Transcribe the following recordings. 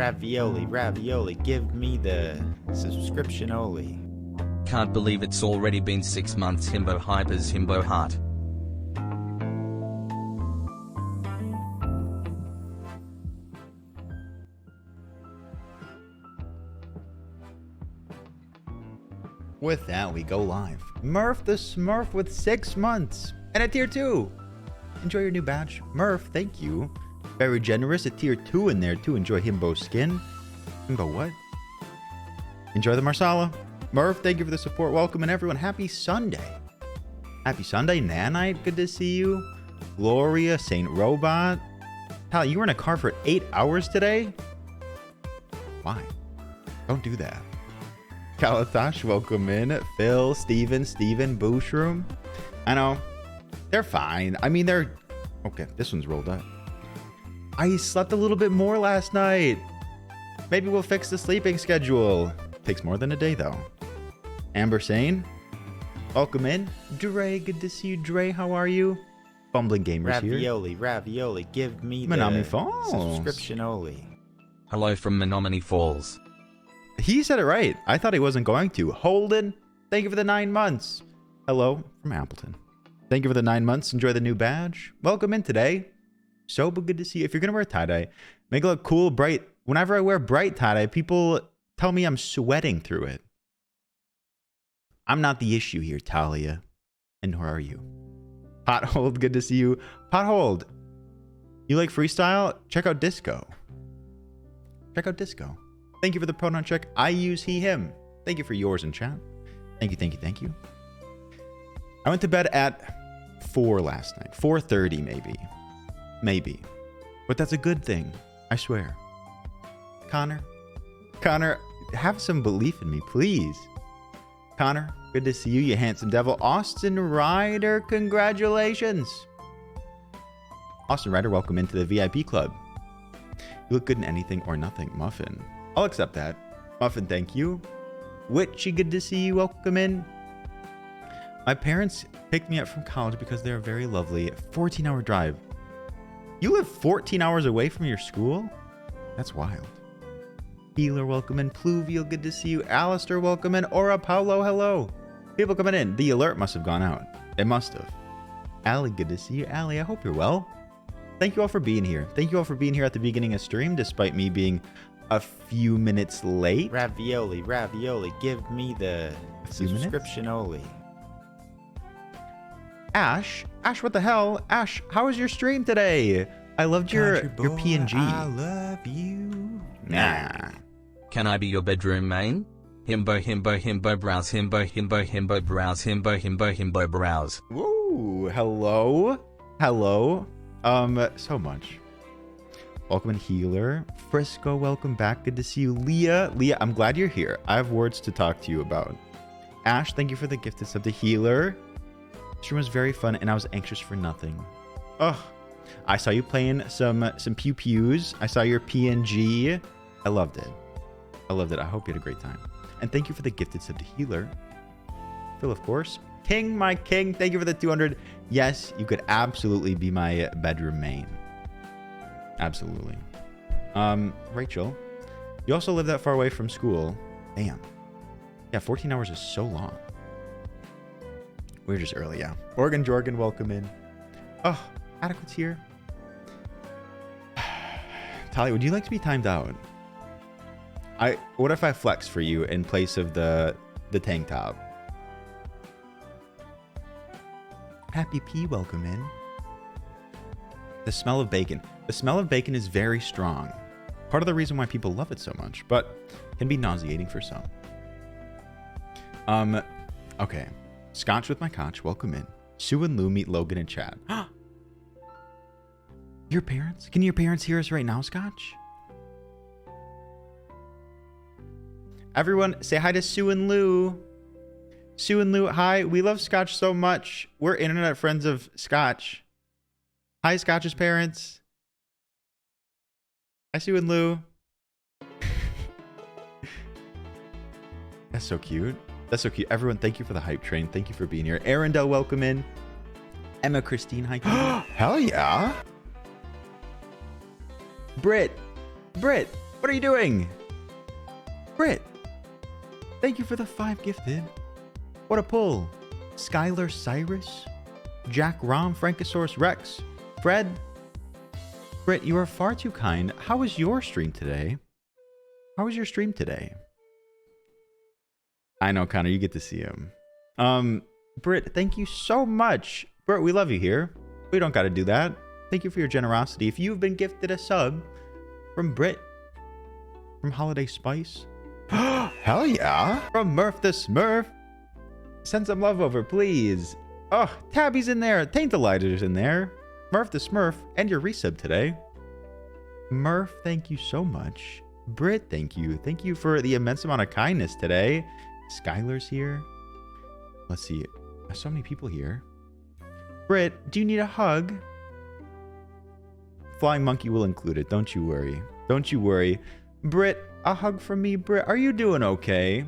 Ravioli, ravioli, give me the subscription only. Can't believe it's already been 6 months. Himbo hypers, himbo heart. With that, we go live. Murph the Smurf with 6 months and a tier 2. Enjoy your new badge. Murph, thank you. Very generous. A tier 2 in there to enjoy Himbo skin. Himbo what? Enjoy the Marsala. Murph, thank you for the support. Welcome and everyone. Happy Sunday. Happy Sunday, Nanite. Good to see you. Gloria, Saint Robot. Pal, you were in a car for 8 hours today? Why? Don't do that. Kalatash, welcome in. Phil, Steven, Booshroom. I know. They're fine. I mean, they're... Okay, this one's rolled up. I slept a little bit more last night. Maybe we'll fix the sleeping schedule. Takes more than a day, though. Amber Sane, welcome in. Dre, good to see you. Dre, how are you? Bumbling Gamers here. Ravioli, ravioli, give me Menominee the Falls. subscription only. Hello from Menominee Falls. He said it right. I thought he wasn't going to. Holden, thank you for the 9 months. Hello from Appleton. Thank you for the 9 months. Enjoy the new badge. Welcome in today. So good to see you. If you're going to wear tie-dye, make it look cool, bright. Whenever I wear bright tie-dye, people tell me I'm sweating through it. I'm not the issue here, Talia. And nor are you. Pothold, good to see you. Pothold, you like freestyle? Check out Disco. Check out Disco. Thank you for the pronoun check. I use he, him. Thank you for yours in chat. Thank you, thank you, thank you. I went to bed at 4 last night. 4:30 maybe. Maybe. But that's a good thing. I swear. Connor, have some belief in me, please. Connor, good to see you, you handsome devil. Austin Ryder, congratulations. Austin Ryder, welcome into the VIP club. You look good in anything or nothing. Muffin. I'll accept that. Muffin, thank you. Witchy, good to see you. Welcome in. My parents picked me up from college because they're very lovely. 14-hour drive. You live 14 hours away from your school? That's wild. Healer, welcome in. Pluvial, good to see you. Alistair, welcome in. Aura Paulo, hello. People coming in. The alert must have gone out. It must have. Allie, good to see you. Allie, I hope you're well. Thank you all for being here. Thank you all for being here at the beginning of stream, despite me being a few minutes late. Ravioli, ravioli, give me the subscription only. Ash, what the hell? Ash, how was your stream today? I loved your PNG. I love you. Nah. Can I be your bedroom main? Himbo, himbo, himbo, browse, himbo, himbo, himbo, browse, himbo, himbo, himbo, browse. Woo, hello. So much. Welcome in, Healer. Frisco, welcome back. Good to see you. Leah, I'm glad you're here. I have words to talk to you about. Ash, thank you for the gifted sub to Healer. Stream was very fun, and I was anxious for nothing. Ugh. I saw you playing some pew-pews. I saw your PNG. I loved it. I hope you had a great time. And thank you for the gifted sub to Healer. Phil, of course. King, my king, thank you for the 200. Yes, you could absolutely be my bedroom main. Absolutely. Rachel, you also live that far away from school. Damn. Yeah, 14 hours is so long. We're just early, yeah. Organ Jorgan, welcome in. Oh, Adequate's here. Talia, would you like to be timed out? What if I flex for you in place of the tank top? Happy P, welcome in. The smell of bacon. The smell of bacon is very strong. Part of the reason why people love it so much, but can be nauseating for some. Okay. Scotch with my conch, welcome in. Sue and Lou meet Logan in chat. Your parents? Can your parents hear us right now, Scotch? Everyone, say hi to Sue and Lou. Sue and Lou, hi. We love Scotch so much. We're internet friends of Scotch. Hi, Scotch's parents. Hi, Sue and Lou. That's so cute. That's so cute. Everyone, thank you for the hype train. Thank you for being here. Arendelle, welcome in. Emma Christine, hi. Hell yeah. Britt, What are you doing? Brit, thank you for the 5 gifted. What a pull. Skylar Cyrus, Jack Rom, Frankosaurus Rex, Fred. Brit, you are far too kind. How was your stream today? How was your stream today? I know, Connor, you get to see him. Brit, thank you so much. Brit, we love you here. We don't got to do that. Thank you for your generosity. If you've been gifted a sub from Brit, from Holiday Spice, hell yeah. From Murph the Smurf, send some love over, please. Oh, Tabby's in there. Taintalider's in there. Murph the Smurf, and your resub today. Murph, thank you so much. Brit, thank you. Thank you for the immense amount of kindness today. Skylar's here. Let's see. There's so many people here. Brit, do you need a hug? Flying Monkey will include it. Don't you worry. Don't you worry. Brit, a hug from me. Brit, are you doing okay?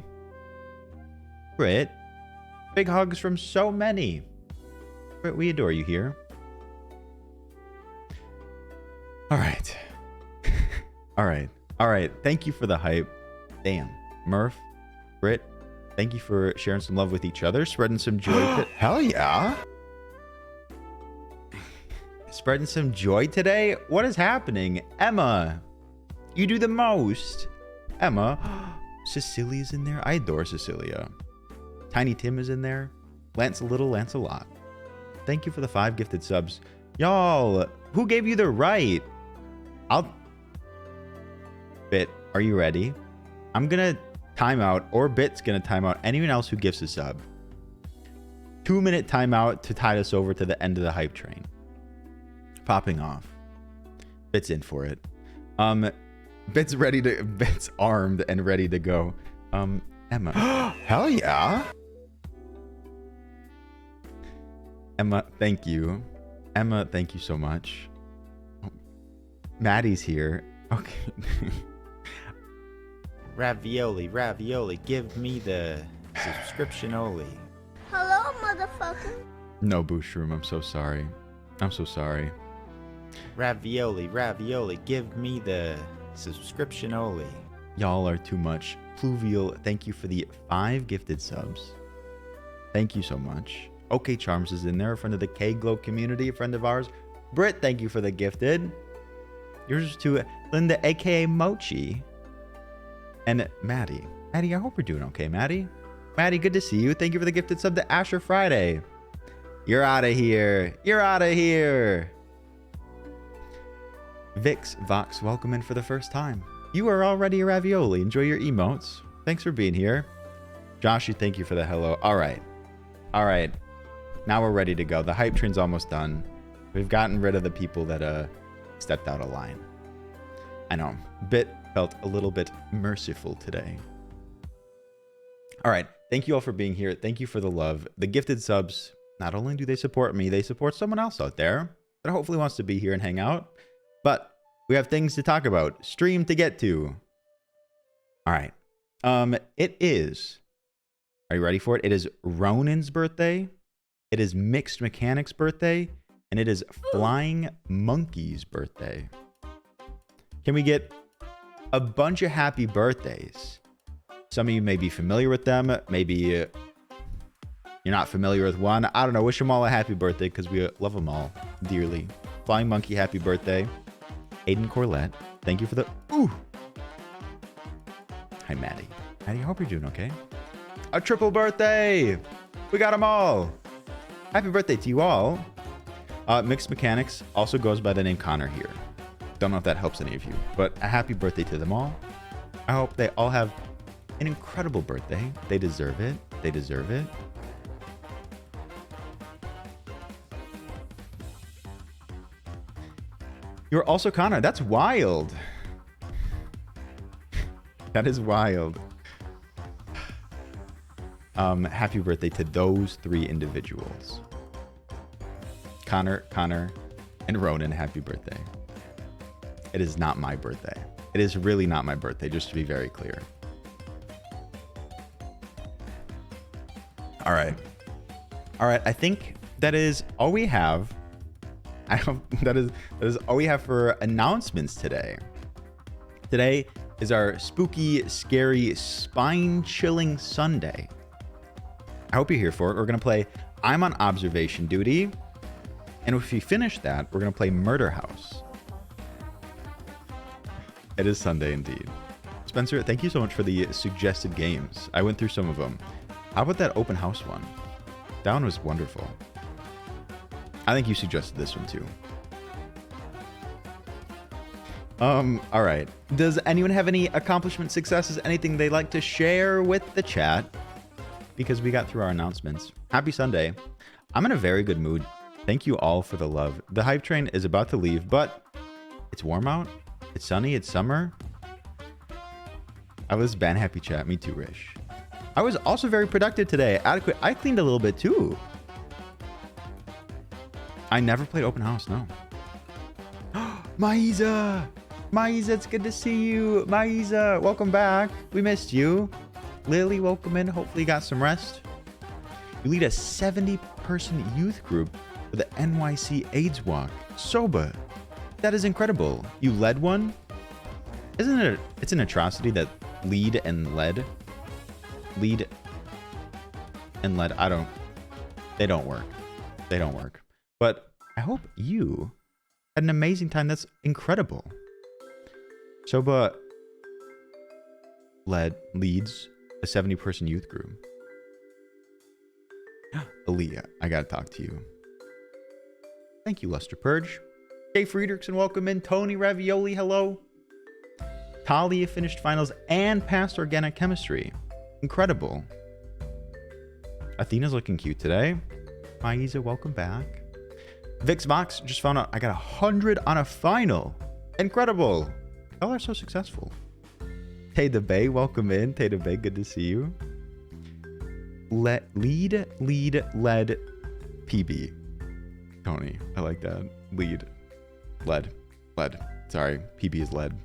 Brit, big hugs from so many. Brit, we adore you here. All right. All right. All right. Thank you for the hype. Damn. Murph, Brit, thank you for sharing some love with each other, spreading some joy. Hell yeah. Spreading some joy today? What is happening? Emma, you do the most. Emma, Cecilia's in there. I adore Cecilia. Tiny Tim is in there. Lance a little, Lance a lot. Thank you for the 5 gifted subs. Y'all, who gave you the right? Bit, are you ready? I'm gonna time out, or Bit's gonna time out anyone else who gives a sub. 2-minute timeout to tide us over to the end of the hype train. Popping off. Bit's in for it. Bit's armed and ready to go. Emma. Hell yeah. Emma, thank you. Emma, thank you so much. Oh, Maddie's here. Okay. Ravioli, ravioli, give me the subscription only. Hello, motherfucker. No, Booshroom, I'm so sorry. I'm so sorry. Ravioli, ravioli, give me the subscription only. Y'all are too much. Pluvial, thank you for the 5 gifted subs. Thank you so much. OK Charms is in there, a friend of the K-Glow community, a friend of ours. Britt, thank you for the gifted. Yours to Linda, aka Mochi. And Maddie. Maddie, I hope you're doing okay, Maddie. Maddie, good to see you. Thank you for the gifted sub to Asher Friday. You're out of here. You're out of here. Vix Vox, welcome in for the first time. You are already a ravioli. Enjoy your emotes. Thanks for being here. Joshy, thank you for the hello. All right. All right. Now we're ready to go. The hype train's almost done. We've gotten rid of the people that stepped out of line. I know. Bit felt a little bit merciful today. All right. Thank you all for being here. Thank you for the love. The gifted subs, not only do they support me, they support someone else out there that hopefully wants to be here and hang out. But we have things to talk about. Stream to get to. All right. It is. Are you ready for it? It is Ronin's birthday. It is Mixed Mechanics' birthday. And it is Flying Monkey's birthday. Can we get a bunch of happy birthdays? Some of you may be familiar with them. Maybe you're not familiar with one. I don't know. Wish them all a happy birthday because we love them all dearly. Flying Monkey, happy birthday. Aiden Corlett, thank you for the... Ooh! Hi, Maddie. Maddie, I hope you're doing okay. A triple birthday! We got them all! Happy birthday to you all. Mixed Mechanics also goes by the name Connor here. Don't know if that helps any of you, but a happy birthday to them all. I hope they all have an incredible birthday. They deserve it. They deserve it. You're also Connor. That's wild. That is wild. Happy birthday to those 3 individuals. Connor, and Ronan, happy birthday. It is not my birthday. It is really not my birthday, just to be very clear. All right. All right. I think that is all we have. That is all we have for announcements today. Today is our spooky, scary, spine-chilling Sunday. I hope you're here for it. We're going to play I'm on Observation Duty. And if we finish that, we're going to play Murder House. It is Sunday indeed. Spencer, thank you so much for the suggested games. I went through some of them. How about that open house one? That one was wonderful. I think you suggested this one too. All right. Does anyone have any accomplishment successes, anything they'd like to share with the chat? Because we got through our announcements. Happy Sunday. I'm in a very good mood. Thank you all for the love. The hype train is about to leave, but it's warm out. It's sunny. It's summer. I was ban happy chat. Me too, Rish. I was also very productive today. Adequate. I cleaned a little bit too. I never played open house. No. Maiza. Maiza, it's good to see you. Maiza, welcome back. We missed you. Lily, welcome in. Hopefully you got some rest. You lead a 70-person youth group for the NYC AIDS Walk. Soba. That is incredible. You led one? Isn't it? It's an atrocity that lead and led. Lead and led. They don't work. They don't work. But I hope you had an amazing time. That's incredible. Soba leads a 70-person youth group. Aaliyah, I gotta talk to you. Thank you, Luster Purge. Dave Friedrichsen, welcome in. Tony Ravioli, hello. Talia finished finals and passed organic chemistry. Incredible. Athena's looking cute today. Maiza, welcome back. Vix Vox just found out I got 100 on a final. Incredible. Y'all are so successful. Tay the Bay, welcome in. Tay the Bay, good to see you. Led, PB. Tony, I like that. Led. Sorry, PB is led.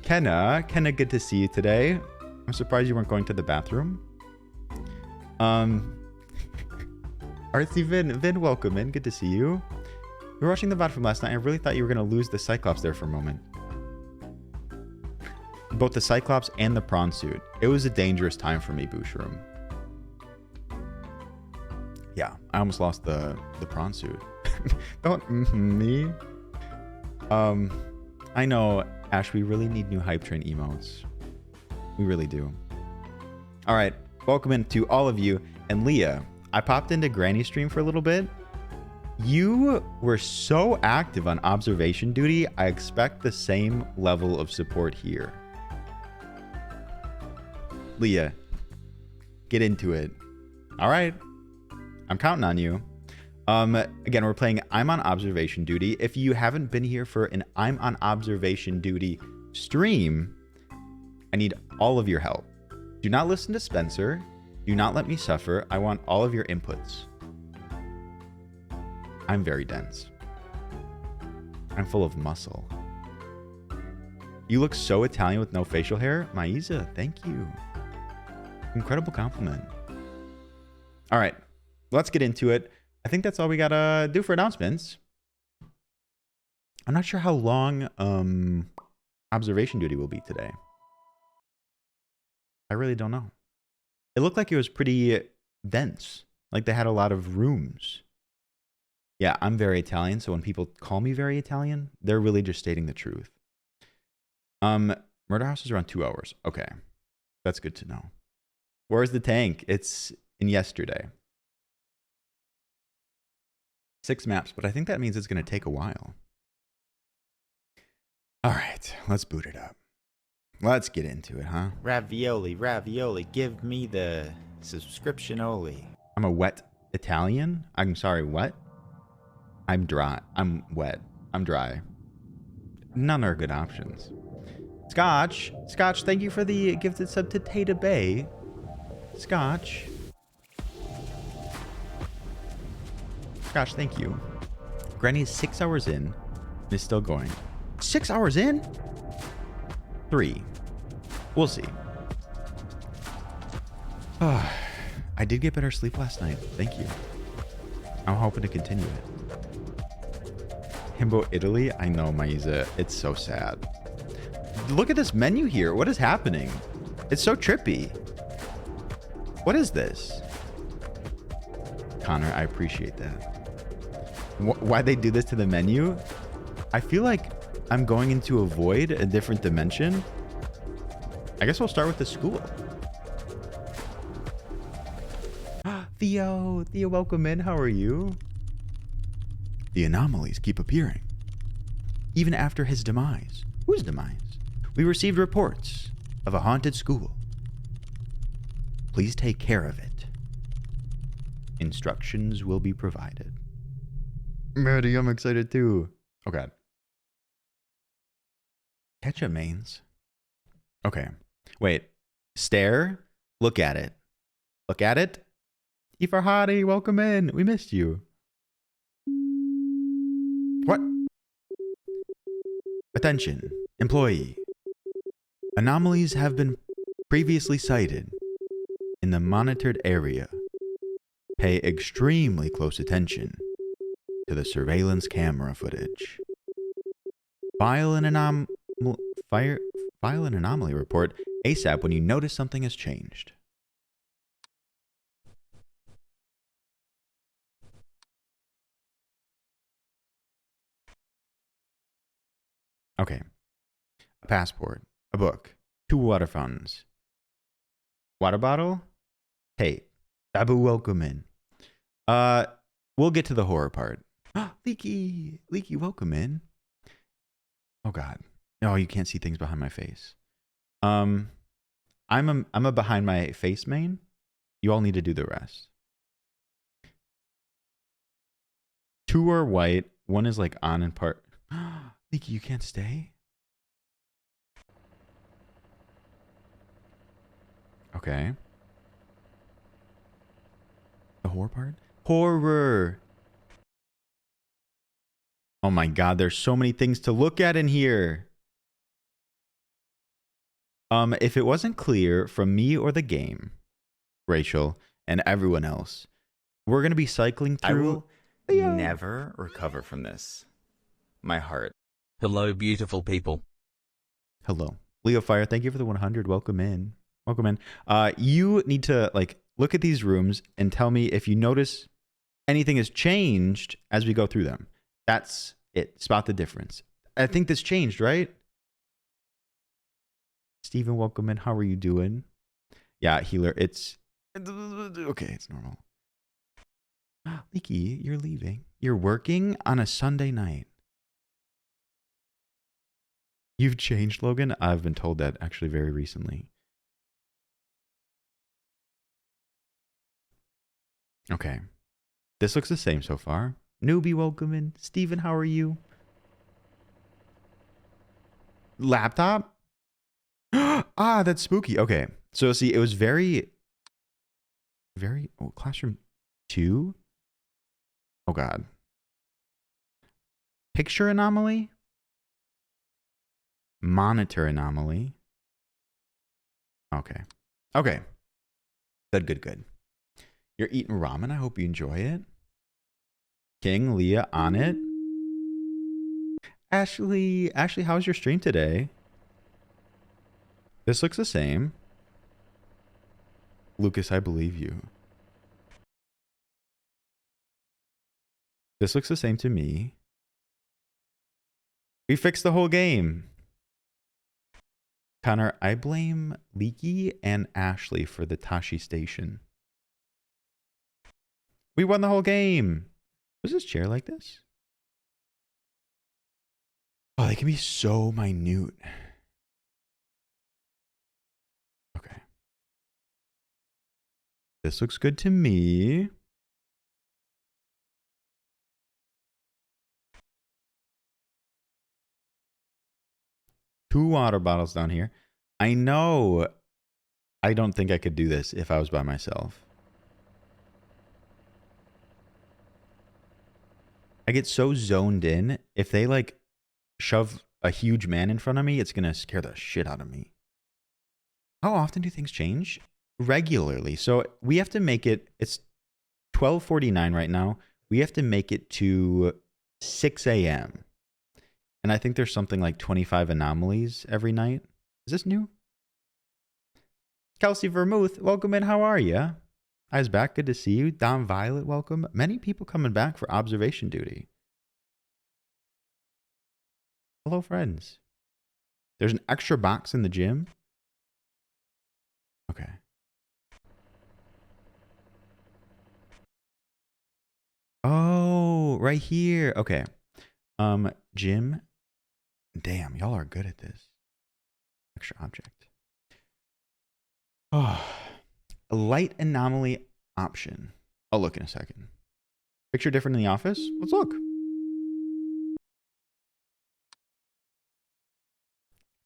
Kenna, good to see you today. I'm surprised you weren't going to the bathroom. Artsy Vin, welcome in. Good to see you. We were watching the VOD from last night. I really thought you were going to lose the Cyclops there for a moment. Both the Cyclops and the prawn suit. It was a dangerous time for me, Bouchroom. Yeah, I almost lost the prawn suit. Don't me. I know, Ash, we really need new hype train emotes. We really do. All right, welcome in to all of you. And Leah, I popped into Granny stream for a little bit. You were so active on observation duty. I expect the same level of support here. Leah, get into it. All right. I'm counting on you. Again, we're playing I'm on Observation Duty. If you haven't been here for an I'm on Observation Duty stream, I need all of your help. Do not listen to Spencer. Do not let me suffer. I want all of your inputs. I'm very dense. I'm full of muscle. You look so Italian with no facial hair. Maiza, thank you. Incredible compliment. All right, let's get into it. I think that's all we gotta do for announcements. I'm not sure how long observation duty will be today. I really don't know. It looked like it was pretty dense. Like they had a lot of rooms. Yeah, I'm very Italian, so when people call me very Italian, they're really just stating the truth. Murder House is around 2 hours. Okay, that's good to know. Where's the tank? It's in yesterday. 6 maps, but I think that means it's going to take a while. All right, let's boot it up. Let's get into it, huh? Ravioli, give me the subscription-oli. I'm a wet Italian? I'm sorry, what? I'm dry. I'm wet. I'm dry. None are good options. Scotch, thank you for the gifted sub to Tata Bay. Scotch, thank you. Granny is 6 hours in and is still going. 6 hours in? 3. We'll see. I did get better sleep last night. Thank you. I'm hoping to continue it. Himbo Italy? I know, Maiza. It's so sad. Look at this menu here. What is happening? It's so trippy. What is this? Connor, I appreciate that. Why they do this to the menu? I feel like I'm going into a void, a different dimension. I guess we'll start with the school. Theo, welcome in. How are you? The anomalies keep appearing. Even after his demise. Whose demise? We received reports of a haunted school. Please take care of it. Instructions will be provided. Maddie, I'm excited too. Okay. Ketchup mains. Okay. Wait. Stare. Look at it. Look at it. Ifarhadi, welcome in. We missed you. What? Attention, employee. Anomalies have been previously sighted in the monitored area. Pay extremely close attention to the surveillance camera footage. File an anomaly report ASAP when you notice something has changed. Okay. A passport, a book, 2 water fountains, water bottle, tape. Babu, welcome in. We'll get to the horror part. Leaky, welcome in. Oh God. No, you can't see things behind my face. I'm a behind my face main. You all need to do the rest. 2 are white. 1 is like on and part. Leaky, you can't stay? Okay. The horror part? Horror! Oh my God, there's so many things to look at in here. If it wasn't clear from me or the game, Rachel, and everyone else, we're going to be cycling through... I will never recover from this. My heart. Hello, beautiful people. Hello. Leo Fire, thank you for the 100. Welcome in. Welcome in. You need to look at these rooms and tell me if you notice anything has changed as we go through them. That's it. Spot the difference. I think this changed, right? Steven, welcome in. How are you doing? Yeah, healer. It's okay. It's normal. Leaky, you're leaving. You're working on a Sunday night. You've changed, Logan? I've been told that actually very recently. Okay. This looks the same so far. Newbie, welcome in. Steven, how are you? Laptop? Ah, that's spooky. Okay. So see, it was very... Oh, classroom 2? Oh, God. Picture anomaly? Monitor anomaly. Okay. Okay. Good. You're eating ramen. I hope you enjoy it. King, Leah, on it. Ashley, how's your stream today? This looks the same. Lucas, I believe you. This looks the same to me. We fixed the whole game. Connor, I blame Leaky and Ashley for the Tashi station. We won the whole game. Was this chair like this? Oh, they can be so minute. Okay. This looks good to me. Two water bottles down here. I know. I don't think I could do this if I was by myself. I get so zoned in. If they shove a huge man in front of me, it's going to scare the shit out of me. How often do things change? Regularly. So we have to make it, it's 12:49 right now. We have to make it to 6 a.m. And I think there's something like 25 anomalies every night. Is this new? Kelsey Vermouth, welcome in. How are you? Eyes back, good to see you. Dom Violet, welcome. Many people coming back for observation duty. Hello, friends. There's an extra box in the gym. Okay. Oh, right here. Okay. Gym. Damn, y'all are good at this. Extra object. Oh, a light anomaly option. I'll look in a second. Picture different in the office? Let's look.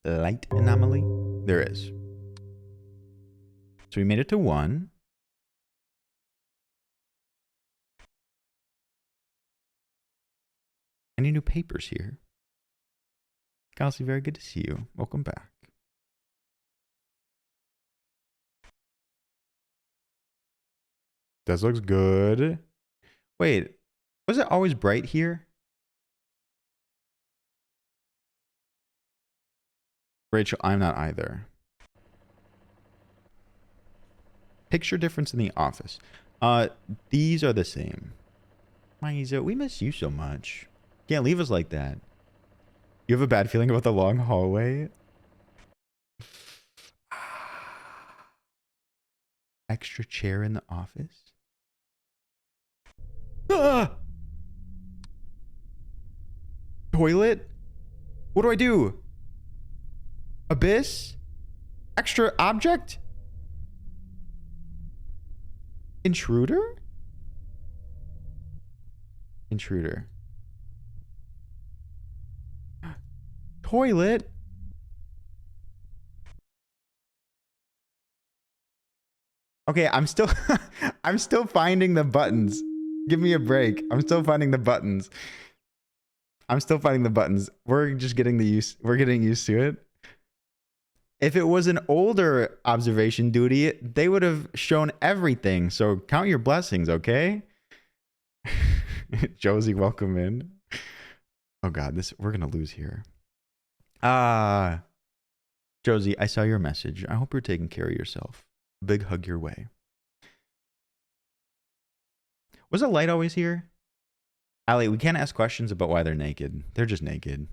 Light anomaly. There is. So we made it to 1. Any new papers here? Kelsey, very good to see you. Welcome back. This looks good. Wait, was it always bright here? Rachel, I'm not either. Picture difference in the office. These are the same. Maiza, we miss you so much. Can't leave us like that. You have a bad feeling about the long hallway? Extra chair in the office? Ah! Toilet? What do I do? Abyss? Extra object? Intruder? Intruder. Toilet? Okay, I'm still I'm still finding the buttons. Give me a break. I'm still finding the buttons. I'm still finding the buttons. We're just getting we're getting used to it. If it was an older observation duty, they would have shown everything. So count your blessings, okay? Josie, welcome in. Oh god, we're gonna lose here. Josie, I saw your message. I hope you're taking care of yourself. Big hug your way. Was the light always here? Allie, we can't ask questions about why they're naked. They're just naked.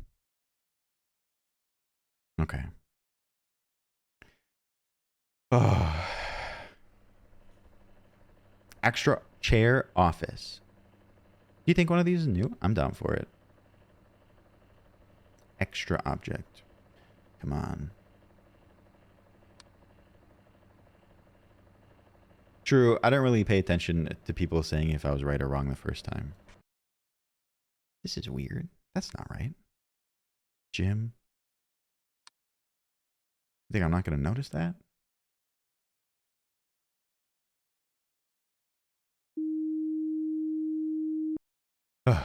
Okay. Oh. Extra chair office. Do you think one of these is new? I'm down for it. Extra object. Come on. True, I don't really pay attention to people saying if I was right or wrong the first time. This is weird. That's not right. Gym. You think I'm not going to notice that? Ugh.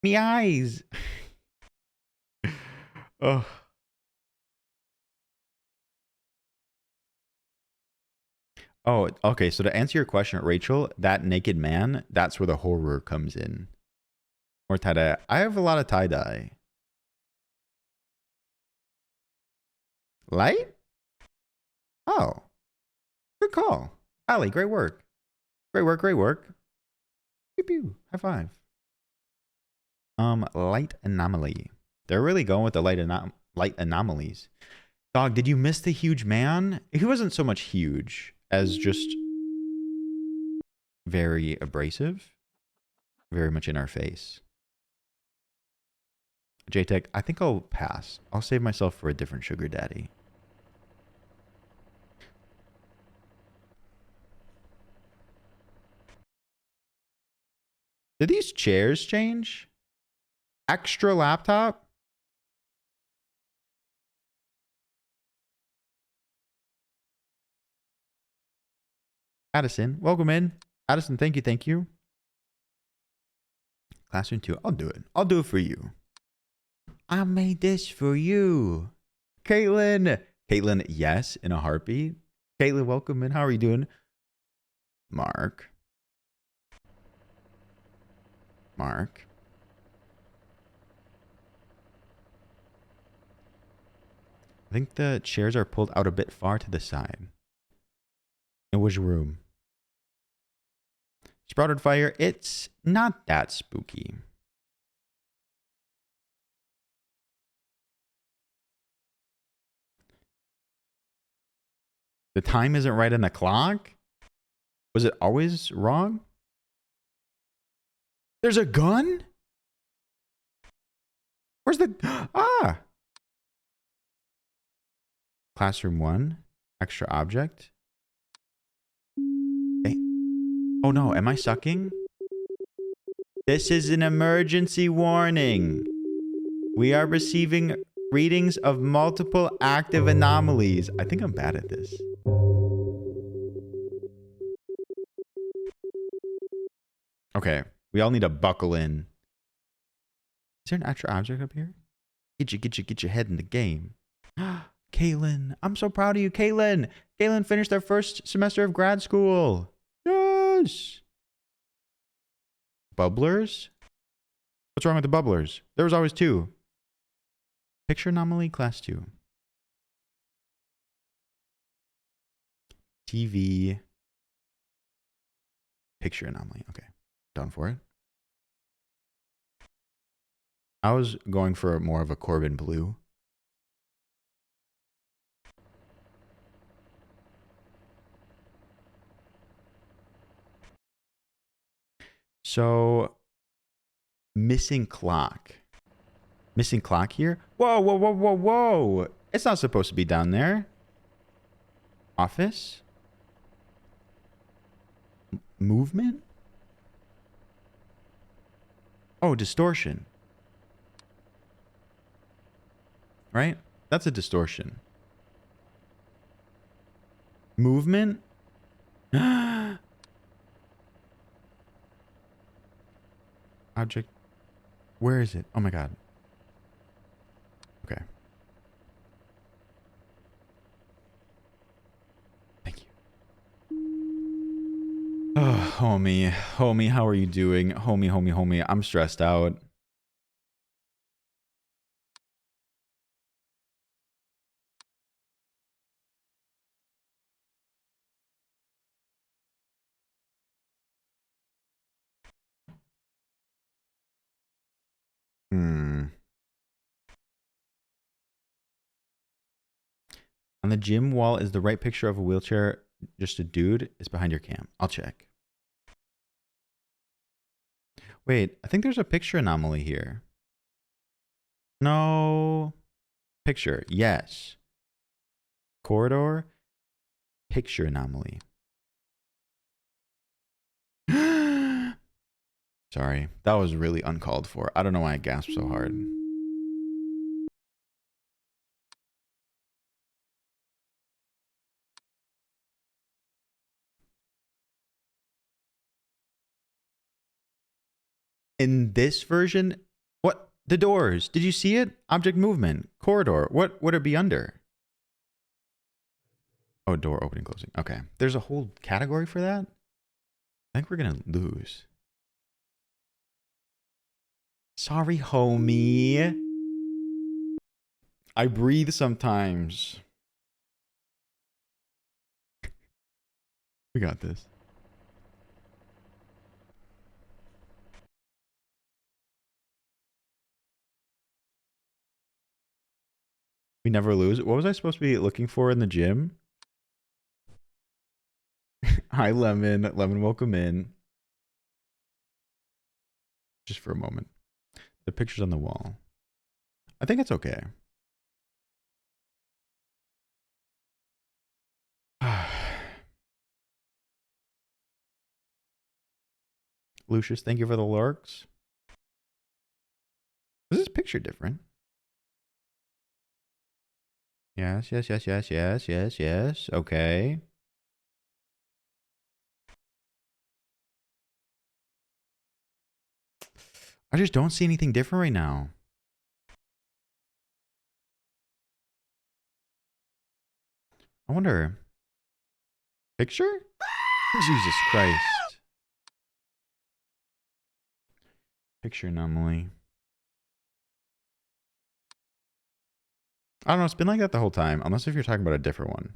Me eyes. Oh. Oh, okay. So to answer your question, Rachel, that naked man, that's where the horror comes in. Or tie-dye. I have a lot of tie-dye. Light? Oh. Good call. Allie, great work. Great work, great work. Pew pew. High five. Light anomaly. They're really going with the light anomalies. Dog, did you miss the huge man? He wasn't so much huge as just very abrasive. Very much in our face. JTech, I think I'll pass. I'll save myself for a different sugar daddy. Did these chairs change? Extra laptop? Addison, welcome in. Addison, thank you, thank you. Classroom 2, I'll do it. I'll do it for you. I made this for you. Caitlin. Caitlin, yes, in a heartbeat. Caitlin, welcome in. How are you doing? Mark. Mark. I think the chairs are pulled out a bit far to the side. In which room? Sprouted fire. It's not that spooky. The time isn't right on the clock? Was it always wrong? There's a gun? Where's the... Ah! Classroom 1. Extra object. Hey. Oh no, am I sucking? This is an emergency warning. We are receiving readings of multiple active anomalies. I think I'm bad at this. Okay, we all need to buckle in. Is there an extra object up here? Get your head in the game. Kaylin, I'm so proud of you, Kaylin. Kaylin finished their first semester of grad school. Yes. Bubblers? What's wrong with the bubblers? There was always 2. Picture anomaly, class 2. TV. Picture anomaly. Okay. Done for it. I was going for more of a Corbin blue. So, missing clock. Missing clock here? Whoa, whoa, whoa, whoa, whoa. It's not supposed to be down there. Office? Movement? Oh, distortion. Right? That's a distortion. Movement? Object. Where is it? Oh my god. Okay. Thank you. Oh, homie. Homie, how are you doing? Homie. I'm stressed out. On the gym wall is the right picture of a wheelchair. Just a dude is behind your cam. I'll check. Wait, I think there's a picture anomaly here. No. Picture. Yes. Corridor. Picture anomaly. Sorry. That was really uncalled for. I don't know why I gasped so hard. In this version, what? The doors. Did you see it? Object movement. Corridor. What would it be under? Oh, door opening, closing. Okay. There's a whole category for that? I think we're going to lose. Sorry, homie. I breathe sometimes. We got this. We never lose. What was I supposed to be looking for in the gym? Hi, Lemon. Lemon, welcome in. Just for a moment. The picture's on the wall. I think it's okay. Lucius, thank you for the lurks. Is this picture different? Yes. Okay. I just don't see anything different right now. I wonder. Picture? Jesus Christ. Picture anomaly. I don't know. It's been like that the whole time, unless if you're talking about a different one.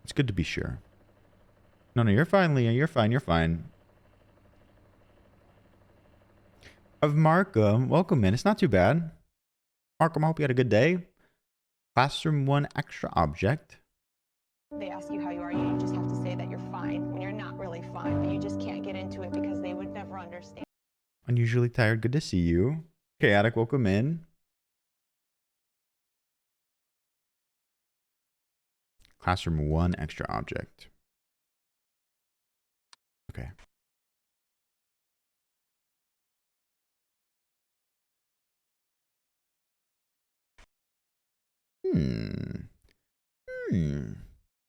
It's good to be sure. No, you're fine, Leah. You're fine. You're fine. Of Markham, welcome in. It's not too bad. Markham, I hope you had a good day. Classroom 1 extra object. They ask you how you are, you just have to say that you're fine when you're not really fine, but you just can't get into it because they would never understand. Unusually tired. Good to see you. Chaotic, welcome in. Classroom 1 extra object. Okay.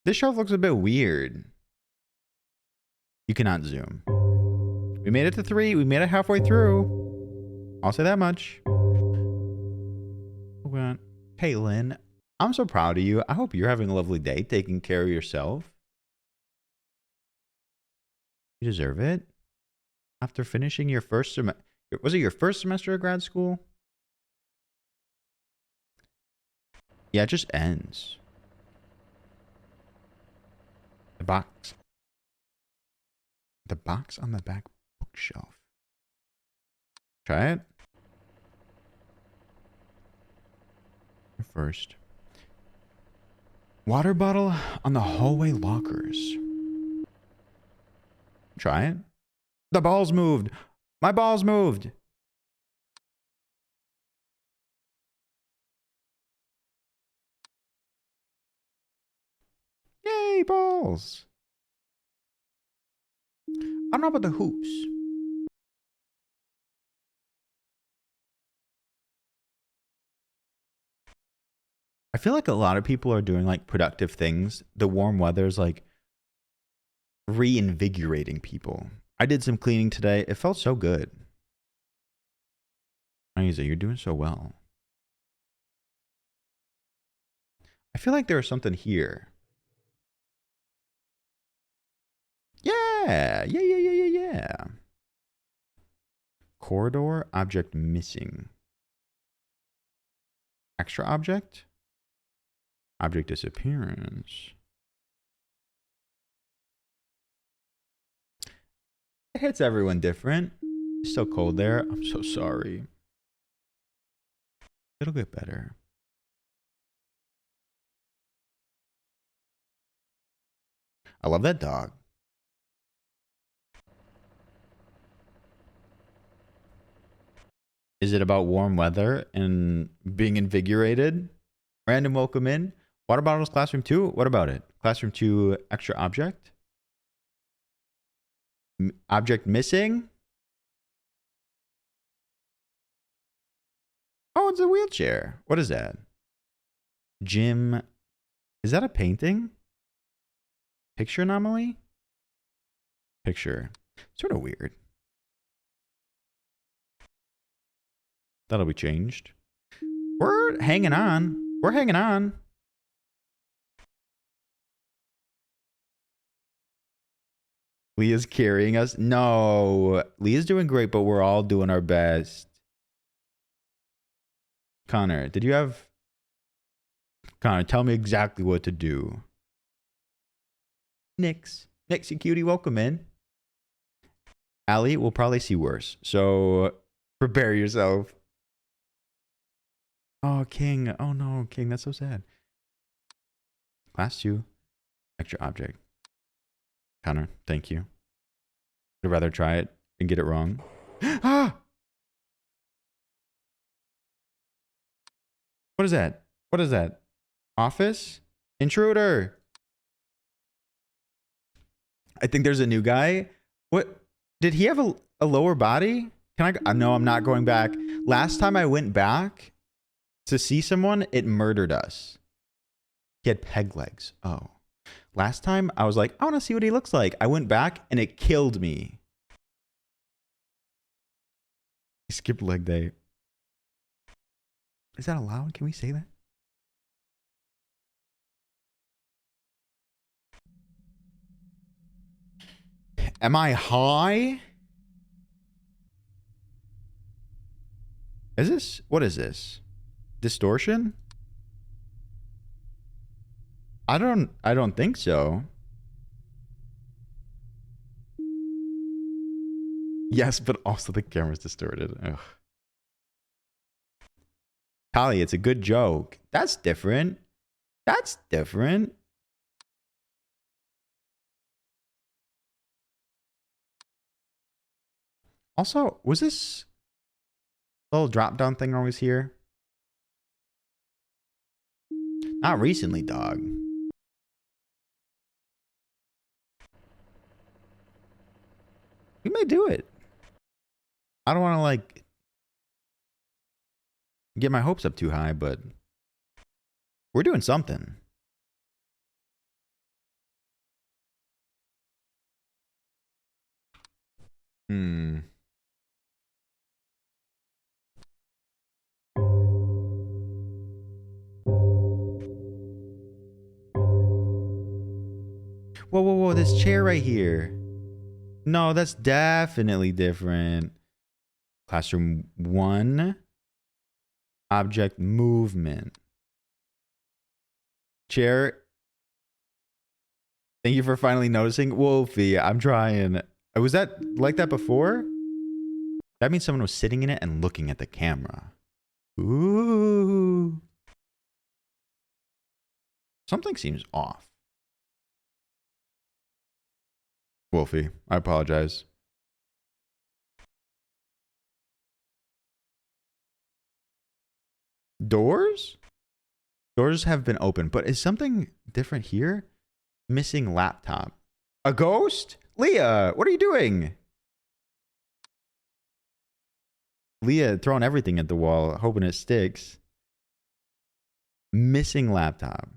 This shelf looks a bit weird. You cannot zoom. We made it to 3. We made it halfway through. I'll say that much. Caitlin, I'm so proud of you. I hope you're having a lovely day taking care of yourself. You deserve it. After finishing your first semester, was it your first semester of grad school? Yeah, it just ends. The box. The box on the back bookshelf. Try it. First. Water bottle on the hallway lockers. Try it. The balls moved. My balls moved. Yay, balls. I don't know about the hoops. I feel like a lot of people are doing like productive things. The warm weather is like reinvigorating people. I did some cleaning today. It felt so good. Isa, you're doing so well. I feel like there was something here. Yeah. Corridor, object missing. Extra object? Object disappearance. It hits everyone different. It's so cold there. I'm so sorry. It'll get better. I love that dog. Is it about warm weather and being invigorated? Random welcome in. Water bottles, classroom 2. What about it? Classroom 2, extra object. Object missing. Oh, it's a wheelchair. What is that? Gym. Is that a painting? Picture anomaly? Picture. Sort of weird. That'll be changed. We're hanging on. We're hanging on. Leah's carrying us. No. Leah's doing great, but we're all doing our best. Connor, did you have... Connor, tell me exactly what to do. Nix, you cutie, welcome in. Allie will probably see worse, so prepare yourself. Oh, King. Oh, no, King. That's so sad. Class 2. Extra object. Connor, thank you. I'd rather try it and get it wrong. Ah! What is that? What is that? Office? Intruder! I think there's a new guy. What? Did he have a lower body? Can I? No, I'm not going back. Last time I went back to see someone, it murdered us. He had peg legs. Oh. Last time, I was like, I want to see what he looks like. I went back, and it killed me. He skipped leg day. Is that allowed? Can we say that? Am I high? Is this? What is this? Distortion? I don't think so. Yes, but also the camera's distorted. Ugh. Holly, it's a good joke. That's different. That's different. Also, was this little drop down thing always here? Not recently, dog. We may do it. I don't want to like get my hopes up too high, but we're doing something. Hmm. Whoa, whoa, whoa, this chair right here. No, that's definitely different. Classroom 1. Object movement. Chair. Thank you for finally noticing. Wolfie, I'm trying. Was that like that before? That means someone was sitting in it and looking at the camera. Ooh. Something seems off. Wolfie, I apologize. Doors? Doors have been open, but is something different here? Missing laptop. A ghost? Leah, what are you doing? Leah throwing everything at the wall, hoping it sticks. Missing laptop.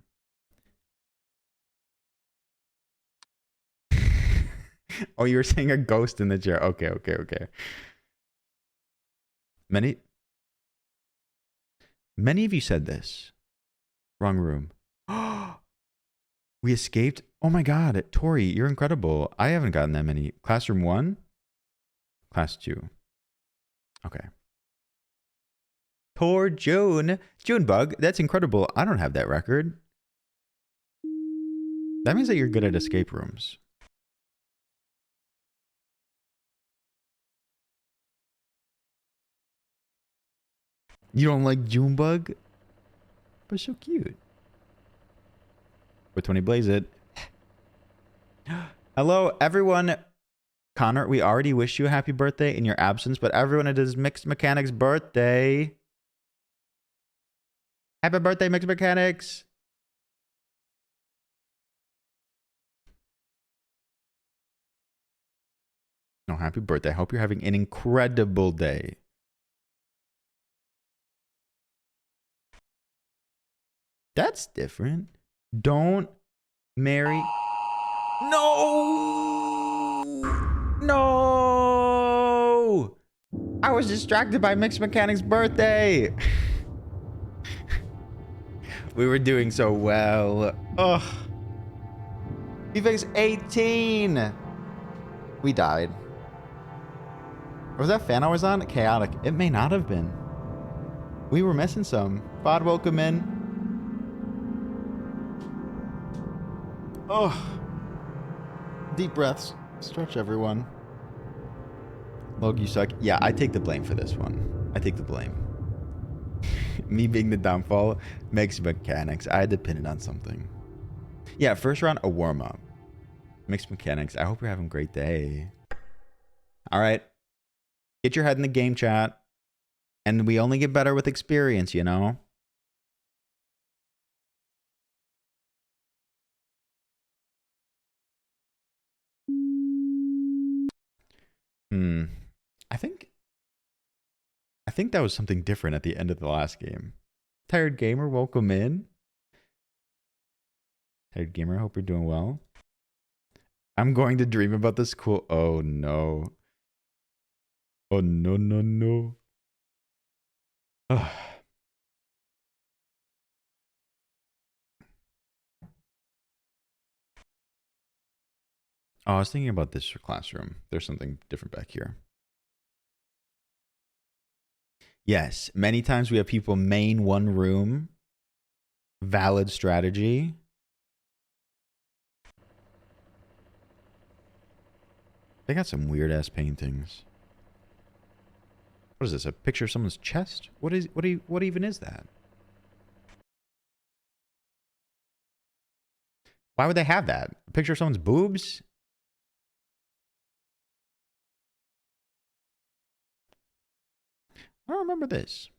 Oh, you were saying a ghost in the chair. Okay, okay, okay. Many of you said this. Wrong room. We escaped. Oh my god, Tori, you're incredible. I haven't gotten that many. Classroom 1? Class 2. Okay. Poor June. Junebug, that's incredible. I don't have that record. That means that you're good at escape rooms. You don't like Junebug? But so cute. 420 blaze it. Hello, everyone. Connor, we already wish you a happy birthday in your absence, but everyone, it is Mixed Mechanics' birthday. Happy birthday, Mixed Mechanics. No, happy birthday. I hope you're having an incredible day. That's different. Don't marry. No! No! I was distracted by Mixed Mechanics' birthday. We were doing so well. Ugh. We faced 18. We died. Was that fan I was on? Chaotic. It may not have been. We were missing some. Bod, welcome in. Oh. Deep breaths. Stretch, everyone. Log, you suck. Yeah, I take the blame for this one. I take the blame. Me being the downfall makes mechanics. I had to pin it on something. Yeah, first round, a warm-up. Mixed mechanics. I hope you're having a great day. All right. Get your head in the game chat. And we only get better with experience, you know? I think that was something different at the end of the last game. Tired Gamer, welcome in. Tired Gamer, hope you're doing well. I'm going to dream about this cool... Oh, no. Oh, no, no, no. Ugh. Oh, I was thinking about this for classroom. There's something different back here. Yes, many times we have people main one room. Valid strategy. They got some weird ass paintings. What is this? A picture of someone's chest? What even is that? Why would they have that? A picture of someone's boobs? I don't remember this.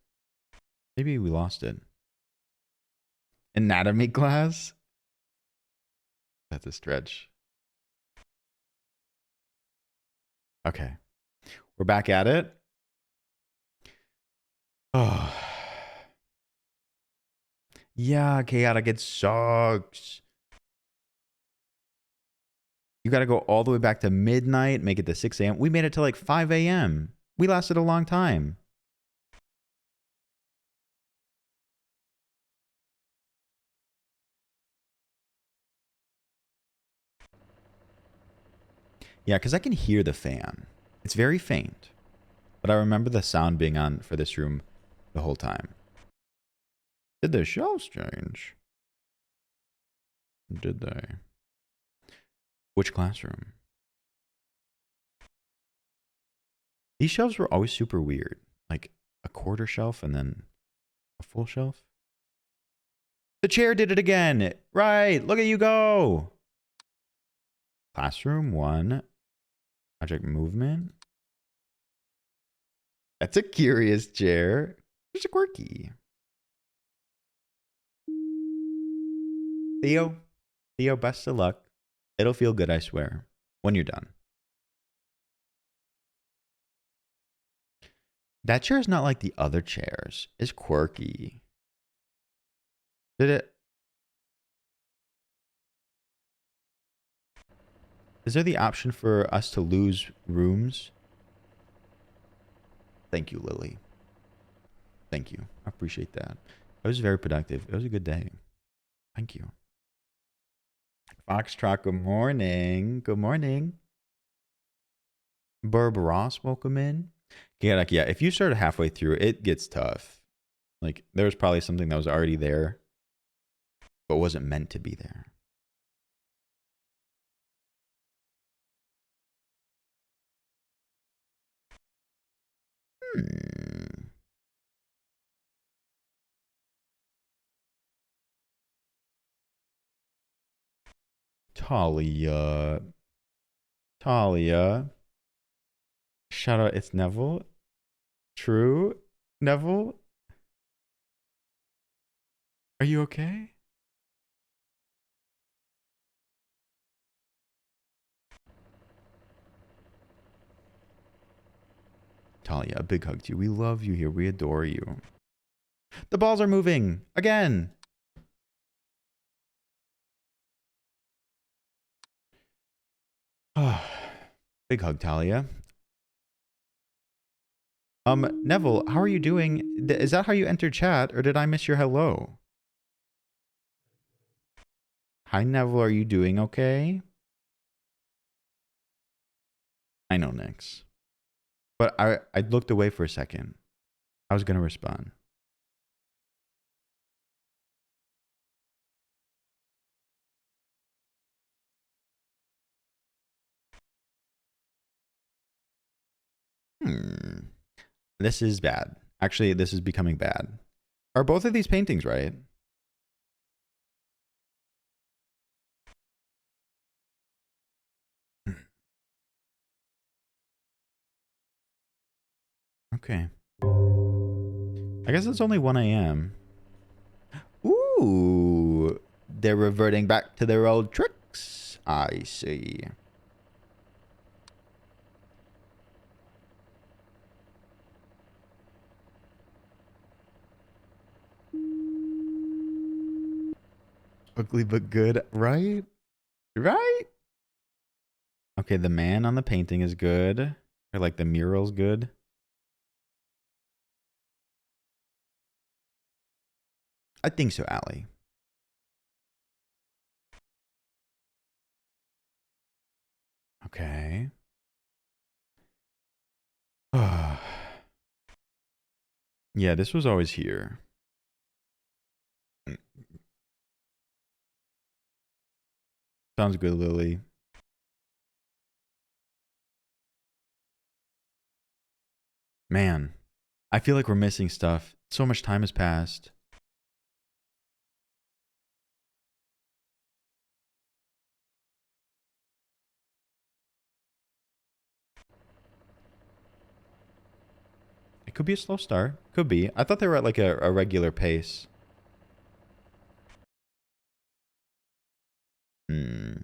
Maybe we lost it. Anatomy class? That's a stretch. Okay. We're back at it. Oh. Yeah, chaotic. It sucks. You got to go all the way back to midnight, make it to 6 a.m. We made it to like 5 a.m. We lasted a long time. Yeah, because I can hear the fan. It's very faint. But I remember the sound being on for this room the whole time. Did the shelves change? Did they? Which classroom? These shelves were always super weird. Like a quarter shelf and then a full shelf. The chair did it again. Right. Look at you go. Classroom 1. Project movement. That's a curious chair. It's a quirky. Theo, best of luck. It'll feel good, I swear, when you're done. That chair is not like the other chairs. It's quirky. Did it? Is there the option for us to lose rooms? Thank you, Lily. Thank you. I appreciate that. It was very productive. It was a good day. Thank you. Foxtrot, good morning. Good morning. Burb Ross, welcome in. Yeah, like, yeah, if you started halfway through, it gets tough. Like, there was probably something that was already there, but wasn't meant to be there. Talia. Shout out, it's Neville. True. Neville? Are you okay? Talia, a big hug to you. We love you here. We adore you. The balls are moving again. Big hug, Talia. Neville, how are you doing? Is that how you entered chat, or did I miss your hello? Hi, Neville. Are you doing okay? I know, Nix. But I looked away for a second. I was going to respond. This is bad. Actually, this is becoming bad. Are both of these paintings right? Okay. I guess it's only 1 a.m. Ooh. They're reverting back to their old tricks. I see. Ugly but good, right? Right? Okay, the man on the painting is good. Or like the mural's good. I think so, Allie. Okay. Yeah, this was always here. Sounds good, Lily. Man, I feel like we're missing stuff. So much time has passed. It could be a slow start. Could be. I thought they were at like a regular pace. Hmm.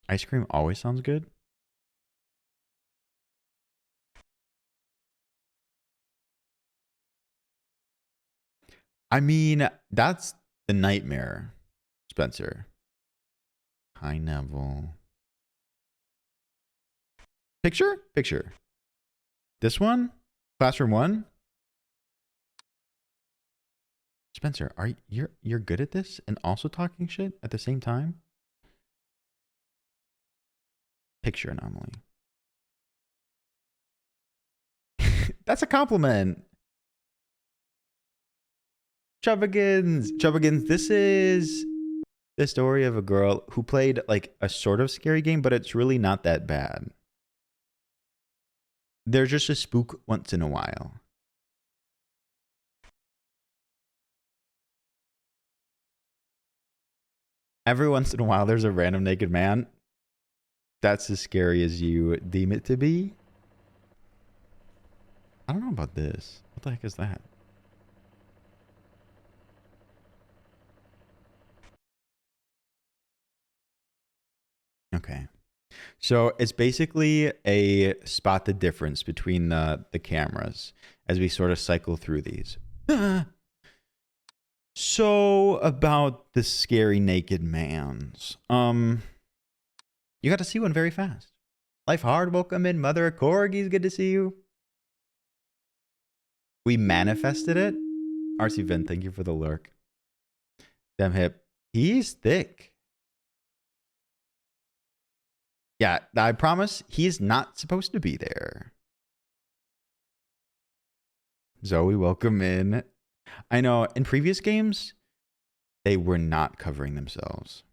Ice cream always sounds good. I mean, that's the nightmare, Spencer. High Neville. Picture? Picture. This one? Classroom 1? Spencer, are you're good at this and also talking shit at the same time? Picture anomaly. That's a compliment. Chubbagins. Chubbagins, this is the story of a girl who played like a sort of scary game, but it's really not that bad. There's just a spook once in a while. Every once in a while, there's a random naked man. That's as scary as you deem it to be. I don't know about this. What the heck is that? Okay. So it's basically a spot the difference between the cameras as we sort of cycle through these. So about the scary naked mans. You got to see one very fast. Life hard, welcome in. Mother of Corgis, good to see you. We manifested it. RC Vin, thank you for the lurk. Damn hip. He's thick. Yeah, I promise he's not supposed to be there. Zoe, welcome in. I know in previous games, they were not covering themselves.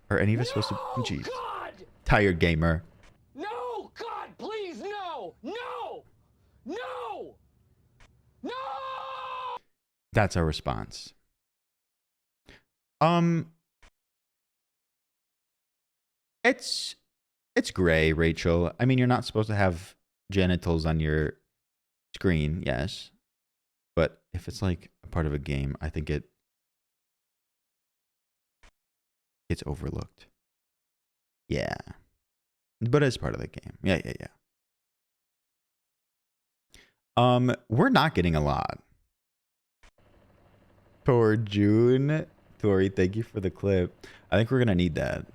Are any of us supposed to? Jeez. God! Tired gamer. No! God, please, no! No! No! No! That's our response. It's gray, Rachel. I mean, you're not supposed to have genitals on your screen, yes. But if it's like a part of a game, I think it's overlooked. Yeah. But it's part of the game. Yeah. We're not getting a lot. For June. Tori, thank you for the clip. I think we're gonna need that.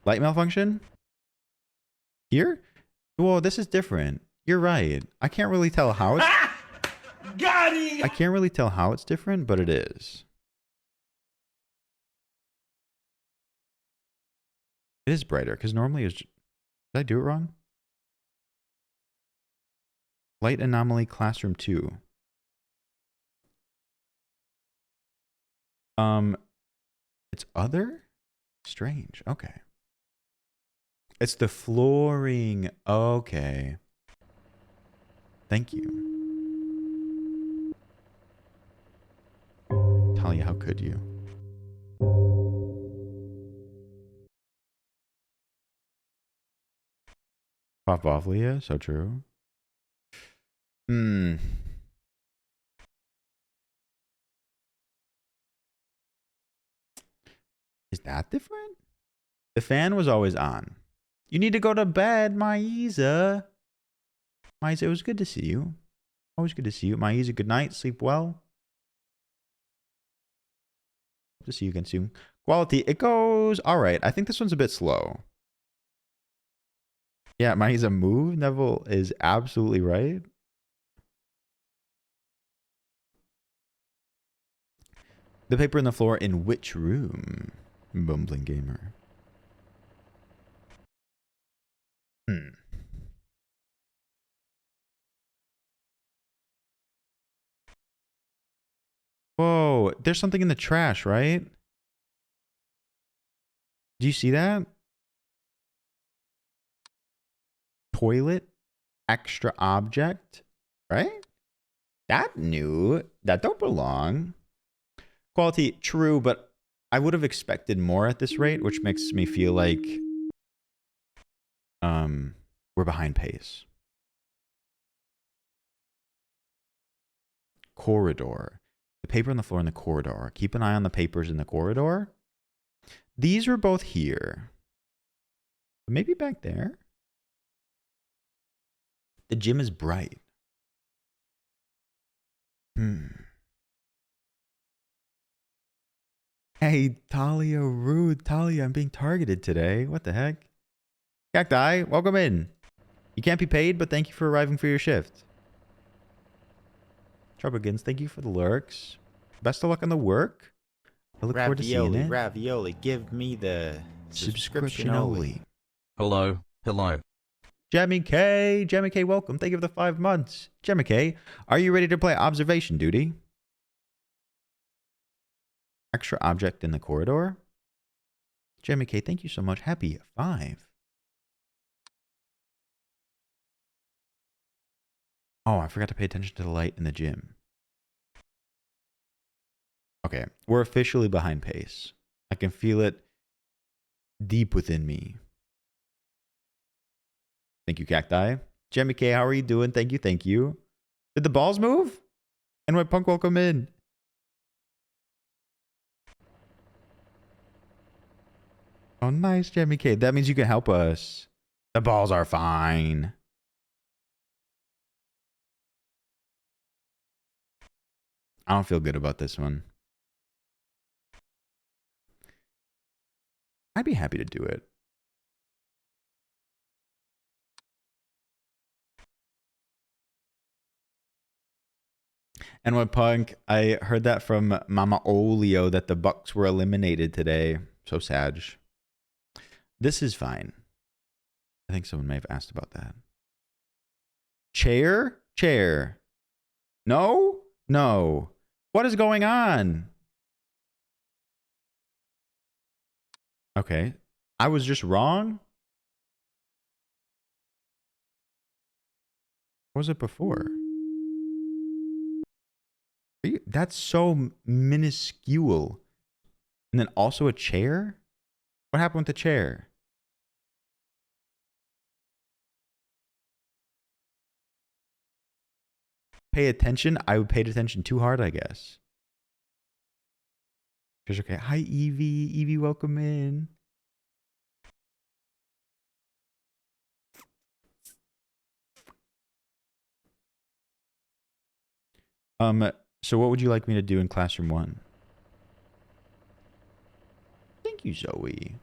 Light malfunction? Here? Well, this is different. You're right. I can't really tell how it's Got it! I can't really tell how it's different, but it is. It is brighter, because normally it's... Did I do it wrong? Light anomaly classroom 2. It's other? Strange. Okay. It's the flooring. Okay. Thank you. Talia, how could you? Popophilia, so true. Is that different? The fan was always on. You need to go to bed, Maiza. Maiza, it was good to see you. Always good to see you. Maiza, good night. Sleep well. Hope to see you again soon. Quality, it goes... All right. I think this one's a bit slow. Yeah, Maiza, move. Neville is absolutely right. The paper on the floor in which room? Bumbling gamer. Whoa, there's something in the trash, right? Do you see that? Toilet, extra object, right? That don't belong. Quality, true, but I would have expected more at this rate, which makes me feel like we're behind pace. Corridor. The paper on the floor in the corridor. Keep an eye on the papers in the corridor. These were both here. Maybe back there. The gym is bright. Hey, Talia, rude. Talia, I'm being targeted today. What the heck? Cacti, welcome in. You can't be paid, but thank you for arriving for your shift. Troublegins, thank you for the lurks. Best of luck on the work. I look forward to seeing it. Ravioli, give me the subscription only. Hello, hello. Jamie K, welcome. Thank you for the 5 months. Jamie K, are you ready to play observation duty? Extra object in the corridor. Jamie K, thank you so much. Happy 5. Oh, I forgot to pay attention to the light in the gym. Okay, we're officially behind pace. I can feel it deep within me. Thank you, Cacti. Jamie K, how are you doing? Thank you, thank you. Did the balls move? And my punk welcome in. Oh, nice, Jamie K. That means you can help us. The balls are fine. I don't feel good about this one. I'd be happy to do it. And what punk, I heard that from Mama Olio that the Bucks were eliminated today. So sad. This is fine. I think someone may have asked about that. Chair? Chair. No? No. What is going on? Okay. I was just wrong? What was it before? That's so minuscule. And then also a chair? What happened with the chair? Pay attention? I paid attention too hard, I guess. Okay. Hi, Evie. Evie, welcome in. So what would you like me to do in classroom 1? Thank you, Zoe.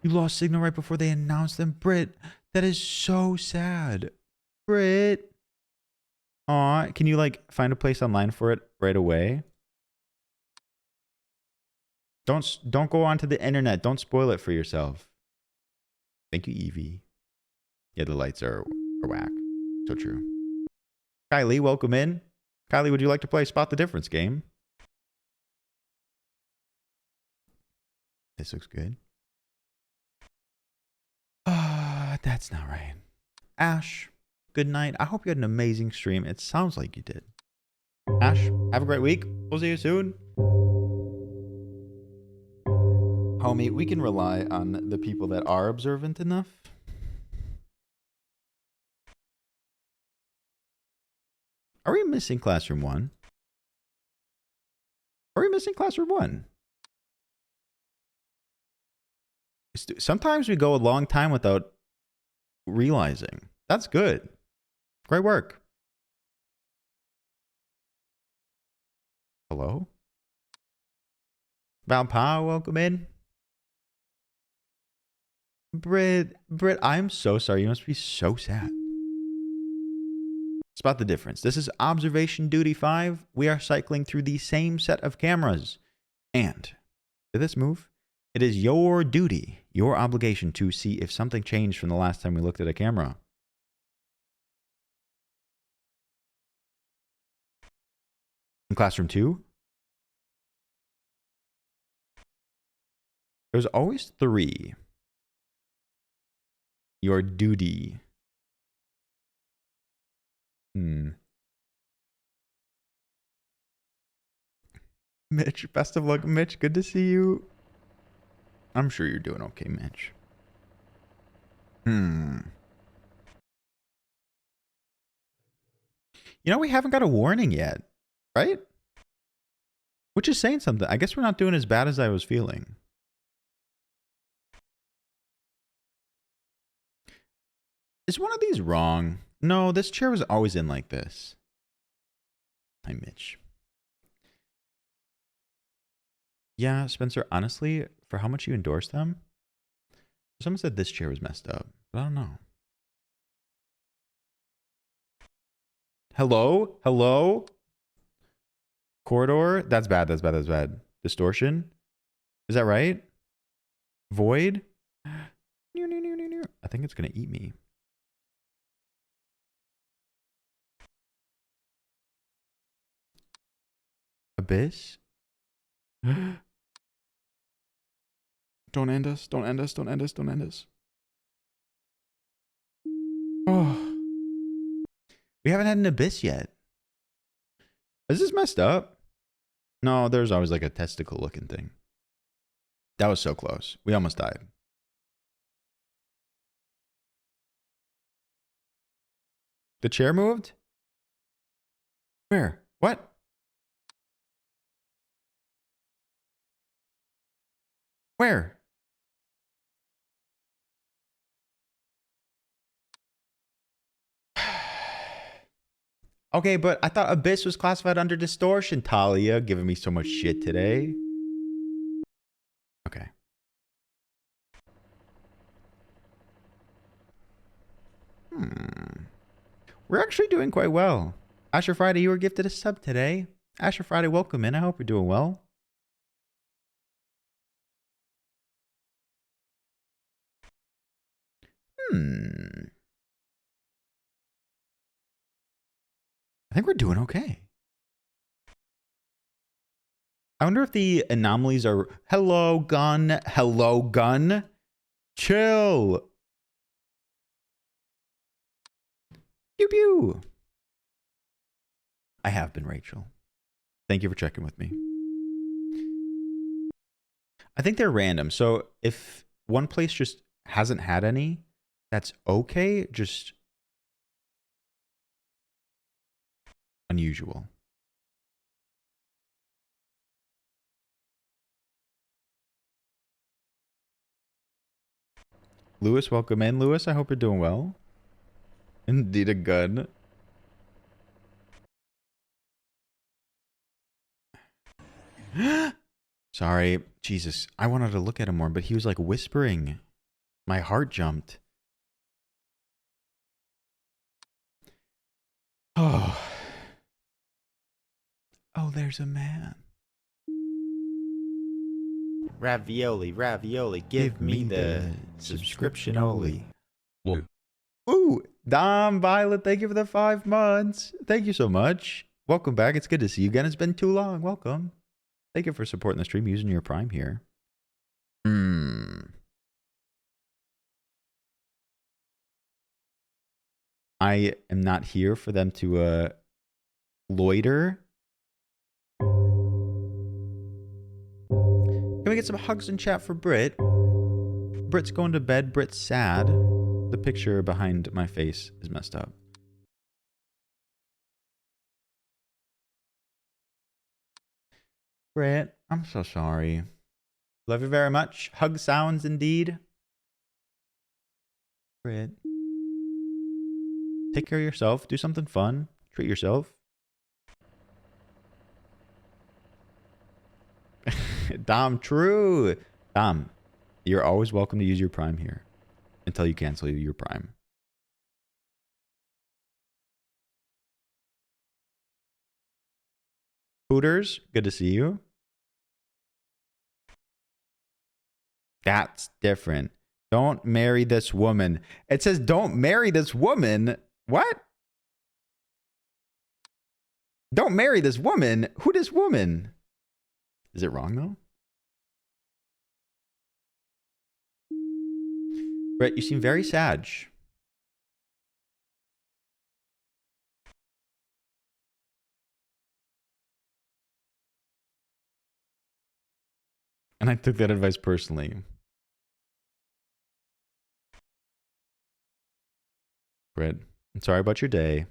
You lost signal right before they announced them. Britt, that is so sad. Britt. Aw, can you like find a place online for it right away? Don't go onto the internet. Don't spoil it for yourself. Thank you, Evie. Yeah, the lights are whack. So true. Kylie, welcome in. Kylie, would you like to play Spot the Difference game? This looks good. That's not right. Ash, good night. I hope you had an amazing stream. It sounds like you did. Ash, have a great week. We'll see you soon. Homie, we can rely on the people that are observant enough. Are we missing classroom 1? Are we missing classroom 1? Sometimes we go a long time without realizing. That's good. Great work. Hello? Valpa, welcome in. Britt, I'm so sorry. You must be so sad. Spot the difference. This is observation duty 5. We are cycling through the same set of cameras. And to this move, it is your duty, your obligation to see if something changed from the last time we looked at a camera. In classroom 2, there's always 3. Your duty. Mitch, best of luck, Mitch. Good to see you. I'm sure you're doing okay, Mitch. You know, we haven't got a warning yet, right? Which is saying something. I guess we're not doing as bad as I was feeling. Is one of these wrong? No, this chair was always in like this. Hi, Mitch. Yeah, Spencer, honestly, for how much you endorsed them, someone said this chair was messed up, but I don't know. Hello? Hello? Corridor? That's bad, that's bad, that's bad. Distortion? Is that right? Void? I think it's going to eat me. Abyss? Don't end us, don't end us, don't end us, don't end us. Oh. We haven't had an abyss yet. Is this messed up? No, there's always like a testicle looking thing. That was so close. We almost died. The chair moved? Where? What? Where? Okay, but I thought Abyss was classified under distortion, Talia, giving me so much shit today. Okay. We're actually doing quite well. Asher Friday, you were gifted a sub today. Asher Friday, welcome in. I hope you're doing well. I think we're doing okay. I wonder if the anomalies are... Hello, gun. Hello, gun. Chill. Pew, pew. I have been, Rachel. Thank you for checking with me. I think they're random. So if one place just hasn't had any, that's okay. Just unusual. Lewis, welcome in. Lewis, I hope you're doing well. Indeed a gun. Sorry. Jesus. I wanted to look at him more, but he was like whispering. My heart jumped. Oh. Oh, there's a man. Ravioli, ravioli, give me the subscription only. Whoa. Ooh, Dom Violet, thank you for the 5 months. Thank you so much. Welcome back. It's good to see you again. It's been too long. Welcome. Thank you for supporting the stream using your Prime here. I am not here for them to loiter. Can we get some hugs and chat for Brit? Brit's going to bed. Brit's sad. The picture behind my face is messed up. Brit, I'm so sorry. Love you very much. Hug sounds indeed. Brit. Take care of yourself. Do something fun. Treat yourself. Dom, true. Dom, you're always welcome to use your Prime here until you cancel your Prime. Hooters, good to see you. That's different. Don't marry this woman. It says don't marry this woman. What? Don't marry this woman? Who this woman? Is it wrong though? Brett, you seem very sad. And I took that advice personally. Brett, I'm sorry about your day.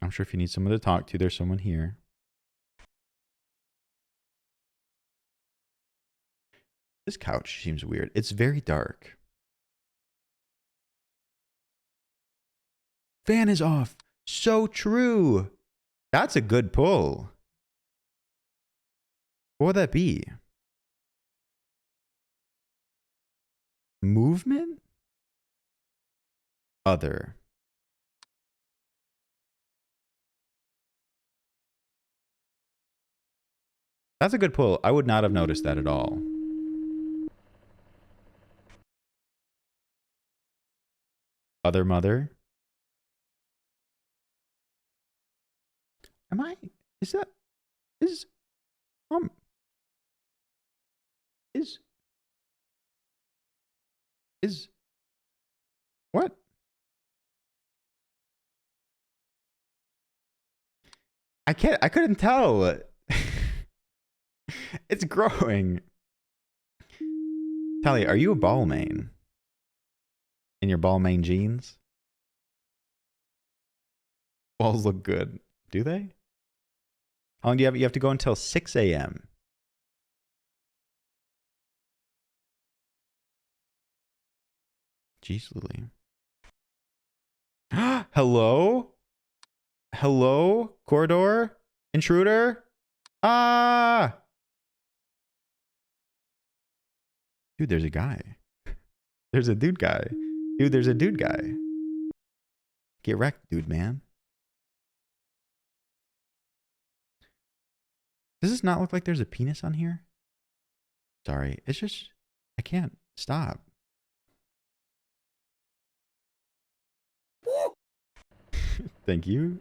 I'm sure if you need someone to talk to, there's someone here. This couch seems weird. It's very dark. Fan is off. So true. That's a good pull. What would that be? Movement? Other. That's a good pull. I would not have noticed that at all. Other mother. Am I? Is that? Is what? I couldn't tell. It's growing. Tally, are you a ball main? In your ball main jeans? Balls look good. Do they? How long do you have? You have to go until 6 a.m. Jeez, Lily. Hello? Hello? Corridor? Intruder? Ah! Dude, there's a guy. There's a dude guy. Dude, there's a dude guy. Get wrecked, dude, man. Does this not look like there's a penis on here? Sorry, it's just, I can't stop. Thank you.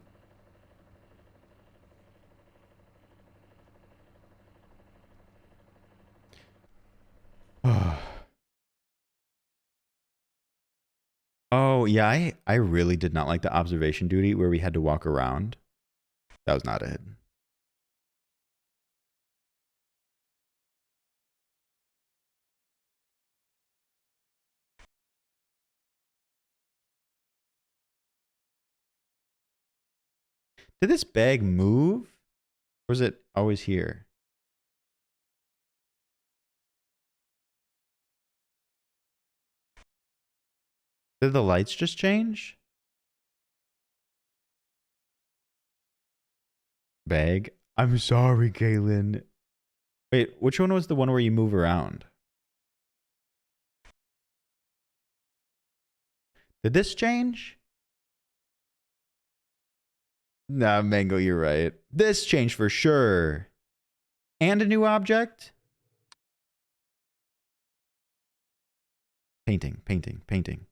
Oh, yeah, I really did not like the observation duty where we had to walk around. That was not it. Did this bag move? Or is it always here? Did the lights just change? Bag. I'm sorry, Kaylin. Wait, which one was the one where you move around? Did this change? Nah, Mango, you're right. This changed for sure. And a new object? Painting, painting, painting.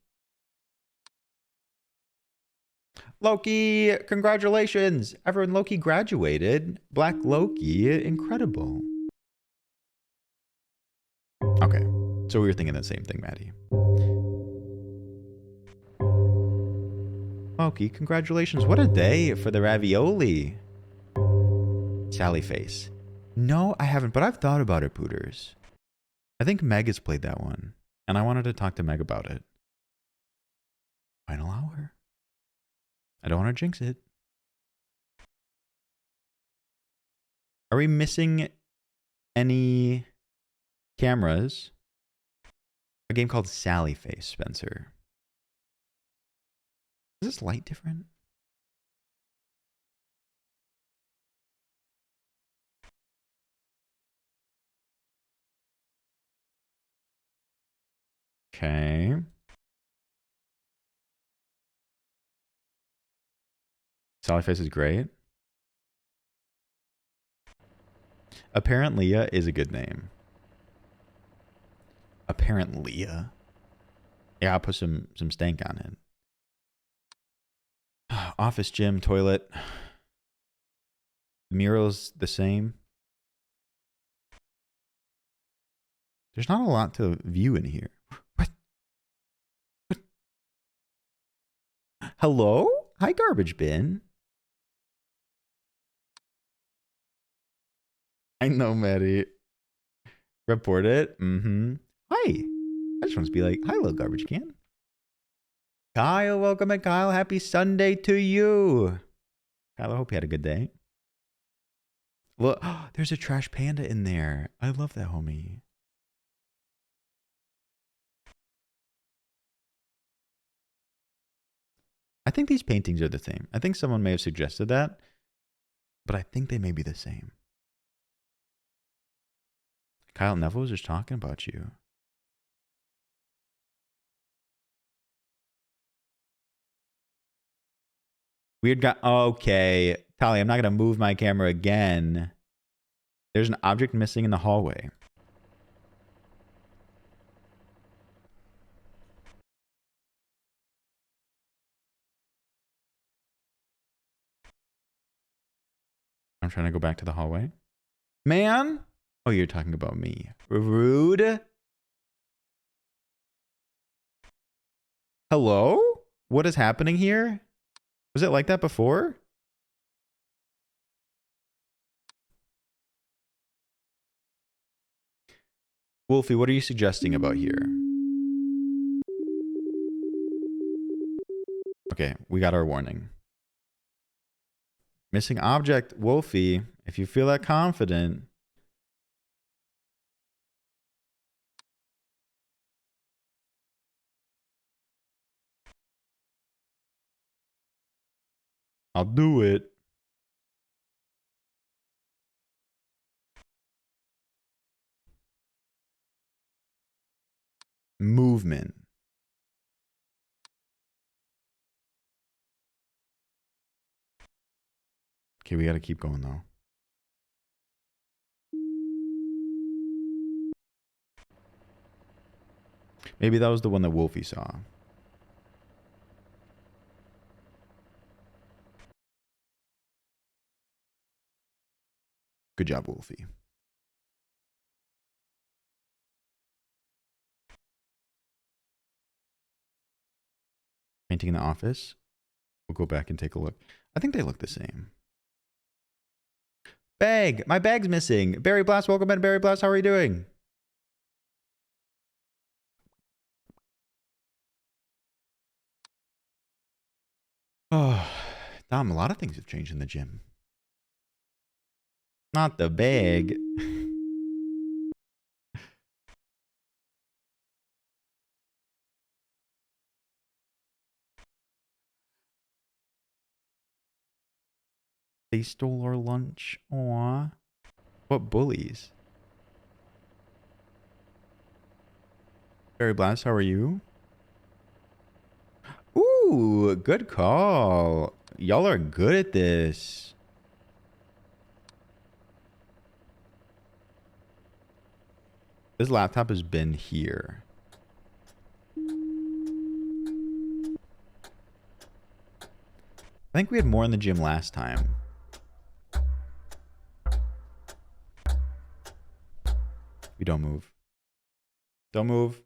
Loki, congratulations. Everyone, Loki graduated. Black Loki, incredible. Okay, so we were thinking the same thing, Maddie. Loki, congratulations. What a day for the ravioli. Sally face. No, I haven't, but I've thought about it, Pooters. I think Meg has played that one, and I wanted to talk to Meg about it. Final hour. I don't want to jinx it. Are we missing any cameras? A game called Sally Face, Spencer. Is this light different? Okay. Sally Face is great. Apparently is a good name. Apparently. Yeah, I'll put some stank on it. Office, gym, toilet. Mural's the same. There's not a lot to view in here. What? Hello? Hi, garbage bin. I know, Maddie. Report it. Mm-hmm. Hi. I just want to be like, hi, little garbage can. Kyle, welcome in, Kyle. Happy Sunday to you. Kyle, I hope you had a good day. Look, there's a trash panda in there. I love that, homie. I think these paintings are the same. I think someone may have suggested that, but I think they may be the same. Kyle Neville was just talking about you. Weird guy. Okay. Tali, I'm not going to move my camera again. There's an object missing in the hallway. I'm trying to go back to the hallway. Man? Oh, you're talking about me. Rude. Hello? What is happening here? Was it like that before? Wolfie, what are you suggesting about here? Okay, we got our warning. Missing object, Wolfie. If you feel that confident. I'll do it. Movement. Okay, we got to keep going though. Maybe that was the one that Wolfie saw. Good job, Wolfie. Painting in the office. We'll go back and take a look. I think they look the same. Bag! My bag's missing. Barry Blast, welcome in. Barry Blast, how are you doing? Oh, Dom, a lot of things have changed in the gym. Not the bag. They stole our lunch. Aw. What bullies? Barry Blast, how are you? Ooh, good call. Y'all are good at this. This laptop has been here. I think we had more in the gym last time. We don't move. Don't move.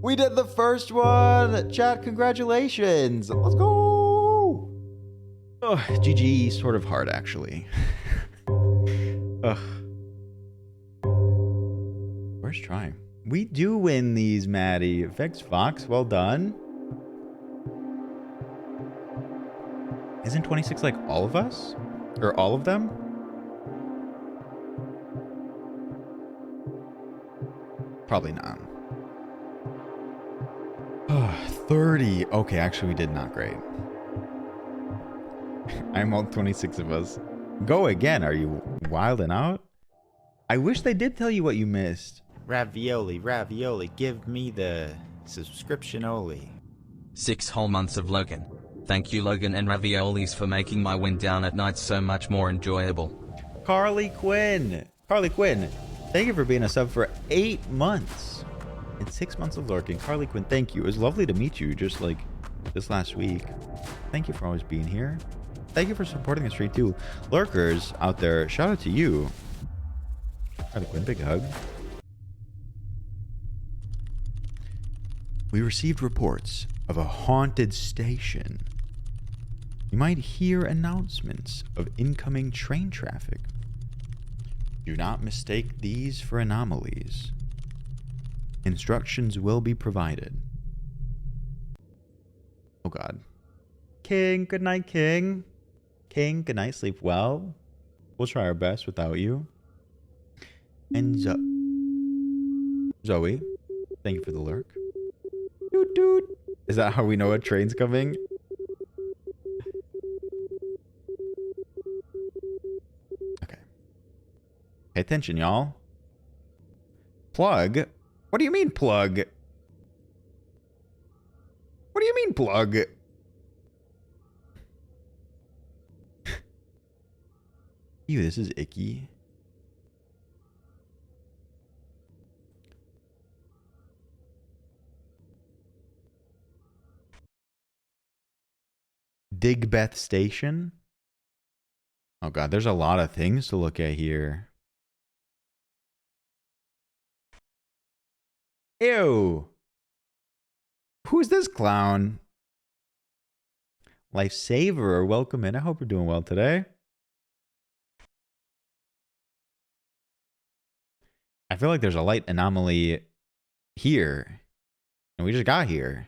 We did the first one! Chat, congratulations! Let's go! Oh, GG, sort of hard, actually. Ugh. First try. We do win these, Maddie. Vex Fox, well done. Isn't 26 like all of us? Or all of them? Probably not. 30. Okay, actually we did not great. I'm all 26 of us. Go again. Are you wilding out? I wish they did tell you what you missed. Ravioli, ravioli, give me the subscription only. 6 whole months of Logan. Thank you Logan and Raviolis for making my wind down at night so much more enjoyable. Carly Quinn. Carly Quinn, thank you for being a sub for 8 months. And 6 months of lurking. Carly Quinn, thank you. It was lovely to meet you just like this last week. Thank you for always being here. Thank you for supporting the stream too. Lurkers out there, shout out to you. Carly Quinn, big hug. We received reports of a haunted station. You might hear announcements of incoming train traffic. Do not mistake these for anomalies. Instructions will be provided. Oh God. King, good night, King. King, good night, sleep well. We'll try our best without you. And Zoe, thank you for the lurk. Doot doot. Is that how we know a train's coming? Okay. Pay attention, y'all. Plug? What do you mean, plug? What do you mean, plug? Ew, this is icky. Digbeth Station? Oh God, there's a lot of things to look at here. Ew. Who's this clown? Lifesaver, welcome in. I hope you're doing well today. I feel like there's a light anomaly here. And we just got here.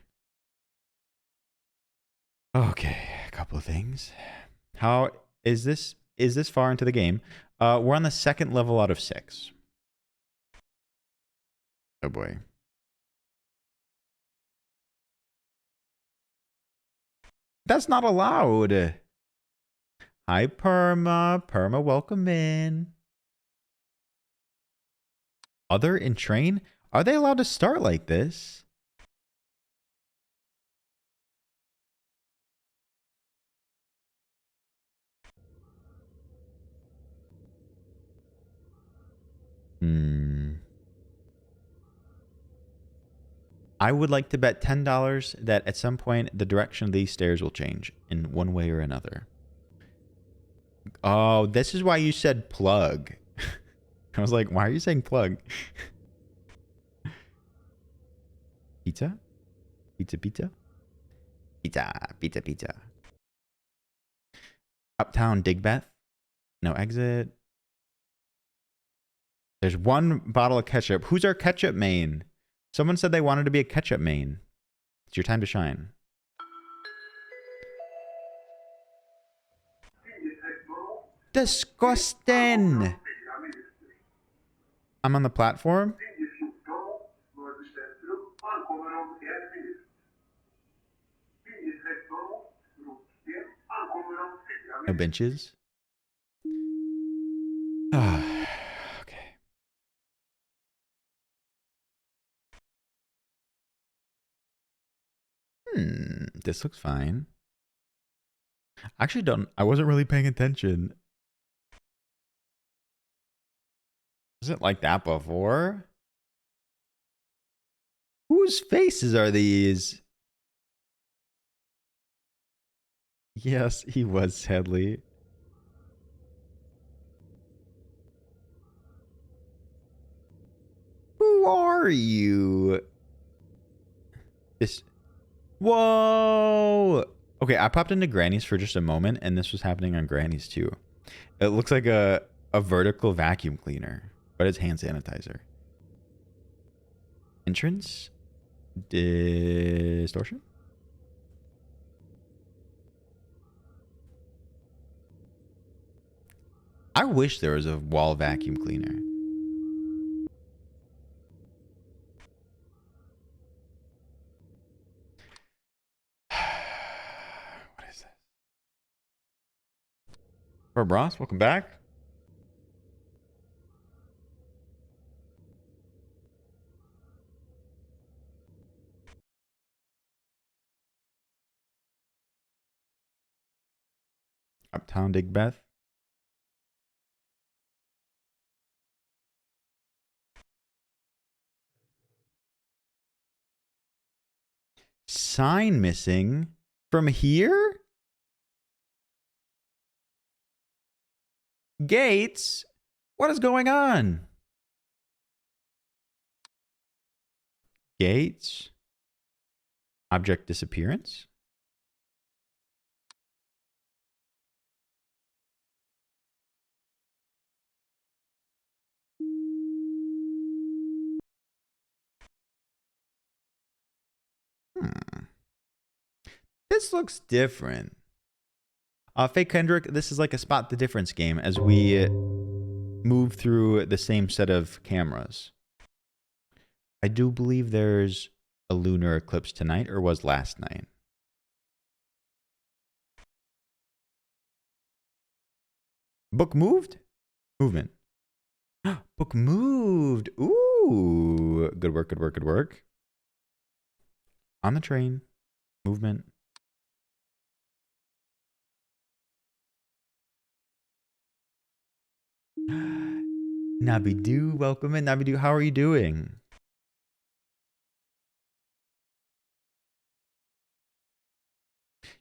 Okay, a couple of things. How is this far into the game? We're on the 2nd level out of 6. Oh boy. That's not allowed. Hi, Perma. Perma, welcome in. Other in train? Are they allowed to start like this? I would like to bet $10 that at some point the direction of these stairs will change in one way or another. Oh, this is why you said plug. I was like, why are you saying plug? Pizza? Pizza, pizza? Pizza, pizza, pizza. Uptown Digbeth? No exit. There's one bottle of ketchup. Who's our ketchup main? Someone said they wanted to be a ketchup main. It's your time to shine. Disgusting! I'm on the platform. No benches. Okay. This looks fine. Actually, I wasn't really paying attention. Was it like that before? Whose faces are these? Yes, he was sadly. Who are you? This. Whoa! Okay, I popped into Granny's for just a moment, and this was happening on Granny's too. It looks like a vertical vacuum cleaner, but it's hand sanitizer. Entrance? Distortion? I wish there was a wall vacuum cleaner. What is this? Ross, welcome back. Uptown Digbeth. Sign missing from here? Gates? What is going on? Gates? Object disappearance? This looks different. Fake Kendrick, this is like a spot the difference game as we move through the same set of cameras. I do believe there's a lunar eclipse tonight, or was last night. Book moved? Movement. Book moved. Ooh. Good work, good work, good work. On the train. Movement. Nabidu, welcome in. Nabidu, how are you doing?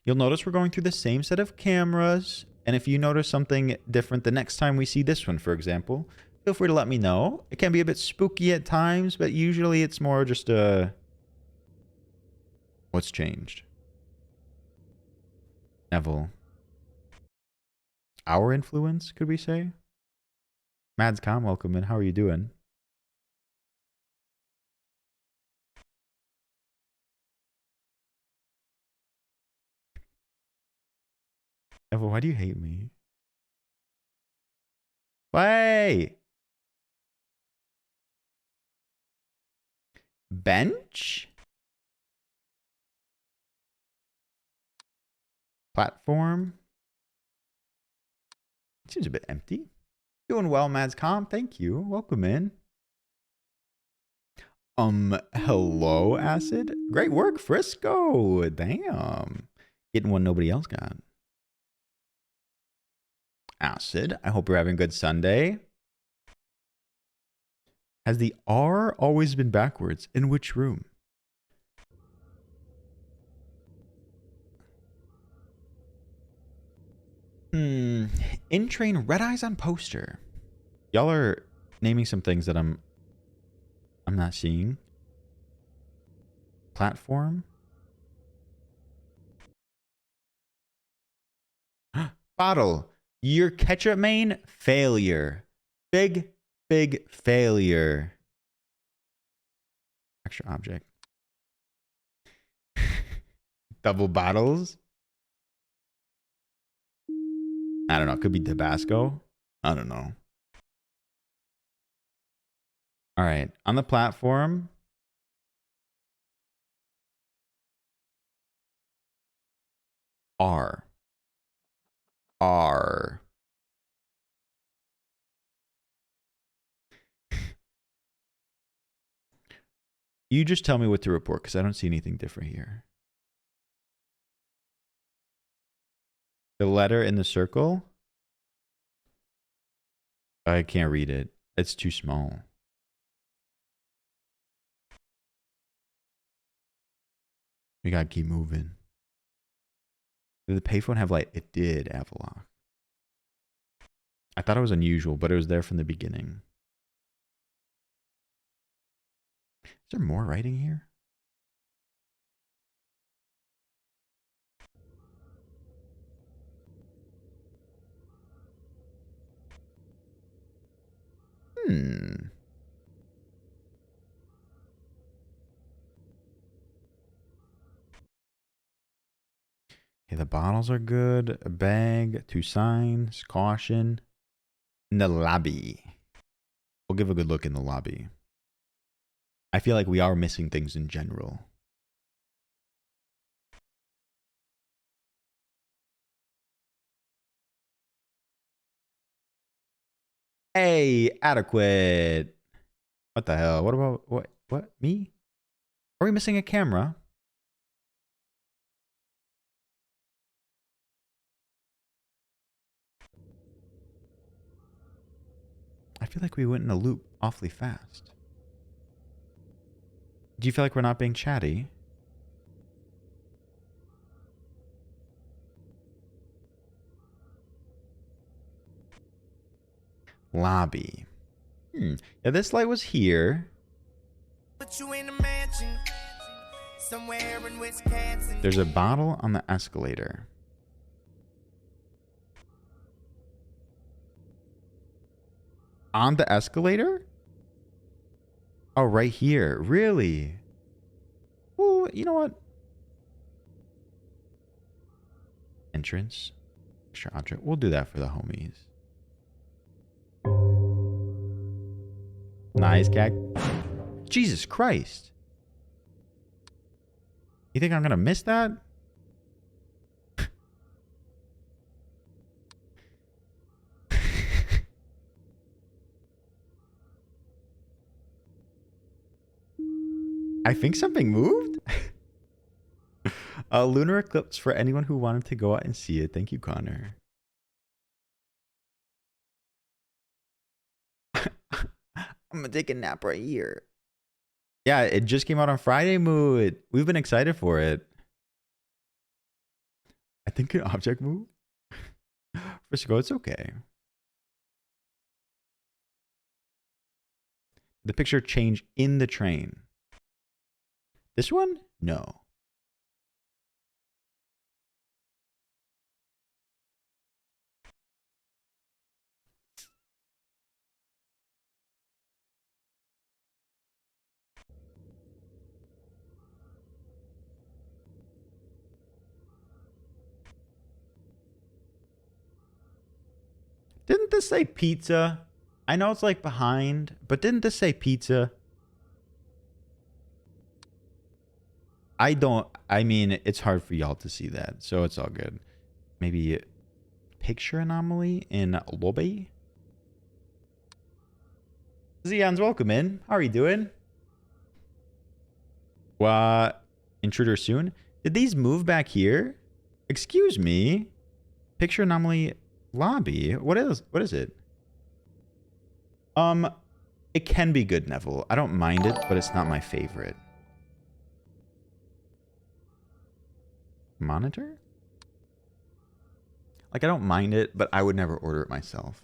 You'll notice we're going through the same set of cameras. And if you notice something different the next time we see this one, for example, feel free to let me know. It can be a bit spooky at times, but usually it's more just what's changed? Neville. Our influence, could we say? Madscom, welcome in. How are you doing? Neville, why do you hate me? Why? Bench? Platform? Seems a bit empty. Doing well, Madscom. Thank you. Welcome in. Hello, Acid. Great work, Frisco. Damn. Getting one nobody else got. Acid, I hope you're having a good Sunday. Has the R always been backwards? In which room? In train, red eyes on poster. Y'all are naming some things that I'm not seeing. Platform. Bottle. Your ketchup main failure. Big failure. Extra object. Double bottles. I don't know. It could be Tabasco. I don't know. All right. On the platform. R. R. You just tell me what to report because I don't see anything different here. The letter in the circle? I can't read it. It's too small. We gotta keep moving. Did the payphone have light? It did, Avalok. I thought it was unusual, but it was there from the beginning. Is there more writing here? Okay, the bottles are good. A bag, 2 signs, caution. In the lobby. We'll give a good look in the lobby. I feel like we are missing things in general. Hey, adequate. What the hell? What about what? Me? Are we missing a camera? feel like we went in a loop awfully fast. Do you feel like we're not being chatty? Lobby. Yeah, this light was here. Put you in a mansion somewhere in Wisconsin. There's a bottle on the escalator. On the escalator? Oh, right here. Really? Well, you know what? Entrance. Extra object. We'll do that for the homies. Nice cat. Jesus Christ. You think I'm going to miss that? I think something moved. A lunar eclipse for anyone who wanted to go out and see it. Thank you, Connor. I'm gonna take a nap right here. Yeah, it just came out on Friday, Mood. We've been excited for it. I think an object moved. Frisco, it's okay. The picture changed in the train. This one? No. Didn't this say pizza? I know it's like behind, but didn't this say pizza? I mean, it's hard for y'all to see that, so it's all good. Maybe picture anomaly in lobby? Zeon's welcome in. How are you doing? Intruder soon. Did these move back here? Excuse me. Picture anomaly lobby. What is it? It can be good, Neville. I don't mind it, but it's not my favorite. Monitor? Like, I don't mind it, but I would never order it myself.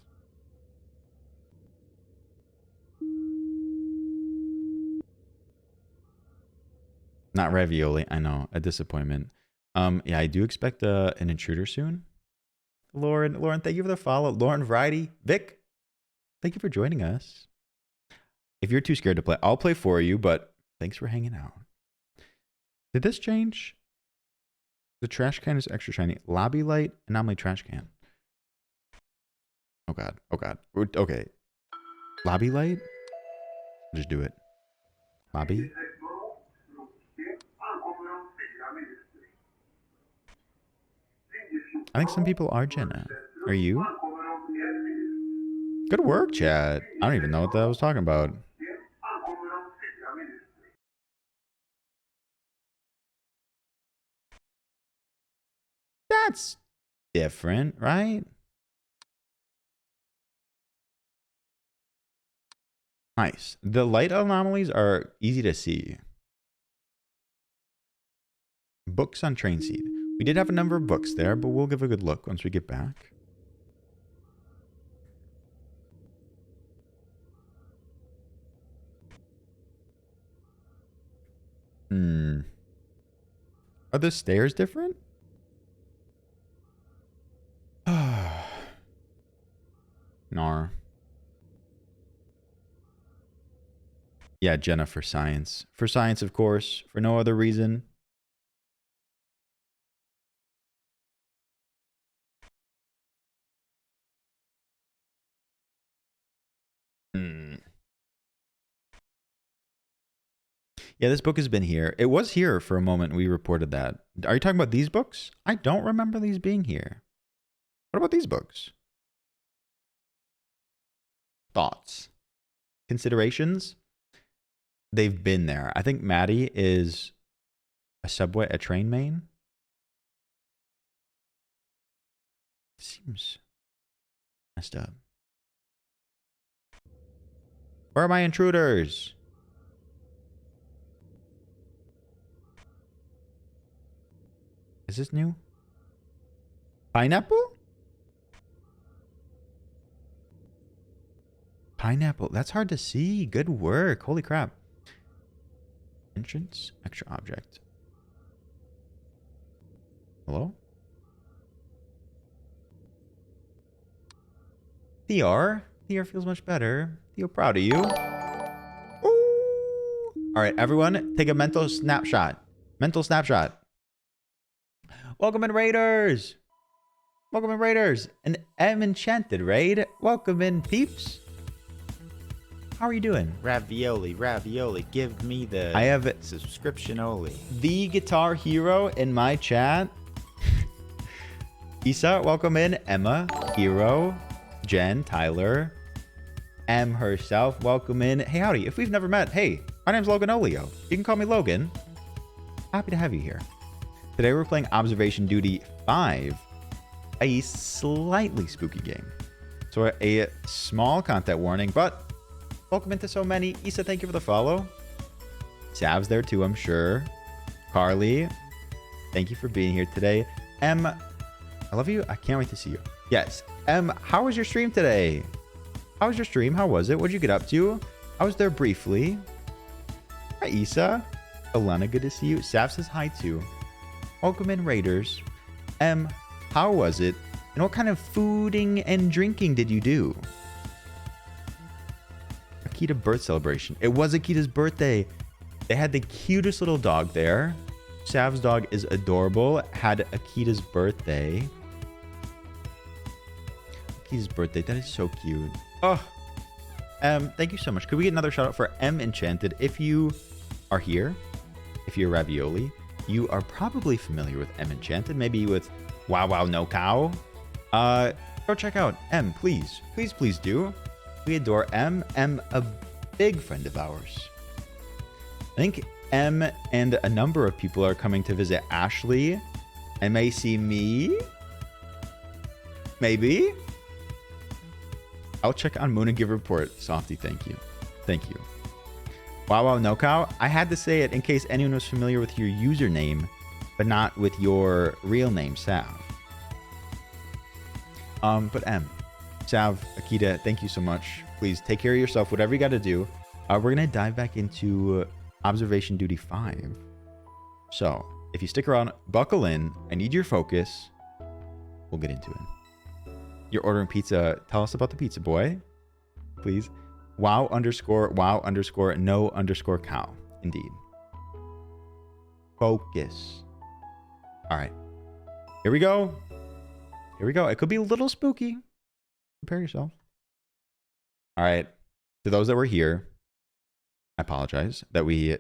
Not ravioli. I know. A disappointment. Yeah, I do expect an intruder soon. Lauren, thank you for the follow. Lauren Variety. Vic, thank you for joining us. If you're too scared to play, I'll play for you, but thanks for hanging out. Did this change? The trash can is extra shiny. Lobby light, anomaly trash can. Oh god. Oh god. Okay. Lobby light? Just do it. Lobby? I think some people are Jenna. Are you? Good work, chat. I don't even know what that was talking about. That's different, right? Nice. The light anomalies are easy to see. Books on train seat. We did have a number of books there, but we'll give a good look once we get back. Are the stairs different? Nar. Yeah, Jenna for science. For science, of course. For no other reason. Yeah, this book has been here. It was here for a moment. We reported that. Are you talking about these books? I don't remember these being here. What about these books? Thoughts? Considerations? They've been there. I think Maddie is a subway, a train main. Seems messed up. Where are my intruders? Is this new? Pineapple? Pineapple. That's hard to see. Good work. Holy crap. Entrance. Extra object. Hello? Theor. Theor feels much better. Theo, proud of you. Ooh. All right, everyone, take a mental snapshot. Mental snapshot. Welcome in, Raiders. Welcome in, Raiders. An M Enchanted raid. Welcome in, peeps. How are you doing? Ravioli, ravioli, give me the I have subscription only. the Guitar Hero in my chat. Isa, welcome in. Emma, Hero, Jen, Tyler, M herself, welcome in. Hey, howdy. If we've never met, hey, my name's Loganolio. You can call me Logan. Happy to have you here. Today we're playing Observation Duty 5, a slightly spooky game. So a small content warning, but welcome into so many. Isa, thank you for the follow. Sav's there too, I'm sure. Carly, thank you for being here today. M, I love you. I can't wait to see you. Yes. M, how was your stream today? How was your stream? How was it? What'd you get up to? I was there briefly. Hi, Isa. Alana, good to see you. Sav says hi too. Welcome in, Raiders. M, how was it? And what kind of fooding and drinking did you do? Akita birth celebration. It was Akita's birthday. They had the cutest little dog there. Sav's dog is adorable. Had Akita's birthday. Akita's birthday. That is so cute. Oh, thank you so much. Could we get another shout out for M Enchanted? If you are here, if you're Ravioli, you are probably familiar with M Enchanted. Maybe with Wow Wow No Cow. Go check out M, please. Please, please do. We adore M. M, a big friend of ours. I think M and a number of people are coming to visit Ashley and may see me. Maybe. I'll check on Moon and give a report. Softy, thank you. Thank you. Wow Wow No Cow. I had to say it in case anyone was familiar with your username, but not with your real name, Sav. But M, Sav, Akita, thank you so much. Please take care of yourself, whatever you got to do. We're going to dive back into Observation Duty 5. So, if you stick around, buckle in. I need your focus. We'll get into it. You're ordering pizza. Tell us about the pizza boy, please. Wow underscore no underscore cow. Indeed. Focus. All right. Here we go. Here we go. It could be a little spooky. Prepare yourself. All right. To those that were here, I apologize that we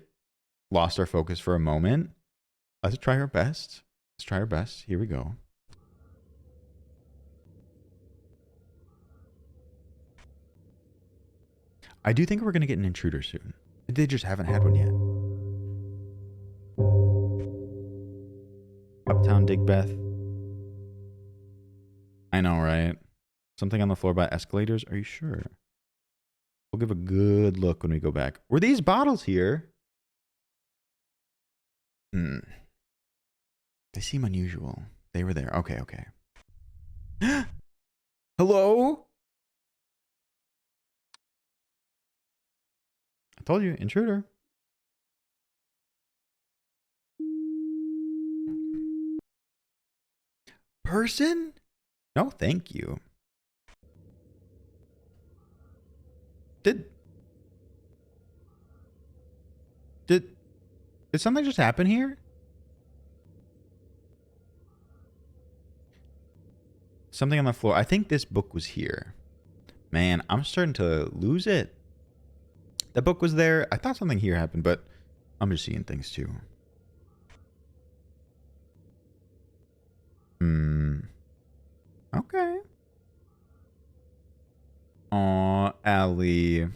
lost our focus for a moment. Let's try our best. Let's try our best. Here we go. I do think we're going to get an intruder soon. They just haven't had one yet. Uptown Digbeth. I know, right? Something on the floor by escalators? Are you sure? We'll give a good look when we go back. Were these bottles here? They seem unusual. They were there. Okay, okay. Hello? I told you, intruder. Person? No, thank you. Did something just happen here? Something on the floor. I think this book was here. Man, I'm starting to lose it. The book was there. I thought something here happened, but I'm just seeing things too. Okay. Aw, Allie.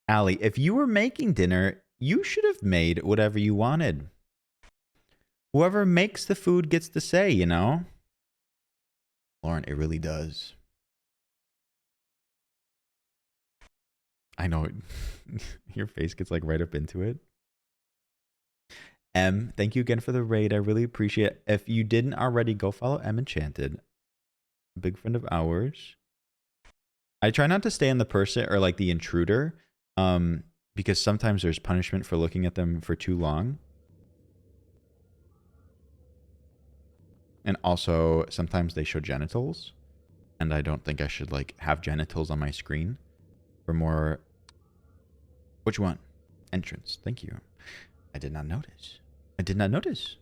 Allie, if you were making dinner, you should have made whatever you wanted. Whoever makes the food gets to say, you know? Lauren, it really does. I know. Your face gets like right up into it. M, thank you again for the raid. I really appreciate it. If you didn't already, go follow M Enchanted. A big friend of ours. I try not to stay in the person or like the intruder, because sometimes there's punishment for looking at them for too long. And also sometimes they show genitals, and I don't think I should like have genitals on my screen for more. Which one? Entrance. Thank you. I did not notice. I did not notice.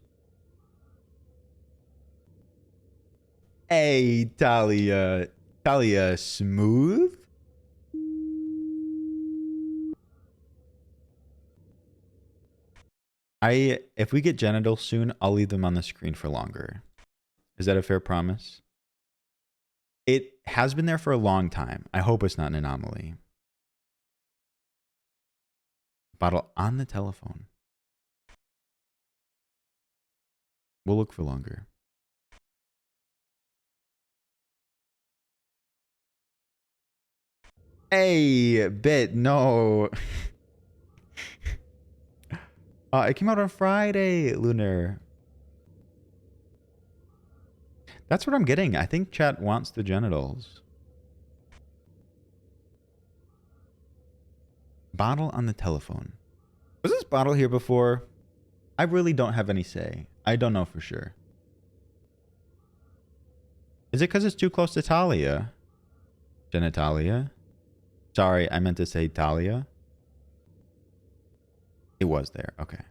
Hey, Talia. Talia Smooth? If we get genitals soon, I'll leave them on the screen for longer. Is that a fair promise? It has been there for a long time. I hope it's not an anomaly. Bottle on the telephone. We'll look for longer. Hey, bit, no. It came out on Friday, Lunar. That's what I'm getting. I think chat wants the genitals. Bottle on the telephone. Was this bottle here before? I really don't have any say. I don't know for sure. Is it because it's too close to Talia? Genitalia? Sorry, I meant to say Talia. It was there. Okay.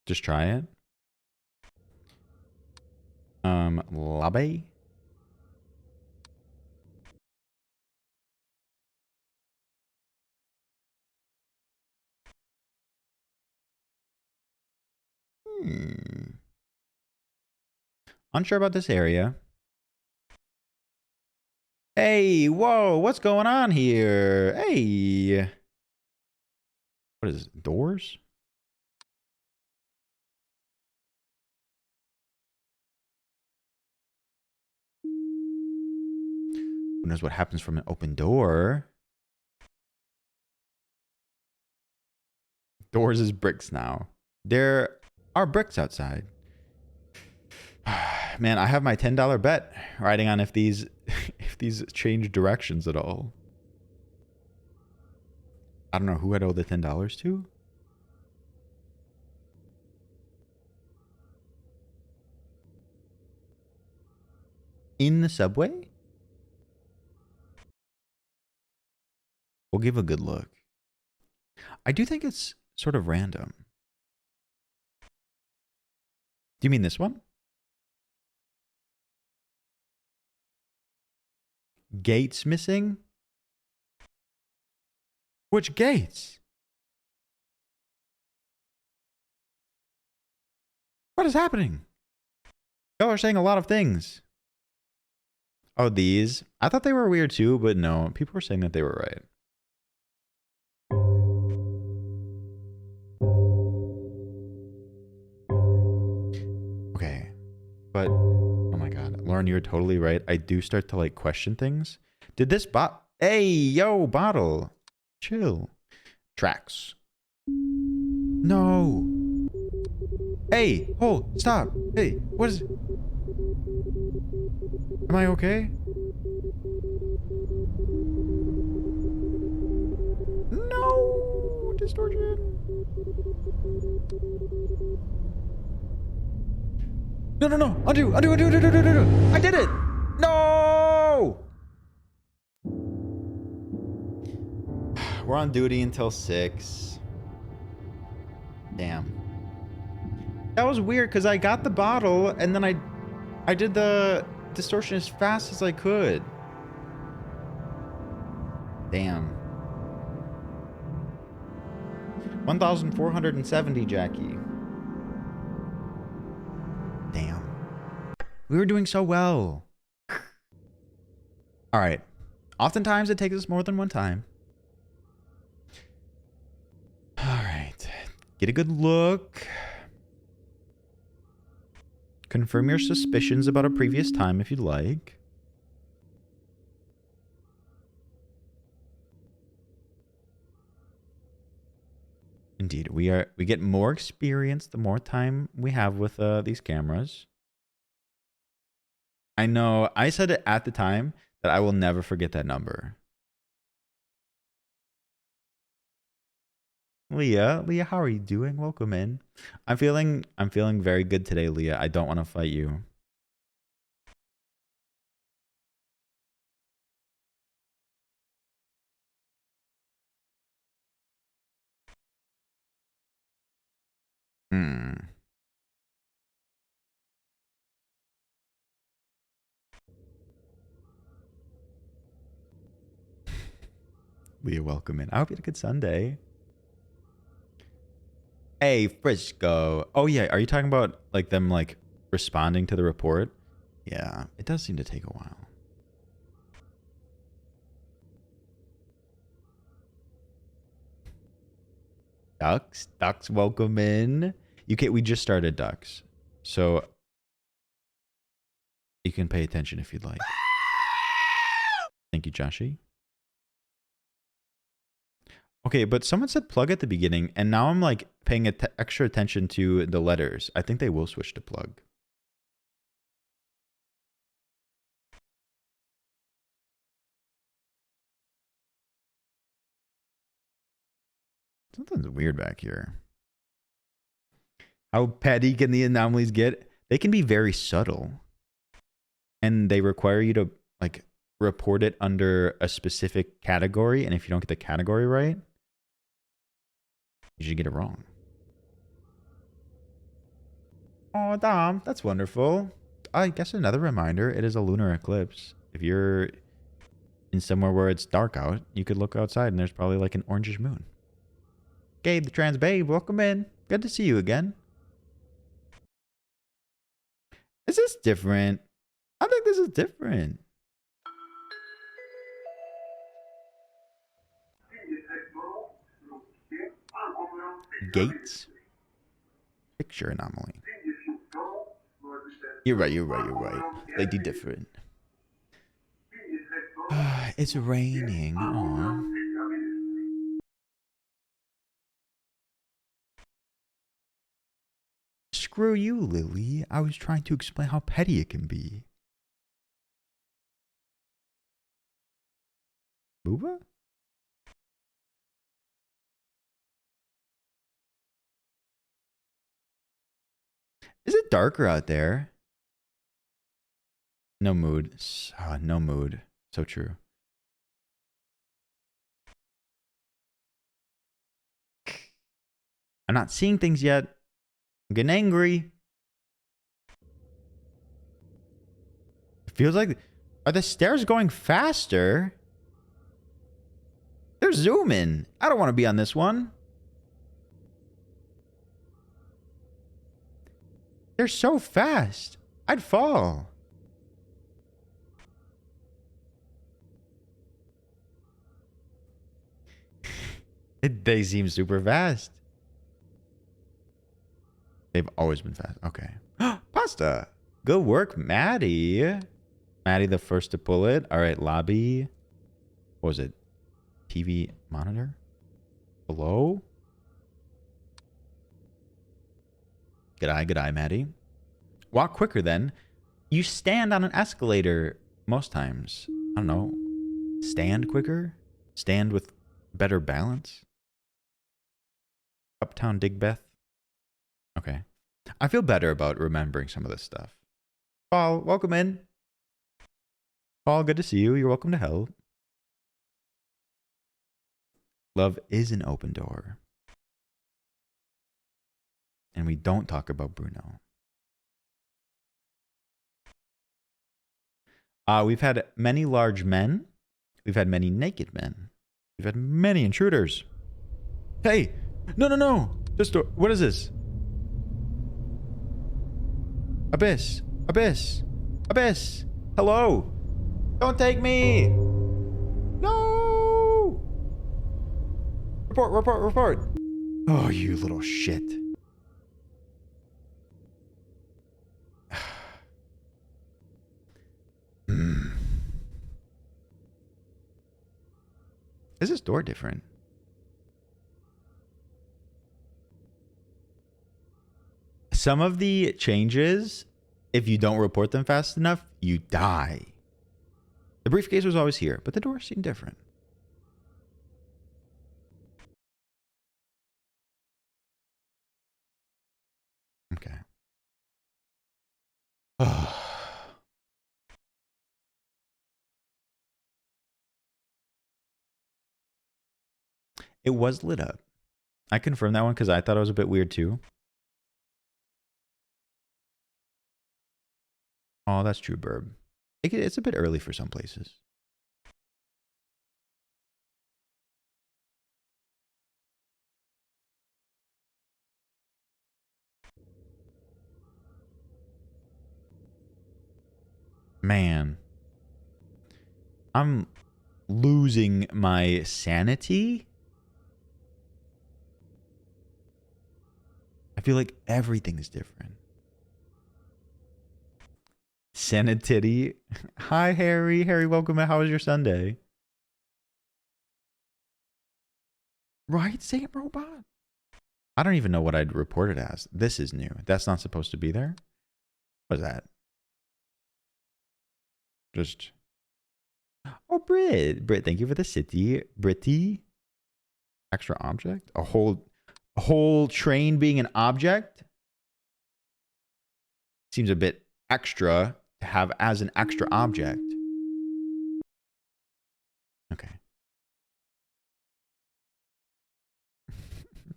Just try it. Labe? Unsure about this area. Hey, whoa, what's going on here? Hey. What is it? Doors? Who knows what happens from an open door? Doors is bricks now. There are bricks outside. Man, I have my $10 bet riding on if these change directions at all. I don't know who I'd owe the $10 to. In the subway? We'll give a good look. I do think it's sort of random. Do you mean this one? Gates missing? Which gates? What is happening? Y'all are saying a lot of things. Oh, these? I thought they were weird too, but no. People were saying that they were right. Okay. But, oh my god. Lauren, you're totally right. I do start to, like, question things. Did this Hey, yo, bottle. Chill. Tracks. No. Hey, hold, stop. Hey, what is... Am I okay? No! Distortion. No, no, no. Undo. I did it. No! We're on duty until 6. Damn. That was weird because I got the bottle and then I did the distortion as fast as I could. Damn. 1,470, Jackie. Damn. We were doing so well. All right. Oftentimes it takes us more than one time. All right. Get a good look. Confirm your suspicions about a previous time if you'd like. Indeed, we get more experience the more time we have with these cameras. I know I said it at the time that I will never forget that number. Leah, how are you doing? Welcome in. I'm feeling very good today, Leah. I don't want to fight you. Hmm. Leah, welcome in. I hope you had a good Sunday. Hey, Frisco. Oh yeah, are you talking about like them like responding to the report? Yeah, it does seem to take a while. Ducks, welcome in. We just started Ducks, so you can pay attention if you'd like. Thank you, Joshi. Okay, but someone said plug at the beginning, and now I'm like paying extra attention to the letters. I think they will switch to plug. Something's weird back here. How petty can the anomalies get? They can be very subtle. And they require you to like report it under a specific category. And if you don't get the category right, you should get it wrong. Oh, Dom, that's wonderful. I guess another reminder, it is a lunar eclipse. If you're in somewhere where it's dark out, you could look outside and there's probably like an orangish moon. Gabe the Trans Babe, welcome in. Good to see you again. Is this different? I think this is different. Gates. Picture anomaly. You're right. Lady different. It's raining. Aww. Screw you, Lily. I was trying to explain how petty it can be. Booba? Is it darker out there? No mood. No mood. So true. I'm not seeing things yet. I'm getting angry. It feels like... Are the stairs going faster? They're zooming. I don't want to be on this one. They're so fast. I'd fall. They seem super fast. They've always been fast. Okay. Pasta. Good work, Maddie. Maddie the first to pull it. All right, lobby. What was it? TV monitor? Hello? Good eye, Maddie. Walk quicker then. You stand on an escalator most times. I don't know. Stand quicker? Stand with better balance? Uptown Digbeth? Okay. I feel better about remembering some of this stuff. Paul, welcome in. Paul, good to see you. You're welcome to help. Love is an open door. And we don't talk about Bruno. We've had many large men. We've had many naked men. We've had many intruders. Hey! No! Just what is this? Abyss! Hello! Don't take me! No! Report! Oh, you little shit. Is this door different? some of the changes, if you don't report them fast enough, you die. The briefcase was always here, but the doors seem different. Okay. It was lit up. I confirmed that one because I thought it was a bit weird too. Oh, that's true, Burb. It's a bit early for some places. Man, I'm losing my sanity. I feel like everything is different. Sanitity. Hi, Harry. Harry, welcome. How was your Sunday? Right, same robot. I don't even know what I'd report it as. This is new. That's not supposed to be there. What is that? Just. Oh, Brit. Brit, thank you for the city. Britty. Extra object? A whole train being an object? Seems a bit extra to have as an extra object. Okay.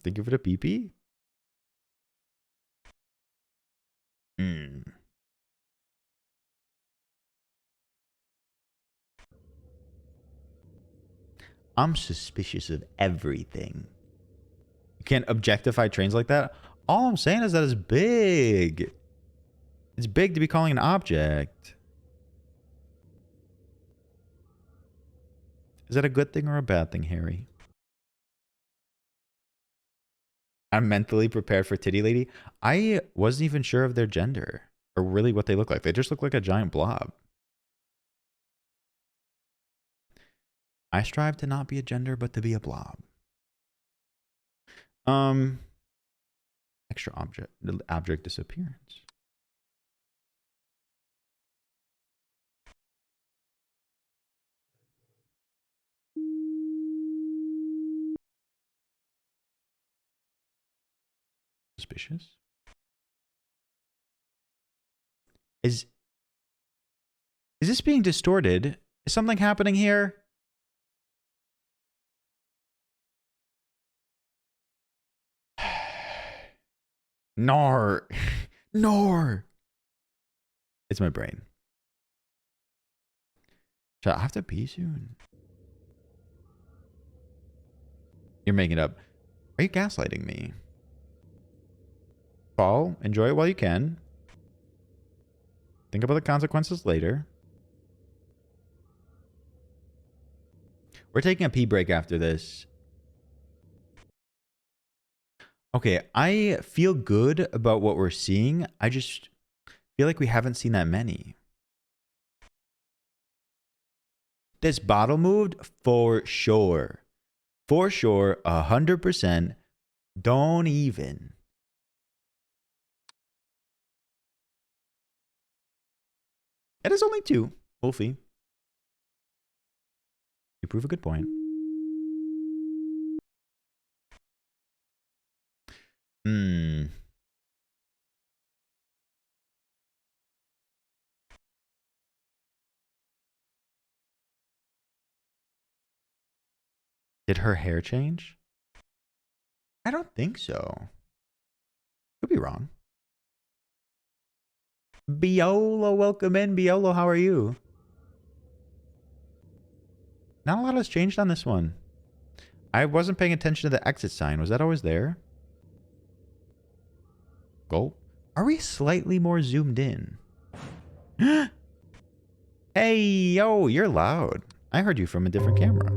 Thank you for the PP. I'm suspicious of everything. You can't objectify trains like that. All I'm saying is that it's big. It's big to be calling an object. Is that a good thing or a bad thing, Harry? I'm mentally prepared for Titty Lady. I wasn't even sure of their gender or really what they look like. They just look like a giant blob. I strive to not be a gender, but to be a blob. Extra object, the object disappearance. Suspicious. Is this being distorted? Is something happening here? Nor. Nor. It's my brain. I have to pee soon. You're making it up. Are you gaslighting me? Paul, enjoy it while you can. Think about the consequences later. We're taking a pee break after this. Okay, I feel good about what we're seeing. I just feel like we haven't seen that many. This bottle moved for sure. For sure, 100%. Don't even. It is only 2, Wolfie. You prove a good point. Did her hair change? I don't think so. Could be wrong. Biolo, welcome in. Biolo, how are you? Not a lot has changed on this one. I wasn't paying attention to the exit sign. Was that always there? Gulp. Are we slightly more zoomed in? Hey, yo, you're loud. I heard you from a different camera.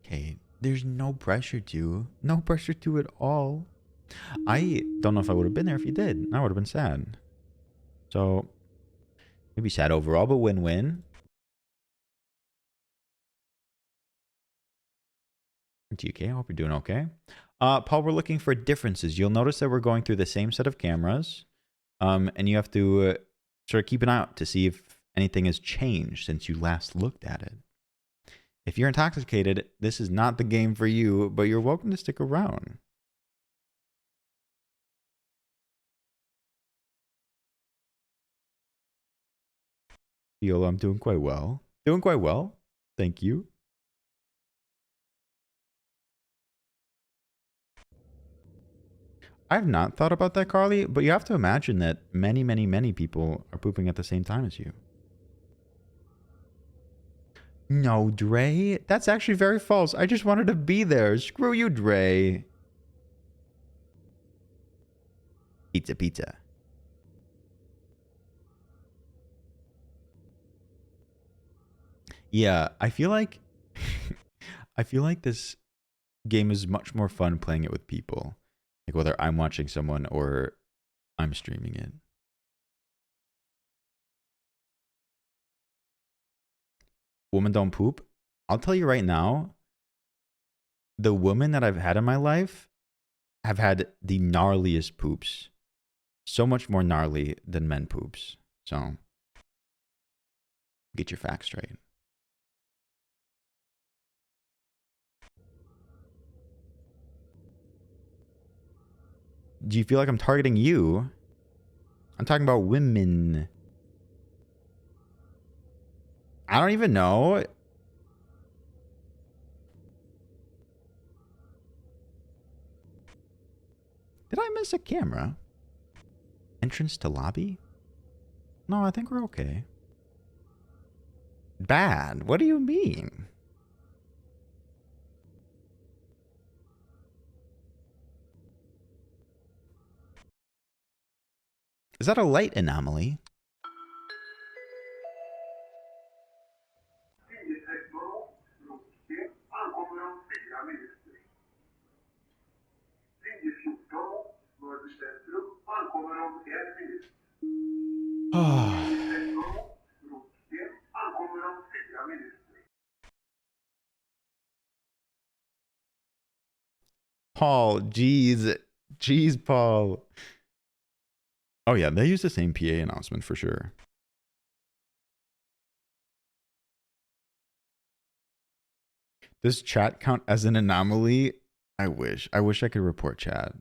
Okay, there's no pressure to. No pressure to at all. I don't know if I would have been there if you did. I would have been sad. So, maybe sad overall, but win-win. TK, I hope you're doing okay. Paul, we're looking for differences. You'll notice that we're going through the same set of cameras. And you have to sort of keep an eye out to see if anything has changed since you last looked at it. If you're intoxicated, this is not the game for you, but you're welcome to stick around. Viola, I'm doing quite well. Doing quite well. Thank you. I've not thought about that, Carly, but you have to imagine that many, many, many people are pooping at the same time as you. No, Dre. That's actually very false. I just wanted to be there. Screw you, Dre. Pizza, pizza. Yeah, I feel like I feel like this game is much more fun playing it with people. Like whether I'm watching someone or I'm streaming it. Women don't poop. I'll tell you right now, the women that I've had in my life have had the gnarliest poops. So much more gnarly than men poops. So get your facts straight. Do you feel like I'm targeting you? I'm talking about women. I don't even know. Did I miss a camera? Entrance to lobby? No, I think we're okay. Bad? What do you mean? Is that a light anomaly? Paul, jeez. Jeez, Paul. Oh yeah, they use the same PA announcement for sure. Does chat count as an anomaly? I wish. I wish I could report chat.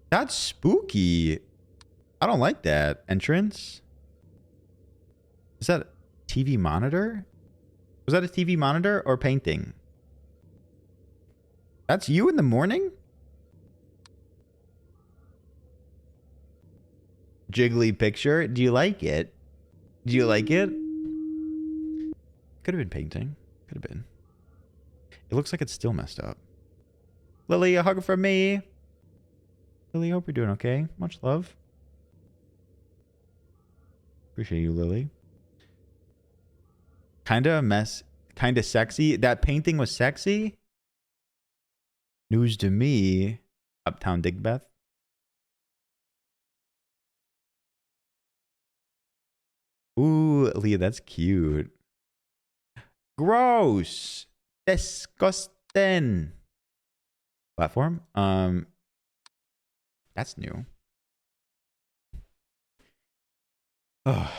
That's spooky. I don't like that. Entrance? Is that a TV monitor? Was that a TV monitor or painting? That's you in the morning? Jiggly picture. Do you like it? Do you like it? Could have been painting. Could have been. It looks like it's still messed up. Lily, a hug from me. Lily, hope you're doing okay. Much love. Appreciate you, Lily. Kinda a mess. Kinda sexy. That painting was sexy? News to me. Uptown Digbeth. Ooh, Leah, that's cute. Gross. Disgusting. Platform? That's new. Ugh.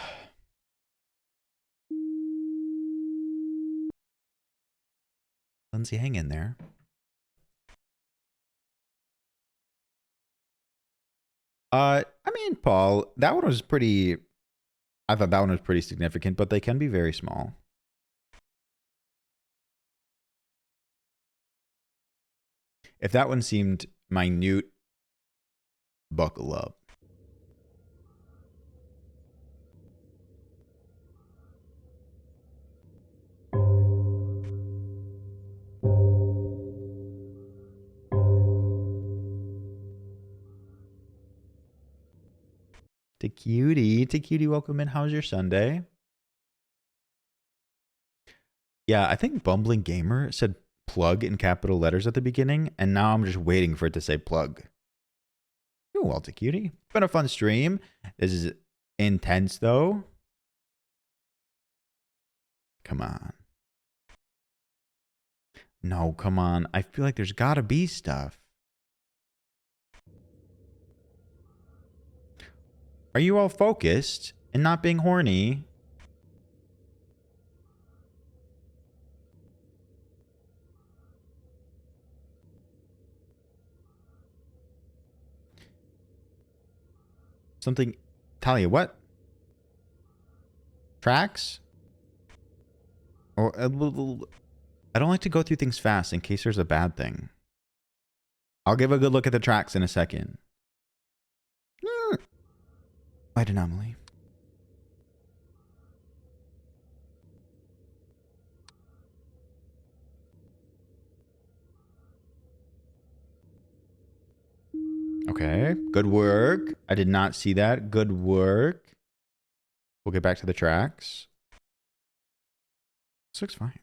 Lindsay, hang in there. I mean, Paul, that one was pretty... I thought that one was pretty significant, but they can be very small. If that one seemed minute, buckle up. To cutie, welcome in. How's your Sunday? Yeah, I think Bumbling Gamer said plug in capital letters at the beginning, and now I'm just waiting for it to say plug. Doing well, Cutie. It's been a fun stream. This is intense, though. Come on. No, come on. I feel like there's gotta be stuff. Are you all focused and not being horny? Something. Talia, what? Tracks? Or I don't like to go through things fast in case there's a bad thing. I'll give a good look at the tracks in a second. White anomaly. Okay, good work. I did not see that. Good work. We'll get back to the tracks. This looks fine.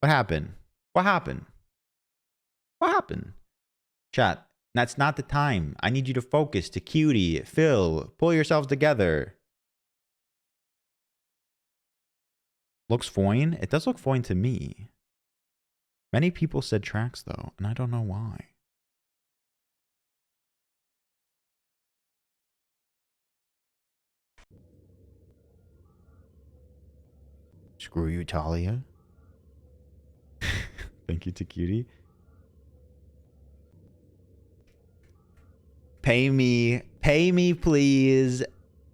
What happened? What happened? What happened? Chat, that's not the time. I need you to focus. To Cutie, Phil, pull yourselves together. Looks fine. It does look fine to me. Many people said tracks though, and I don't know why. Screw you, Talia. Thank you to Cutie. Pay me, please.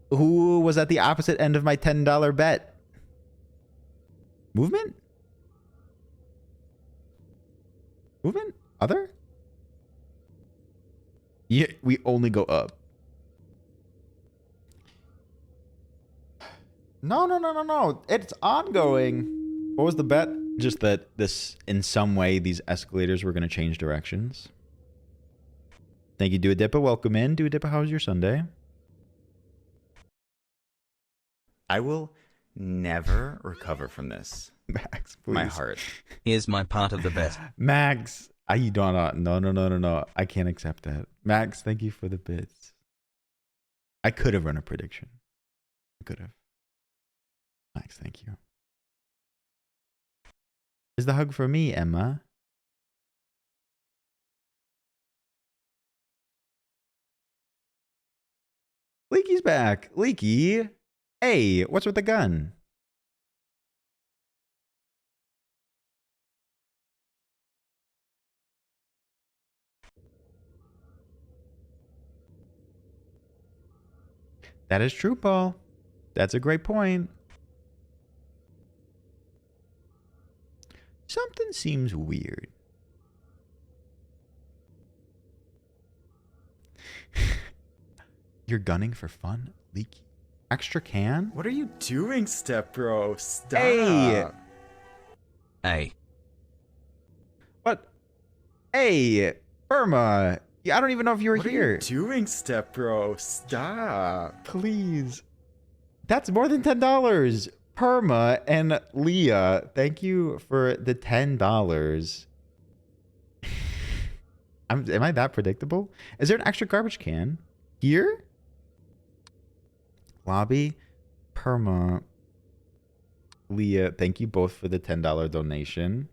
Who was at the opposite end of my $10 bet? Movement? Movement? Other? Yeah, we only go up. No. It's ongoing. What was the bet? Just that this, in some way, these escalators were going to change directions. Thank you, Duodipa. Welcome in. Duodipa, how was your Sunday? I will never recover from this. Max, please. My heart. Here's my part of the bet. Max, you don't. No. I can't accept that. Max, thank you for the bits. I could have run a prediction. I could have. Max, thank you. Is the hug for me, Emma? Leaky's back. Leaky. Hey, what's with the gun? That is true, Paul. That's a great point. Something seems weird. You're gunning for fun? Leaky. Extra can? What are you doing, Step Bro? Stop. Hey! Hey. What? Hey, Burma. I don't even know if you were What here. are you doing, Step Bro? Stop. Please. That's more than $10. Perma and Leah, thank you for the $10. Am I that predictable? Is there an extra garbage can here? Lobby, Perma, Leah, thank you both for the $10 donation.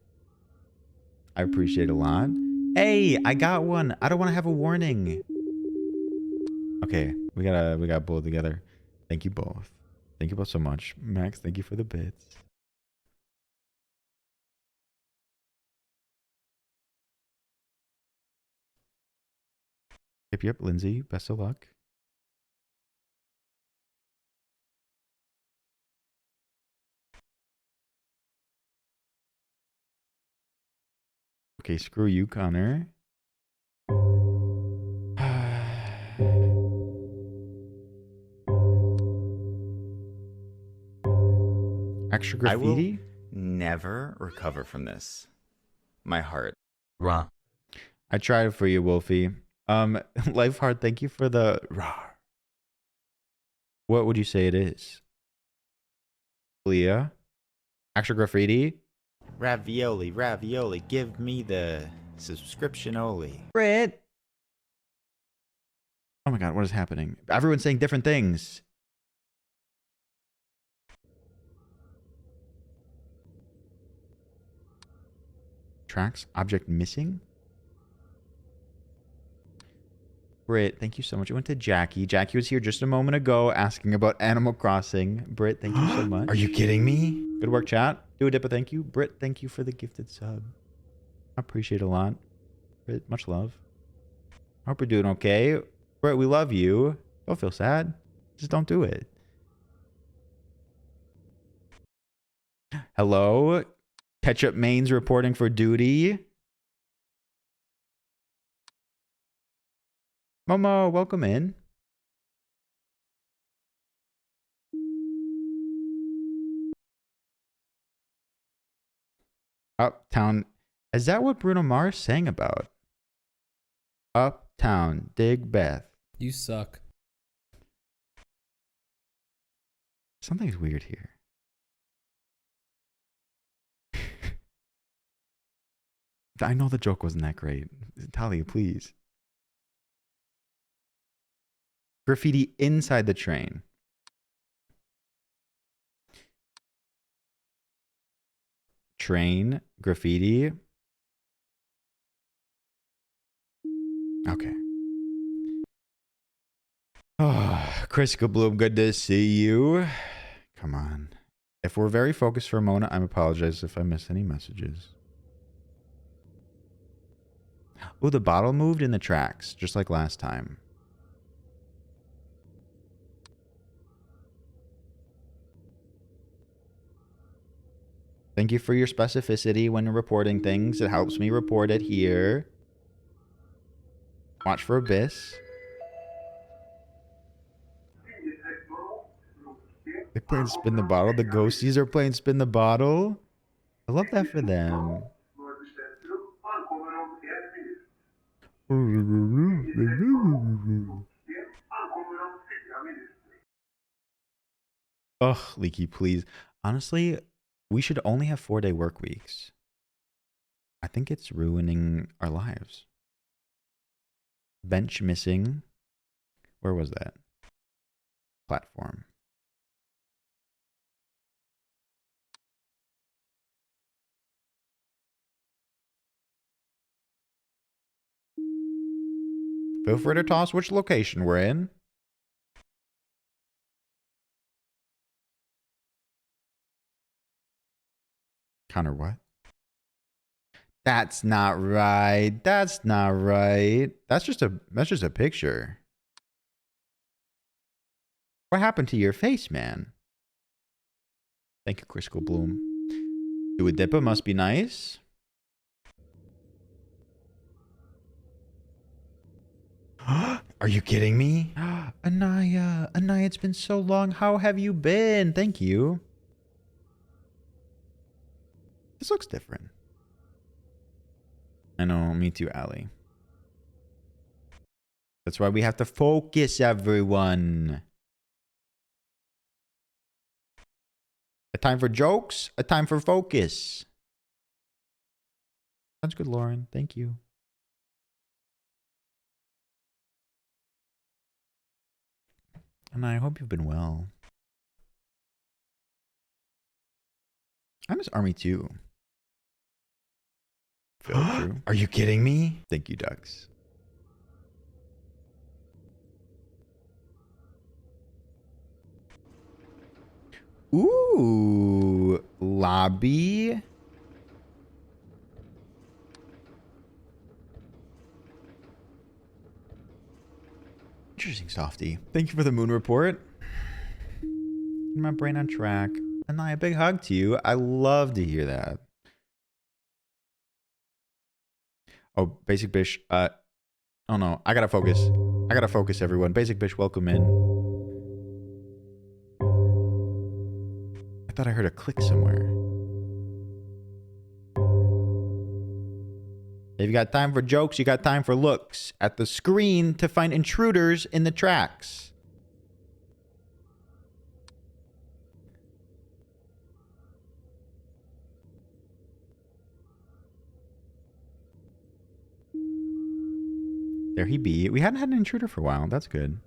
I appreciate it a lot. Hey, I got one. I don't want to have a warning. Okay, we gotta pull it together. Thank you both. Thank you both so much. Max, thank you for the bits. Yep, Lindsay, best of luck. Okay, screw you, Connor. Extra graffiti? I will never recover from this. My heart. Rah. I tried for you, Wolfie. Lifeheart, thank you for the rah. What would you say it is? Leah. Extra graffiti. Ravioli, ravioli, give me the subscription only. Brit. Oh my god, what is happening? Everyone's saying different things. Tracks. Object missing. Britt, thank you so much. It went to Jackie. Jackie was here just a moment ago asking about Animal Crossing. Britt, thank you so much. Are you kidding me? Good work, chat. Do a dip, thank you. Britt, thank you for the gifted sub. I appreciate it a lot. Britt, much love. I hope you're doing okay. Britt, we love you. Don't feel sad. Just don't do it. Hello. Ketchup Mains reporting for duty. Momo, welcome in. Uptown. Is that what Bruno Mars sang about? Uptown, dig Beth. You suck. Something's weird here. I know the joke wasn't that great. Talia, please. Graffiti inside the train. Train, graffiti. Okay. Oh, Chris Bloom, good to see you. Come on. If we're very focused for a moment, I apologize if I miss any messages. Oh, the bottle moved in the tracks, just like last time. Thank you for your specificity when reporting things. It helps me report it here. Watch for Abyss. They're playing Spin the Bottle. The ghosties are playing Spin the Bottle. I love that for them. Ugh, Leaky, please. Honestly, we should only have 4-day work weeks. I think it's ruining our lives. Bench missing. Where was that? Platform. Feel free to toss which location we're in. Connor, what? That's not right. That's not right. That's just a picture. What happened to your face, man? Thank you, Crisco Bloom. Duodipa must be nice. Are you kidding me? Anaya, it's been so long. How have you been? Thank you. This looks different. I know, me too, Ali. That's why we have to focus, everyone. A time for jokes, a time for focus. Sounds good, Lauren. Thank you. And I hope you've been well. I miss Army too. True. Are you kidding me? Thank you, Ducks. Ooh, lobby. Interesting, Softy. Thank you for the moon report. Get my brain on track. And a big hug to you. I love to hear that. Oh, Basic Bish. Oh no, I gotta focus. I gotta focus, everyone. Basic Bish, welcome in. I thought I heard a click somewhere. If you got time for jokes, you got time for looks at the screen to find intruders in the tracks. There he be. We hadn't had an intruder for a while. That's good.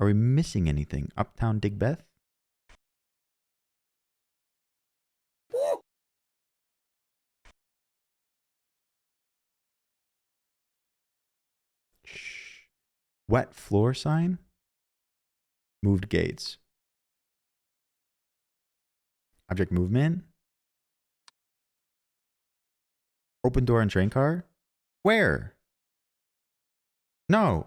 Are we missing anything? Uptown Digbeth? Shh. Wet floor sign? Moved gates. Object movement? Open door and train car? Where? No.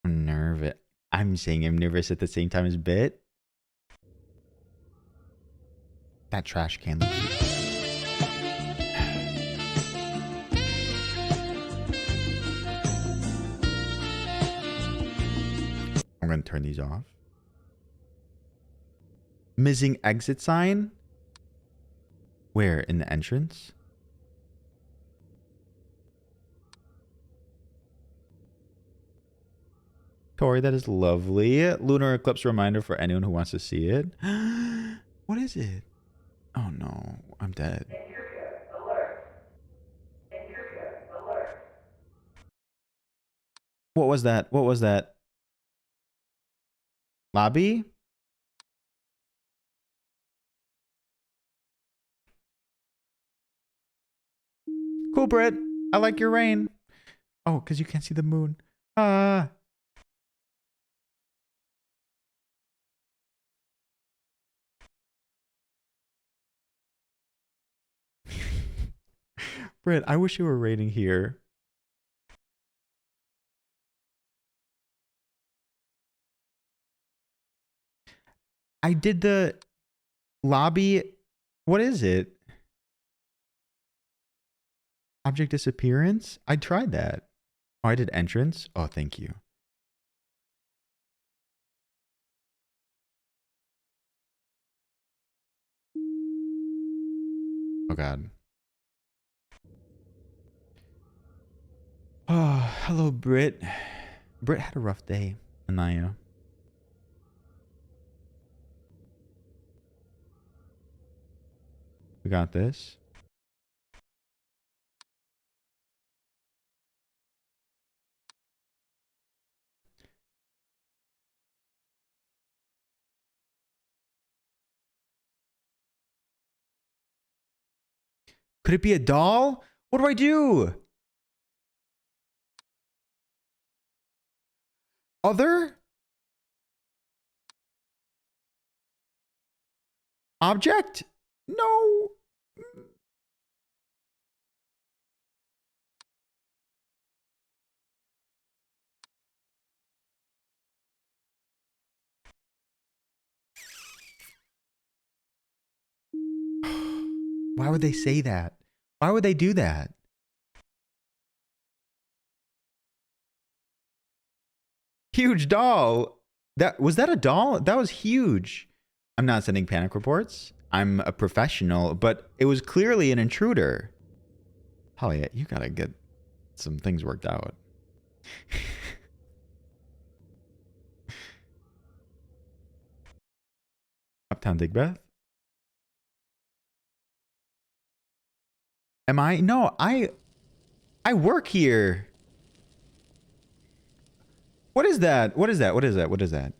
I'm nervous. I'm saying I'm nervous at the same time as Bit. That trash can. I'm going to turn these off. Missing exit sign? Where? In the entrance? Tori, that is lovely. Lunar eclipse reminder for anyone who wants to see it. What is it? Oh no, I'm dead. What was that? What was that? Lobby? Cool, Britt. I like your rain. Oh, because you can't see the moon. Ah. Britt, I wish you were raiding here. I did the lobby. What is it? Object disappearance? I tried that. Oh, I did entrance. Oh, thank you. Oh, God. Oh, hello, Britt. Britt had a rough day. Anaya. We got this. Could it be a doll? What do I do? Other? Object? No. Why would they say that? Why would they do that? Huge doll. Was that a doll? That was huge. I'm not sending panic reports. I'm a professional, but it was clearly an intruder. Holly, you gotta get some things worked out. Uptown Digbeth? Am I? No, I work here. What is that? What is that? What is that? What is that?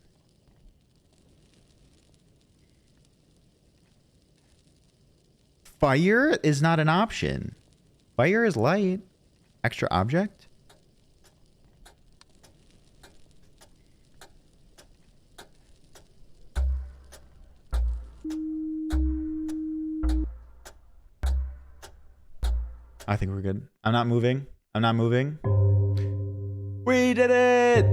Fire is not an option. Fire is light. Extra object? I think we're good. I'm not moving. I'm not moving. We did it!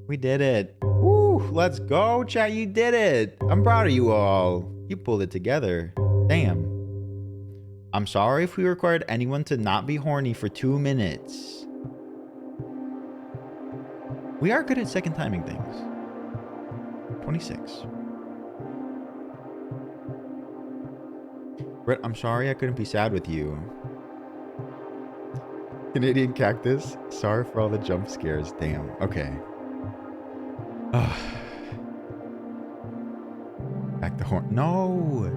We did it. Woo! Let's go, chat. You did it. I'm proud of you all. You pulled it together. Damn. I'm sorry if we required anyone to not be horny for 2 minutes. We are good at second timing things. 26. Brett, I'm sorry I couldn't be sad with you. Canadian cactus. Sorry for all the jump scares. Damn. Okay. Back the horn. No.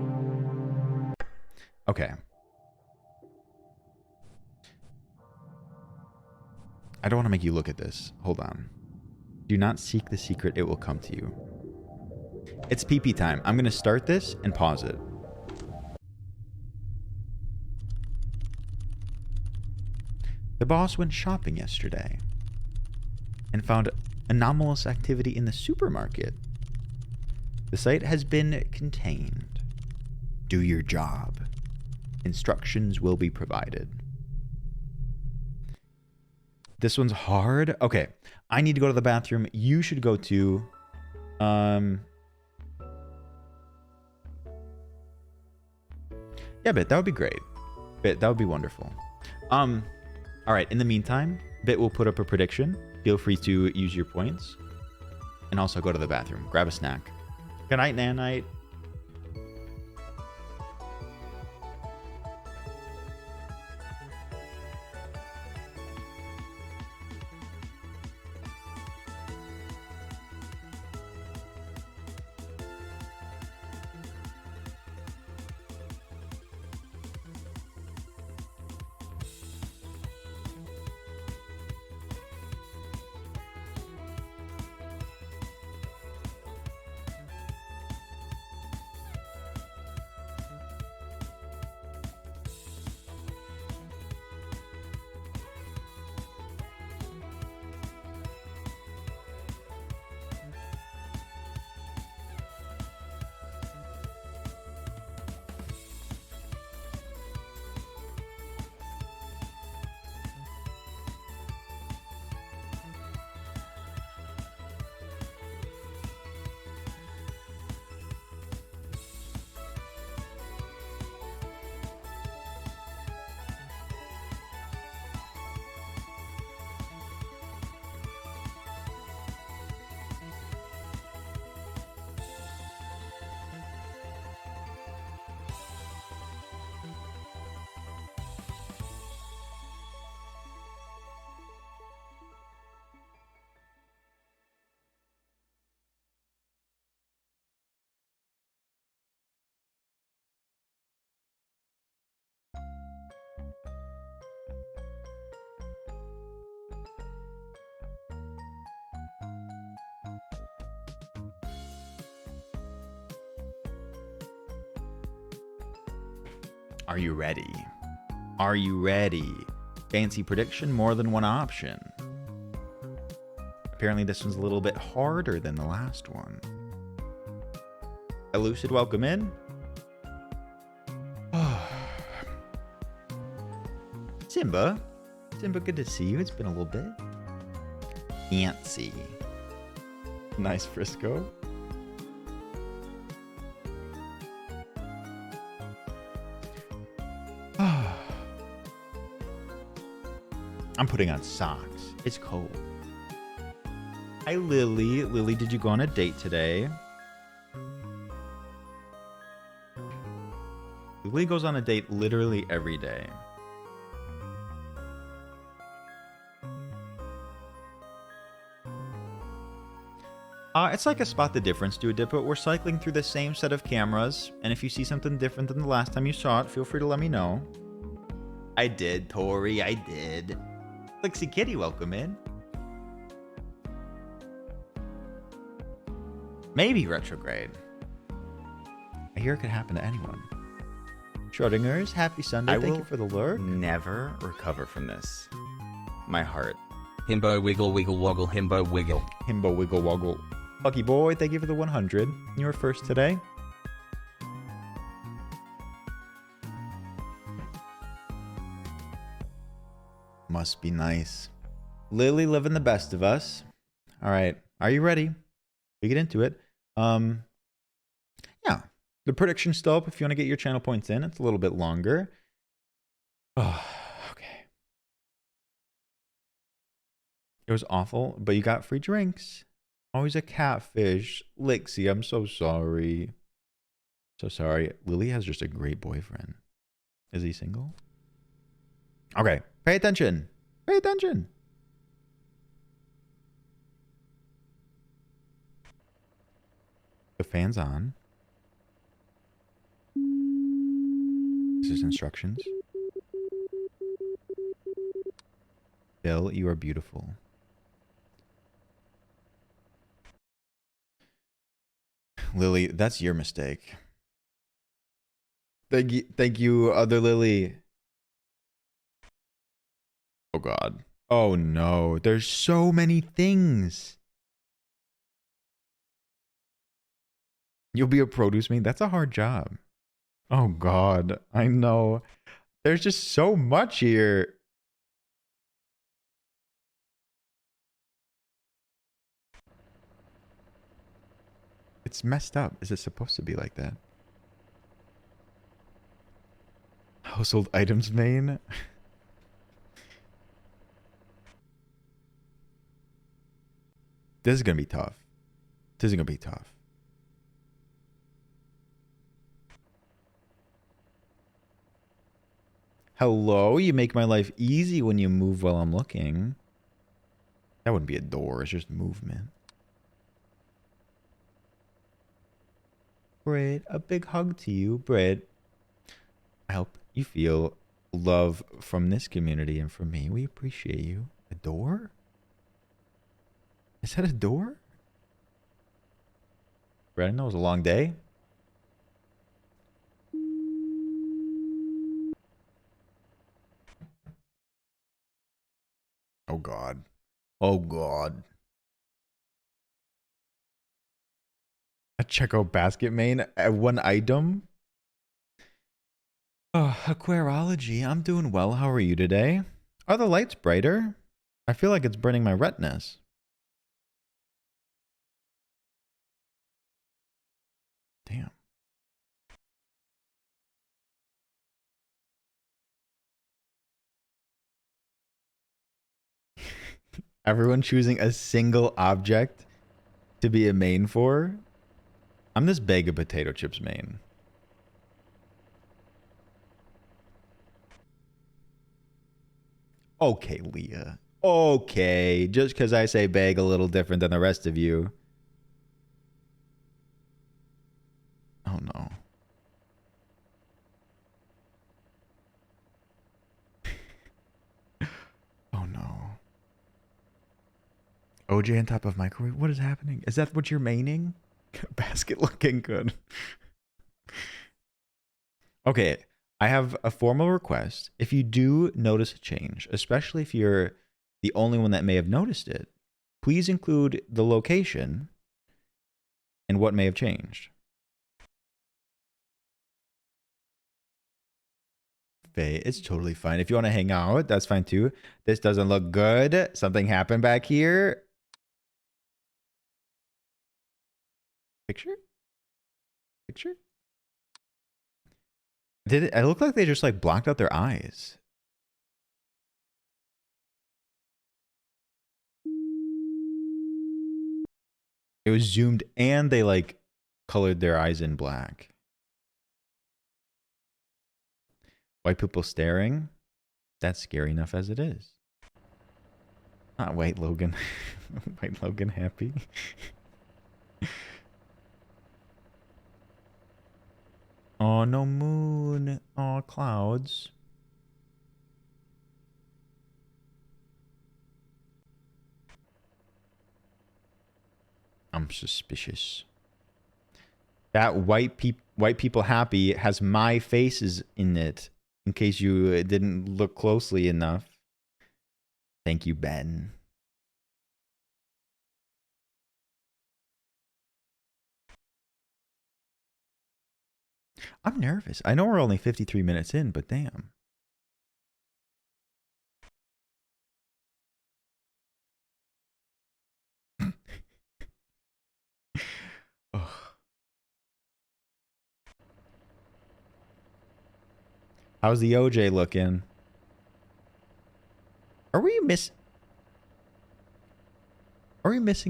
Okay. I don't want to make you look at this. Hold on. Do not seek the secret. It will come to you. It's pee-pee time. I'm going to start this and pause it. The boss went shopping yesterday and found anomalous activity in the supermarket. The site has been contained. Do your job. Instructions will be provided. This one's hard. Okay. I need to go to the bathroom. You should go to... Yeah, Bit, that would be great. Bit, that would be wonderful. All right. In the meantime, Bit will put up a prediction. Feel free to use your points. And also go to the bathroom. Grab a snack. Good night, Nanite. Are you ready? Are you ready? Fancy prediction, more than one option. Apparently this one's a little bit harder than the last one. Elucid, welcome in. Simba. Simba, good to see you. It's been a little bit. Fancy. Nice Frisco. I'm putting on socks. It's cold. Hi, Lily. Lily, did you go on a date today? Lily goes on a date literally every day. It's like a spot the difference, do a dip, but we're cycling through the same set of cameras, and if you see something different than the last time you saw it, feel free to let me know. I did, Tori, I did. Lixie Kitty, welcome in. Maybe retrograde. I hear it could happen to anyone. Schrodinger's, happy Sunday. Thank you for the lurk. Never recover from this. My heart. Himbo wiggle wiggle woggle himbo wiggle. Himbo wiggle woggle. Lucky boy, thank you for the 100. You were first today. Must be nice. Lily living the best of us. All right. Are you ready? We get into it. Yeah. The prediction's still up if you want to get your channel points in. It's a little bit longer. Oh, okay. It was awful, but you got free drinks. Always a catfish. Lixie, I'm so sorry. So sorry. Lily has just a great boyfriend. Is he single? Okay. Pay attention. Pay attention. The fan's on. This is instructions. Bill, you are beautiful. Lily, that's your mistake. Thank you, other Lily. Oh God. Oh no, there's so many things. You'll be a produce man. That's a hard job. Oh God, I know. There's just so much here. It's messed up. Is it supposed to be like that? Household items main. This is gonna be tough. This is gonna be tough. Hello, you make my life easy when you move while I'm looking. That wouldn't be a door, it's just movement. Britt, a big hug to you, Britt. I hope you feel love from this community and from me. We appreciate you. A door? Is that a door? Britt, I know it was a long day. Oh God. Oh God. A checkout basket main at one item? Oh, Aquarology. I'm doing well. How are you today? Are the lights brighter? I feel like it's burning my retinas. Damn. Everyone choosing a single object to be a main for? I'm this bag of potato chips main. Okay, Leah. Okay. Just because I say bag a little different than the rest of you. Oh no. Oh no. OJ on top of microwave? What is happening? Is that what you're maining? Basket looking good. Okay, I have a formal request. If you do notice a change, especially if you're the only one that may have noticed it, please include the location and what may have changed. Faye, it's totally fine. If you want to hang out, that's fine too. This doesn't look good. Something happened back here. Picture? Picture? Did it look like they just like blocked out their eyes? It was zoomed and they like colored their eyes in black. White people staring? That's scary enough as it is. Not White Logan. White Logan happy. Oh, no moon. Oh, clouds. I'm suspicious. That white people happy has my faces in it. In case you didn't look closely enough. Thank you, Ben. I'm nervous. I know we're only 53 minutes in, but damn. Ugh. How's the OJ looking? Are we missing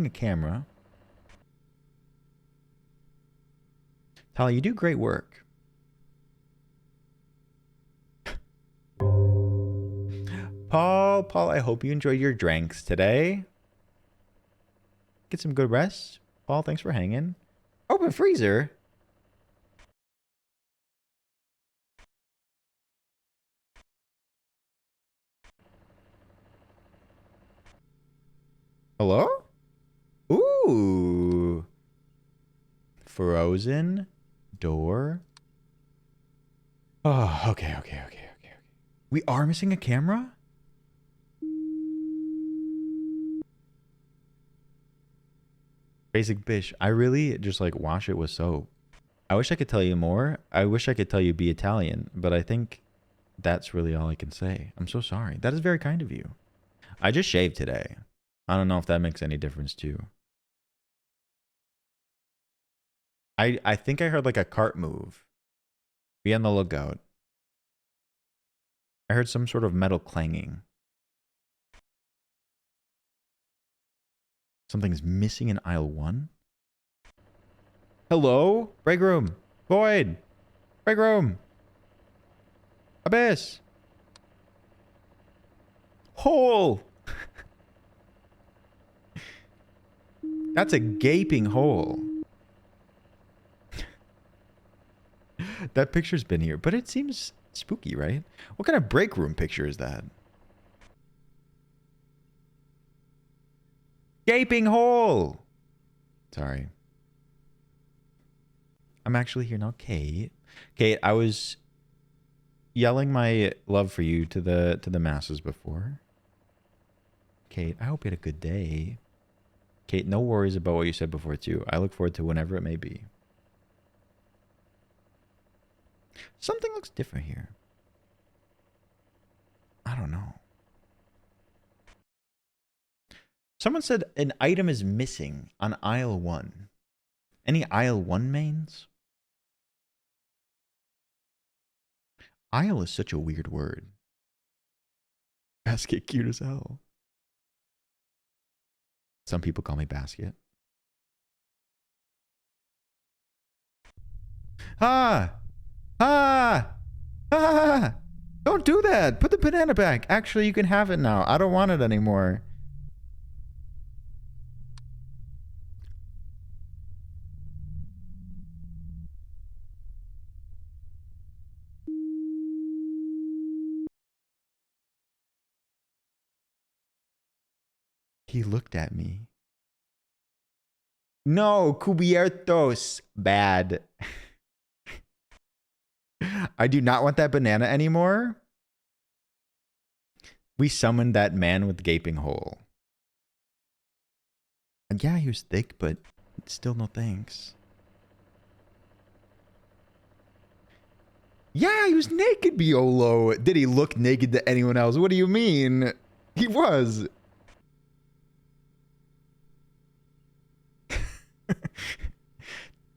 a camera? Tali, you do great work. Paul, I hope you enjoyed your drinks today. Get some good rest. Paul, thanks for hanging. Open freezer. Hello? Ooh. Frozen door. Oh, okay. We are missing a camera? Basic bish. I really just like wash it with soap. I wish I could tell you more. I wish I could tell you be Italian, but I think that's really all I can say. I'm so sorry. That is very kind of you. I just shaved today. I don't know if that makes any difference too. I think I heard like a cart move. Be on the lookout. I heard some sort of metal clanging. Something's missing in aisle 1. Hello? Break room. Void. Break room. Abyss. Hole. That's a gaping hole. That picture's been here, but it seems spooky, right? What kind of break room picture is that? Gaping hole. Sorry. I'm actually here now, Kate. Kate, I was yelling my love for you to the masses before. Kate, I hope you had a good day. Kate, no worries about what you said before too. I look forward to whenever it may be. Something looks different here. I don't know. Someone said an item is missing on aisle 1. Any aisle 1 mains? Aisle is such a weird word. Basket cute as hell. Some people call me Basket. Ah! Ah! Ah! Don't do that! Put the banana back! Actually, you can have it now. I don't want it anymore. He looked at me. No, cubiertos. Bad. I do not want that banana anymore. We summoned that man with gaping hole. And yeah, he was thick, but still no thanks. Yeah, he was naked, Biolo. Did he look naked to anyone else? What do you mean? He was.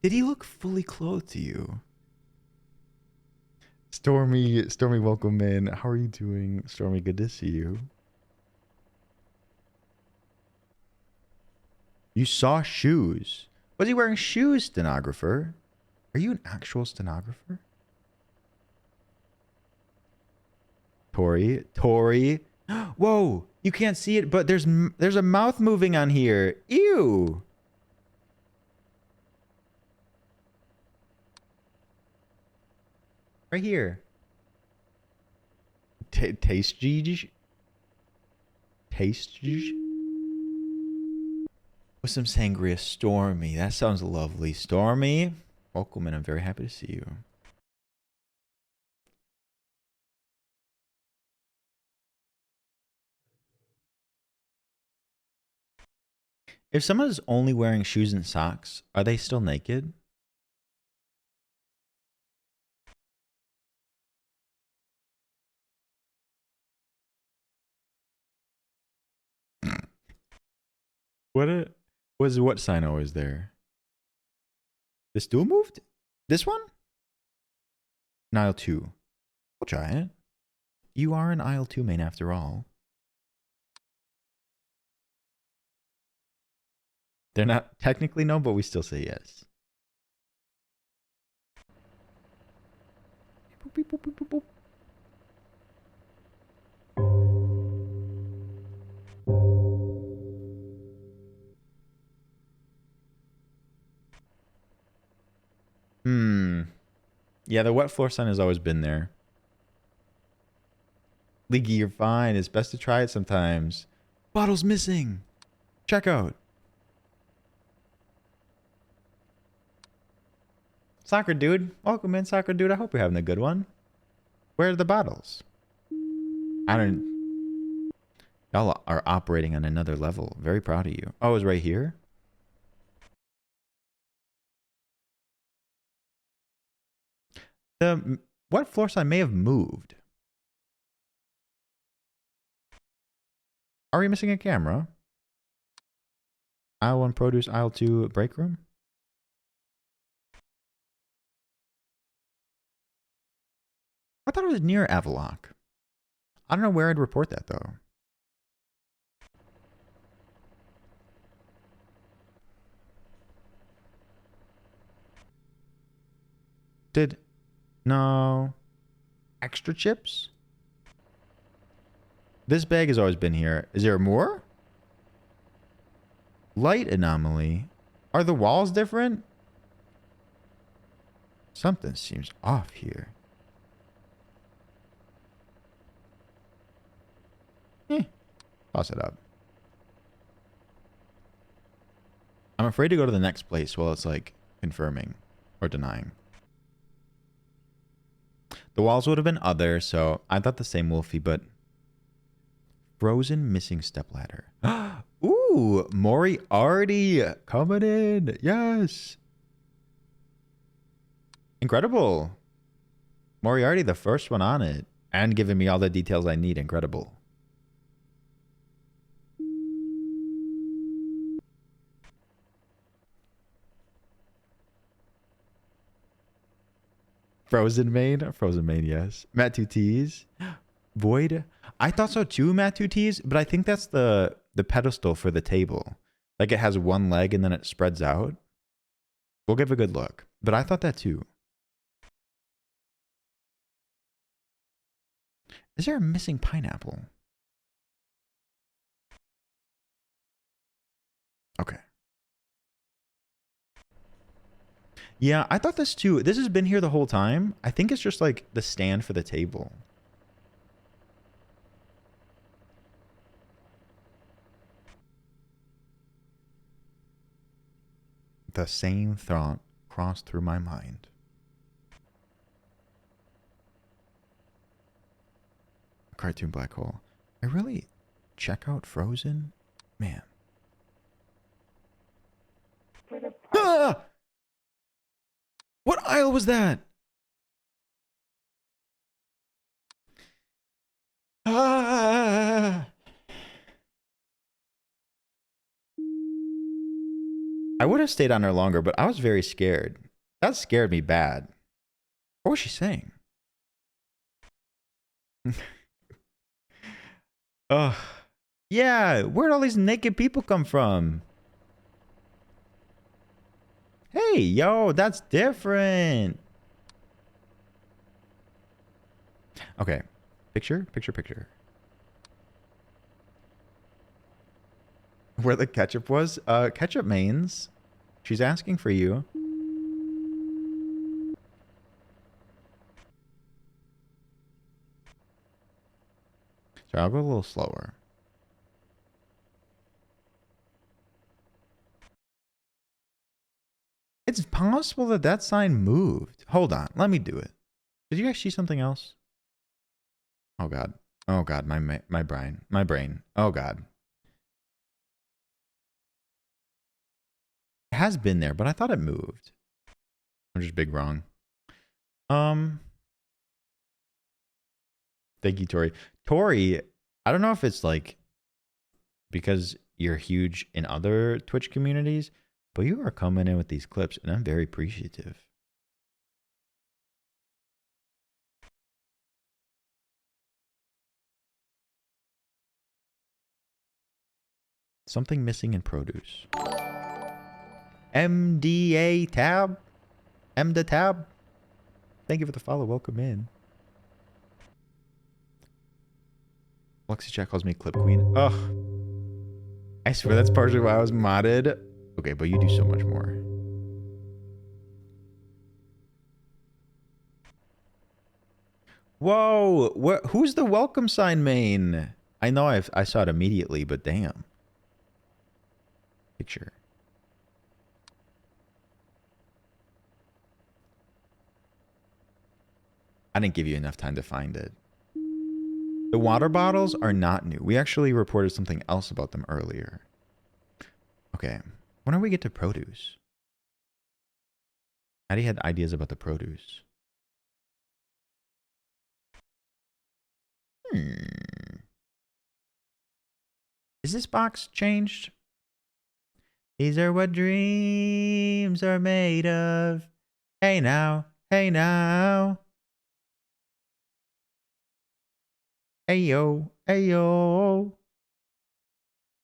Did he look fully clothed to you? Stormy, welcome in. How are you doing? Stormy, good to see you. You saw shoes. Was he wearing shoes, stenographer? Are you an actual stenographer? Tori. Whoa, you can't see it, but there's a mouth moving on here. Ew. Right here. Taste G. Taste G. With some sangria. Stormy. That sounds lovely. Stormy, welcome in. I'm very happy to see you. If someone is only wearing shoes and socks, are they still naked? What sign always there? The stool moved? This one? In aisle 2. We'll try it. You are an aisle 2 main after all. They're not technically no, but we still say yes. Beep, boop, boop, boop, boop. Yeah, the wet floor sign has always been there. Leaky, you're fine. It's best to try it sometimes. Bottle's missing. Check out. Soccer dude. Welcome in, soccer dude. I hope you're having a good one. Where are the bottles? I don't... Y'all are operating on another level. Very proud of you. Oh, it's right here? The wet floor sign may have moved. Are we missing a camera? Aisle 1 produce, aisle 2 break room? I thought it was near Avalock. I don't know where I'd report that though. No. Extra chips? This bag has always been here. Is there more? Light anomaly. Are the walls different? Something seems off here. Toss it up. I'm afraid to go to the next place while it's like confirming or denying. The walls would have been other, so I thought the same Wolfie, but frozen missing stepladder. Ooh, Moriarty coming in. Yes. Incredible. Moriarty, the first one on it, and giving me all the details I need. Incredible. Frozen main, yes. Matt 2Ts. Void. I thought so too, Matt 2Ts, but I think that's the pedestal for the table. Like it has one leg and then it spreads out. We'll give a good look. But I thought that too. Is there a missing pineapple? Okay. Yeah, I thought this too. This has been here the whole time. I think it's just like the stand for the table. The same thought crossed through my mind. Cartoon black hole. I really check out Frozen? Man. Ah! What aisle was that? Ah! I would have stayed on her longer, but I was very scared. That scared me bad. What was she saying? Ugh. Yeah, where'd all these naked people come from? Hey, yo, that's different. Okay. Picture. Where the ketchup was? Ketchup mains. She's asking for you. So I'll go a little slower. It's possible that that sign moved. Hold on. Let me do it. Did you guys see something else? Oh, God. Oh, God. My brain. My brain. Oh, God. It has been there, but I thought it moved. I'm just big wrong. Thank you, Tori. Tori, I don't know if it's like because you're huge in other Twitch communities, but you are coming in with these clips, and I'm very appreciative. Something missing in produce. MDA tab. MDA tab. Thank you for the follow. Welcome in. Lexi Chat calls me Clip Queen. Ugh. I swear that's partially why I was modded. Okay, but you do so much more. Whoa! What? Who's the welcome sign main? I know I saw it immediately, but damn. Picture. I didn't give you enough time to find it. The water bottles are not new. We actually reported something else about them earlier. Okay. When do we get to produce? Maddie had ideas about the produce. Is this box changed? These are what dreams are made of. Hey now, hey now. Hey yo, hey yo.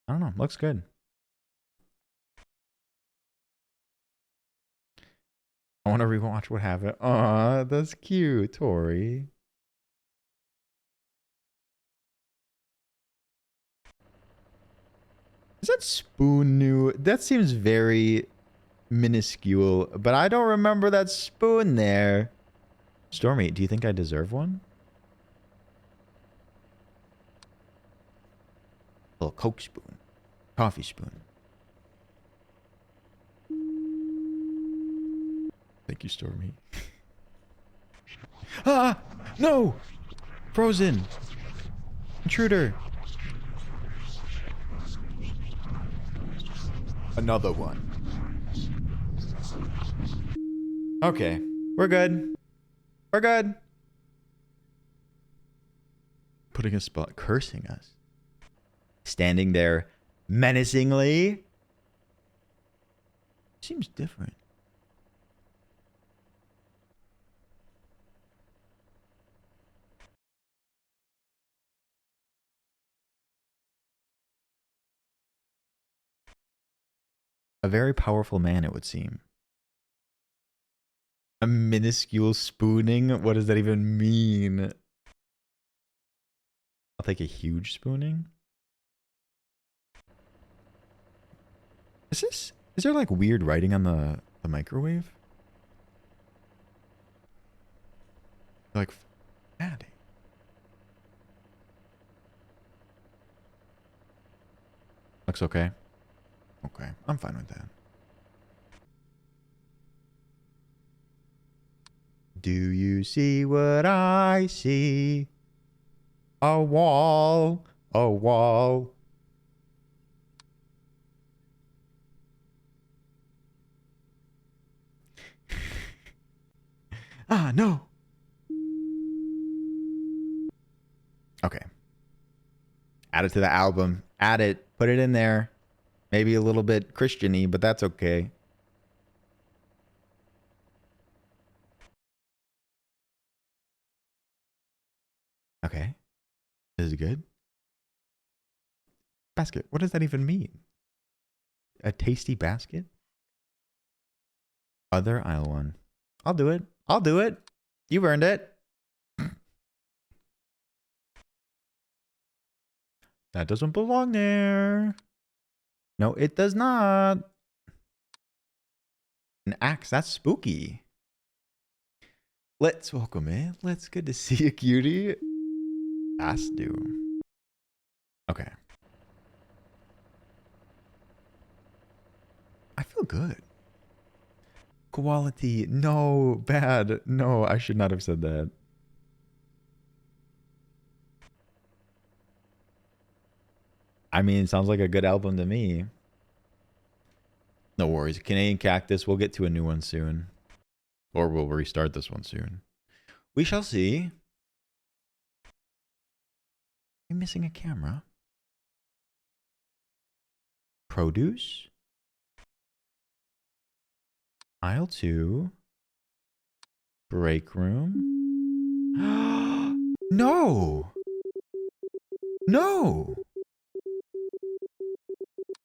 I don't know. Looks good. I want to rewatch what happened. Aw, that's cute, Tori. Is that spoon new? That seems very minuscule, but I don't remember that spoon there. Stormy, do you think I deserve one? A little Coke spoon. Coffee spoon. Thank you, Stormy. Ah! No! Frozen! Intruder! Another one. Okay. We're good. We're good. Putting a spot, cursing us. Standing there menacingly. Seems different. A very powerful man, it would seem. A minuscule spooning? What does that even mean? I'll take a huge spooning. Is there like weird writing on the microwave? Like, fatty. Looks okay. Okay, I'm fine with that. Do you see what I see? A wall, a wall. Ah, no. Okay. Add it to the album. Add it. Put it in there. Maybe a little bit Christian-y, but that's okay. Okay. This is good. Basket. What does that even mean? A tasty basket? Other aisle one. I'll do it. I'll do it. You've earned it. That doesn't belong there. No, it does not. An axe. That's spooky. Let's welcome in. Let's good to see you, cutie. That's due. Okay. I feel good. Quality. No, bad. No, I should not have said that. I mean, it sounds like a good album to me. No worries. Canadian Cactus. We'll get to a new one soon. Or we'll restart this one soon. We shall see. I'm missing a camera. Produce. Aisle 2. Break room. No. No.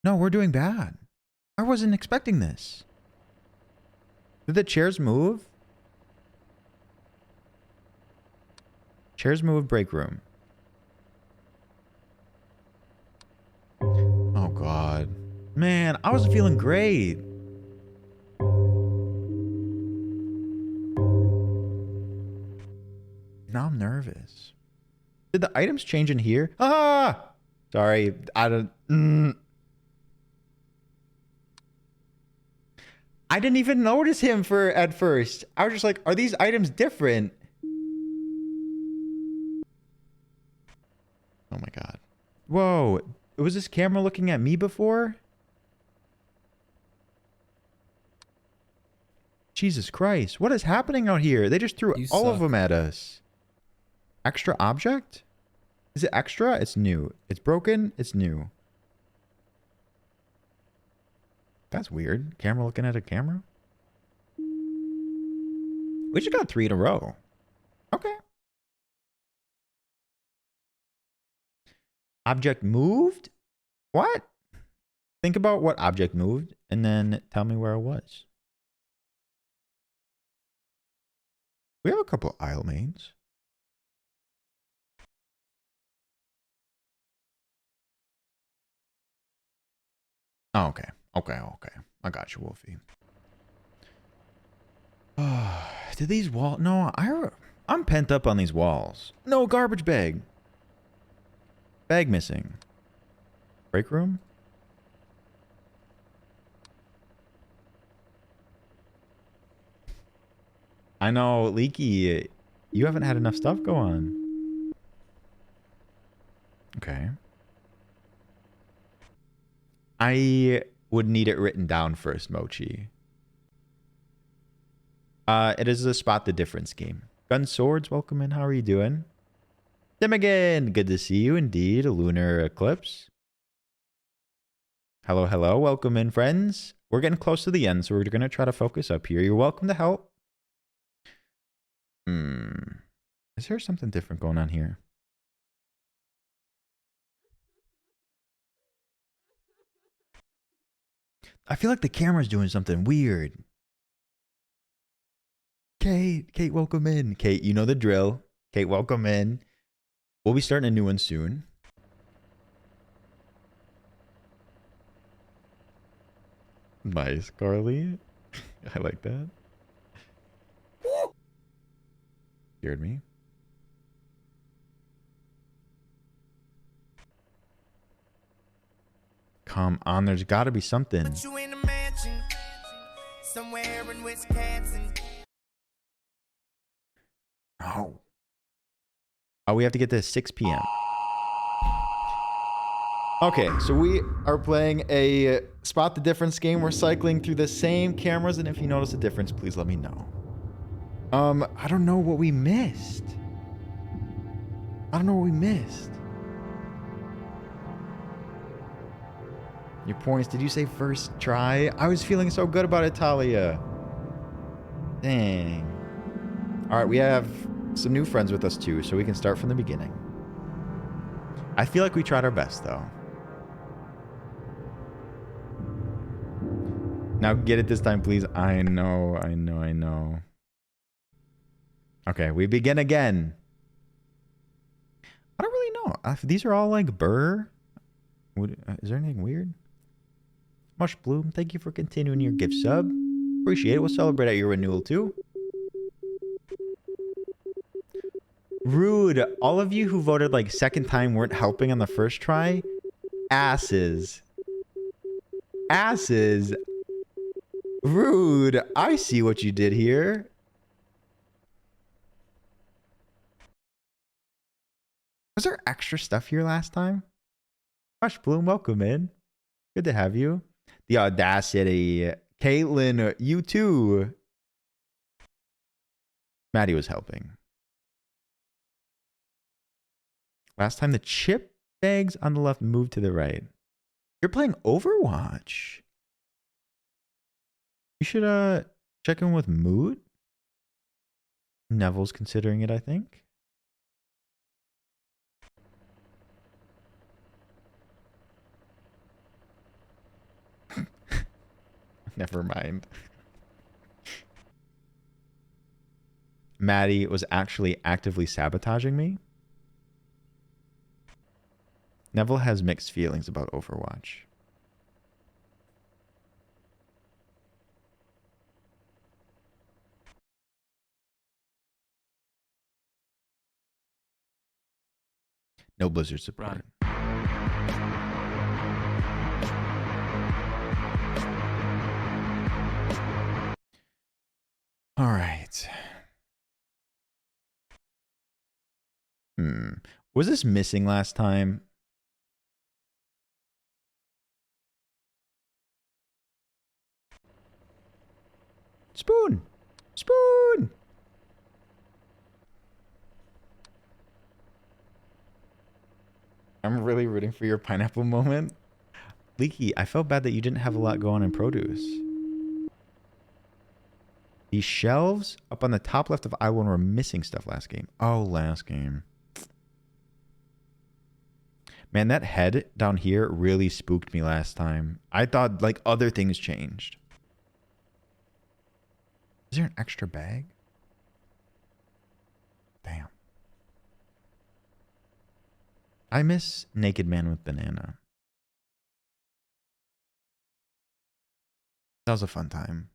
No, we're doing bad. I wasn't expecting this. Did the chairs move? Chairs move, break room. Man, I was feeling great. Now I'm nervous. Did the items change in here? Ah! Sorry, I don't... I didn't even notice him at first. I was just like, are these items different? Oh my god. Whoa. Was this camera looking at me before? Jesus Christ. What is happening out here? They just threw all of them at us. Extra object? Is it extra? It's new. It's broken? It's new. That's weird. Camera looking at a camera? We just got 3 in a row. Okay. Object moved? What? Think about what object moved and then tell me where it was. We have a couple aisle mains. Oh, okay. Okay. I got you, Wolfie. Did these walls... No, I'm pent up on these walls. No, garbage bag. Bag missing. Break room? I know, Leaky, you haven't had enough stuff go on. Okay. I would need it written down first, Mochi. It is a spot the difference game. Gun Swords, welcome in. How are you doing? Tim again. Good to see you indeed. A lunar eclipse. Hello, hello. Welcome in, friends. We're getting close to the end, so we're going to try to focus up here. You're welcome to help. Is there something different going on here? I feel like the camera's doing something weird. Kate, welcome in. Kate, you know the drill. Kate, welcome in. We'll be starting a new one soon. Nice, Carly. I like that. Scared me. Come on, there's got to be something. Put you in a mansion somewhere in Wisconsin. Oh. Oh, we have to get to 6 p.m. Okay, so we are playing a spot the difference game. We're cycling through the same cameras, and if you notice a difference, please let me know. I don't know what we missed. Your points, did you say first try? I was feeling so good about it, Talia. Dang. All right, we have some new friends with us too, so we can start from the beginning. I feel like we tried our best, though. Now get it this time, please. I know. Okay, we begin again. I don't really know. These are all like Burr. Is there anything weird? Mush Bloom, thank you for continuing your gift sub. Appreciate it. We'll celebrate at your renewal too. Rude. All of you who voted like second time weren't helping on the first try. Asses. Rude. I see what you did here. Was there extra stuff here last time? Mush Bloom, welcome in. Good to have you. The audacity. Caitlin, you too. Maddie was helping. Last time the chip bags on the left moved to the right. You're playing Overwatch. You should check in with Mood. Neville's considering it, I think. Never mind. Maddie was actually actively sabotaging me. Neville has mixed feelings about Overwatch. No Blizzard support. All right. Was this missing last time? Spoon. Spoon. I'm really rooting for your pineapple moment. Leaky, I felt bad that you didn't have a lot going on in produce. These shelves up on the top left of I1 were missing stuff last game. Oh, last game. Man, that head down here really spooked me last time. I thought like other things changed. Is there an extra bag? Damn. I miss Naked Man with Banana. That was a fun time.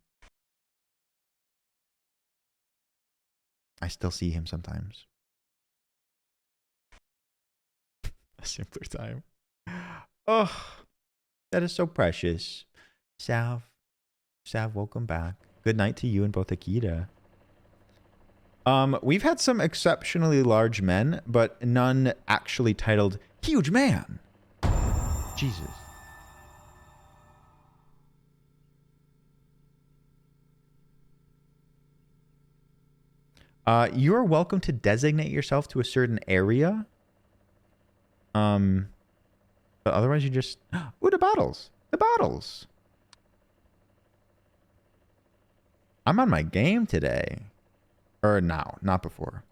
I still see him sometimes. A simpler time. Oh, that is so precious. Sav, welcome back. Good night to you and both Akita. We've had some exceptionally large men, but none actually titled Huge Man. Jesus. You're welcome to designate yourself to a certain area. But otherwise you just... Ooh, the bottles. The bottles. I'm on my game today. Or now, not before.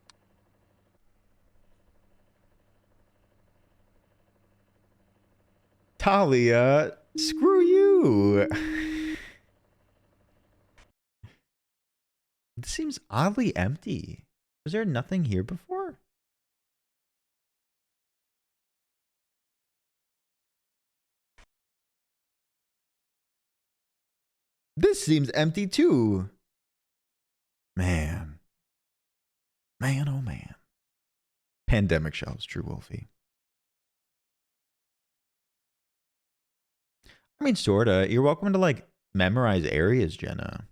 Talia, screw you. This seems oddly empty. Was there nothing here before? This seems empty too. Man. Man, oh man. Pandemic shelves, true Wolfie. I mean, sorta. You're welcome to, like, memorize areas, Jenna.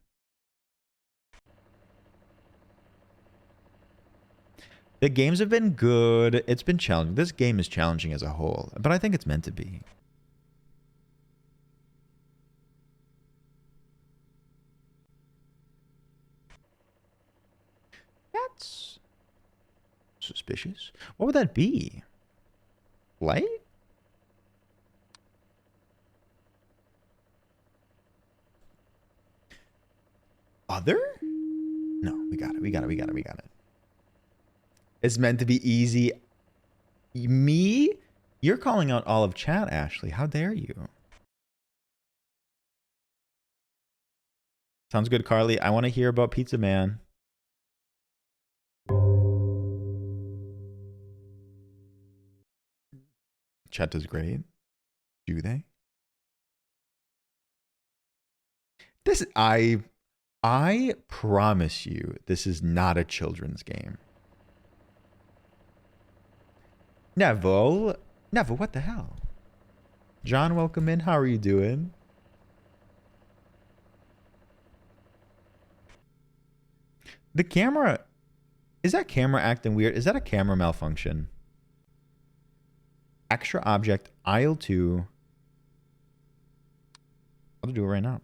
The games have been good. It's been challenging. This game is challenging as a whole, but I think it's meant to be. That's suspicious. What would that be? Light? Other? No, we got it. We got it. It's meant to be easy. Me? You're calling out all of chat, Ashley. How dare you? Sounds good, Carly. I want to hear about Pizza Man. Chat does great. Do they? This I promise you, this is not a children's game. Neville, what the hell? John, welcome in. How are you doing? The camera, is that camera acting weird? Is that a camera malfunction? Extra object, aisle 2. I'll do it right now.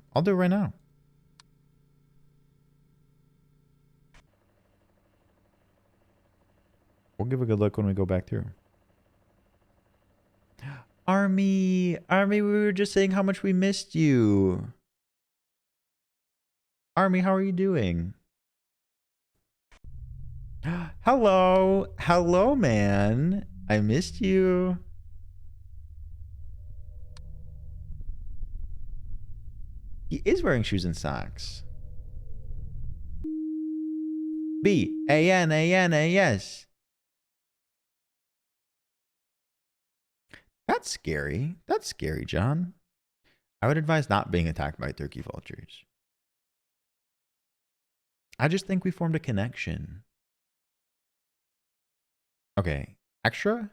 We'll give a good look when we go back through. Army, we were just saying how much we missed you. Army, how are you doing? Hello, man. I missed you. He is wearing shoes and socks. B-A-N-A-N-A-S. That's scary. That's scary, John. I would advise not being attacked by turkey vultures. I just think we formed a connection. Okay. Extra?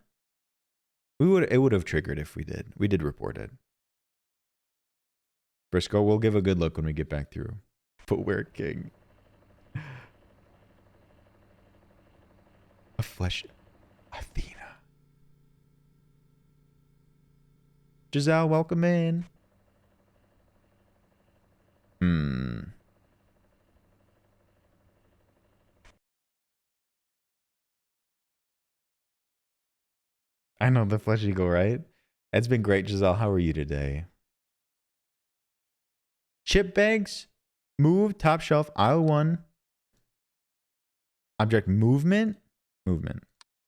It would have triggered if we did. We did report it. Briscoe, we'll give a good look when we get back through. Footwear king. A flesh Athena. Giselle, welcome in. I know the flesh eagle, right? It's been great, Giselle. How are you today? Chip bags, move, top shelf, aisle 1. Object movement,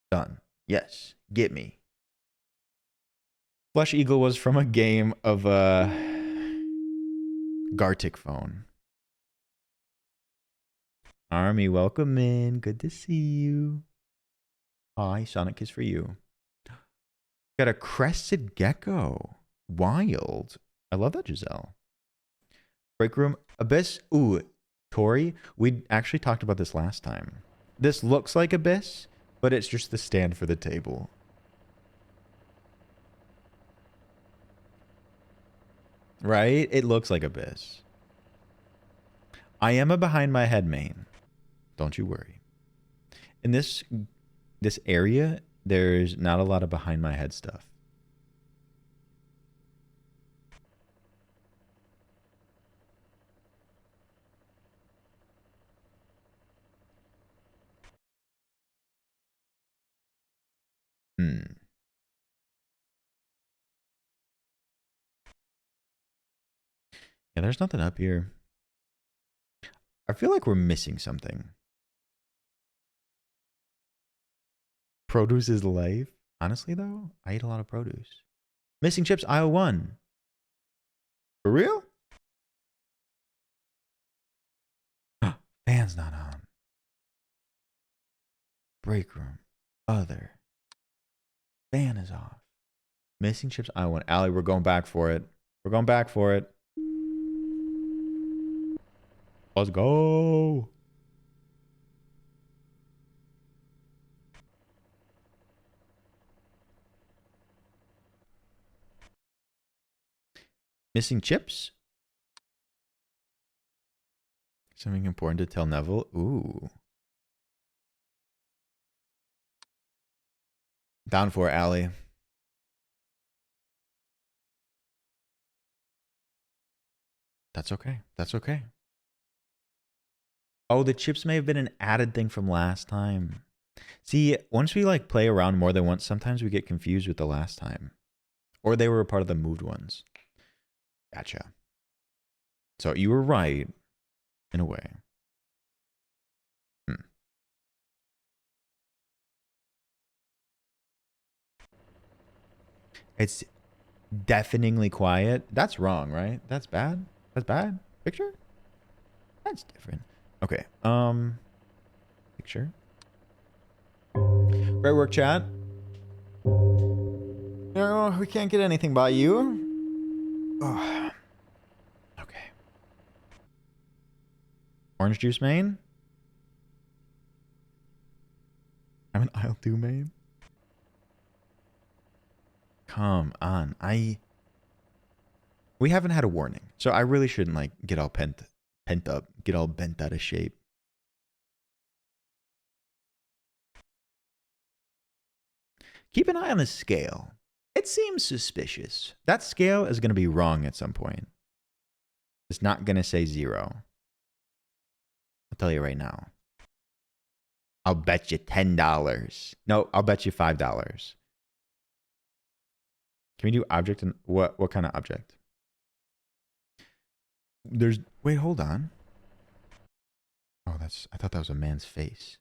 done. Yes, get me. Flesh eagle was from a game of Gartic phone. Army, welcome in. Good to see you. Hi, Sonic is for you. Got a crested gecko. Wild. I love that, Giselle. Break room. Abyss. Ooh, Tori. We actually talked about this last time. This looks like Abyss, but it's just the stand for the table. Right? It looks like Abyss. I am a behind my head main. Don't you worry. In this area, there's not a lot of behind my head stuff. Yeah, there's nothing up here. I feel like we're missing something. Produce is life. Honestly, though, I eat a lot of produce. Missing chips, aisle 1. For real? Fan's not on. Break room. Other. Fan is off. Missing chips, aisle 1. Allie, we're going back for it. We're going back for it. Let's go. Missing chips? Something important to tell Neville? Ooh. Down for it, Allie. That's okay. That's okay. Oh, the chips may have been an added thing from last time. See, once we like play around more than once, sometimes we get confused with the last time. Or they were a part of the moved ones. Gotcha. So you were right, in a way. It's deafeningly quiet. That's wrong, right? That's bad? That's bad? Picture? That's different. Okay. Picture. Great work, chat. No, we can't get anything by you. Oh. Okay. Orange juice main. I'm an aisle 2 main. Come on. We haven't had a warning, so I really shouldn't like get all pent up, get all bent out of shape. Keep an eye on the scale. It seems suspicious. That scale is going to be wrong at some point. It's not going to say 0. I'll tell you right now. I'll bet you $10. No, I'll bet you $5. Can we do object and what kind of object? Wait, hold on. Oh, I thought that was a man's face.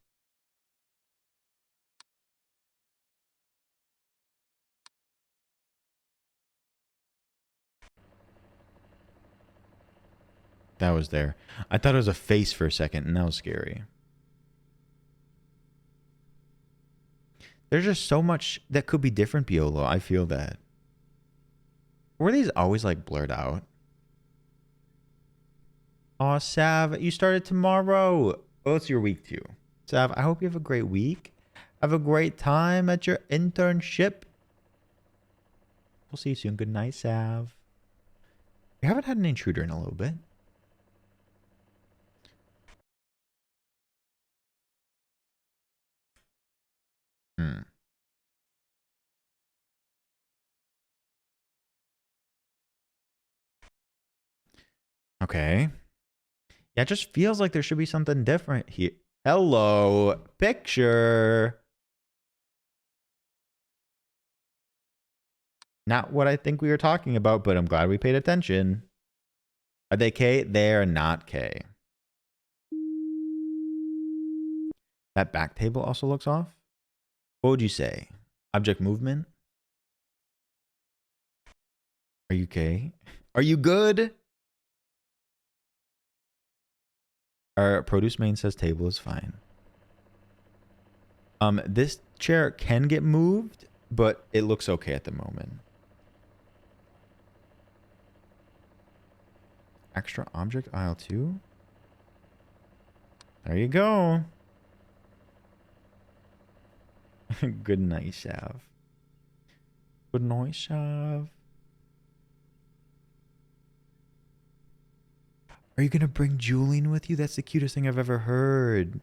That was there. I thought it was a face for a second, and that was scary. There's just so much that could be different, Biolo. I feel that. Were these always like blurred out? Aw, Sav, you started tomorrow. Oh, it's your week too. Sav, I hope you have a great week. Have a great time at your internship. We'll see you soon. Good night, Sav. We haven't had an intruder in a little bit. Hmm. Okay. Yeah, it just feels like there should be something different here. Hello, picture. Not what I think we were talking about, but I'm glad we paid attention. Are they K? They are not K. That back table also looks off. What would you say? Object movement? Are you K? Are you good? Our produce main says table is fine. This chair can get moved, but it looks okay at the moment. Extra object aisle 2. There you go. Good night, Shav. Good night, Shav. Are you gonna bring Julian with you? That's the cutest thing I've ever heard.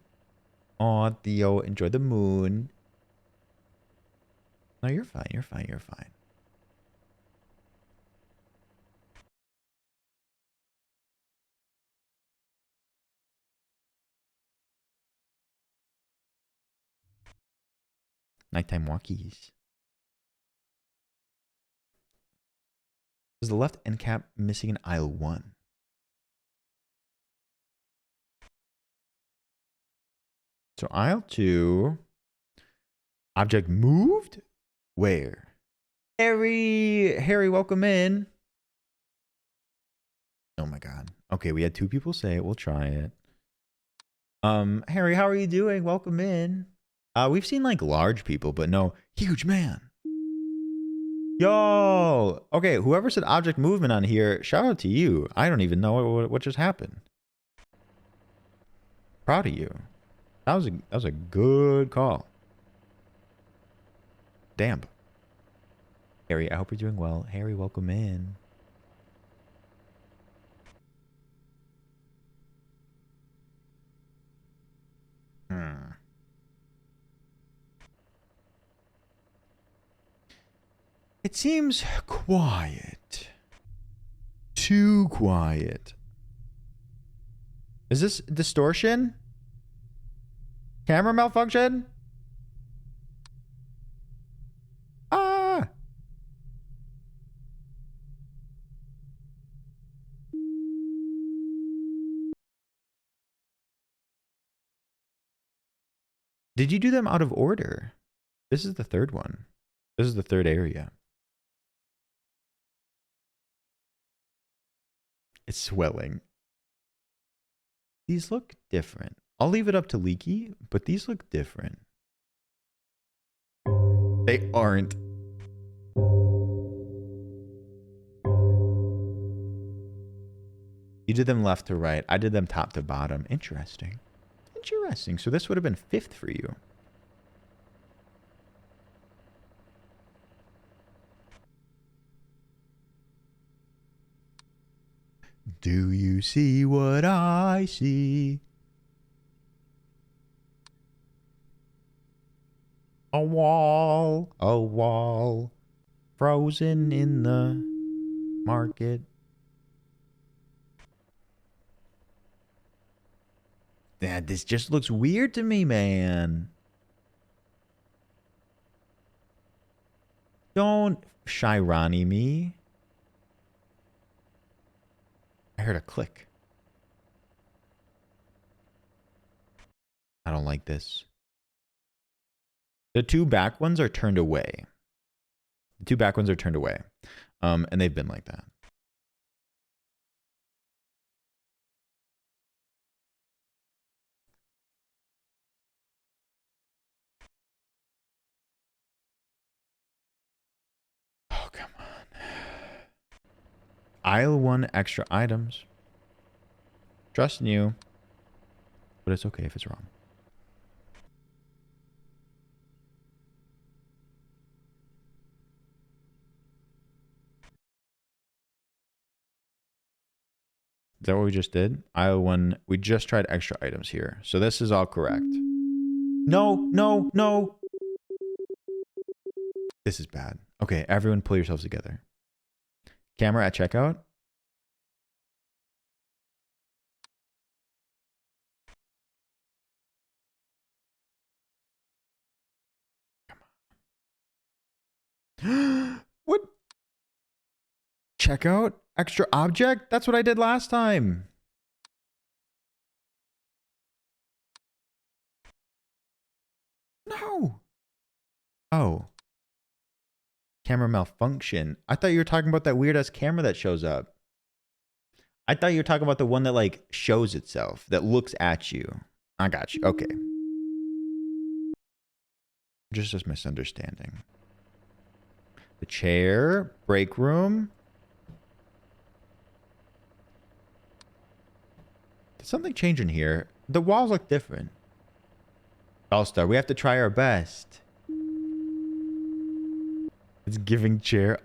Aw, Theo, enjoy the moon. No, you're fine. You're fine. You're fine. Nighttime walkies. Is the left end cap missing in aisle 1? So aisle 2. Object moved? Where? Harry, welcome in. Oh my god. Okay, we had 2 people say it. We'll try it. Harry, how are you doing? Welcome in. We've seen like large people, but no, huge man. Yo, okay, whoever said object movement on here, shout out to you. I don't even know what just happened. Proud of you. That was a good call. Damn. Harry, I hope you're doing well. Harry, welcome in. It seems quiet. Too quiet. Is this distortion? Camera malfunction? Ah! Did you do them out of order? This is the third one. This is the third area. It's swelling. These look different. I'll leave it up to Leaky, but these look different. They aren't. You did them left to right. I did them top to bottom. Interesting. Interesting. So this would have been 5th for you. Do you see what I see? A wall, frozen in the market. That this just looks weird to me, man. Don't Shirani me. I heard a click. I don't like this. The 2 back ones are turned away. The 2 back ones are turned away. And they've been like that. Oh, come on. Aisle 1 extra items. Trusting you. But it's okay if it's wrong. Is that what we just did? Aisle 1, we just tried extra items here. So this is all correct. No, no, no. This is bad. Okay, everyone pull yourselves together. Camera at checkout. What? Checkout? Extra object? That's what I did last time. No. Oh. Camera malfunction. I thought you were talking about that weird ass camera that shows up. I thought you were talking about the one that like shows itself, that looks at you. I got you. Okay. Just a misunderstanding. The chair, break room. Did something change in here? The walls look different. All-Star, we have to try our best. It's giving chair.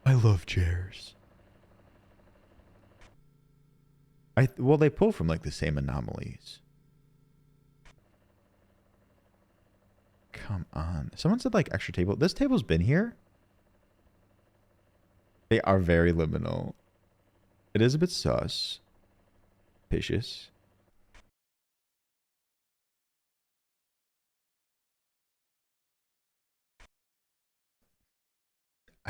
I love chairs. Well, they pull from like the same anomalies. Come on. Someone said like extra table. This table's been here. They are very liminal. It is a bit sus. Suspicious.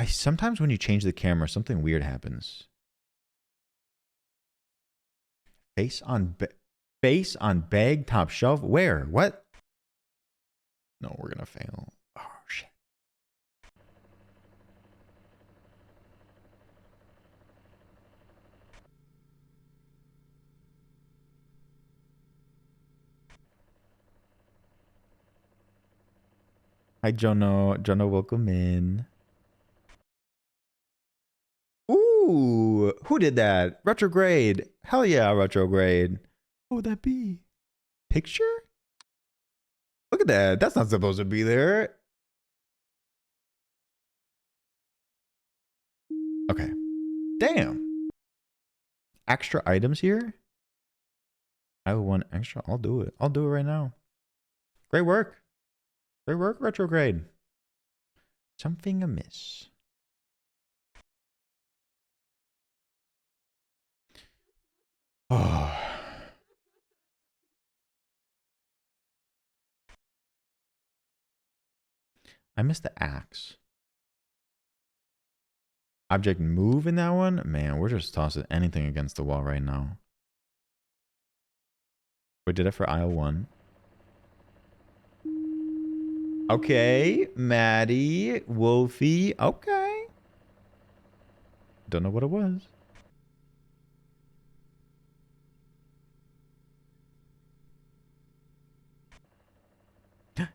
Sometimes when you change the camera, something weird happens. Face on bag top shelf. Where? What? No, we're gonna fail. Oh shit. Hi, Jono. Jono, welcome in. Ooh, who did that? Retrograde. Hell yeah, retrograde. What would that be? Picture? Look at that. That's not supposed to be there. Okay. Damn. Extra items here? I want extra. I'll do it. I'll do it right now. Great work. Great work, retrograde. Something amiss. Oh. I missed the axe. Object move in that one? Man, we're just tossing anything against the wall right now. We did it for aisle 1. Okay, Maddie, Wolfie, okay. Don't know what it was.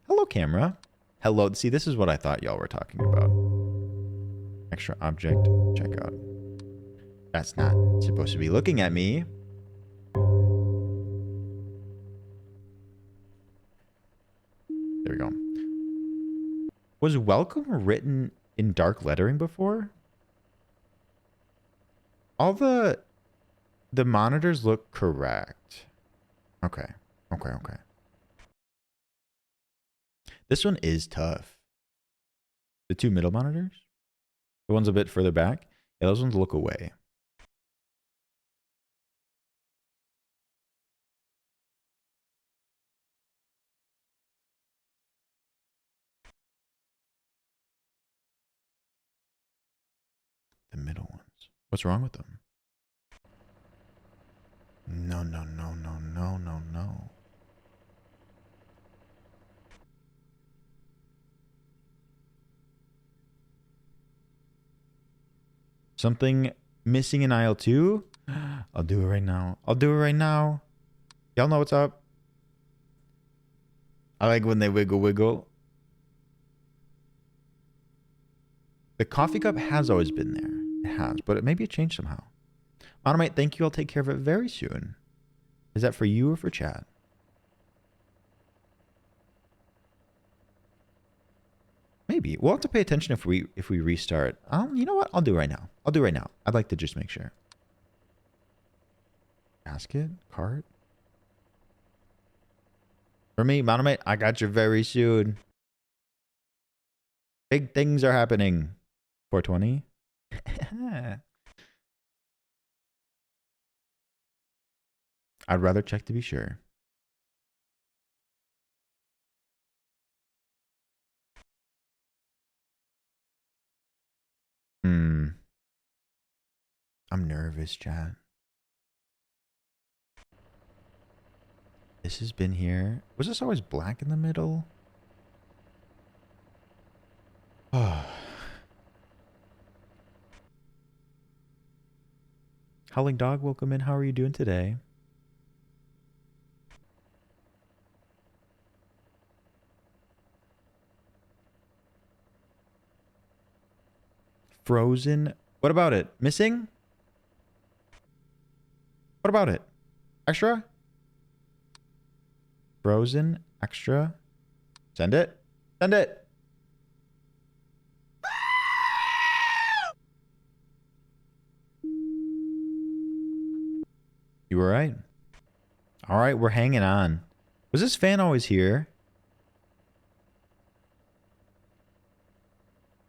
Hello, camera. Hello. See, this is what I thought y'all were talking about. Extra object, check out. That's not supposed to be looking at me. There we go. Was welcome written in dark lettering before? All the monitors look correct. Okay. Okay, okay. This one is tough. The 2 middle monitors? The one's a bit further back? Yeah, those ones look away. The middle ones. What's wrong with them? No, no, no, no, no, no, no. Something missing in aisle 2? I'll do it right now. I'll do it right now. Y'all know what's up. I like when they wiggle, wiggle. The coffee cup has always been there. It has, but maybe it changed somehow. Monomite, thank you. I'll take care of it very soon. Is that for you or for chat? Maybe. We'll have to pay attention if we restart. You know what? I'll do it right now. I'll do it right now. I'd like to just make sure. Basket? Cart? For me, Monomate, I got you very soon. Big things are happening. 420? I'd rather check to be sure. I'm nervous, chat. This has been here. Was this always black in the middle? Oh. Howling Dog, welcome in. How are you doing today? Frozen. What about it? Missing? What about it? Extra? Frozen? Extra? Send it? Send it! You were right. All right, we're hanging on. Was this fan always here?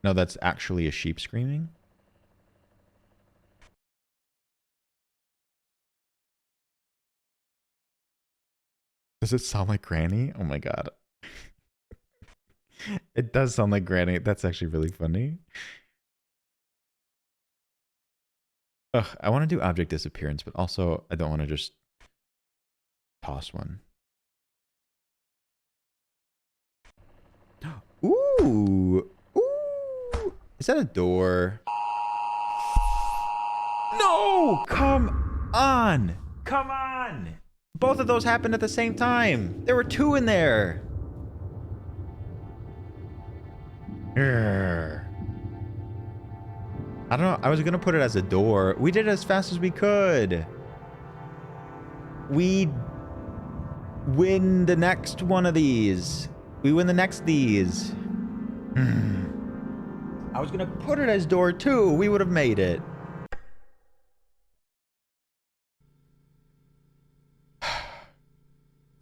No, that's actually a sheep screaming. Does it sound like Granny? Oh my god. It does sound like Granny. That's actually really funny. Ugh, I want to do object disappearance, but also I don't want to just toss one. Ooh. Ooh. Is that a door? No! Come on! Come on! Both of those happened at the same time. There were two in there. Urgh. I don't know. I was going to put it as a door. We did it as fast as we could. We win the next one of these. We win the next these. I was going to put it as door too. We would have made it.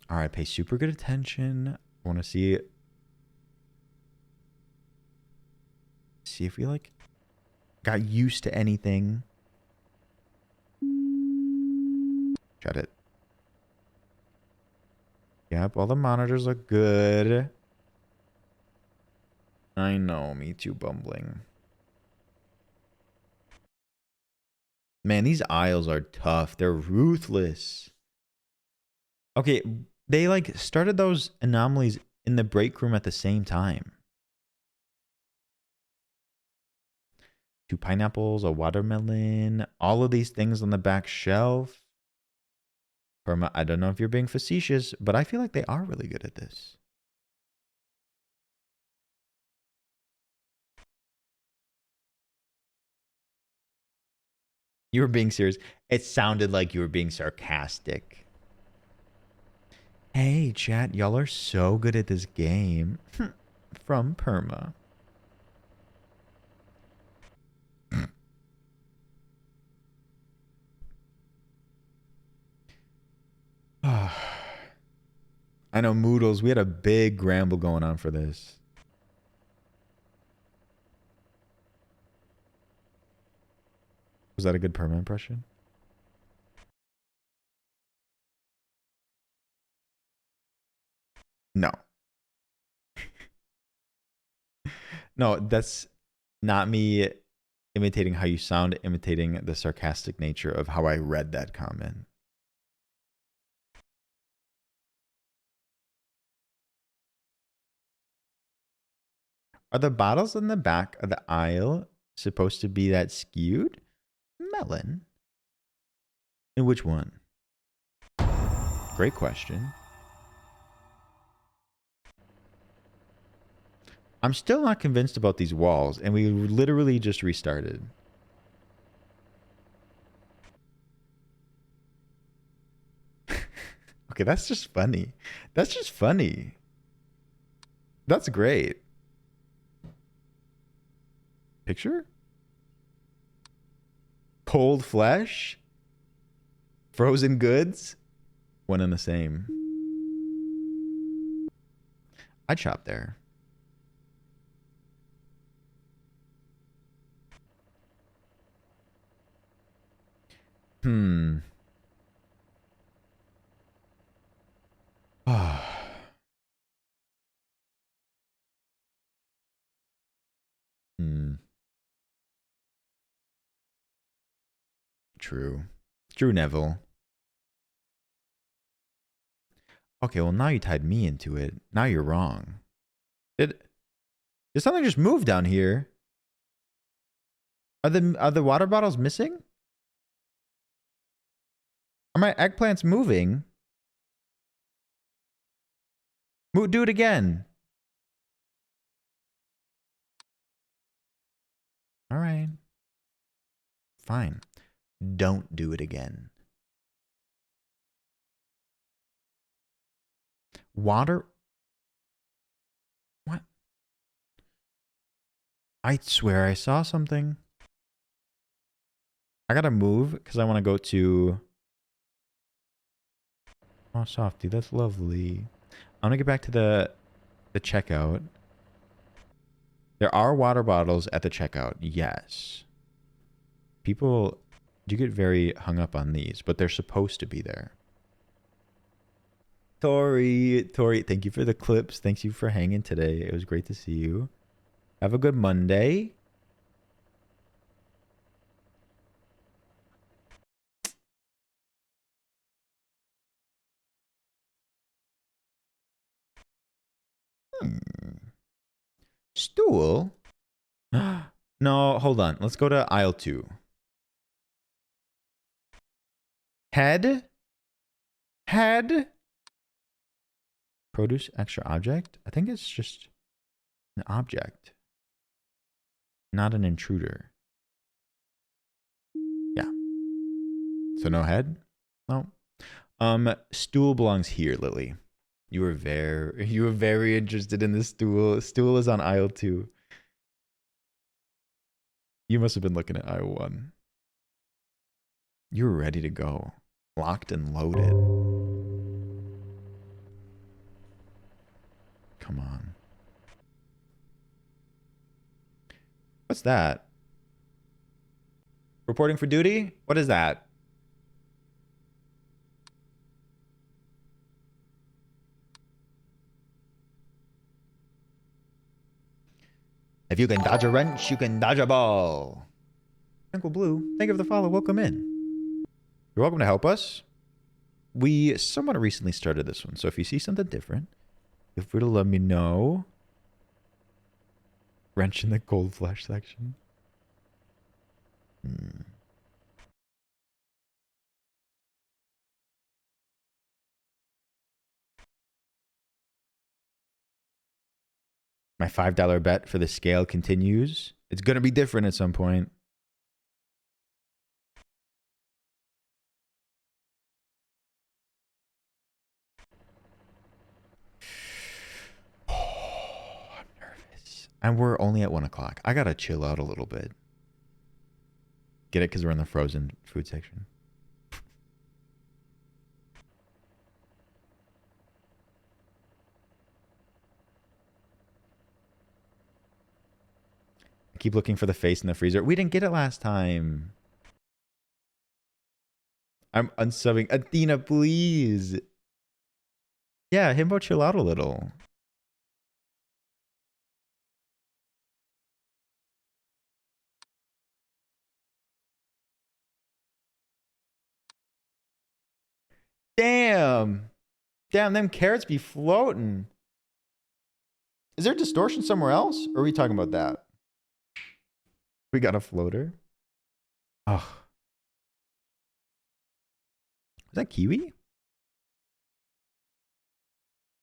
All right, pay super good attention. I want to see if we like got used to anything. Shut it. Yep, all the monitors look good. I know, me too, bumbling. Man, these aisles are tough. They're ruthless. Okay, they like started those anomalies in the break room at the same time. 2 pineapples, a watermelon, all of these things on the back shelf. Perma, I don't know if you're being facetious, but I feel like they are really good at this. You were being serious. It sounded like you were being sarcastic. Hey, chat, y'all are so good at this game. From Perma. I know, Moodles, we had a big gramble going on for this. Was that a good Perma impression? No. No, that's not me imitating how you sound, imitating the sarcastic nature of how I read that comment. Are the bottles in the back of the aisle supposed to be that skewed? Melon? And which one? Great question. I'm still not convinced about these walls, and we literally just restarted. Okay, that's just funny. That's just funny. That's great. Picture? Cold flesh? Frozen goods? One and the same. I'd shop there. Hmm. Hmm. True. True, Neville. Okay, well now you tied me into it. Now you're wrong. Did something just move down here? Are the water bottles missing? Are my eggplants moving? Do it again. All right. Fine. Don't do it again. Water? What? I swear I saw something. I gotta move because I want to go to... Oh, Softy, that's lovely. I'm gonna get back to the checkout. There are water bottles at the checkout, yes. People do get very hung up on these, but they're supposed to be there. Tori, thank you for the clips. Thank you for hanging today. It was great to see you. Have a good Monday. Stool? No, hold on. Let's go to aisle 2. Head? Head? Produce extra object? I think it's just an object. Not an intruder. Yeah. So no head? No. Stool belongs here, Lily. You were very interested in the stool. Stool is on aisle 2. You must have been looking at aisle 1. You were ready to go. Locked and loaded. Come on. What's that? Reporting for duty? What is that? If you can dodge a wrench, you can dodge a ball. Uncle Blue, thank you for the follow. Welcome in. You're welcome to help us. We somewhat recently started this one, so if you see something different, feel free to let me know. Wrench in the cold flesh section. My $5 bet for the scale continues. It's going to be different at some point. Oh, I'm nervous. And we're only at 1 o'clock. I got to chill out a little bit. Get it? Because we're in the frozen food section. Keep looking for the face in the freezer. We didn't get it last time. I'm unsubbing. Athena, please. Yeah, Himbo, chill out a little. Damn. Damn, them carrots be floating. Is there distortion somewhere else? Or are we talking about that? We got a floater. Oh. Is that kiwi?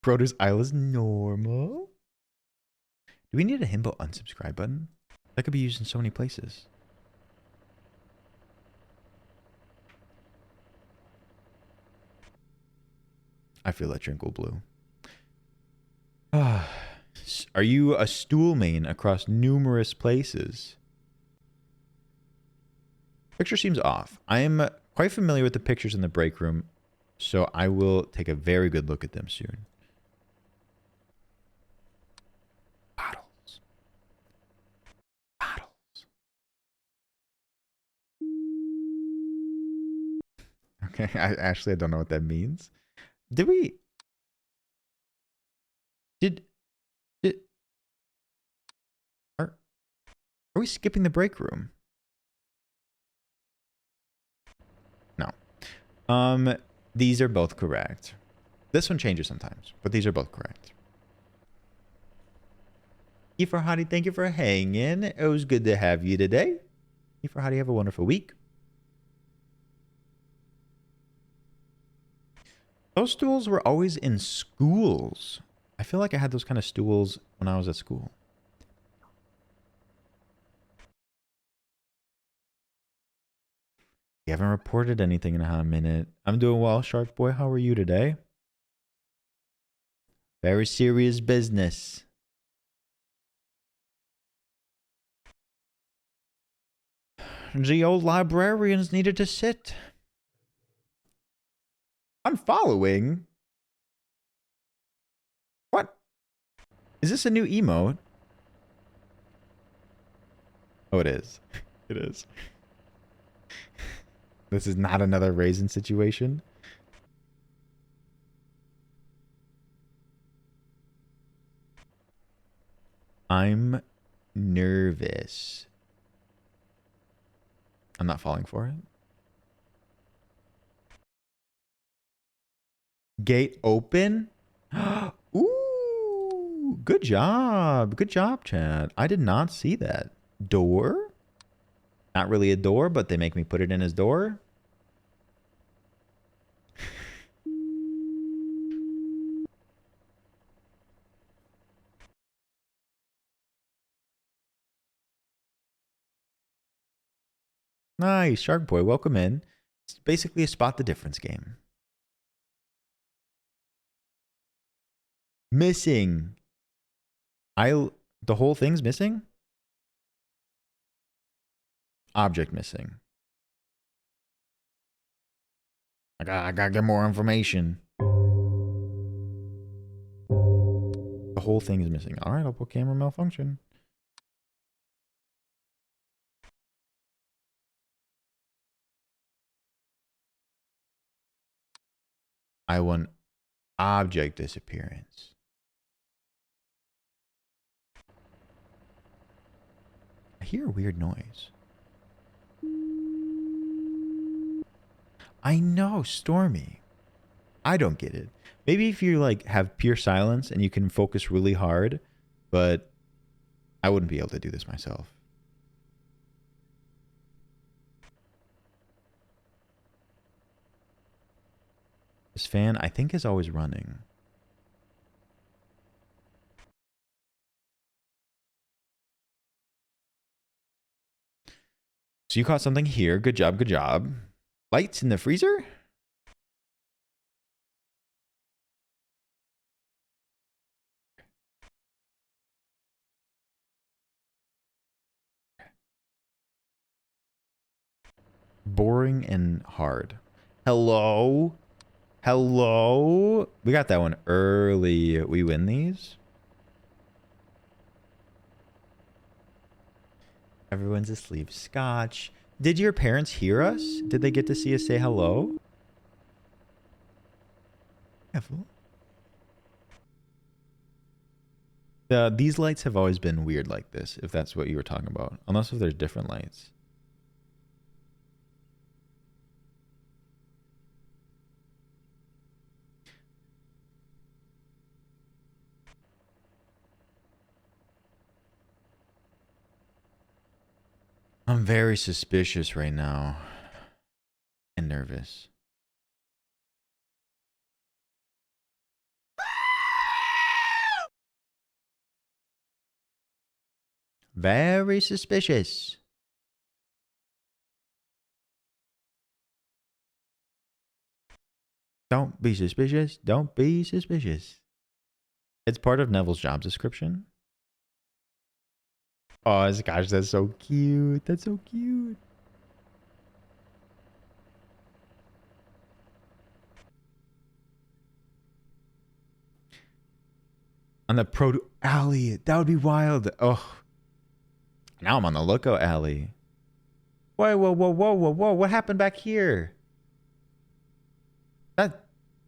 Produce aisle is normal. Do we need a Himbo unsubscribe button? That could be used in so many places. I feel that Trinkle Blue. Are you a stool main across numerous places? Picture seems off. I am quite familiar with the pictures in the break room, so I will take a very good look at them soon. Bottles. Bottles. Okay, I don't know what that means. Did we... Did... Did... Are we skipping the break room? No. These are both correct. This one changes sometimes, but these are both correct. Eforhadi, thank you for hanging. It was good to have you today. Eforhadi, have a wonderful week. Those stools were always in schools. I feel like I had those kind of stools when I was at school. You haven't reported anything in a hot minute. I'm doing well, Shark Boy. How are you today? Very serious business. The old librarians needed to sit. I'm following. What? Is this a new emote? Oh, it is. It is. This is not another raisin situation. I'm nervous. I'm not falling for it. Gate open? Ooh, good job. Good job, Chad. I did not see that. Door? Not really a door, but they make me put it in as door. Nice, Shark Boy. Welcome in. It's basically a spot the difference game. Missing. The whole thing's missing? Object missing. I gotta get more information. The whole thing is missing. All right, I'll put camera malfunction. I want object disappearance. I hear a weird noise. I know, Stormy. I don't get it. Maybe if you like have pure silence and you can focus really hard, but I wouldn't be able to do this myself. This fan, I think, is always running. So you caught something here. Good job, good job. Lights in the freezer? Boring and hard. Hello? Hello? We got that one early. We win these? Everyone's asleep. Scotch. Did your parents hear us? Did they get to see us say hello? Careful. These lights have always been weird like this, if that's what you were talking about. Unless if there's different lights. I'm very suspicious right now. And nervous. Very suspicious. Don't be suspicious. Don't be suspicious. It's part of Neville's job description. Oh, gosh, that's so cute. That's so cute. the produce alley. That would be wild. Oh. Now I'm on the lookout alley. Whoa, whoa, whoa, whoa, whoa, whoa. What happened back here?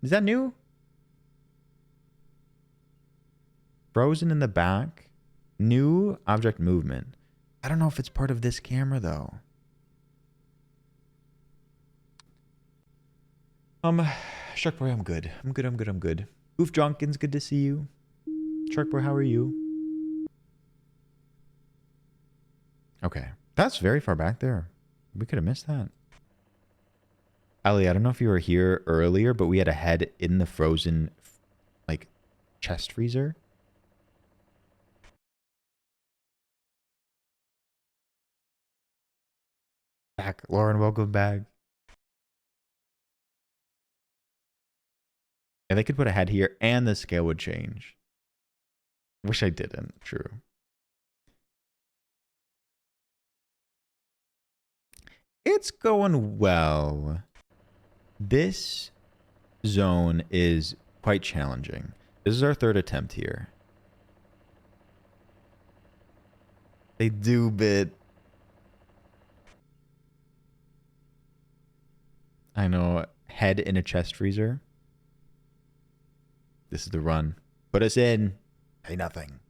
Is that new? Frozen in the back. New object movement. I don't know if it's part of this camera though. Shark Boy, I'm good. I'm good. Goof Jenkins, good to see you. Shark Boy, how are you? Okay. That's very far back there. We could have missed that. Ali, I don't know if you were here earlier, but we had a head in the frozen, like, chest freezer. Back. Lauren, welcome back. Yeah, they could put a head here and the scale would change. Wish I didn't. True. It's going well. This zone is quite challenging. This is our third attempt here. They do bit. I know. Head in a chest freezer. This is the run. Put us in. Say nothing.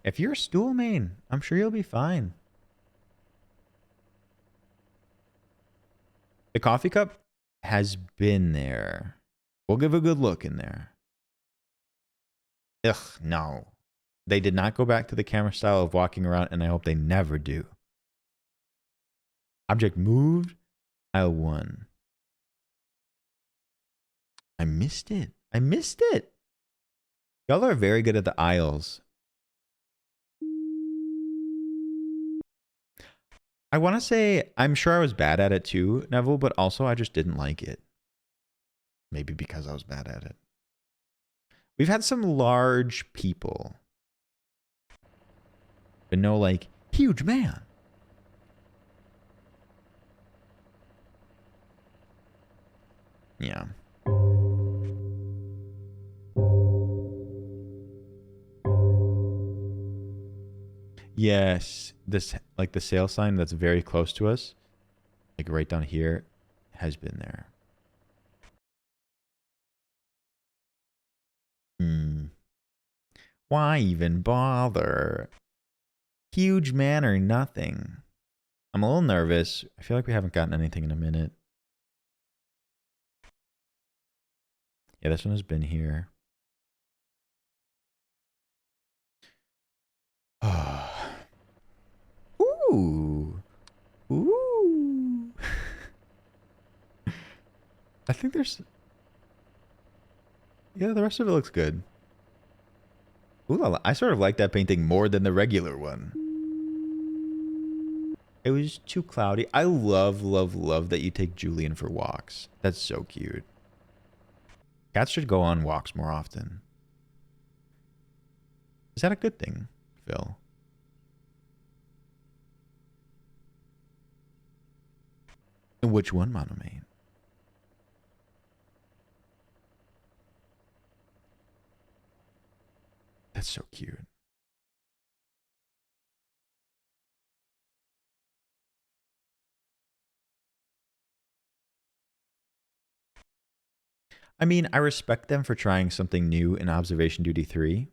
If you're a stool main, I'm sure you'll be fine. The coffee cup has been there. We'll give a good look in there. Ugh, no. They did not go back to the camera style of walking around, and I hope they never do. Object moved. Aisle 1. I missed it. I missed it. Y'all are very good at the aisles. I want to say, I'm sure I was bad at it too, Neville, but also I just didn't like it. Maybe because I was bad at it. We've had some large people. But no, like, huge man. Yeah. Yes, this, like, the sale sign that's very close to us, like right down here, has been there. Why even bother? Huge man or nothing. I'm a little nervous. I feel like we haven't gotten anything in a minute. Yeah, this one has been here. Ooh. Ooh. I think there's... Yeah, the rest of it looks good. Ooh, I sort of like that painting more than the regular one. It was too cloudy. I love, love, love that you take Julian for walks. That's so cute. Cats should go on walks more often. Is that a good thing, Phil? Which one, Monomane? That's so cute. I mean, I respect them for trying something new in Observation Duty 3.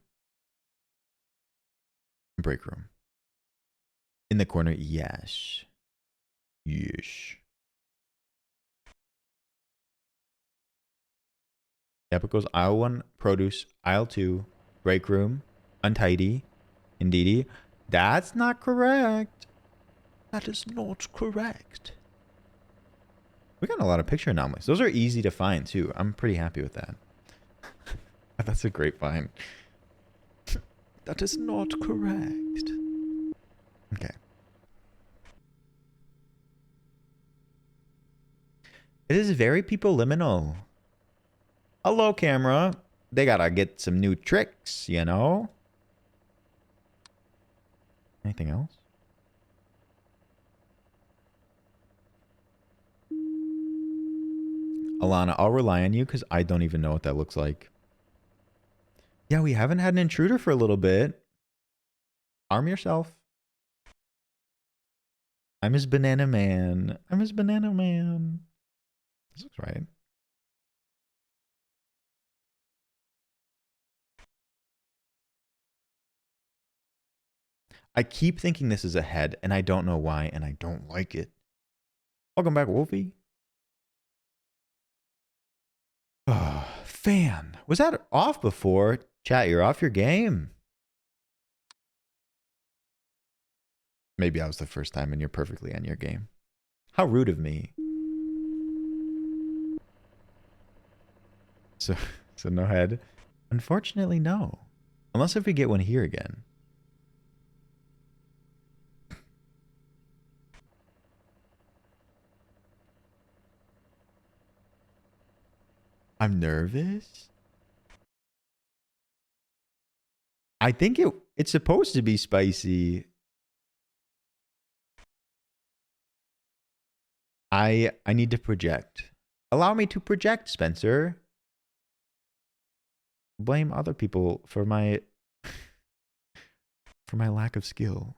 Break room. In the corner, yes. Yes. Yep, it goes aisle 1, produce, aisle 2, break room, untidy, indeedy. That's not correct. That is not correct. We got a lot of picture anomalies. Those are easy to find too. I'm pretty happy with that. That's a great find. That is not correct. Okay. It is very people-liminal. Hello, camera. They gotta get some new tricks, you know? Anything else? Alana, I'll rely on you because I don't even know what that looks like. Yeah, we haven't had an intruder for a little bit. Arm yourself. I'm his banana man. I'm his banana man. This looks right. I keep thinking this is a head, and I don't know why, and I don't like it. Welcome back, Wolfie. Oh, fan. Was that off before? Chat, you're off your game. Maybe I was the first time and you're perfectly on your game. How rude of me. So no head? Unfortunately, no. Unless if we get one here again. I'm nervous. I think it's supposed to be spicy. I need to project. Allow me to project, Spencer. Blame other people for my lack of skill.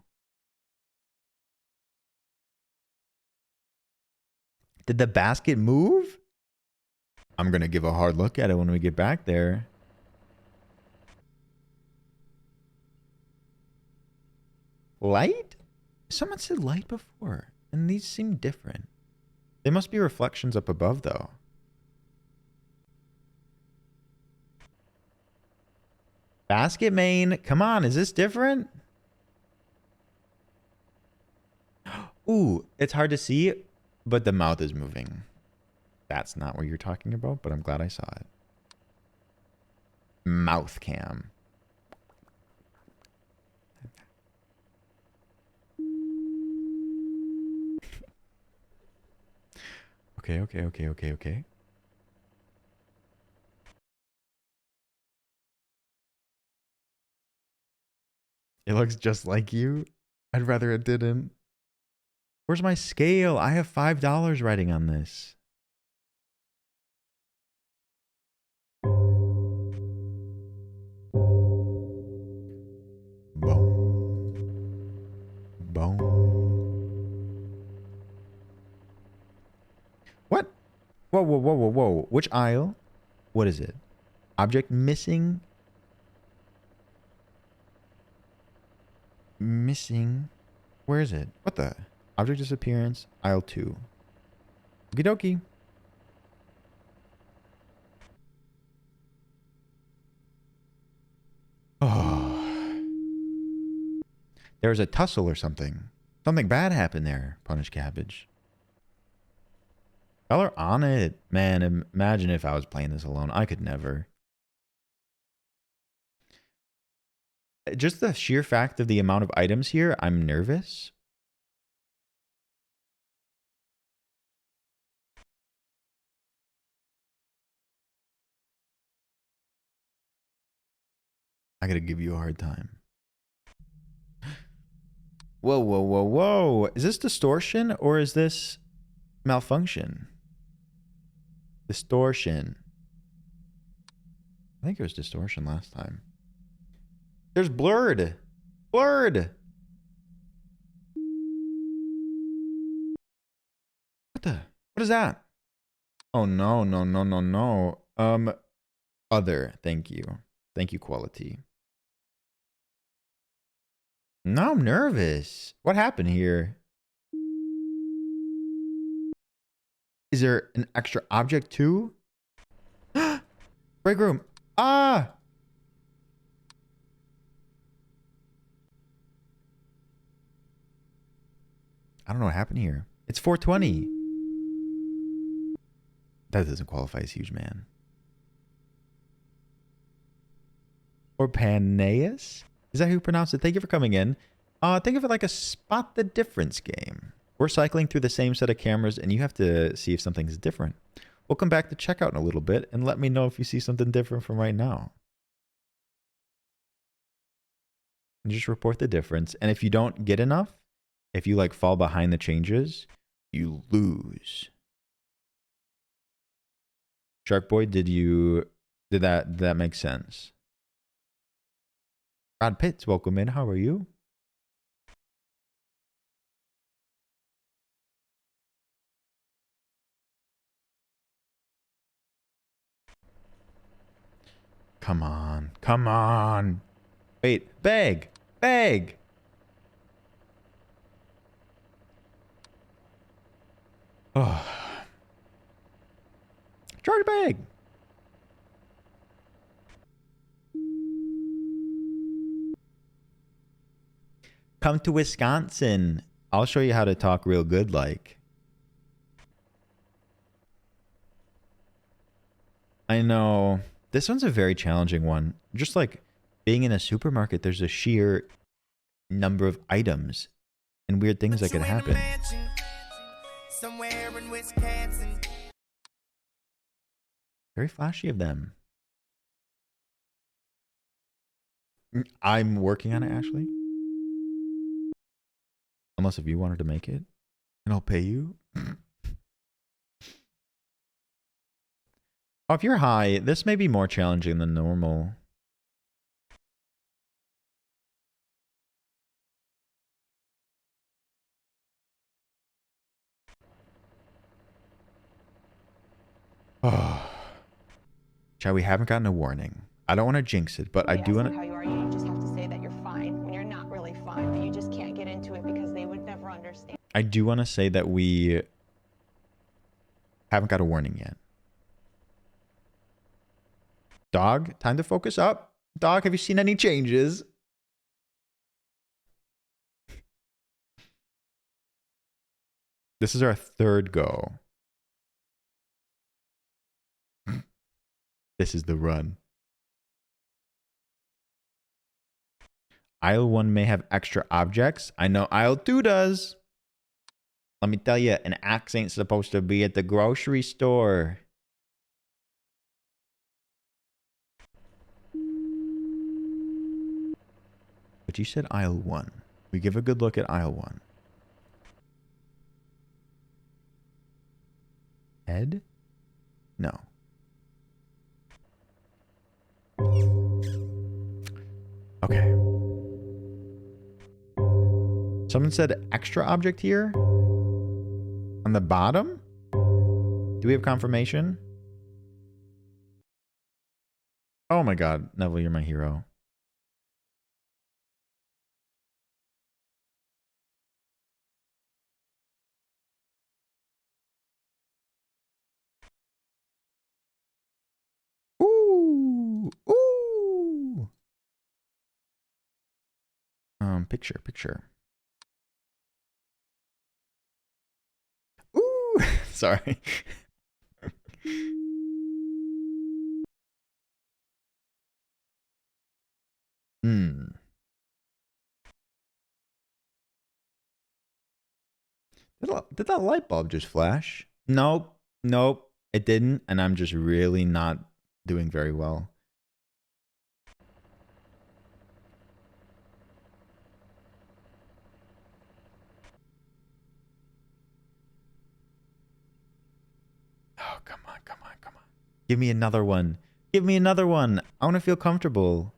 Did the basket move? I'm going to give a hard look at it when we get back there. Light? Someone said light before, and these seem different. They must be reflections up above, though. Basket main. Come on, is this different? Ooh, it's hard to see, but the mouth is moving. That's not what you're talking about, but I'm glad I saw it. Mouth cam. Okay. It looks just like you. I'd rather it didn't. Where's my scale? I have $5 writing on this. Boom. What? Whoa. Which aisle? What is it? Object missing? Missing. Where is it? What the? Object disappearance. Aisle 2. Okie dokie. Oh. There was a tussle or something. Something bad happened there, Punish Cabbage. Y'all are on it. Man, imagine if I was playing this alone. I could never. Just the sheer fact of the amount of items here, I'm nervous. I gotta give you a hard time. Whoa. Is this distortion or is this malfunction? Distortion. I think it was distortion last time. There's blurred. Blurred. What is that? Oh, no. Other. Thank you. Thank you, quality. Now I'm nervous. What happened here? Is there an extra object too? Break room. Ah! I don't know what happened here. It's 420. That doesn't qualify as huge, man. Or Paneas? Is that how you pronounce it? Thank you for coming in. Think of it like a spot the difference game. We're cycling through the same set of cameras and you have to see if something's different. We'll come back to checkout in a little bit and let me know if you see something different from right now. And just report the difference. And if you don't get enough, if you like fall behind the changes, you lose. Shark Boy, did that make sense? Brad Pitts, welcome in. How are you? Come on. Come on. Wait. Bag. Bag. Oh. Charge bag. Come to Wisconsin. I'll show you how to talk real good like. I know. This one's a very challenging one. Just like being in a supermarket, there's a sheer number of items and weird things that Put could you in a happen. mansion, somewhere in Wisconsin. Very flashy of them. I'm working on it, Ashley. Unless if you wanted to make it, and I'll pay you. Oh, if you're high, this may be more challenging than normal. Oh. Chad, we haven't gotten a warning. I don't want to jinx it, but I They do ask want you how to. you are, you just have to say that you're fine when you're not really fine, but you just can't get into it because they would never understand. I do want to say that we haven't got a warning yet. Dog, time to focus up. Dog, have you seen any changes? This is our third go. This is the run. Aisle 1 may have extra objects. I know aisle 2 does. Let me tell you, an axe ain't supposed to be at the grocery store. But you said aisle 1. We give a good look at aisle 1. Head? No. Okay. Someone said extra object here? On the bottom? Do we have confirmation? Oh my god, Neville, you're my hero. Ooh! Ooh! Picture. Ooh! Sorry. Hmm. Did that light bulb just flash? Nope. Nope. It didn't. And I'm just really not doing very well. Oh, come on. Give me another one. Give me another one. I want to feel comfortable.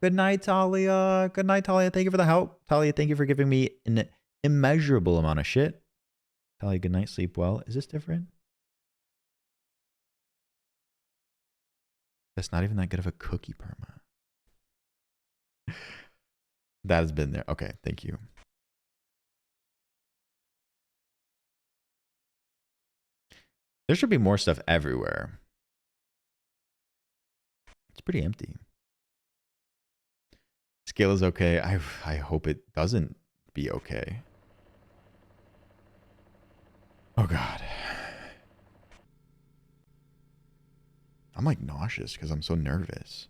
Good night, Talia. Good night, Talia. Thank you for the help. Talia, thank you for giving me an immeasurable amount of shit. Talia, good night. Sleep well. Is this different? That's not even that good of a cookie perma. That has been there. Okay, thank you. There should be more stuff everywhere. It's pretty empty. Scale is okay. I hope it doesn't be okay. Oh god. I'm like nauseous because I'm so nervous.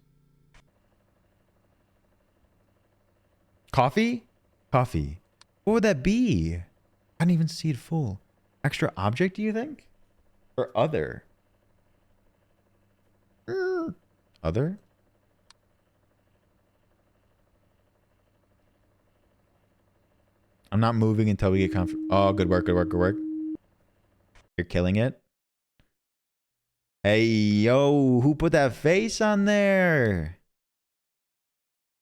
Coffee? Coffee. What would that be? I didn't even see it full. Extra object, do you think? Or other? Other? I'm not moving until we get Oh, good work. You're killing it. Hey, yo, who put that face on there?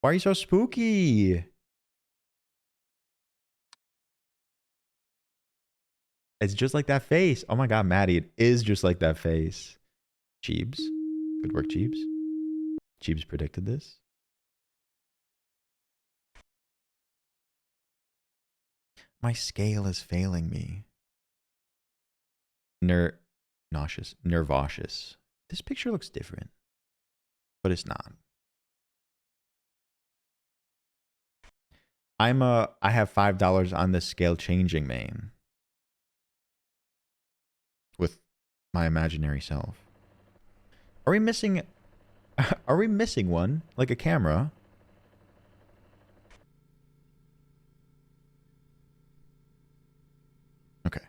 Why are you so spooky? It's just like that face. Oh my God, Maddie, it is just like that face. Cheebs. Good work, Cheebs. Cheebs predicted this. My scale is failing me. Nauseous. Nervous. This picture looks different, but it's not. I have $5 on this scale changing main with my imaginary self. Are we missing one? Like a camera? Okay.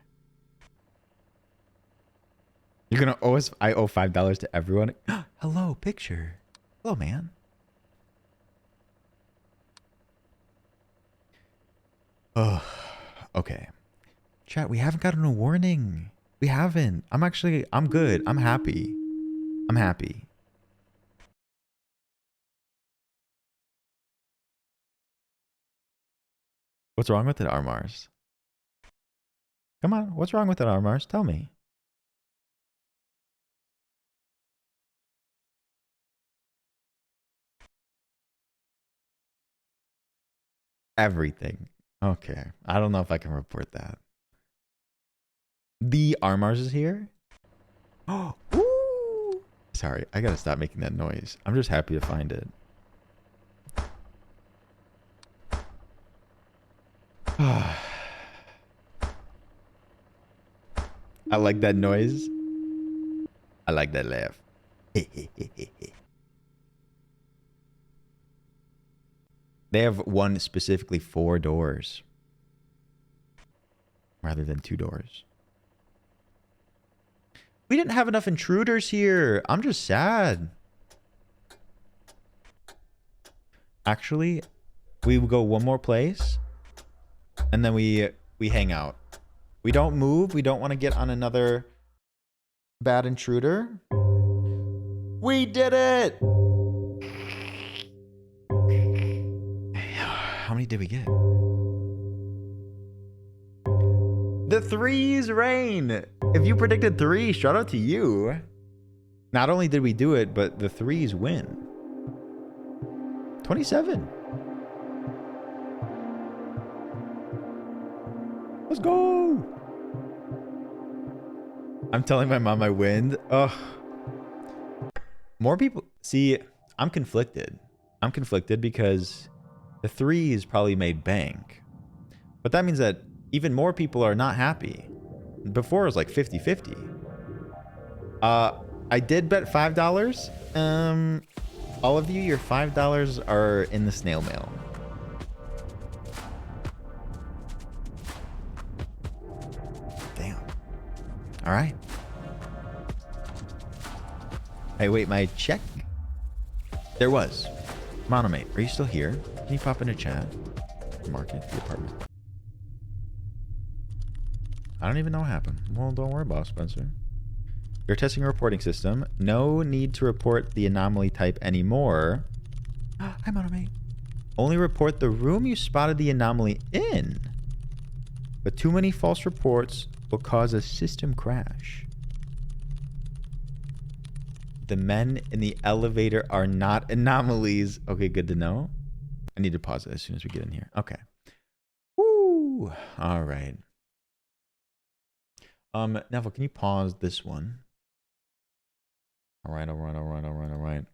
You're gonna owe us. I owe $5 to everyone. Hello, picture. Hello, man. Oh, okay. Chat, we haven't gotten a warning. We haven't. I'm good. I'm happy. I'm happy. What's wrong with it, Armars? Come on, what's wrong with it, Armars? Tell me. Everything. Okay. I don't know if I can report that. The Armars is here? Oh, woo! Sorry, I gotta stop making that noise. I'm just happy to find it. I like that noise. I like that laugh. They have one specifically 4 doors rather than 2 doors. We didn't have enough intruders here. I'm just sad. Actually, we will go one more place and then we hang out. We don't move. We don't want to get on another bad intruder. We did it. How many did we get? The 3s reign. If you predicted 3, shout out to you. Not only did we do it, but the 3s win. 27. Let's go. I'm telling my mom I win. Ugh. More people. See, I'm conflicted. I'm conflicted because the 3s probably made bank. But that means that even more people are not happy. Before it was like 50-50. I did bet $5. All of you, your $5 are in the snail mail. Damn. All right. Hey, wait, my check? There was. Monomate, are you still here? Can you pop into chat? Market, the apartment. I don't even know what happened. Well, don't worry about it, Spencer. You're testing a reporting system. No need to report the anomaly type anymore. Hi, Monomate. Only report the room you spotted the anomaly in. But too many false reports will cause a system crash. The men in the elevator are not anomalies. Okay, good to know. I need to pause it as soon as we get in here. Okay. Woo. All right. Neville, can you pause this one? All right.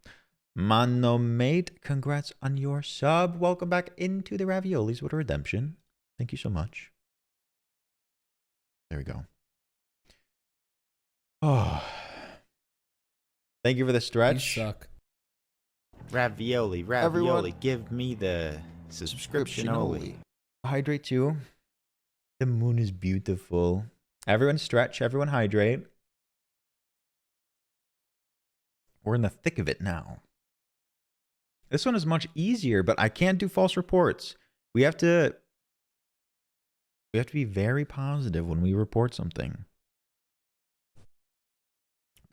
Monomate, congrats on your sub. Welcome back into the raviolis with a redemption. Thank you so much. There we go. Oh. Thank you for the stretch. You suck. Ravioli, Everyone- give me the subscription only. Hydrate too. The moon is beautiful. Everyone stretch, everyone hydrate. We're in the thick of it now. This one is much easier, but I can't do false reports. We have to be very positive when we report something.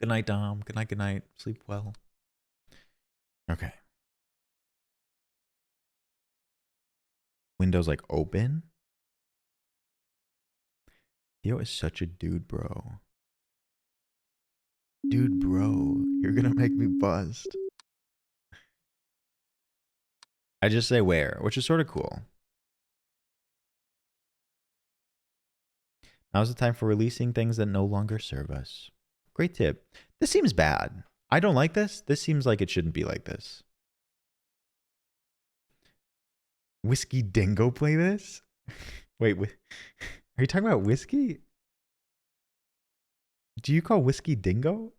Good night, Dom. Good night, good night. Sleep well. Okay. Windows like open. Theo is such a dude, bro. Dude, bro. You're gonna make me bust. I just say where, which is sort of cool. Now's the time for releasing things that no longer serve us. Great tip. This seems bad. I don't like this. This seems like it shouldn't be like this. Whiskey Dingo play this? Wait, are you talking about whiskey? Do you call Whiskey Dingo?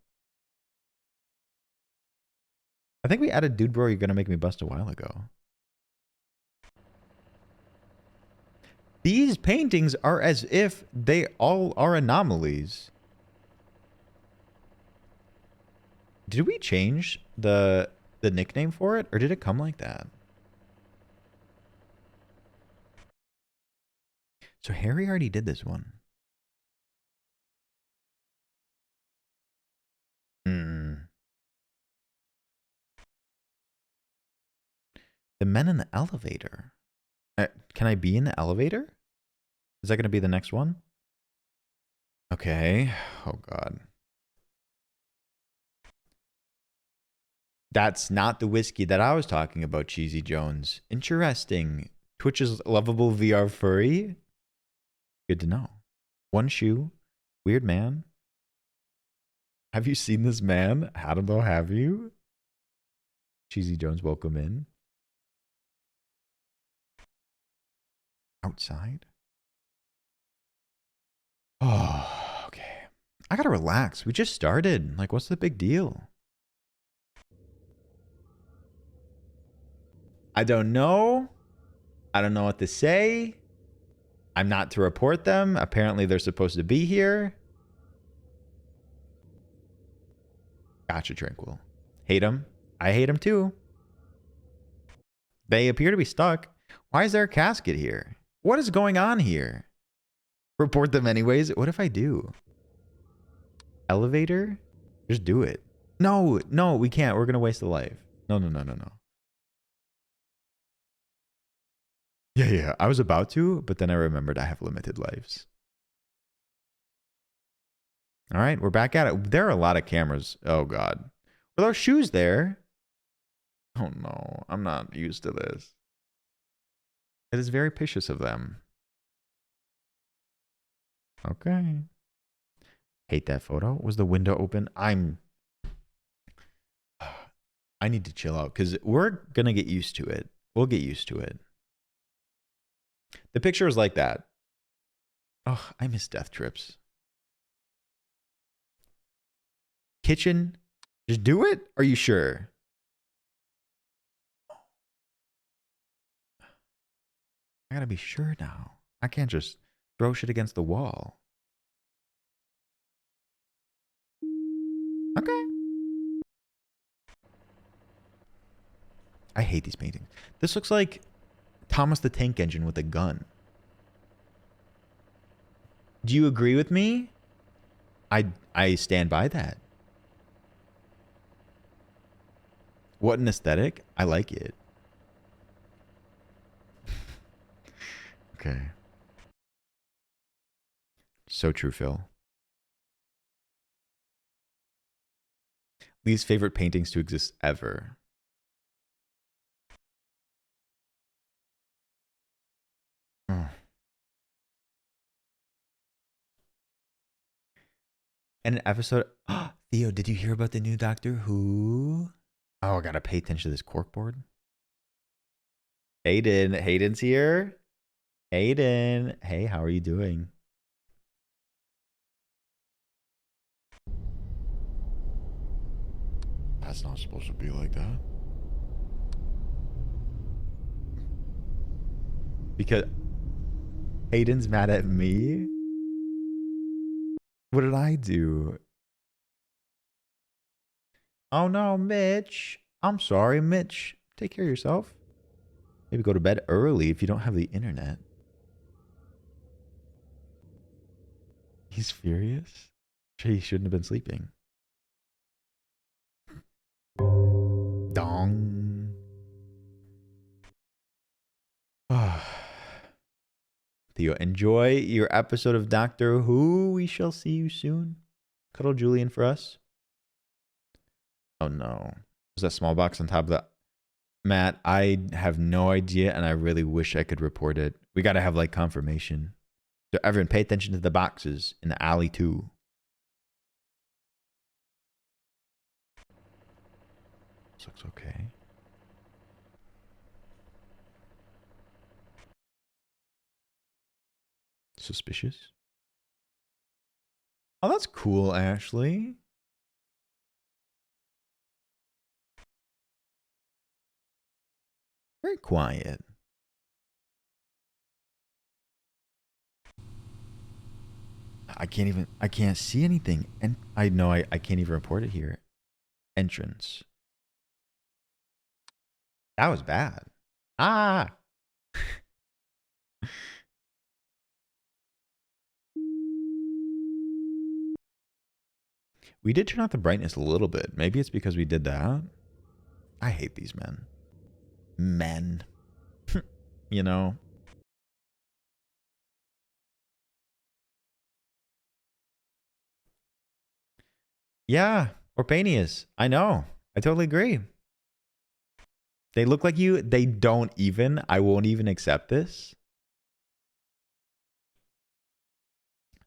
I think we added Dude Bro, You're Gonna Make Me Bust a while ago. These paintings are as if they all are anomalies. Did we change the nickname for it, or did it come like that? So Harry already did this one. The men in the elevator. Can I be in the elevator? Is that going to be the next one? Okay. Oh, God. That's not the whiskey that I was talking about, Cheesy Jones. Interesting. Twitch's lovable VR furry? Good to know. One shoe. Weird man. Have you seen this man? Adam, though, have you? Cheesy Jones, welcome in. Outside? Oh, okay. I gotta relax. We just started. Like, what's the big deal? I don't know. I don't know what to say. I'm not to report them. Apparently, they're supposed to be here. Gotcha, Tranquil. Hate them. I hate them too. They appear to be stuck. Why is there a casket here? What is going on here? Report them anyways. What if I do? Elevator? Just do it. No, no, we can't. We're going to waste a life. No, no, no, no, no. Yeah. I was about to, but then I remembered I have limited lives. All right, we're back at it. There are a lot of cameras. Oh, God. Were those shoes there? Oh, no. I'm not used to this. It is very vicious of them. Okay. Hate that photo. Was the window open? I need to chill out because we're going to get used to it. We'll get used to it. The picture was like that. Oh, I miss death trips. Kitchen? Just do it? Are you sure? I gotta be sure now. I can't just throw shit against the wall. Okay. I hate these paintings. This looks like Thomas the Tank Engine with a gun. Do you agree with me? I stand by that. What an aesthetic. I like it. Okay. So true, Phil. Least favorite paintings to exist ever. And an episode. Theo, did you hear about the new Doctor Who? Oh, I gotta pay attention to this corkboard. Hayden. Hayden's here. Hayden. Hey, how are you doing? That's not supposed to be like that. Because Hayden's mad at me? What did I do? Oh no, Mitch. I'm sorry, Mitch. Take care of yourself. Maybe go to bed early if you don't have the internet. He's furious? He shouldn't have been sleeping. Dong. Theo, enjoy your episode of Doctor Who. We shall see you soon. Cuddle Julian for us. Oh no. Was that small box on top of that? Matt, I have no idea, and I really wish I could report it. We got to have like confirmation. So everyone, pay attention to the boxes in the alley too. This looks okay. Suspicious. Oh, that's cool, Ashley. Very quiet. I can't see anything. And I know I can't even report it here. Entrance. That was bad. Ah. We did turn out the brightness a little bit. Maybe it's because we did that. I hate these men. Men. You know? Yeah. Orpanius. I know. I totally agree. They look like you. They don't even. I won't even accept this.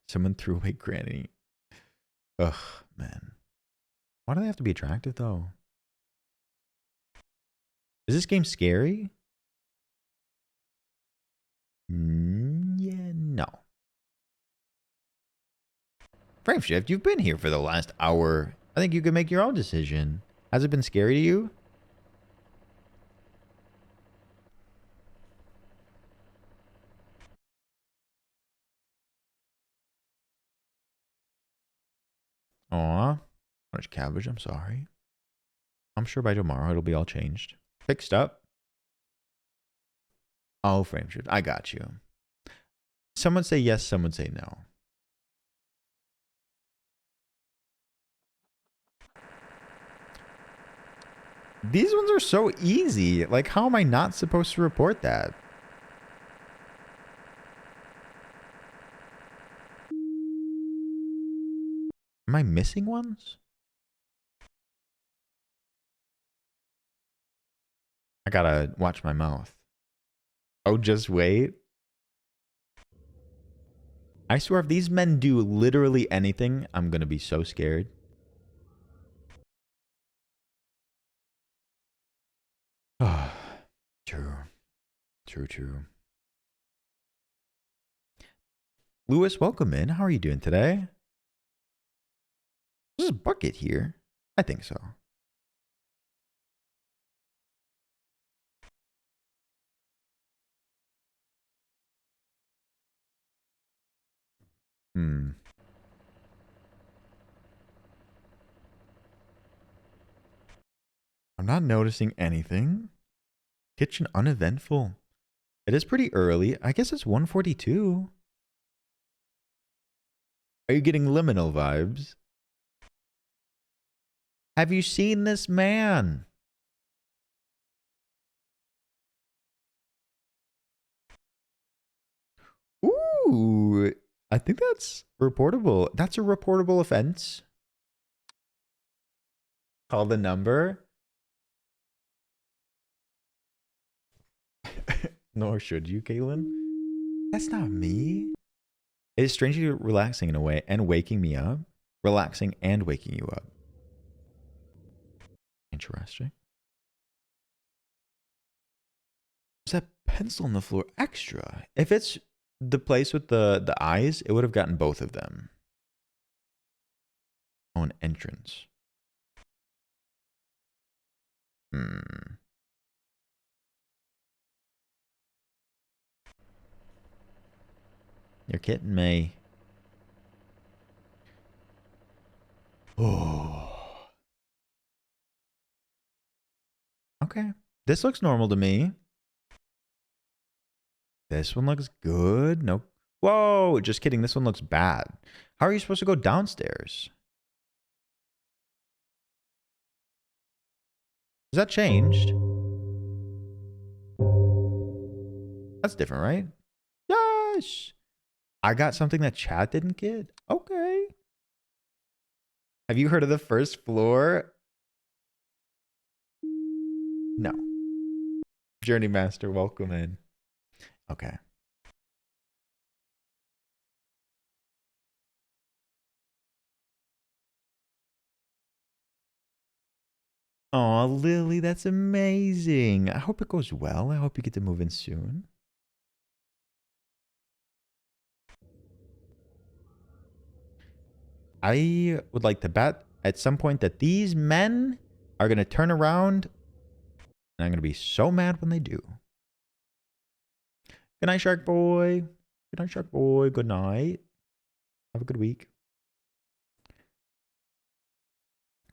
Someone threw away Granny. Ugh, man. Why do they have to be attractive, though? Is this game scary? Yeah, no. Frameshift, you've been here for the last hour. I think you can make your own decision. Has it been scary to you? Aw. Much cabbage, I'm sorry. I'm sure by tomorrow it'll be all changed. Fixed up. Oh, Frameshift, I got you. Someone say yes, someone say no. These ones are so easy. Like, how am I not supposed to report that? Am I missing ones? I gotta watch my mouth. Oh, just wait. I swear if these men do literally anything, I'm gonna be so scared. True. True. Lewis, welcome in. How are you doing today? This is Bucket here. I think so. I'm not noticing anything. Kitchen uneventful. It is pretty early. I guess it's 1:42. Are you getting liminal vibes? Have you seen this man? Ooh, I think that's reportable. That's a reportable offense. Call the number. Nor should you, Kaylin. That's not me. It is strangely relaxing in a way and waking me up. Relaxing and waking you up. Interesting. Is that pencil on the floor extra? If it's the place with the eyes, it would have gotten both of them. Oh, an entrance. You're kidding me. Oh. Okay. This looks normal to me. This one looks good. Nope. Whoa, just kidding. This one looks bad. How are you supposed to go downstairs? Has that changed? That's different, right? Yes. I got something that chat didn't get. Okay. Have you heard of the first floor? No. Journey Master, welcome in. Okay. Oh, Lily, that's amazing. I hope it goes well. I hope you get to move in soon. I would like to bet at some point that these men are going to turn around, and I'm going to be so mad when they do. Good night, Shark Boy. Good night, Shark Boy. Good night. Have a good week.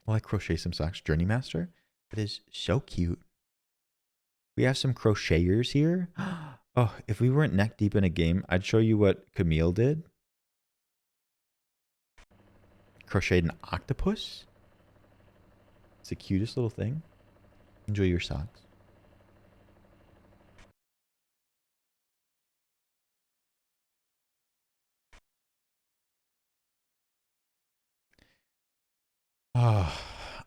Well, I crochet some socks. Journey Master. That is so cute. We have some crocheters here. Oh, if we weren't neck deep in a game, I'd show you what Camille did. Crocheted an octopus. It's the cutest little thing. Enjoy your socks. Oh,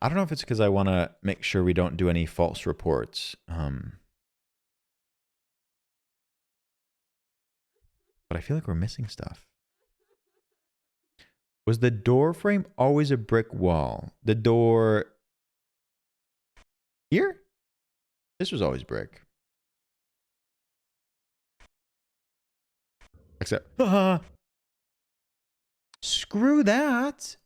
I don't know if it's because I want to make sure we don't do any false reports. But I feel like we're missing stuff. Was the door frame always a brick wall? The door here? This was always brick. Except, screw that.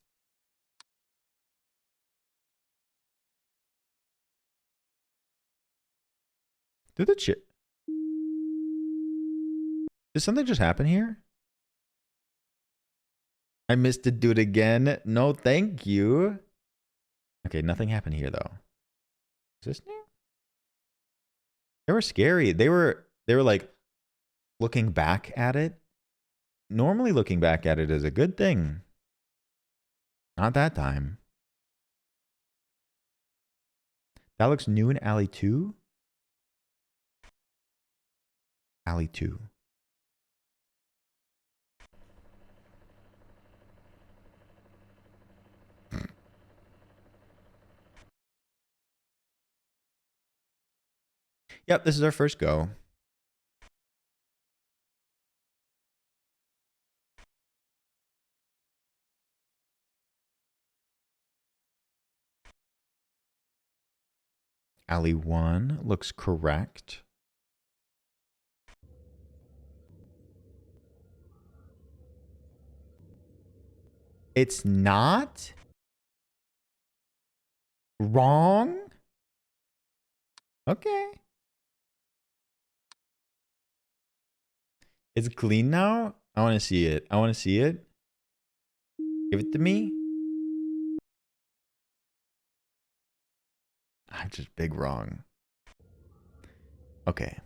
Did the chip? Did something just happen here? I missed it. Do it again. No, thank you. Okay, nothing happened here though. Is this new? They were scary. They were like looking back at it. Normally looking back at it is a good thing. Not that time. That looks new in Alley 2. Alley 2. Yep, this is our first go. Alley 1 looks correct. It's not wrong. Okay. It's clean now. I want to see it. I want to see it. Give it to me. I'm just big wrong. Okay.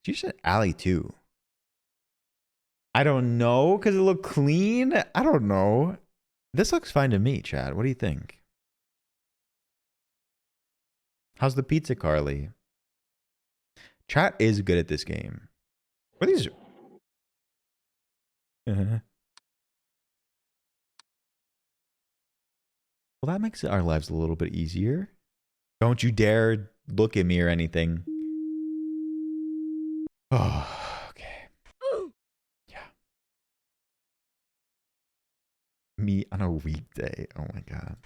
You said Alley 2. I don't know because it looked clean. I don't know. This looks fine to me, Chad. What do you think? How's the pizza, Carly? Chat is good at this game. What are these? Well, that makes our lives a little bit easier. Don't you dare look at me or anything. Oh, okay. Yeah. Me on a weekday. Oh my God.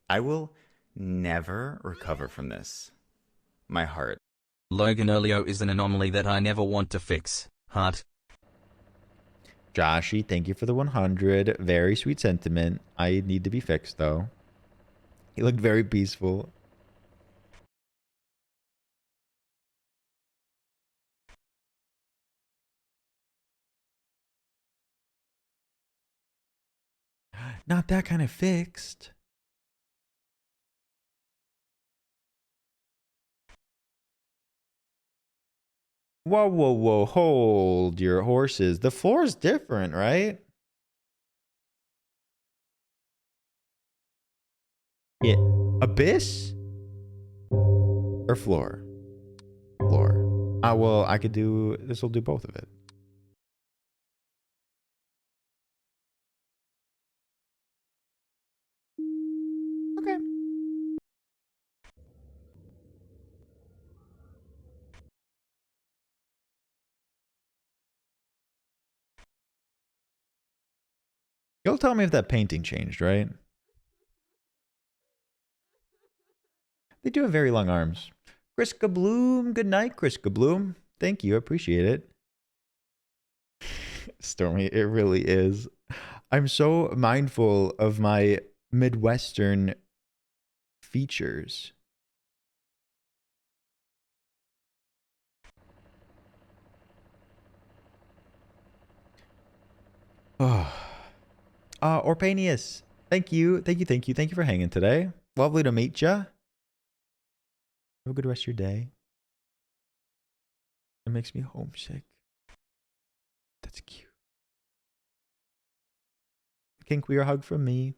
I will never recover from this. My heart. Loganolio is an anomaly that I never want to fix. Heart. Joshy, thank you for the 100. Very sweet sentiment. I need to be fixed, though. He looked very peaceful. Not that kind of fixed. Whoa, whoa, whoa. Hold your horses. The floor is different, right? Yeah. Abyss? Or floor? Floor. Well, I could do... This will do both of it. Okay. You'll tell me if that painting changed, right? They do have very long arms. Kriska Bloom. Good night, Kriska Bloom. Thank you. Appreciate it. Stormy, it really is. I'm so mindful of my Midwestern features. Oh. Orpanius. Thank you. Thank you. Thank you. Thank you for hanging today. Lovely to meet ya. Have a good rest of your day. It makes me homesick. That's cute. King queer hug from me.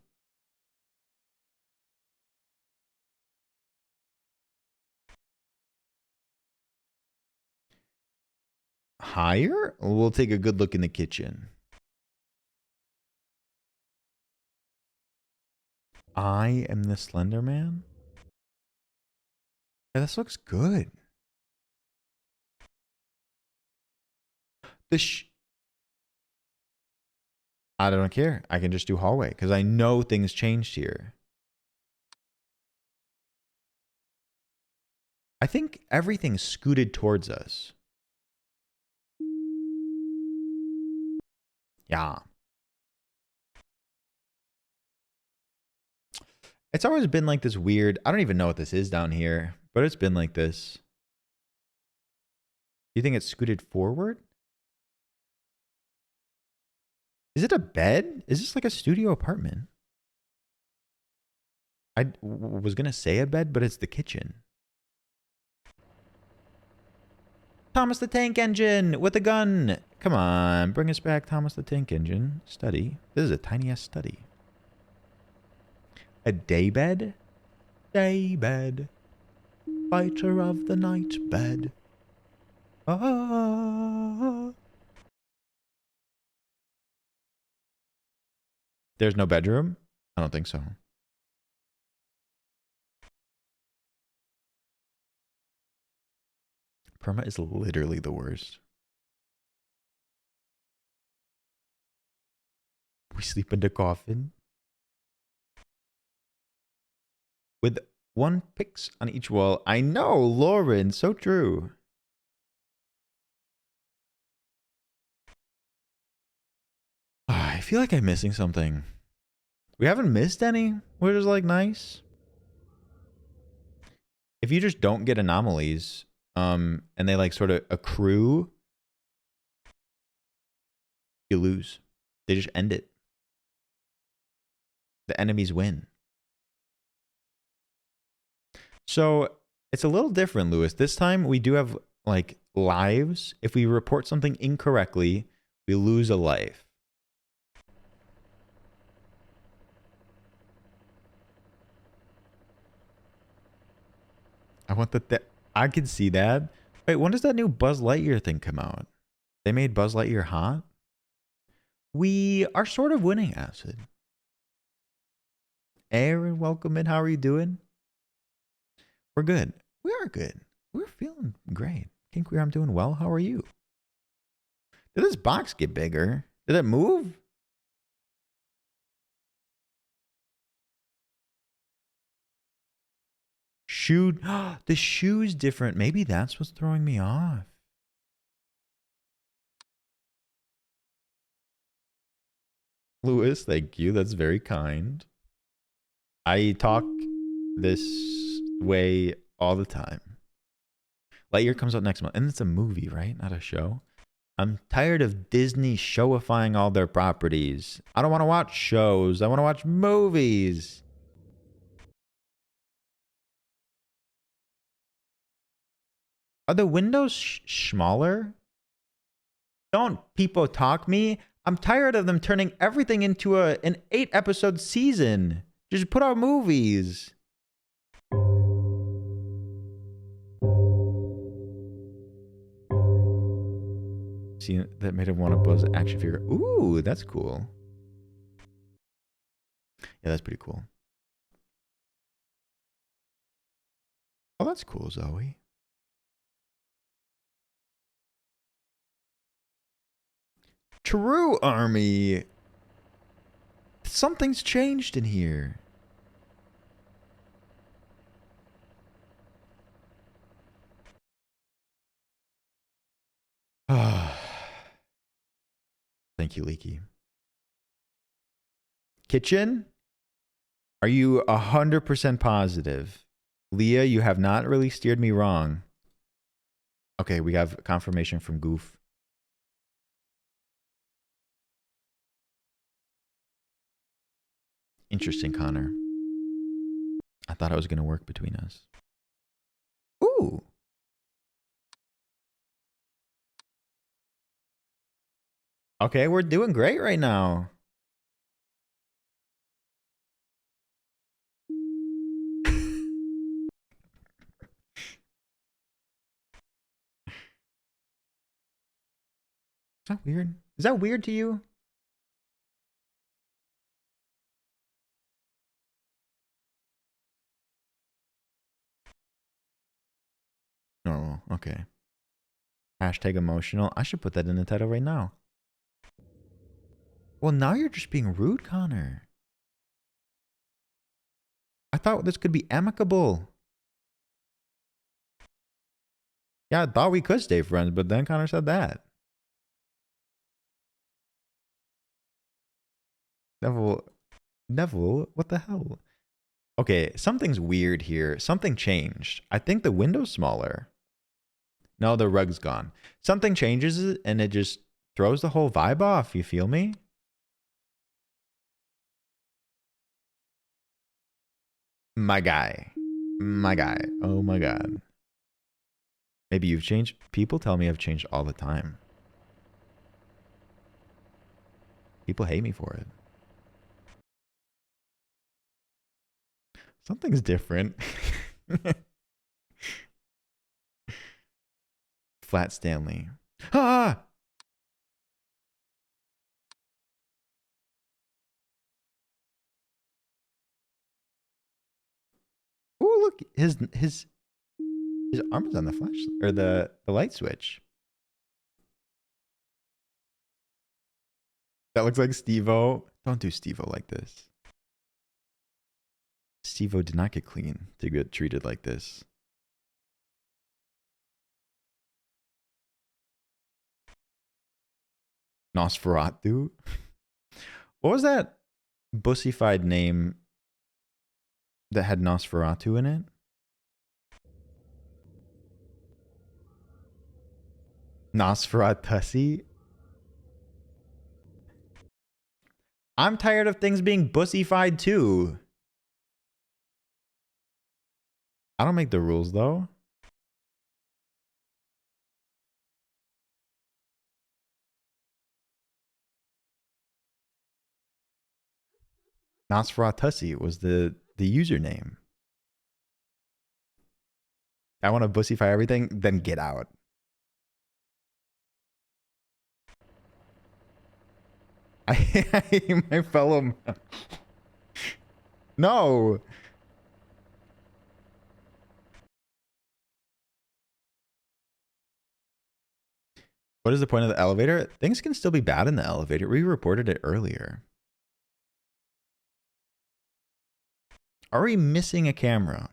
Higher? We'll take a good look in the kitchen. I am the Slender Man? Yeah, this looks good. I don't care. I can just do hallway because I know things changed here. I think everything scooted towards us. Yeah. It's always been like this weird... I don't even know what this is down here, but it's been like this. Do you think it's scooted forward? Is it a bed? Is this like a studio apartment? I was going to say a bed, but it's the kitchen. Thomas the Tank Engine with a gun. Come on, bring us back, Thomas the Tank Engine. Study. This is a tiny ass study. A day bed? Day bed. Fighter of the night bed. Ah. There's no bedroom? I don't think so. Perma is literally the worst. We sleep in the coffin. With one pix on each wall. I know, Lauren, so true. I feel like I'm missing something. We haven't missed any, which is like nice. If you just don't get anomalies, and they like sort of accrue, you lose. They just end it. The enemies win. So it's a little different, Lewis. This time we do have like lives. If we report something incorrectly, we lose a life. I want that. I can see that. Wait, when does that new Buzz Lightyear thing come out? They made Buzz Lightyear hot? We are sort of winning, Acid. Aaron, welcome in. How are you doing? We're good. We are good. We're feeling great. King Queer, I'm doing well. How are you? Did this box get bigger? Did it move? Shoe. The shoe's different. Maybe that's what's throwing me off. Lewis, thank you. That's very kind. I talk this way all the time. Lightyear comes out next month. And it's a movie, right? Not a show. I'm tired of Disney showifying all their properties. I don't want to watch shows. I want to watch movies. Are the windows smaller? Don't people talk me. I'm tired of them turning everything into an 8-episode season. Just put out movies. See, that made him want to buzz action figure. Ooh, that's cool. Yeah, that's pretty cool. Oh, that's cool, Zoe. True Army. Something's changed in here. Thank you, Leaky. Kitchen? Are you 100% positive? Leah, you have not really steered me wrong. Okay, we have confirmation from Goof. Interesting, Connor. I thought it was going to work between us. Ooh. Okay, we're doing great right now. Is that weird? Is that weird to you? Normal. Okay. Hashtag emotional. I should put that in the title right now. Well, now you're just being rude, Connor. I thought this could be amicable. Yeah, I thought we could stay friends, but then Connor said that. Neville, what the hell? Okay, something's weird here. Something changed. I think the window's smaller. No, the rug's gone. Something changes it and it just throws the whole vibe off. You feel me? My guy. My guy. Oh my God. Maybe you've changed. People tell me I've changed all the time. People hate me for it. Something's different. Flat Stanley. Ah! Oh, look, his arm is on the flash or the light switch. That looks like Steve-O. Don't do Steve-O like this. Steve-O did not get clean to get treated like this. Nosferatu? What was that bussified name that had Nosferatu in it? Nosferatusi? I'm tired of things being bussified too. I don't make the rules though. Nosferatusi was the username. I want to bussify everything, then get out. I hate my fellow man. No. What is the point of the elevator? Things can still be bad in the elevator. We reported it earlier. Are we missing a camera?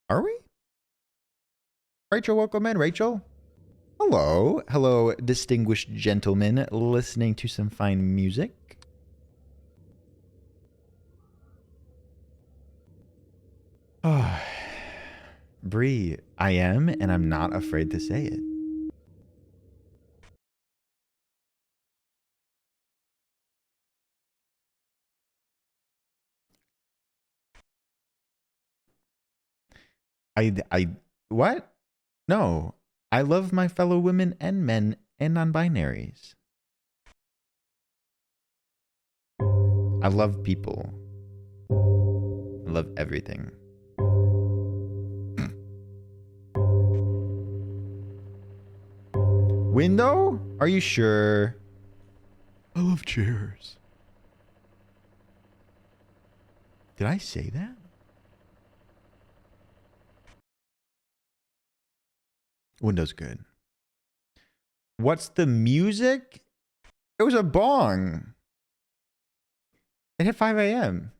Are we? Rachel, welcome in. Rachel? Hello. Hello, distinguished gentlemen listening to some fine music. Oh, Bree, I am, and I'm not afraid to say it. What? No. I love my fellow women and men and non-binaries. I love people. I love everything. Window? Are you sure? I love chairs. Did I say that? Window's good. What's the music? It was a bong. It hit 5 a.m.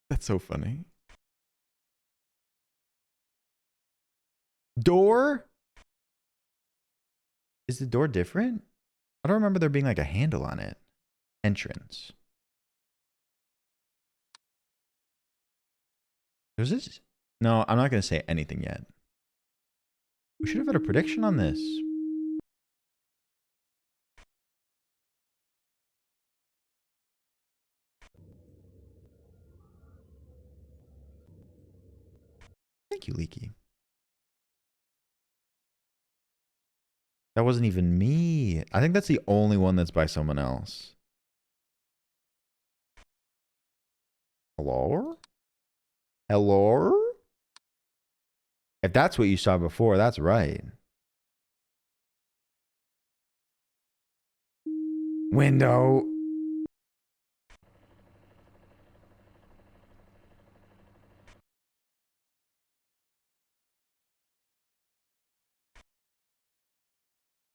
That's so funny. Door? Is the door different? I don't remember there being like a handle on it. Entrance. There's this? No, I'm not going to say anything yet. We should have had a prediction on this. Thank you, Leaky. That wasn't even me. I think that's the only one that's by someone else. Hello? Hello? If that's what you saw before, that's right. Window.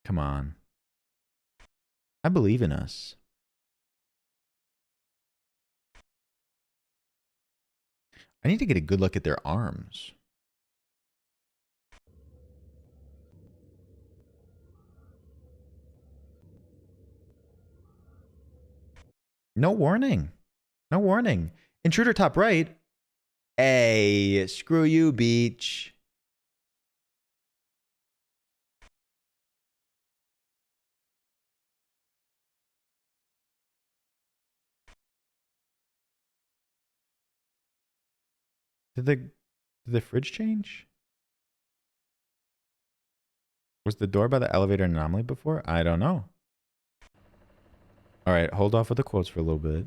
Come on. I believe in us. I need to get a good look at their arms. No warning. No warning. Intruder top right. Hey, screw you, beach. Did the fridge change? Was the door by the elevator an anomaly before? I don't know. All right, hold off with the quotes for a little bit.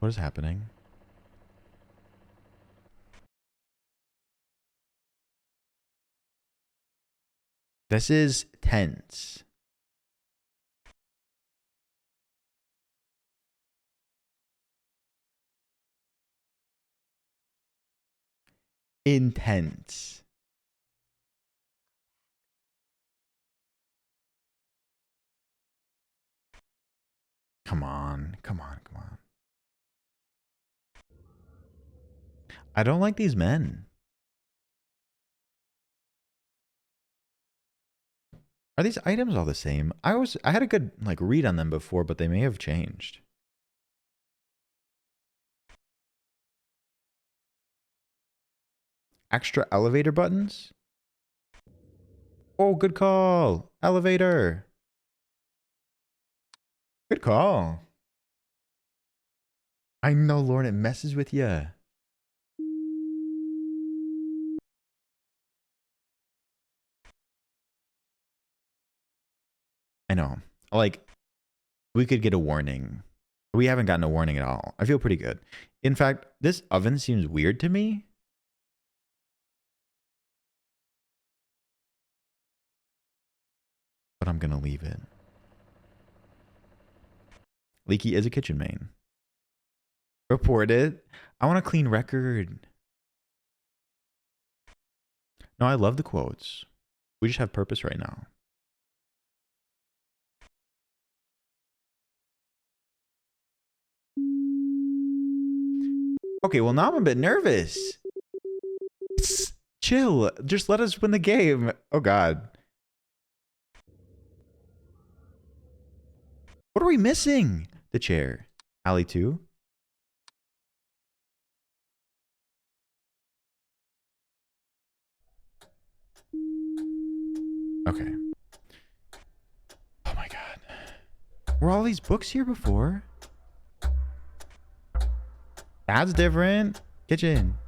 What is happening? This is tense. Intense. Come on, come on, come on. I don't like these men. Are these items all the same? I had a good like read on them before, but they may have changed. Extra elevator buttons? Oh, good call. Elevator. Good call. I know, Lauren, it messes with you. I know. Like, we could get a warning. We haven't gotten a warning at all. I feel pretty good. In fact, this oven seems weird to me. But I'm going to leave it. Leaky is a kitchen main. Report it. I want a clean record. No, I love the quotes. We just have purpose right now. Okay, well, now I'm a bit nervous. Chill. Just let us win the game. Oh, God. What are we missing? The chair. Alley 2. Okay. Oh, my God. Were all these books here before? That's different. Kitchen.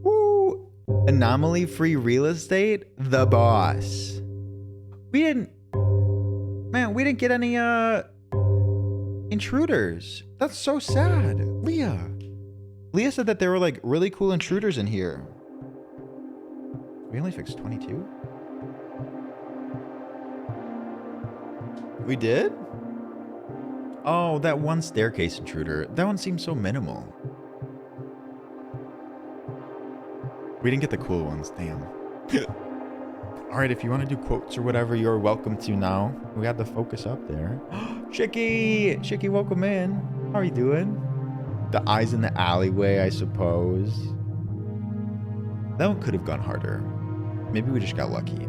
Woo! Anomaly-free real estate. The boss. We didn't... Man, we didn't get any, intruders. That's so sad. Leah. Leah said that there were, like, really cool intruders in here. We only fixed 22? We did? Oh, that one staircase intruder. That one seems so minimal. We didn't get the cool ones. Damn. All right, if you want to do quotes or whatever, you're welcome to now. We got the focus up there. Chicky! Chicky, welcome in. How are you doing? The eyes in the alleyway, I suppose. That one could have gone harder. Maybe we just got lucky.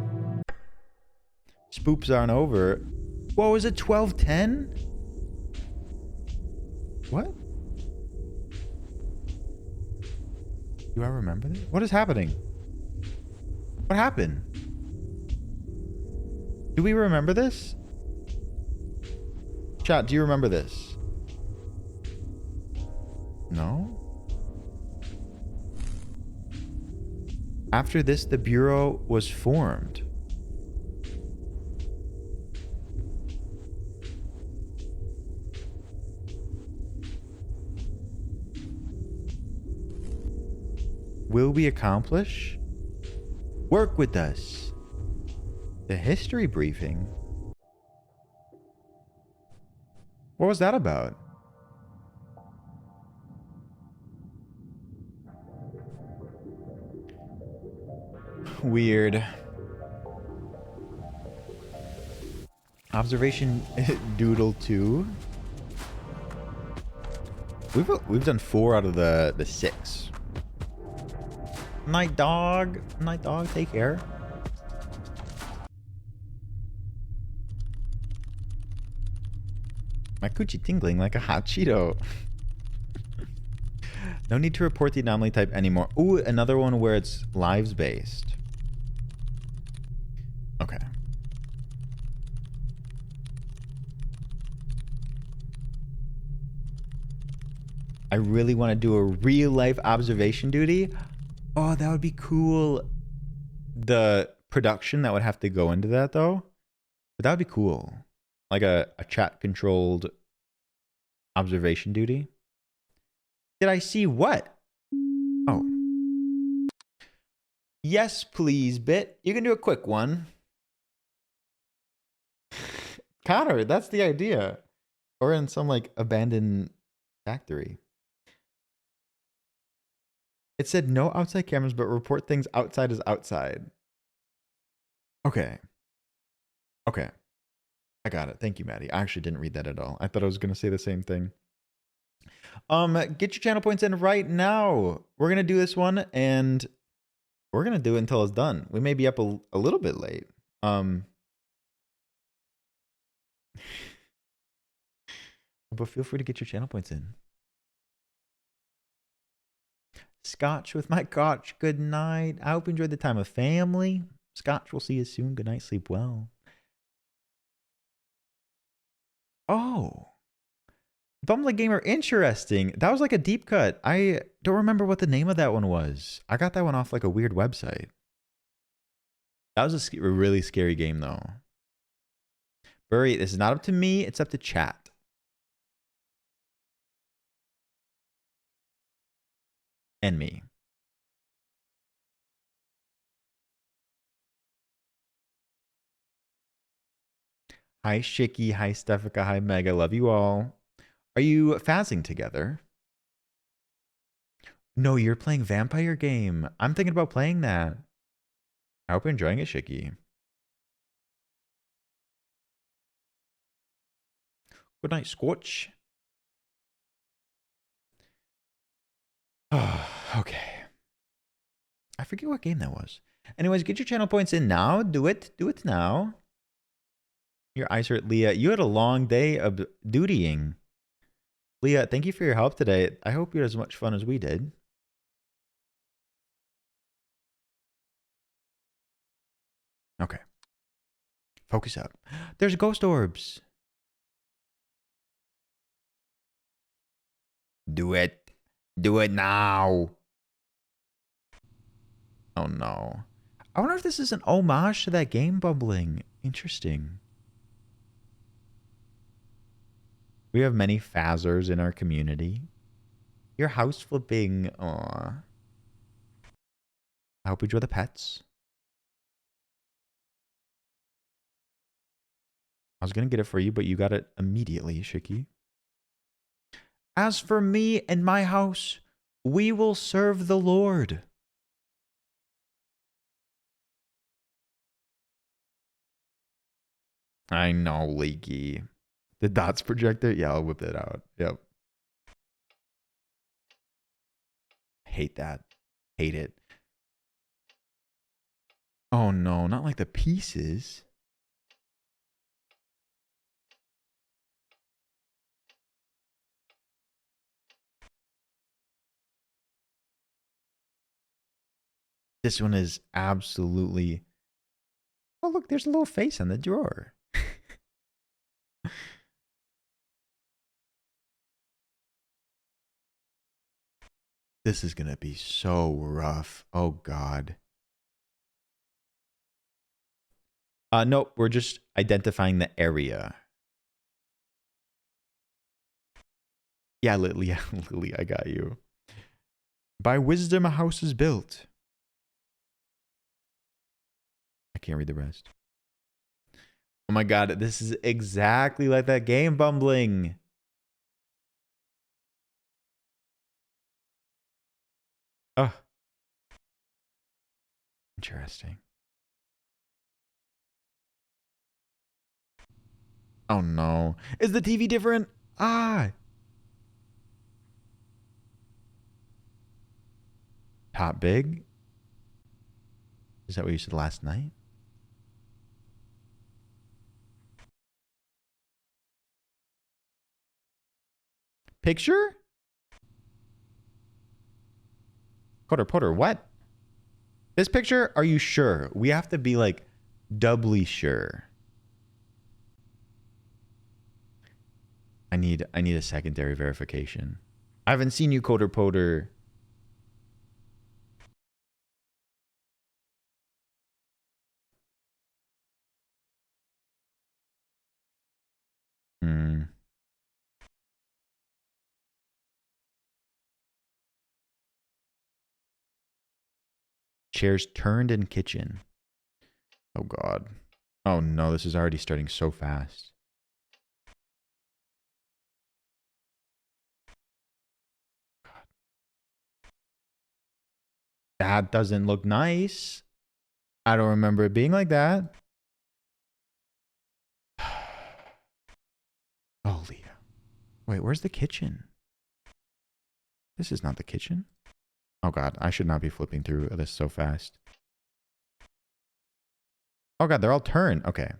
Spoops aren't over. Whoa, is it 12:10? What? Do I remember this? What is happening? What happened? Do we remember this? Chat, do you remember this? No? After this, the Bureau was formed. Will we accomplish? Work with us. The history briefing? What was that about? Weird. Observation Doodle 2. We've done 4 out of the 6. Night dog. Night dog, take care. My coochie tingling like a hot Cheeto. No need to report the anomaly type anymore. Ooh, another one where it's lives based. Okay. I really want to do a real life observation duty. Oh, that would be cool. The production that would have to go into that though. But that would be cool. Like a chat controlled observation duty. Did I see what? Oh. Yes, please, Bit. You can do a quick one. Connor, that's the idea. Or in some like abandoned factory. It said no outside cameras, but report things outside as outside. Okay. Okay. I got it. Thank you, Maddie. I actually didn't read that at all. I thought I was going to say the same thing. Get your channel points in right now. We're going to do this one and we're going to do it until it's done. We may be up a little bit late. But feel free to get your channel points in. Scotch with my Gotch. Good night. I hope you enjoyed the time of family. Scotch, we'll see you soon. Good night. Sleep well. Oh. Bumbling Gamer, interesting. That was like a deep cut. I don't remember what the name of that one was. I got that one off like a weird website. That was a really scary game though. Burry, this is not up to me. It's up to chat. And me. Hi, Shicky. Hi, Steffica. Hi, Mega. Love you all. Are you phasing together? No, you're playing Vampire Game. I'm thinking about playing that. I hope you're enjoying it, Shicky. Good night, Squatch. Oh, okay. I forget what game that was. Anyways, get your channel points in now. Do it. Do it now. Your eyes hurt, Leah. You had a long day of dutying. Leah, thank you for your help today. I hope you had as much fun as we did. Okay. Focus out. There's ghost orbs. Do it. Do it now. Oh no. I wonder if this is an homage to that game bubbling. Interesting. We have many Fazzers in our community. Your house flipping. Aw. I hope you enjoy the pets. I was going to get it for you, but you got it immediately, Shiki. As for me and my house, we will serve the Lord. I know, Leaky. The dots projector? Yeah, I'll whip it out. Yep. Hate that. Hate it. Oh no, not like the pieces. This one is absolutely... Oh, look, there's a little face on the drawer. This is going to be so rough. Oh, God. Nope, we're just identifying the area. Yeah, Lily, Lily, I got you. By wisdom, a house is built. I can't read the rest. Oh my God, this is exactly like that game bumbling. Oh. Interesting. Oh no. Is the TV different? Ah. Top big? Is that what you said last night? Picture? Potter, what? This picture? Are you sure? We have to be like doubly sure. I need a secondary verification. I haven't seen you, Potter. Chairs turned in kitchen. Oh God. Oh no, this is already starting so fast. God. That doesn't look nice. I don't remember it being like that. Oh, Leah. Wait, where's the kitchen? This is not the kitchen. Oh God, I should not be flipping through this so fast. Oh God, they're all turned. Okay.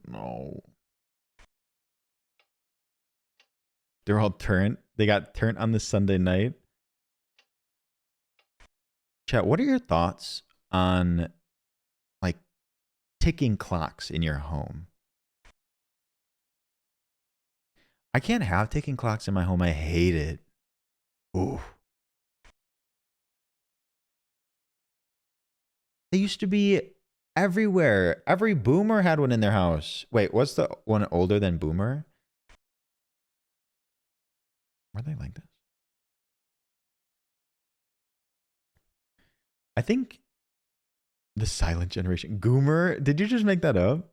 No. They're all turned. They got turned on the Sunday night. Chat, what are your thoughts on like ticking clocks in your home? I can't have ticking clocks in my home. I hate it. Ooh. They used to be everywhere. Every boomer had one in their house. Wait, what's the one older than boomer? Were they like this? I think the silent generation. Goomer? Did you just make that up?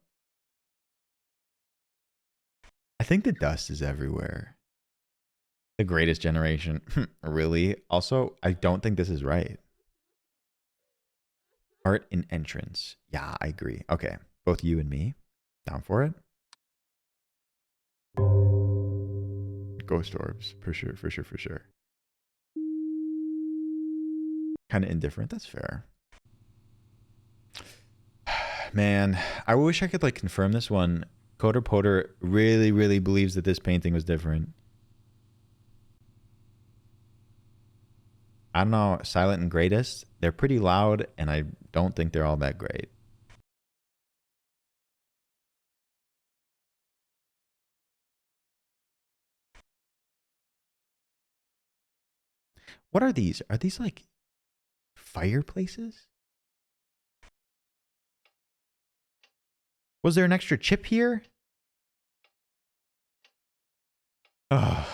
I think the dust is everywhere. The greatest generation. Really? Also, I don't think this is right. Art in entrance. Yeah, I agree. Okay. Both you and me. Down for it? Ghost orbs. For sure, for sure, for sure. Kind of indifferent. That's fair. Man, I wish I could like confirm this one. Coder Potter really, really believes that this painting was different. I don't know, Silent and Greatest. They're pretty loud, and I don't think they're all that great. What are these? Are these like fireplaces? Was there an extra chip here? Oh.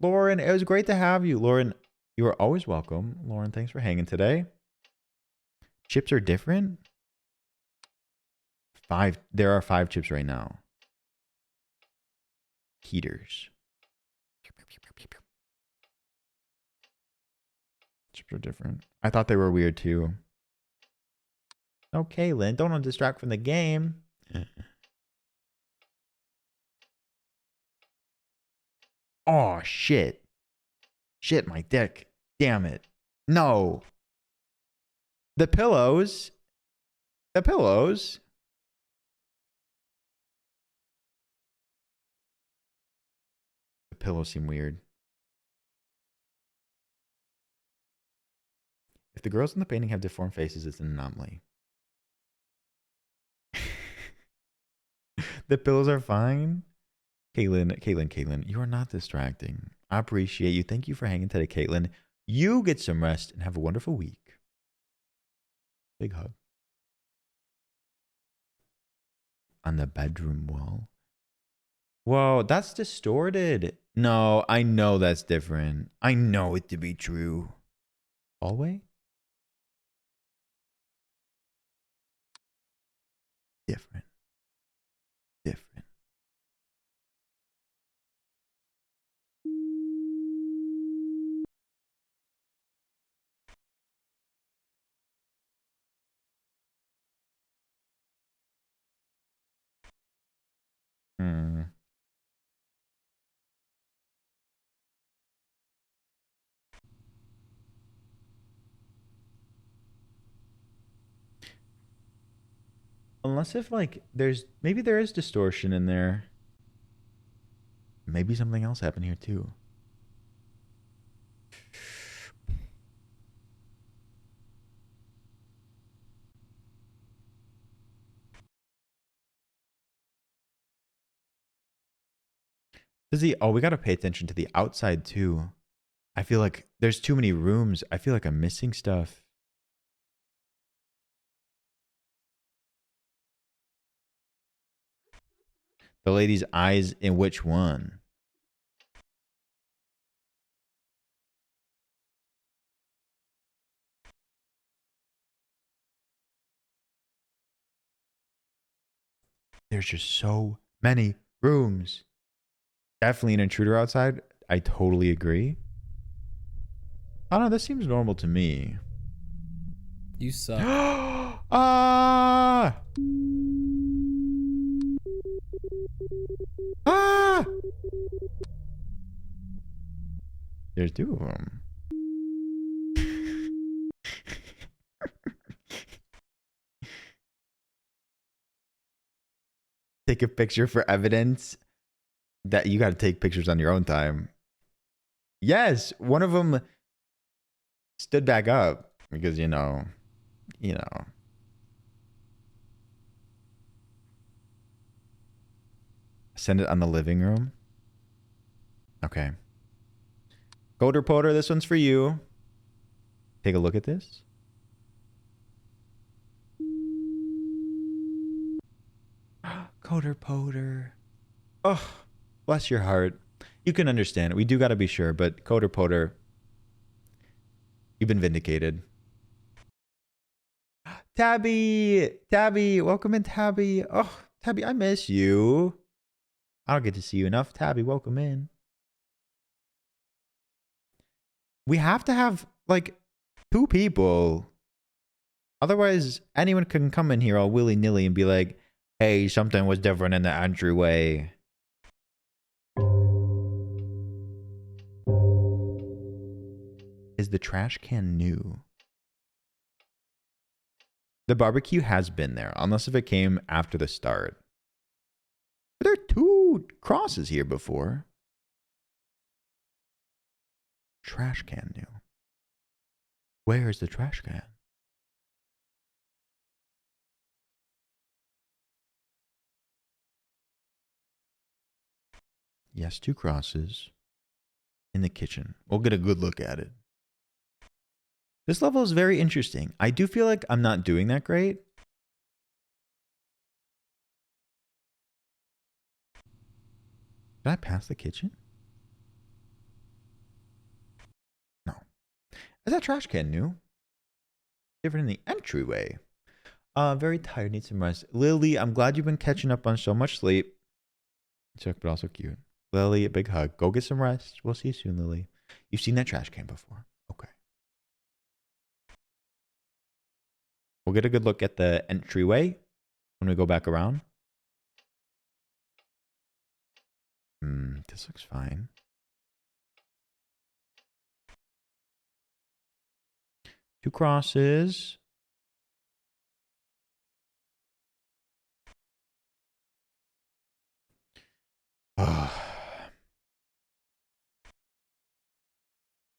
Lauren, it was great to have you. Lauren, you are always welcome. Lauren, thanks for hanging today. Chips are different? 5. There are 5 chips right now. Heaters. Chips are different. I thought they were weird too. Okay, Lynn, don't distract from the game. Oh, shit. Shit, my dick. Damn it. No. The pillows. The pillows. The pillows seem weird. If the girls in the painting have deformed faces, it's an anomaly. The pillows are fine. Caitlin, you are not distracting. I appreciate you. Thank you for hanging today, Caitlin. You get some rest and have a wonderful week. Big hug. On the bedroom wall. Whoa, that's distorted. No, I know that's different. I know it to be true. Hallway? Different. Different. Hmm. Unless if like there's maybe there is distortion in there. Maybe something else happened here too. We gotta pay attention to the outside too. I feel like there's too many rooms. I feel like I'm missing stuff. The lady's eyes in which one? There's just so many rooms. Definitely an intruder outside. I totally agree. I don't know. This seems normal to me. You suck. Ah! Ah! There's 2 of them. Take a picture for evidence. That you got to take pictures on your own time. Yes, one of them stood back up because you know. Send it on the living room. Okay. Coder Poder, this one's for you. Take a look at this. Coder Poder. Oh, bless your heart. You can understand it. We do got to be sure, but Coder Poder, you've been vindicated. Tabby, welcome in, Tabby. Oh, Tabby, I miss you. I don't get to see you enough. Tabby, welcome in. We have to have like 2 people. Otherwise, anyone can come in here all willy-nilly and be like, hey, something was different in the entryway. Is the trash can new? The barbecue has been there, unless if it came after the start. But there are 2 crosses here before. Trash can new. Where is the trash can? Yes, 2 crosses in the kitchen. We'll get a good look at it. This level is very interesting. I do feel like I'm not doing that great. Did I pass the kitchen? No. Is that trash can new? Different in the entryway. Very tired, need some rest. Lily, I'm glad you've been catching up on so much sleep. Chuck, but also cute. Lily, a big hug. Go get some rest. We'll see you soon, Lily. You've seen that trash can before. Okay. We'll get a good look at the entryway when we go back around. This looks fine. Two crosses.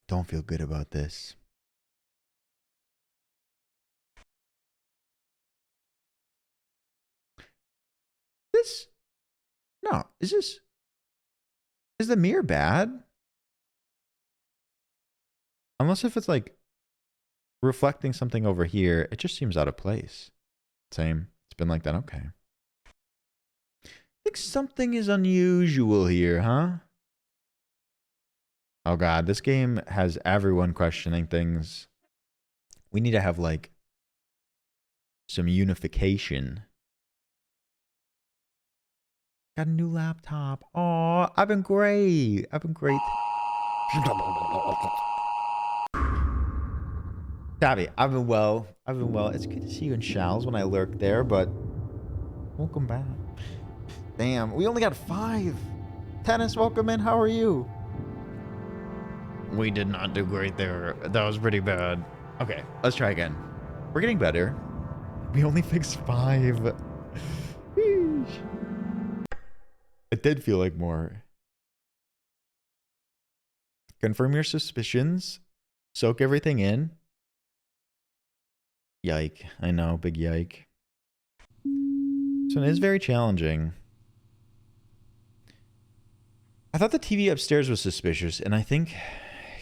Don't feel good about this. No, is the mirror bad? Unless if it's like reflecting something over here, it just seems out of place. Same. It's been like that. Okay. I think something is unusual here, huh? Oh God, this game has everyone questioning things. We need to have like some unification. Got a new laptop. Oh, I've been great. Tabby, I've been well. It's good to see you in Shal's when I lurked there, but welcome back. Damn, we only got 5. Tennis, welcome in. How are you? We did not do great there. That was pretty bad. Okay, let's try again. We're getting better. We only fixed 5. It did feel like more. Confirm your suspicions. Soak everything in. Yike. I know, big yike. So it is very challenging. I thought the TV upstairs was suspicious, and I think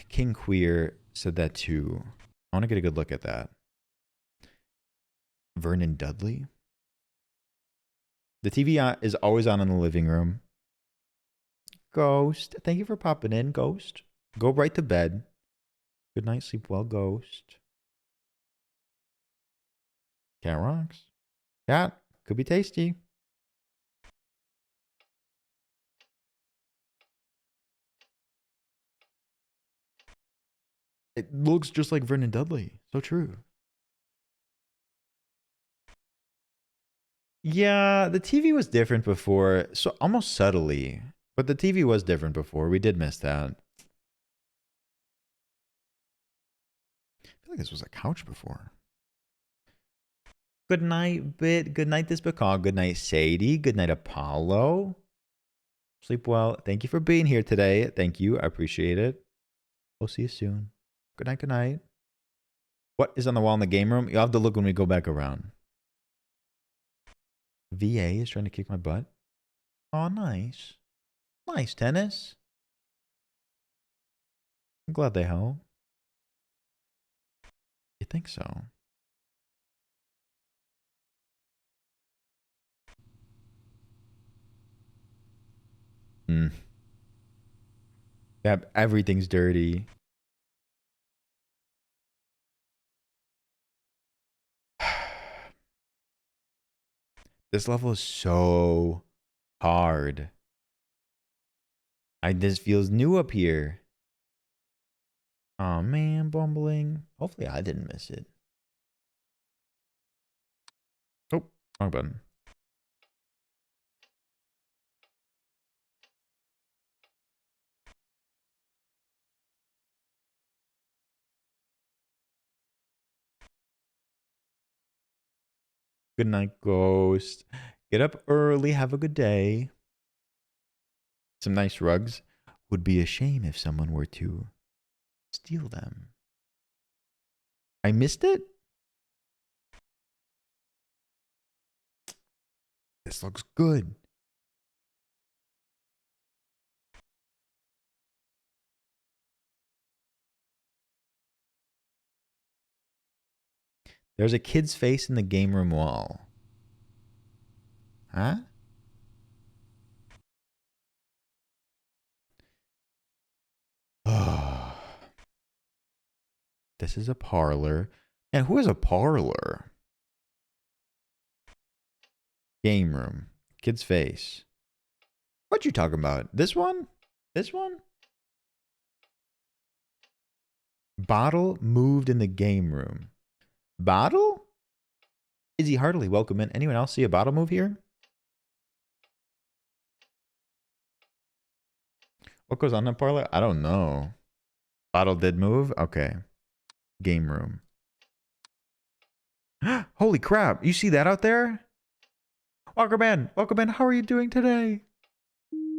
King Queer said that too. I want to get a good look at that. Vernon Dudley. The TV is always on in the living room. Ghost. Thank you for popping in, Ghost. Go right to bed. Good night, sleep well, Ghost. Cat rocks. Cat. Could be tasty. It looks just like Vernon Dudley. So true. Yeah, the TV was different before. So almost subtly. But the TV was different before. We did miss that. I feel like this was a couch before. Good night, Bit. Good night, this Bacall. Good night, Sadie. Good night, Apollo. Sleep well. Thank you for being here today. Thank you. I appreciate it. We'll see you soon. Good night, good night. What is on the wall in the game room? You'll have to look when we go back around. VA is trying to kick my butt. Oh, nice. Nice, Tennis. I'm glad they help. You think so? Yep, everything's dirty. This level is so hard. This feels new up here. Oh man, bumbling. Hopefully I didn't miss it. Oh, wrong button. Good night, Ghost. Get up early. Have a good day. Some nice rugs. Would be a shame if someone were to steal them. I missed it? This looks good. There's a kid's face in the game room wall. Huh? Oh. This is a parlor. And who is a parlor? Game room. Kid's face. What you talking about? This one? This one? Bottle moved in the game room. Bottle? Izzy Heartily, welcome in. Anyone else see a bottle move here? What goes on in parlor? I don't know. Bottle did move? Okay. Game room. Holy crap. You see that out there? Walkerman, welcome in. How are you doing today?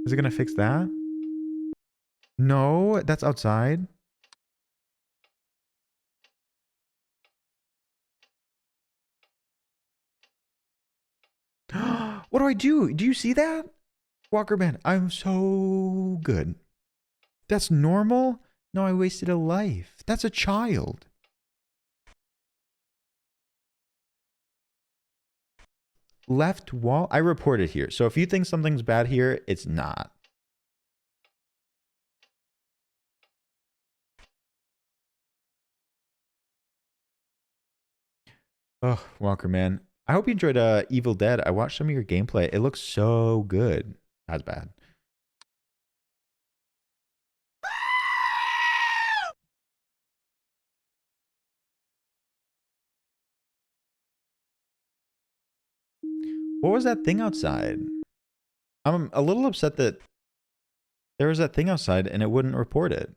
Is it going to fix that? No, that's outside. What do I do? Do you see that? Walkerman, I'm so good. That's normal? No, I wasted a life. That's a child. Left wall? I reported here. So if you think something's bad here, it's not. Oh, Walkerman. I hope you enjoyed Evil Dead. I watched some of your gameplay. It looks so good. That's bad. What was that thing outside? I'm a little upset that there was that thing outside and it wouldn't report it.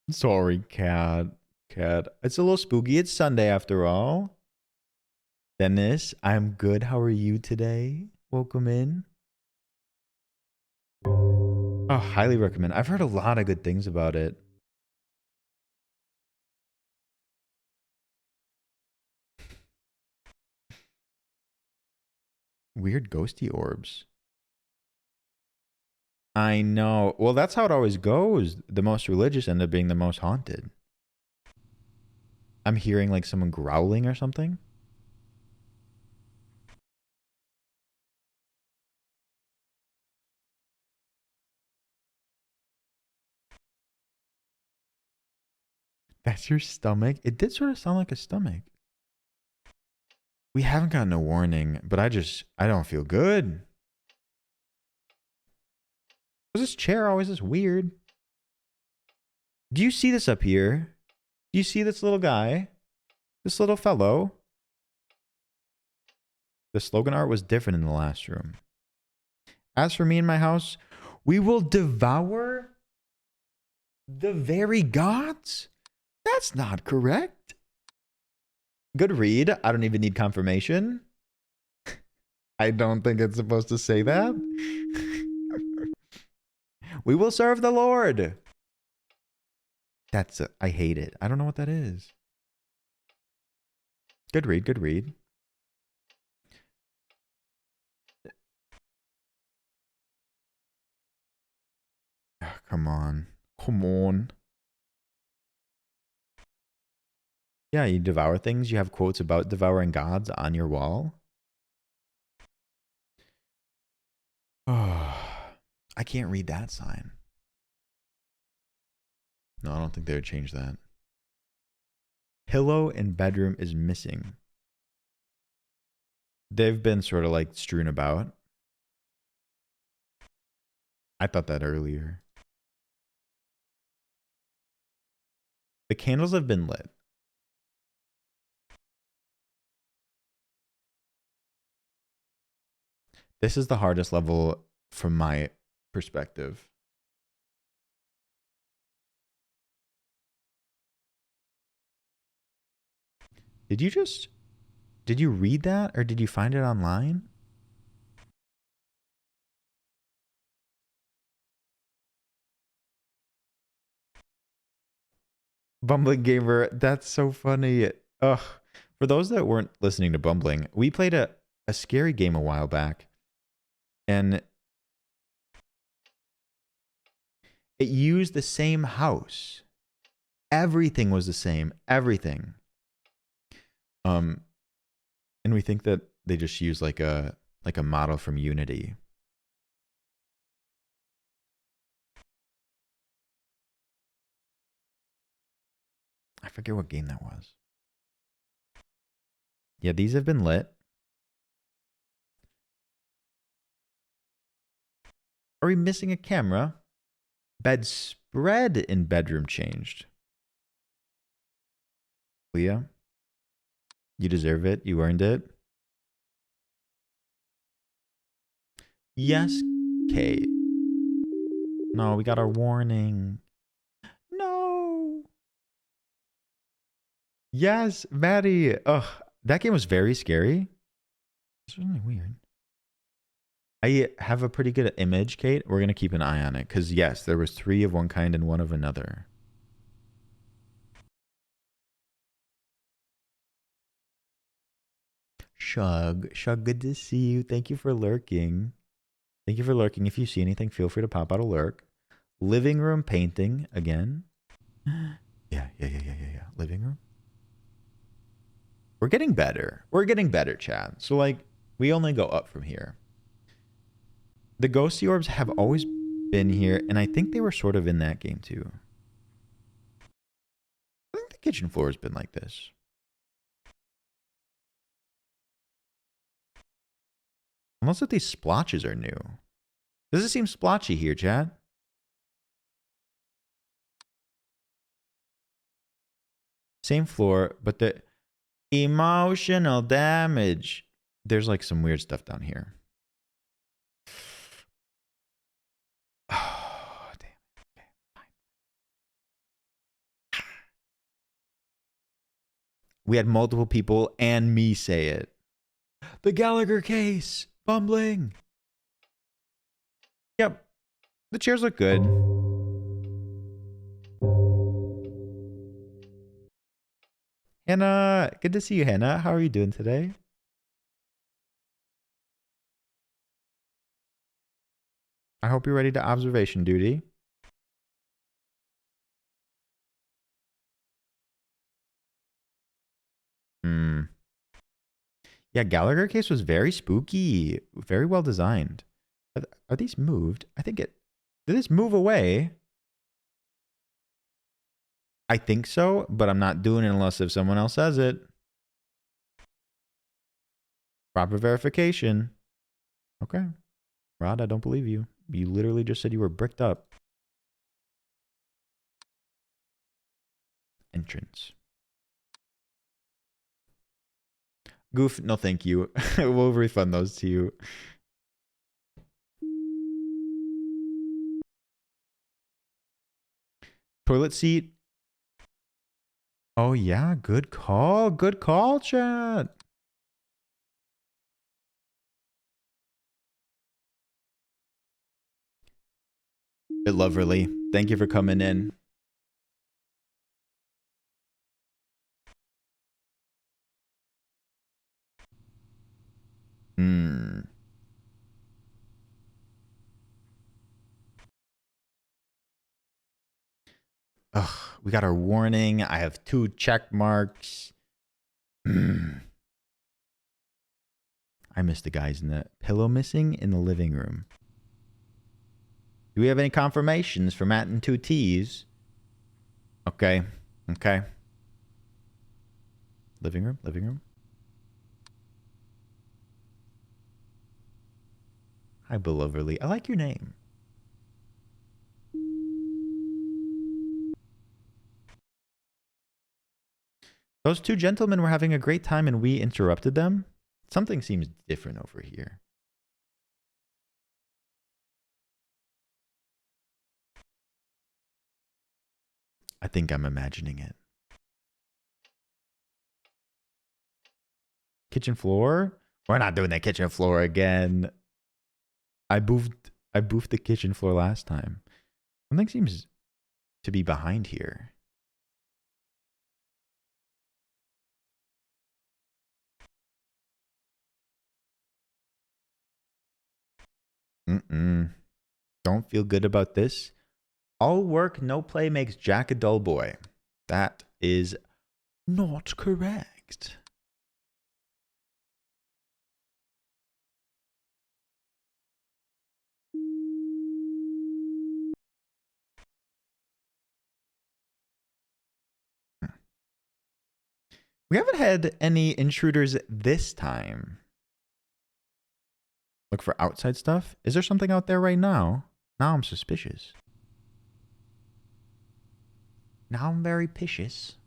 Sorry, cat. Cat. It's a little spooky. It's Sunday after all. Dennis, I'm good. How are you today? Welcome in. Oh, highly recommend. I've heard a lot of good things about it. Weird ghosty orbs. I know. Well, that's how it always goes. The most religious end up being the most haunted. I'm hearing like someone growling or something. That's your stomach? It did sort of sound like a stomach. We haven't gotten a warning, but I don't feel good. Was this chair always this weird? Do you see this up here? Do you see this little guy? This little fellow? The slogan art was different in the last room. As for me and my house, we will devour the very gods? That's not correct. Good read. I don't even need confirmation. I don't think it's supposed to say that. We will serve the Lord. I hate it. I don't know what that is. Good read. Good read. Oh, come on. Come on. Yeah, you devour things. You have quotes about devouring gods on your wall. Oh, I can't read that sign. No, I don't think they would change that. Pillow in bedroom is missing. They've been sort of like strewn about. I thought that earlier. The candles have been lit. This is the hardest level from my perspective. Did you read that or did you find it online? Bumbling Gamer, that's so funny. Ugh. For those that weren't listening to Bumbling, we played a scary game a while back. And it used the same house. Everything was the same. Everything. And we think that they just use like a model from Unity. I forget what game that was. Yeah, these have been lit. Are we missing a camera? Bedspread in bedroom changed. Leah, you deserve it. You earned it. Yes, Kate. No, we got our warning. No. Yes, Maddie. Ugh, that game was very scary. It's really weird. I have a pretty good image, Kate. We're gonna keep an eye on it because yes, there was 3 of one kind and 1 of another. Shug, good to see you. Thank you for lurking. Thank you for lurking. If you see anything, feel free to pop out a lurk. Living room painting again. Yeah. Living room. We're getting better. We're getting better, Chad. So like, we only go up from here. The ghosty orbs have always been here, and I think they were sort of in that game too. I think the kitchen floor has been like this. Unless if these splotches are new. Does it seem splotchy here, Chad? Same floor, but the emotional damage. There's like some weird stuff down here. Oh, damn. Okay, fine. We had multiple people and me say it. The Gallagher case. Bumbling. Yep. The chairs look good. Hannah, good to see you, Hannah. How are you doing today? I hope you're ready to observation duty. Yeah, Gallagher case was very spooky. Very well designed. Are these moved? I think it... Did this move away? I think so, but I'm not doing it unless if someone else says it. Proper verification. Okay. Rod, I don't believe you. You literally just said you were bricked up. Entrance. Goof, no thank you. We'll refund those to you. Toilet seat. Oh yeah, good call. Good call, chat. Good Loverly. Thank you for coming in. Ugh, we got our warning. I have 2 check marks. I missed the guys in the pillow missing in the living room. Do we have any confirmations for Matt and 2 T's? Okay. Okay. Living room? Living room? Hi, Beloverly. I like your name. Those 2 gentlemen were having a great time and we interrupted them. Something seems different over here. I think I'm imagining it. Kitchen floor? We're not doing the kitchen floor again. I boofed the kitchen floor last time. Something seems to be behind here. Mm-mm. Don't feel good about this. All work, no play makes Jack a dull boy. That is not correct. We haven't had any intruders this time. Look for outside stuff. Is there something out there right now? Now I'm suspicious. Now I'm very picious.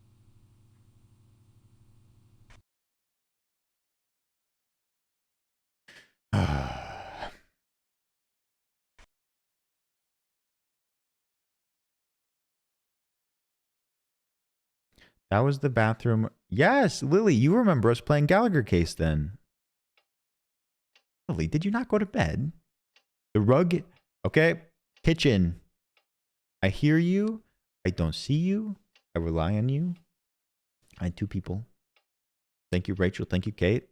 That was the bathroom. Yes, Lily, you remember us playing Gallagher case then. Lily, did you not go to bed? The rug. Okay. Kitchen. I hear you. I don't see you. I rely on you. I had two people. Thank you, Rachel. Thank you, Kate.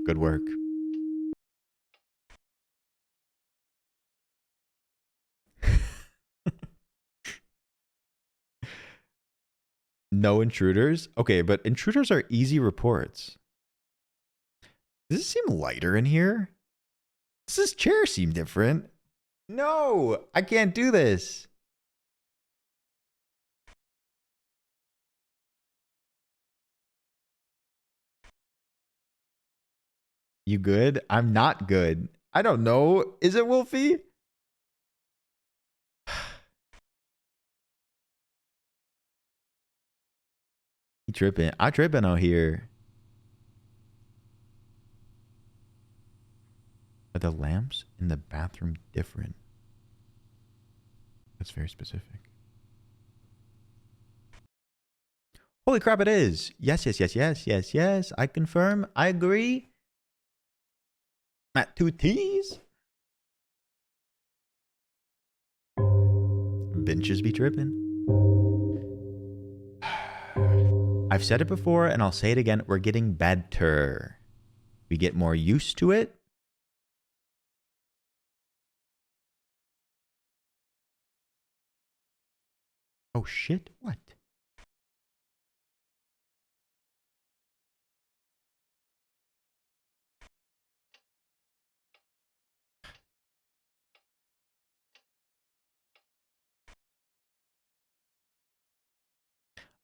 Good work. No intruders? Okay, but intruders are easy reports. Does it seem lighter in here? Does this chair seem different? No, I can't do this. You good? I'm not good. I don't know. Is it Wolfie? He tripping. I tripping out here. Are the lamps in the bathroom different? That's very specific. Holy crap, it is. Yes, yes, yes, yes, yes, yes. I confirm. I agree. At two T's. Benches be tripping. I've said it before and I'll say it again. We're getting better. We get more used to it. Oh shit, what?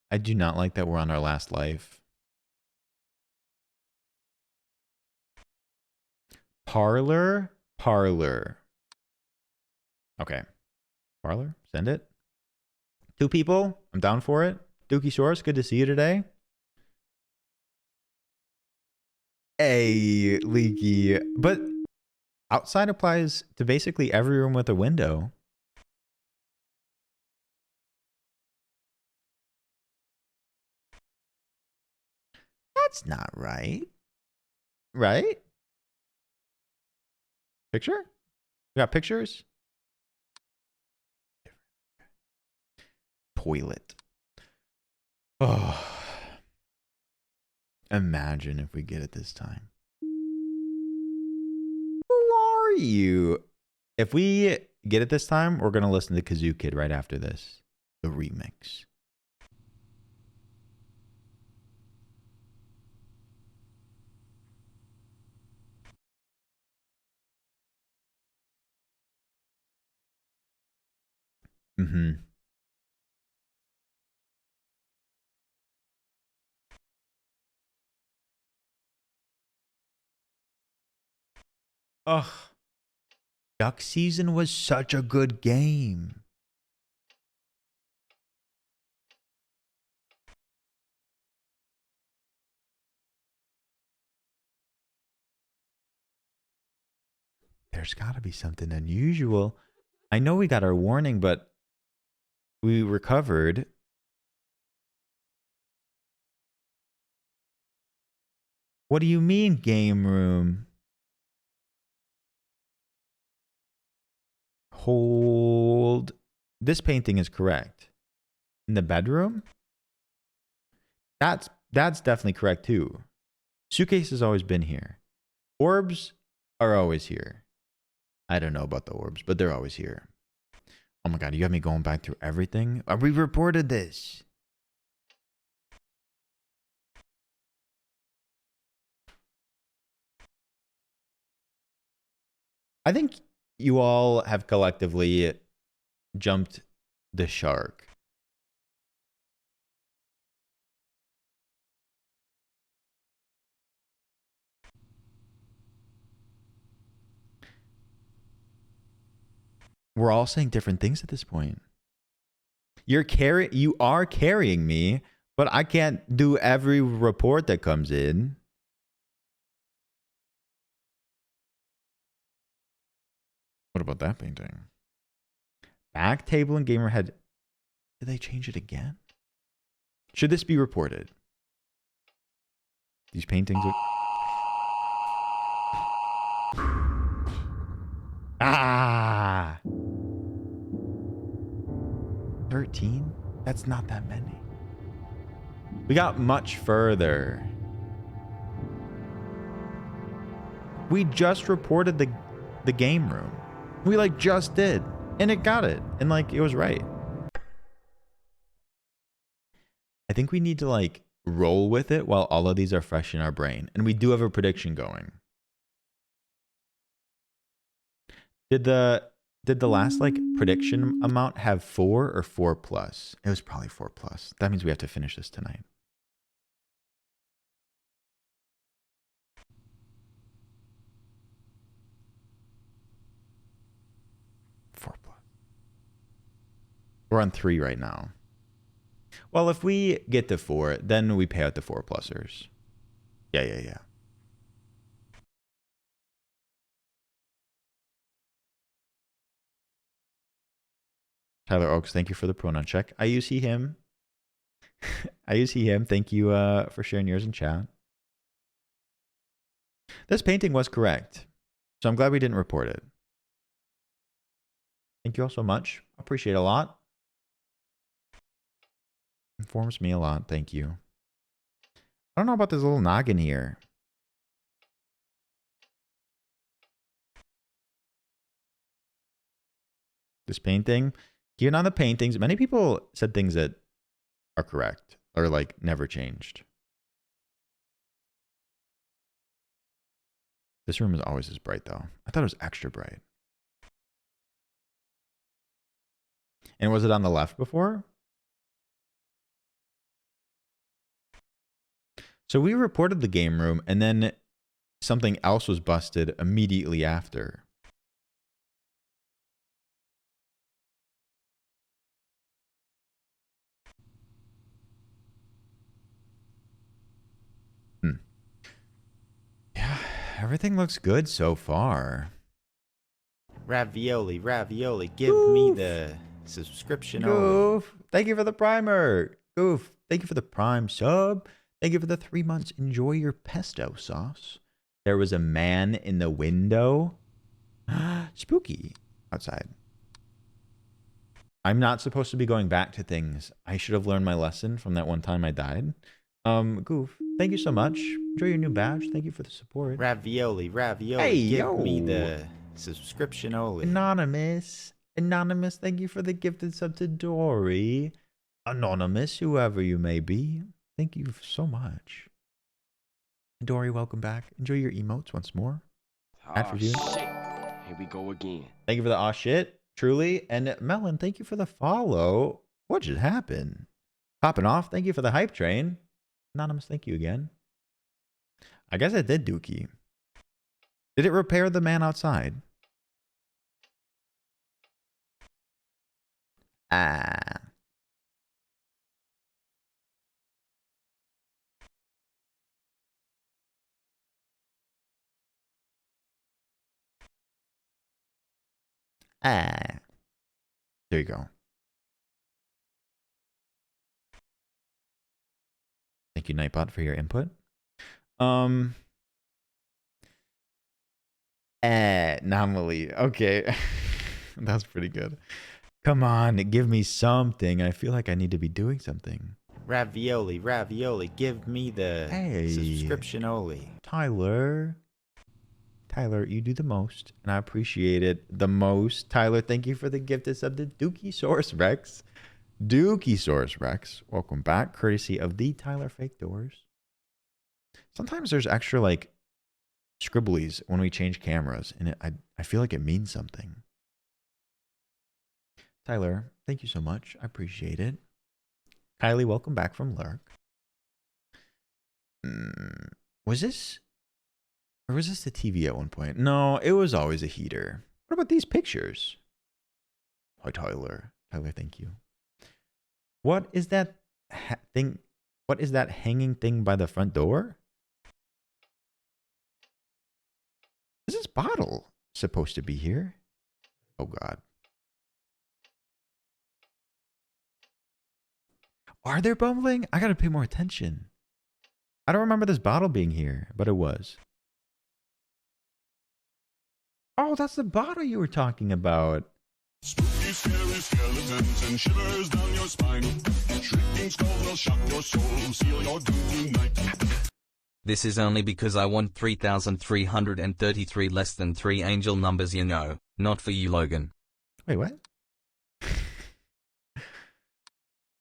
I do not like that we're on our last life. Parlor? Parlor. Okay. Parlor? Send it. Two people? I'm down for it. Dookie Source, good to see you today. Hey, Leaky. But outside applies to basically every room with a window. That's not right. Right? Picture? We got pictures? Toilet. Oh. Imagine if we get it this time. Who are you? If we get it this time, we're going to listen to Kazoo Kid right after this. The remix. Mm-hmm. Ugh. Duck season was such a good game. There's got to be something unusual. I know we got our warning, but we recovered. What do you mean, game room? Hold. This painting is correct. In the bedroom? That's definitely correct too. Suitcase has always been here. Orbs are always here. I don't know about the orbs, but they're always here. Oh my god, you got me going back through everything? We reported this. I think you all have collectively jumped the shark. We're all saying different things at this point. You are carrying me, but I can't do every report that comes in. What about that painting? Back table and gamer head. Did they change it again? Should this be reported? These paintings are... Ah! 13? That's not that many. We got much further. We just reported the game room. We like just did. And it got it. And like it was right. I think we need to like roll with it while all of these are fresh in our brain. And we do have a prediction going. Did the last like prediction amount have 4 or 4 plus? It was probably 4 plus. That means we have to finish this tonight. We're on 3 right now. Well, if we get to 4, then we pay out the 4 plusers. Yeah. Tyler Oaks, thank you for the pronoun check. I use he, him. I use he, him. Thank you for sharing yours in chat. This painting was correct. So I'm glad we didn't report it. Thank you all so much. Appreciate it a lot. Informs me a lot. Thank you. I don't know about this little noggin here. This painting. Here on the paintings, many people said things that are correct or like never changed. This room is always as bright though. I thought it was extra bright. And was it on the left before? So we reported the game room and then something else was busted immediately after. Yeah, everything looks good so far. Ravioli, give me the subscription only. Goof, thank you for the primer. Goof, thank you for the prime sub. Thank you for the 3 months. Enjoy your pesto sauce. There was a man in the window. Spooky outside. I'm not supposed to be going back to things. I should have learned my lesson from that one time I died. Goof, thank you so much. Enjoy your new badge. Thank you for the support. Ravioli, Hey, give yo. me the subscription only. Anonymous, thank you for the gifted sub to Dory. Anonymous, whoever you may be. Thank you so much. Dory, welcome back. Enjoy your emotes once more. Oh, shit. Here we go again. Thank you for the aw shit, truly. And Melon, thank you for the follow. What just happened? Popping off, thank you for the hype train. Anonymous, thank you again. I guess it did dookie. Did it repair the man outside? Ah. Ah. There you go. Thank you, Nightbot, for your input. Anomaly. Okay. That's pretty good. Come on, give me something. I feel like I need to be doing something. Ravioli, give me the subscription only. Tyler, Tyler, you do the most, and I appreciate it the most. Tyler, thank you for the gifted sub to Dookie Source Rex. Dookie Source Rex, welcome back, courtesy of the Tyler Fake Doors. Sometimes there's extra like scribblies when we change cameras, and I feel like it means something. Tyler, thank you so much. I appreciate it. Kylie, welcome back from Lurk. Was this the TV at one point? No, it was always a heater. What about these pictures? Hi, Tyler. Tyler, thank you. What is that thing? What is that hanging thing by the front door? Is this bottle supposed to be here? Oh, God. Are there bumbling? I got to pay more attention. I don't remember this bottle being here, but it was. Oh, that's the bottle you were talking about. Spooky, scary skeletons and shivers down your spine. Shrieking skulls will shock your soul, seal your doom tonight. This is only because I want 3,333 less than 3 angel numbers, you know. Not for you, Logan. Wait, what?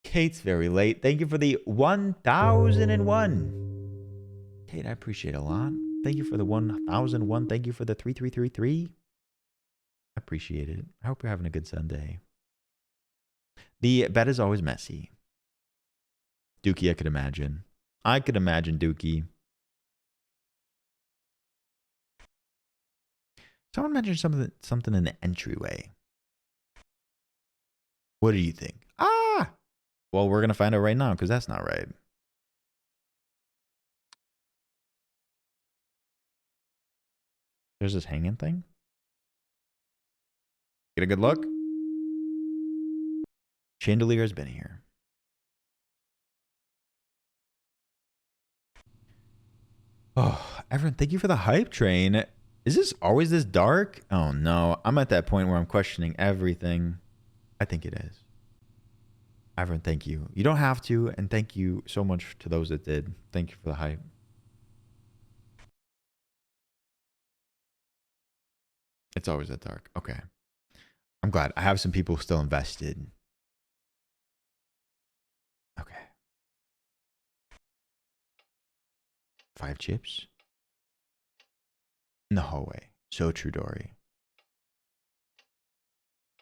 Kate's very late. Thank you for the 1001. Kate, I appreciate it a lot. Thank you for the 1001. Thank you for the 3333. I appreciate it. I hope you're having a good Sunday. The bed is always messy. Dookie, I could imagine. I could imagine Dookie. Someone mentioned something in the entryway. What do you think? Ah! Well, we're going to find out right now because that's not right. There's this hanging thing. Get a good look. Chandelier has been here. Oh, everyone, thank you for the hype train. Is this always this dark? Oh, no. I'm at that point where I'm questioning everything. I think it is. Everyone, thank you. You don't have to, and thank you so much to those that did. Thank you for the hype. It's always that dark. Okay. I'm glad. I have some people still invested. Okay. 5 chips? In the hallway. So true, Dory.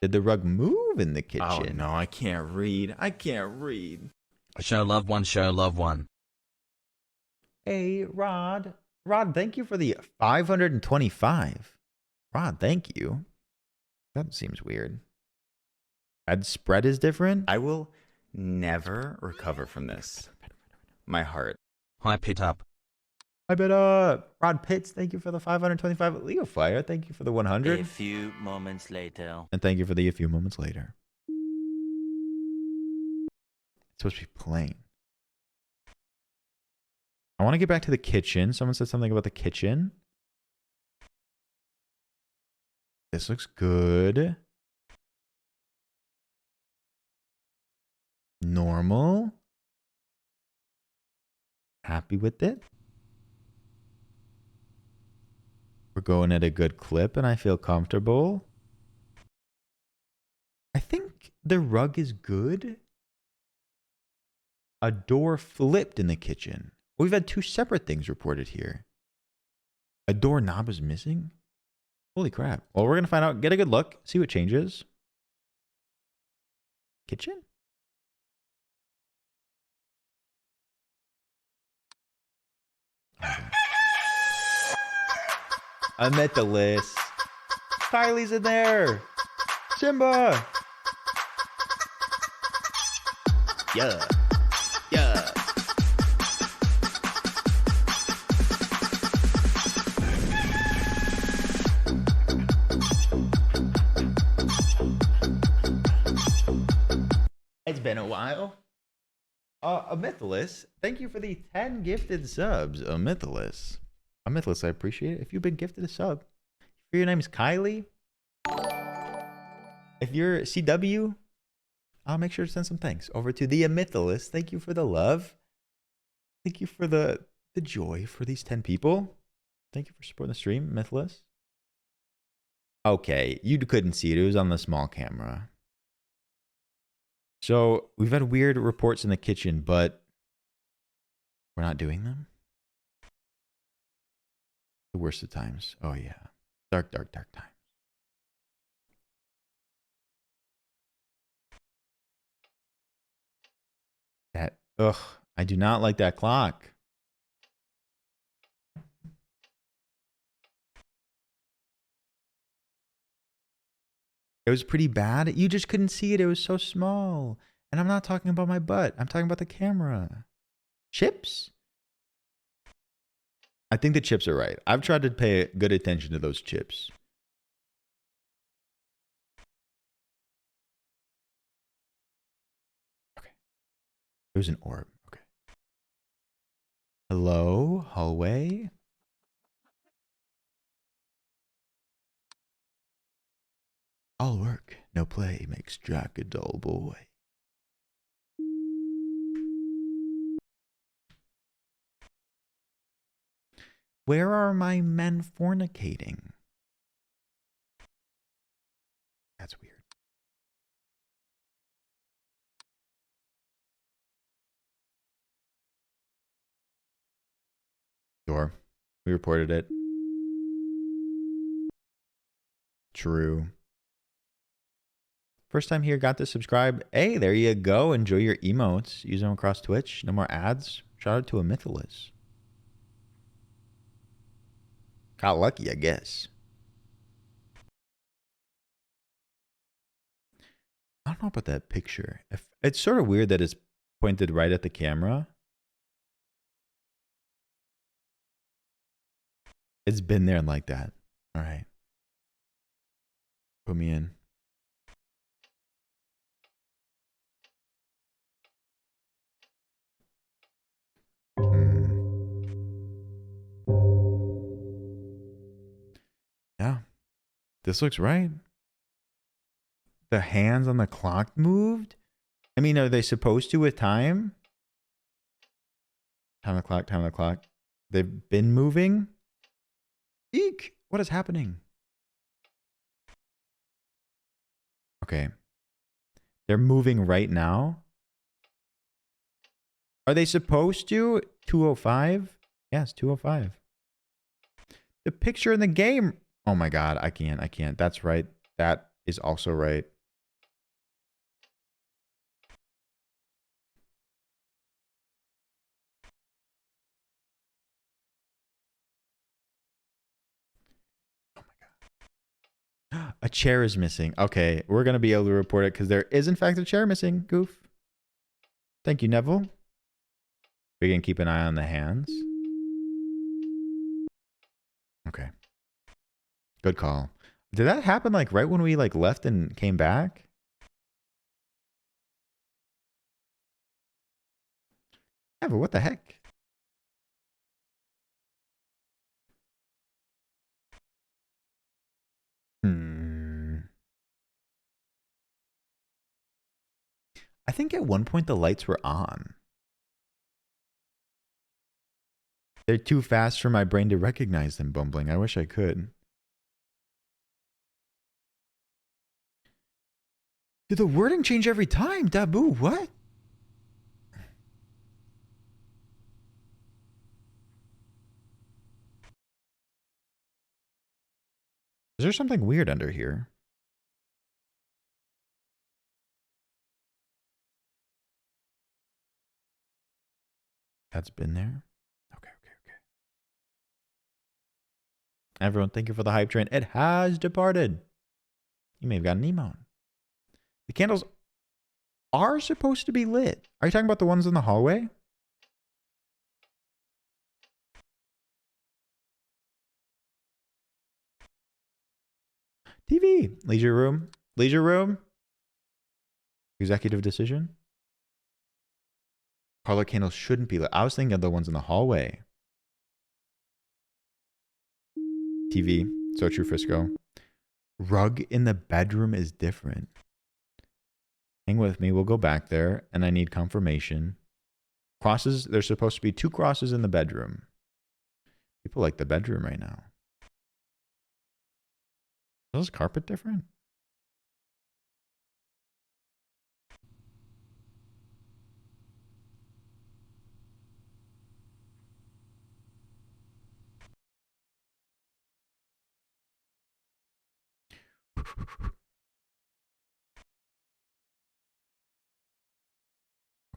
Did the rug move in the kitchen? Oh, no, I can't read. I can't read. Show love one, show love one. Hey, Rod. Rod, thank you for the 525. Rod, thank you. That seems weird. Ad spread is different? I will never recover from this. My heart. Hype it up. I bet Rod Pitts, thank you for the 525. Leo Fire, thank you for the 100. A few moments later. And thank you for the a few moments later. It's supposed to be plain. I want to get back to the kitchen. Someone said something about the kitchen. This looks good. Normal. Happy with it. We're going at a good clip and I feel comfortable. I think the rug is good. A door flipped in the kitchen. We've had 2 separate things reported here. A doorknob is missing? Holy crap. Well, we're going to find out. Get a good look. See what changes. Kitchen? Okay. I'm at the list. Kylie's in there. Simba. Yeah. Yeah. It's been a while. Amythalus, thank you for the 10 gifted subs. Amythalus, I appreciate it. If you've been gifted a sub, if your name is Kylie, if you're CW, I'll make sure to send some thanks over to the Amythalus. Thank you for the love. Thank you for the joy for these 10 people. Thank you for supporting the stream, Mythless. Okay, you couldn't see it. It was on the small camera. So we've had weird reports in the kitchen, but we're not doing them. The worst of times. Oh yeah. Dark, dark, dark times. That, ugh, I do not like that clock. It was pretty bad. You just couldn't see it. It was so small. And I'm not talking about my butt. I'm talking about the camera. Chips? I think the chips are right. I've tried to pay good attention to those chips. Okay. It was an orb. Okay. Hello? Hallway? All work, no play makes Jack a dull boy. Where are my men fornicating? That's weird. Sure. We reported it. True. First time here, got to subscribe. Hey, there you go. Enjoy your emotes. Use them across Twitch. No more ads. Shout out to a Mythless. Got lucky, I guess. I don't know about that picture. It's sort of weird that it's pointed right at the camera. It's been there like that. All right. Put me in. Yeah. This looks right. The hands on the clock moved? I mean, are they supposed to with time? Time on the clock, time on the clock. They've been moving? Eek! What is happening? Okay. They're moving right now? Are they supposed to? 205? Yes, 205. The picture in the game. Oh my god, I can't. That's right. That is also right. Oh my god. A chair is missing. Okay, we're going to be able to report it because there is in fact a chair missing. Goof. Thank you, Neville. We can keep an eye on the hands. Okay. Good call. Did that happen like right when we like left and came back? Yeah, but what the heck? I think at one point the lights were on. They're too fast for my brain to recognize them, Bumbling. I wish I could. Did the wording change every time? Dabu, what? Is there something weird under here? That's been there? Okay. Everyone, thank you for the hype train. It has departed. You may have gotten an emote. The candles are supposed to be lit. Are you talking about the ones in the hallway? TV. Leisure room. Leisure room. Executive decision. Parlor candles shouldn't be lit. I was thinking of the ones in the hallway. TV. So true, Frisco. Rug in the bedroom is different. Hang with me. We'll go back there, and I need confirmation. Crosses. There's supposed to be 2 crosses in the bedroom. People like the bedroom right now. Is this carpet different?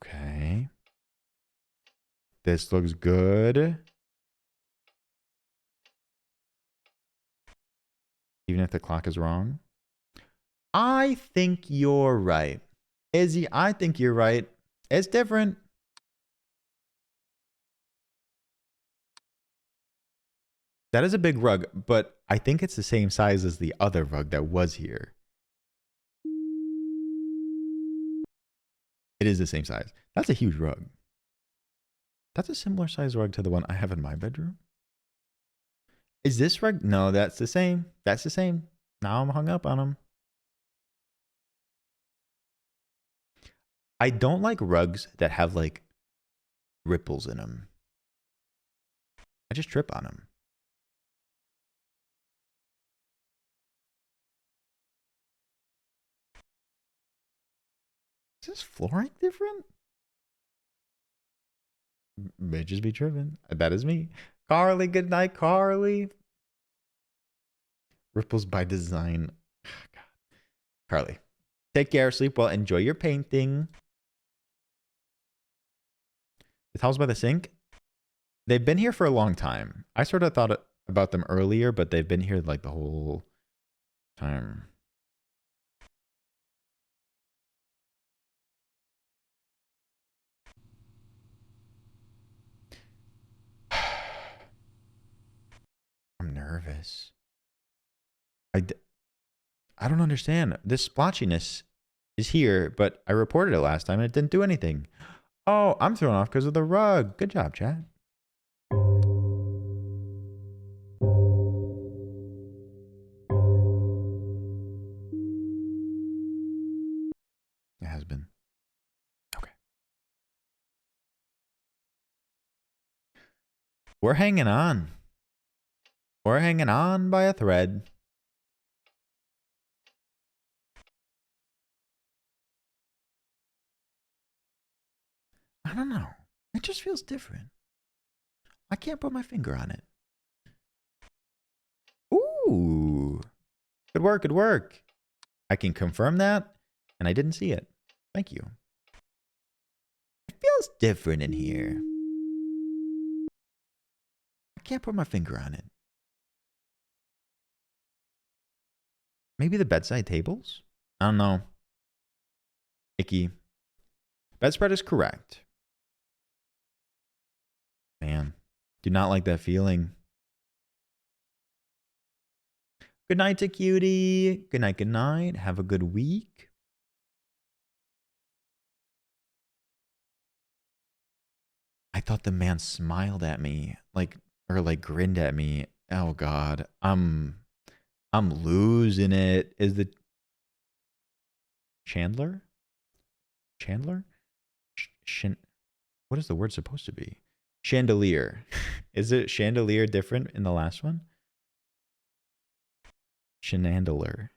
Okay. This looks good. Even if the clock is wrong. I think you're right. Izzy, I think you're right. It's different. That is a big rug, but I think it's the same size as the other rug that was here. It is the same size. That's a huge rug. That's a similar size rug to the one I have in my bedroom. Is this rug? No, that's the same. That's the same. Now I'm hung up on them. I don't like rugs that have like ripples in them. I just trip on them. Is this flooring different? Bitches be tripping. That is me. Carly, good night, Carly. Ripples by design. God. Carly, take care, sleep well, enjoy your painting. The towels by the sink, they've been here for a long time. I sort of thought about them earlier, but they've been here like the whole time. I'm nervous. I don't understand. This splotchiness is here, but I reported it last time and it didn't do anything. Oh, I'm thrown off because of the rug. Good job, chat. It has been. Okay. We're hanging on. We're hanging on by a thread. I don't know. It just feels different. I can't put my finger on it. Ooh. Good work, good work. I can confirm that, and I didn't see it. Thank you. It feels different in here. I can't put my finger on it. Maybe the bedside tables? I don't know. Icky. Bedspread is correct. Man, do not like that feeling. Good night to cutie. Good night, good night. Have a good week. I thought the man smiled at me, or grinned at me. Oh God, I'm losing it. Is the Chandler? What is the word supposed to be? Chandelier. Is it chandelier different in the last one? Shenandler.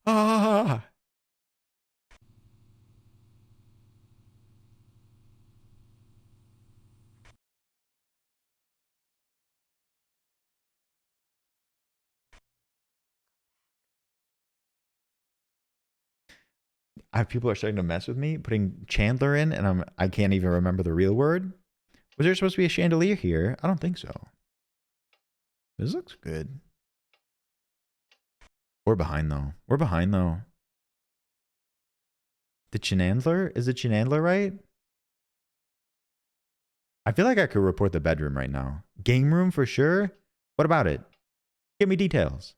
Ah. People are starting to mess with me, putting Chandler in, and I can't even remember the real word. Was there supposed to be a chandelier here? I don't think so. This looks good. We're behind though. We're behind though. The Chenandler? Is it Chenandler right? I feel like I could report the bedroom right now. Game room for sure? What about it? Give me details.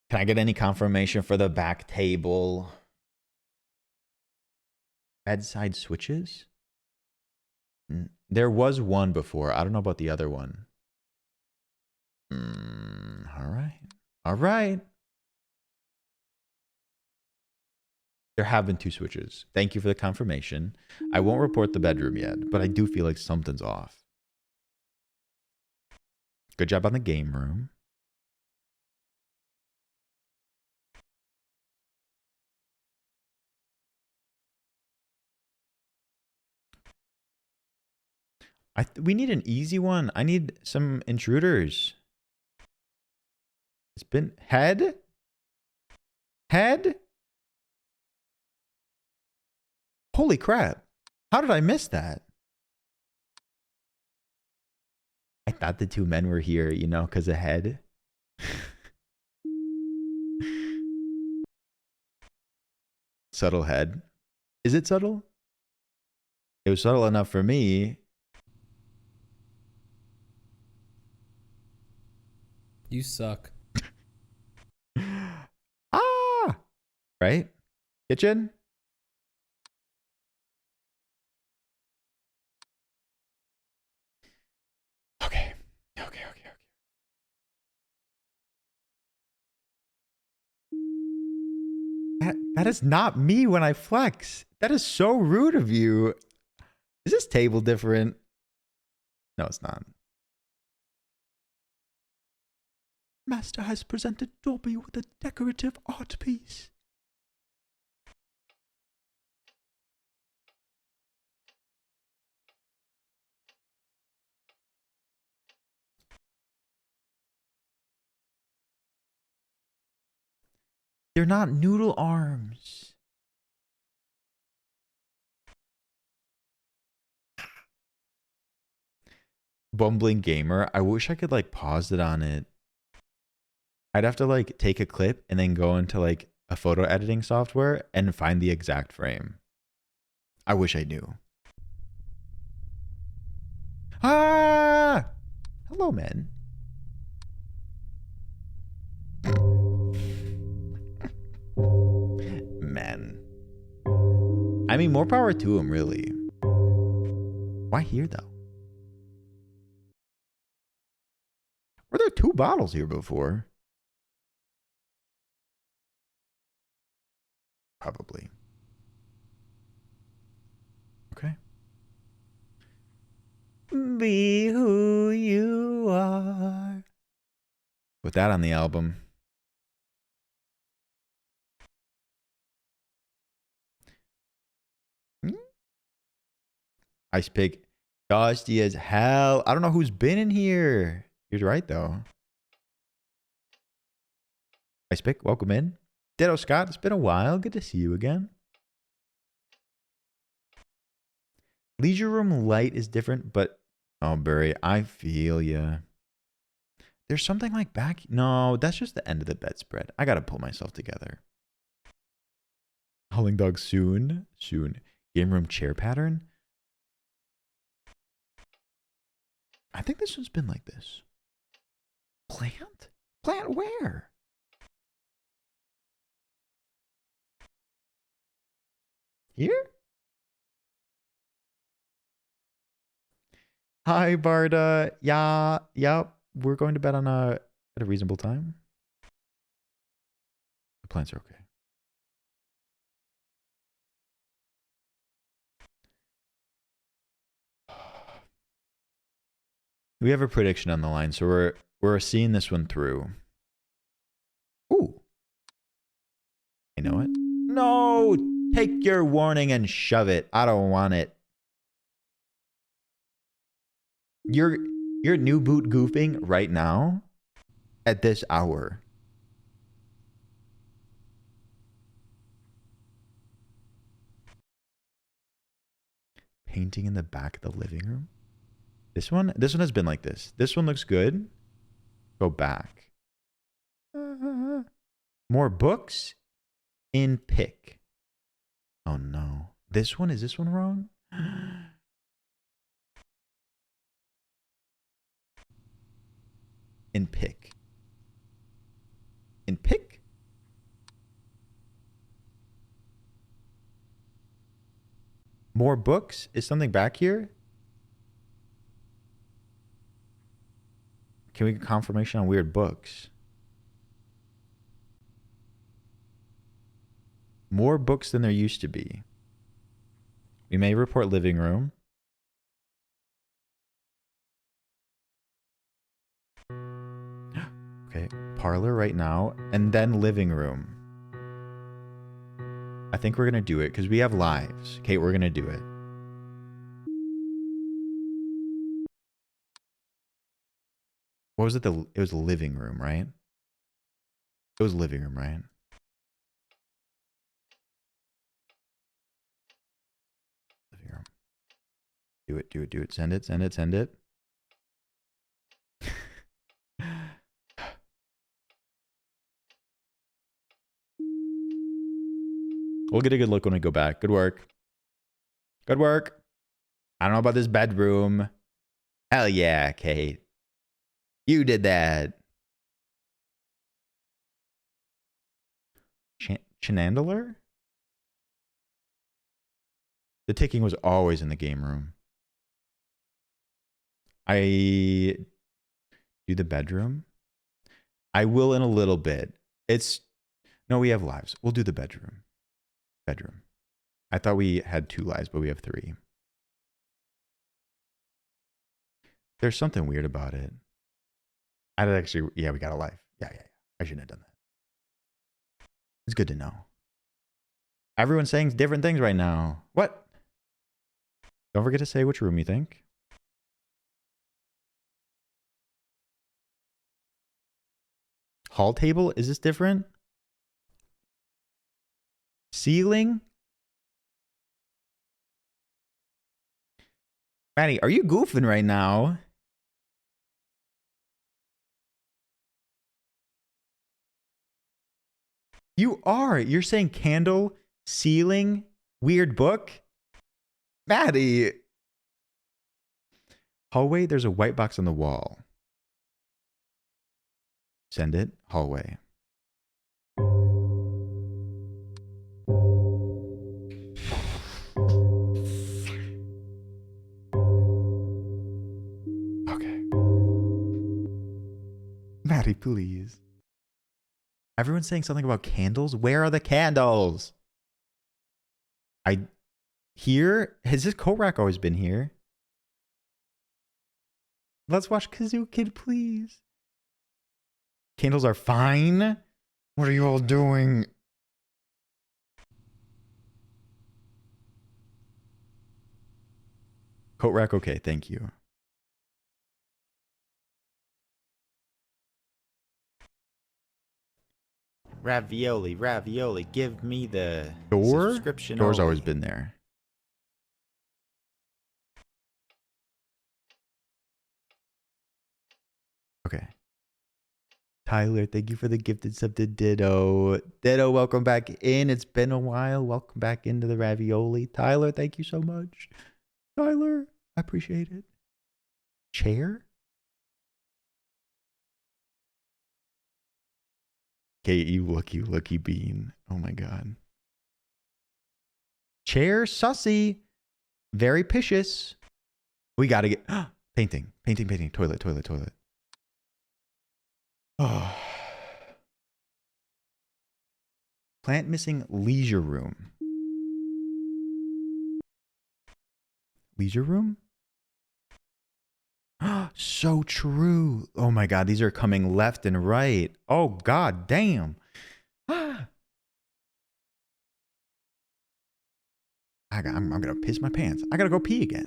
Can I get any confirmation for the back table? Bedside switches? There was one before. I don't know about the other one. All right. All right. There have been 2 switches. Thank you for the confirmation. I won't report the bedroom yet, but I do feel like something's off. Good job on the game room. We need an easy one. I need some intruders. It's been head? Head? Holy crap. How did I miss that? I thought the 2 men were here, you know, because of head. Subtle head. Is it subtle? It was subtle enough for me. You suck. Ah! Right? Kitchen? Okay. That is not me when I flex. That is so rude of you. Is this table different? No, it's not. Master has presented Dobby with a decorative art piece. They're not noodle arms. Bumbling gamer. I wish I could like pause it on it. I'd have to like take a clip and then go into like a photo editing software and find the exact frame. I wish I knew. Ah! Hello, men. Men. I mean, more power to him, really. Why here, though? Were there 2 bottles here before? Probably. Okay. Be who you are. With that on the album. Ice Pig. Dusty as hell. I don't know who's been in here. You're right, though. Ice Pick, welcome in. Ditto Scott, it's been a while. Good to see you again. Leisure Room Light is different, but... Oh, Barry, I feel ya. There's something like back... No, that's just the end of the bedspread. I gotta pull myself together. Howling Dog soon. Soon. Game room chair pattern. I think this one's been like this. Plant? Plant where? Here? Hi, Barda. Yeah, yep. We're going to bed on at a reasonable time. The plants are okay. We have a prediction on the line, so we're seeing this one through. Ooh. You know what? No! Take your warning and shove it. I don't want it. You're new boot goofing right now at this hour. Painting in the back of the living room. This one has been like this. This one looks good. Go back. More books in pick. Oh no. Is this one wrong? In pick. In pick? More books? Is something back here? Can we get confirmation on weird books? More books than there used to be. We may report living room. Okay, parlor right now, and then living room. I think we're gonna do it because we have lives. Okay, we're gonna do it. What was it? It was living room, right? It was living room, right? Living room. Do it, do it, do it. Send it, send it, send it. We'll get a good look when we go back. Good work. Good work. I don't know about this bedroom. Hell yeah, Kate. You did that. Chenandler? The ticking was always in the game room. I do the bedroom. I will in a little bit. No, we have lives. We'll do the bedroom. Bedroom. I thought we had 2 lives, but we have 3. There's something weird about it. Yeah, we got a life. Yeah. I shouldn't have done that. It's good to know. Everyone's saying different things right now. What? Don't forget to say which room you think. Hall table? Is this different? Ceiling? Maddie, are you goofing right now? You are. You're saying candle, ceiling, weird book? Maddie. Hallway, there's a white box on the wall. Send it. Hallway. Okay. Maddie, please. Everyone's saying something about candles. Where are the candles? Here? Has this coat rack always been here? Let's watch Kazoo Kid, please. Candles are fine. What are you all doing? Coat rack, okay, thank you. Ravioli, ravioli, give me the Door? subscription Door's only. always been there. Okay. Tyler, thank you for the gifted sub to Ditto. Ditto, welcome back in. It's been a while. Welcome back into the ravioli. Tyler, thank you so much. Tyler, I appreciate it. Chair? Okay, you lucky bean. Oh my god. Chair, sussy. Very picious. We gotta get painting. Toilet. Oh. Plant missing leisure room. Leisure room? So true. Oh my god, these are coming left and right. Oh god damn. I'm gonna piss my pants. I gotta go pee again.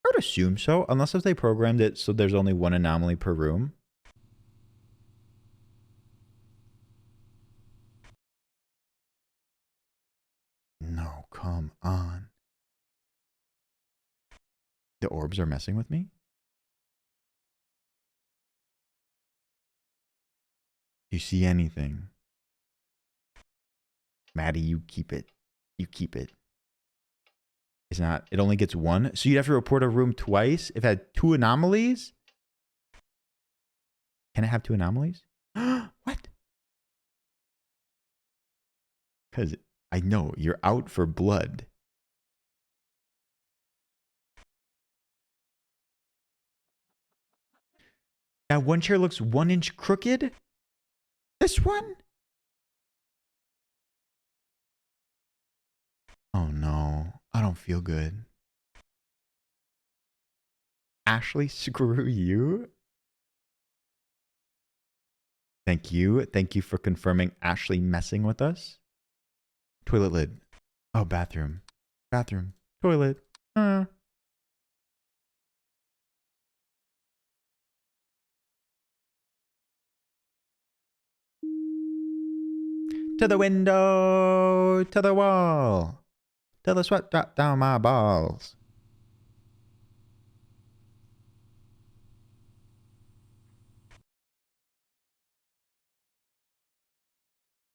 I would assume so, unless if they programmed it so there's only 1 anomaly per room. No, come on. The orbs are messing with me? Do you see anything? Maddie, you keep it. You keep it. It's not, it only gets 1. So you'd have to report a room twice if it had 2 anomalies? Can it have 2 anomalies? What? Because I know you're out for blood. That one chair looks 1 inch crooked. This one? Oh no, I don't feel good. Ashley, screw you. Thank you. Thank you for confirming Ashley messing with us. Toilet lid. Oh, bathroom. Bathroom. Toilet. To the window. To the wall. Till the sweat drop down my balls.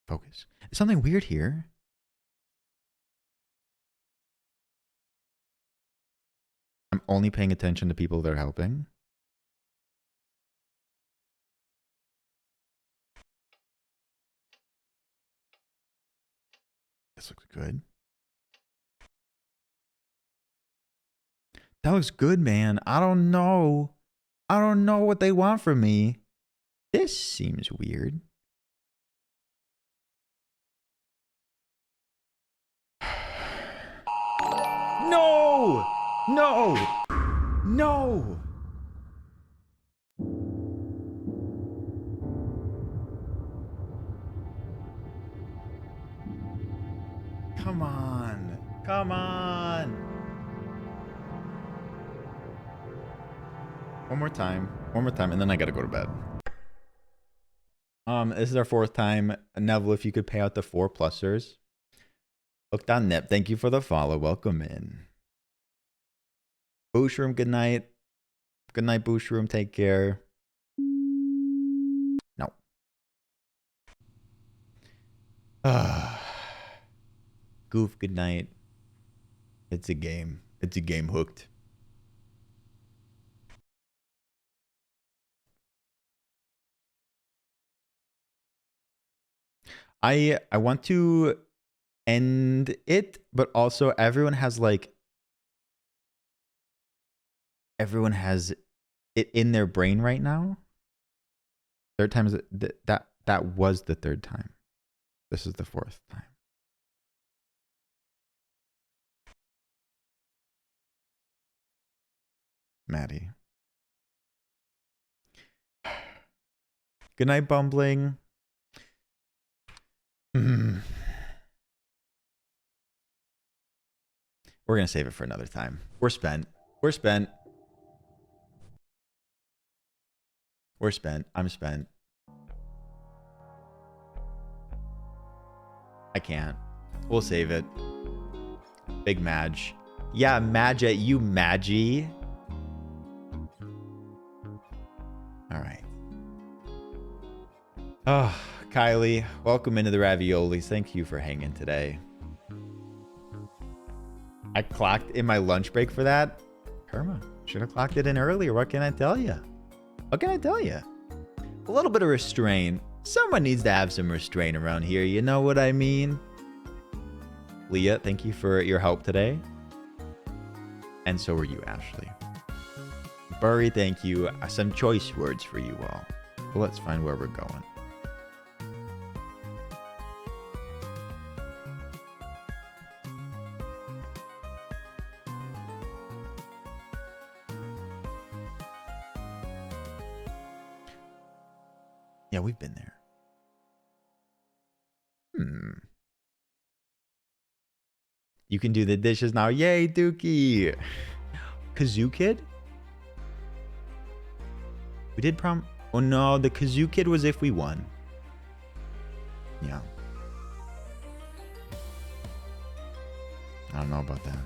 Focus. Is something weird here? I'm only paying attention to people that are helping. This looks good. That looks good, man. I don't know. I don't know what they want from me. This seems weird. No! No! No! Come on. Come on. One more time. One more time, and then I gotta go to bed. This is our 4th time. Neville, if you could pay out the 4 plusers. Look.nip, thank you for the follow. Welcome in. Booshroom, good night. Good night, Booshroom. Take care. No. Goof, good night. It's a game. It's a game hooked. I want to end it, but also everyone has like everyone has it in their brain right now. 3rd time is that was the 3rd time. This is the 4th time. Maddie. Good night, Bumbling. We're gonna save it for another time. We're spent. We're spent. We're spent. I'm spent. I can't. We'll save it. Big Madge. Yeah, Madge at you, Maggie. All right. Oh, Kylie, welcome into the raviolis. Thank you for hanging today. I clocked in my lunch break for that. Karma, should have clocked it in earlier. What can I tell you? What can I tell you? A little bit of restraint. Someone needs to have some restraint around here. You know what I mean? Leah, thank you for your help today. And so were you, Ashley. Burry, thank you. Some choice words for you all. But let's find where we're going. Yeah, we've been there. You can do the dishes now. Yay, Dookie. Kazoo Kid? We did prom... Oh no, the Kazoo Kid was if we won. Yeah. I don't know about that.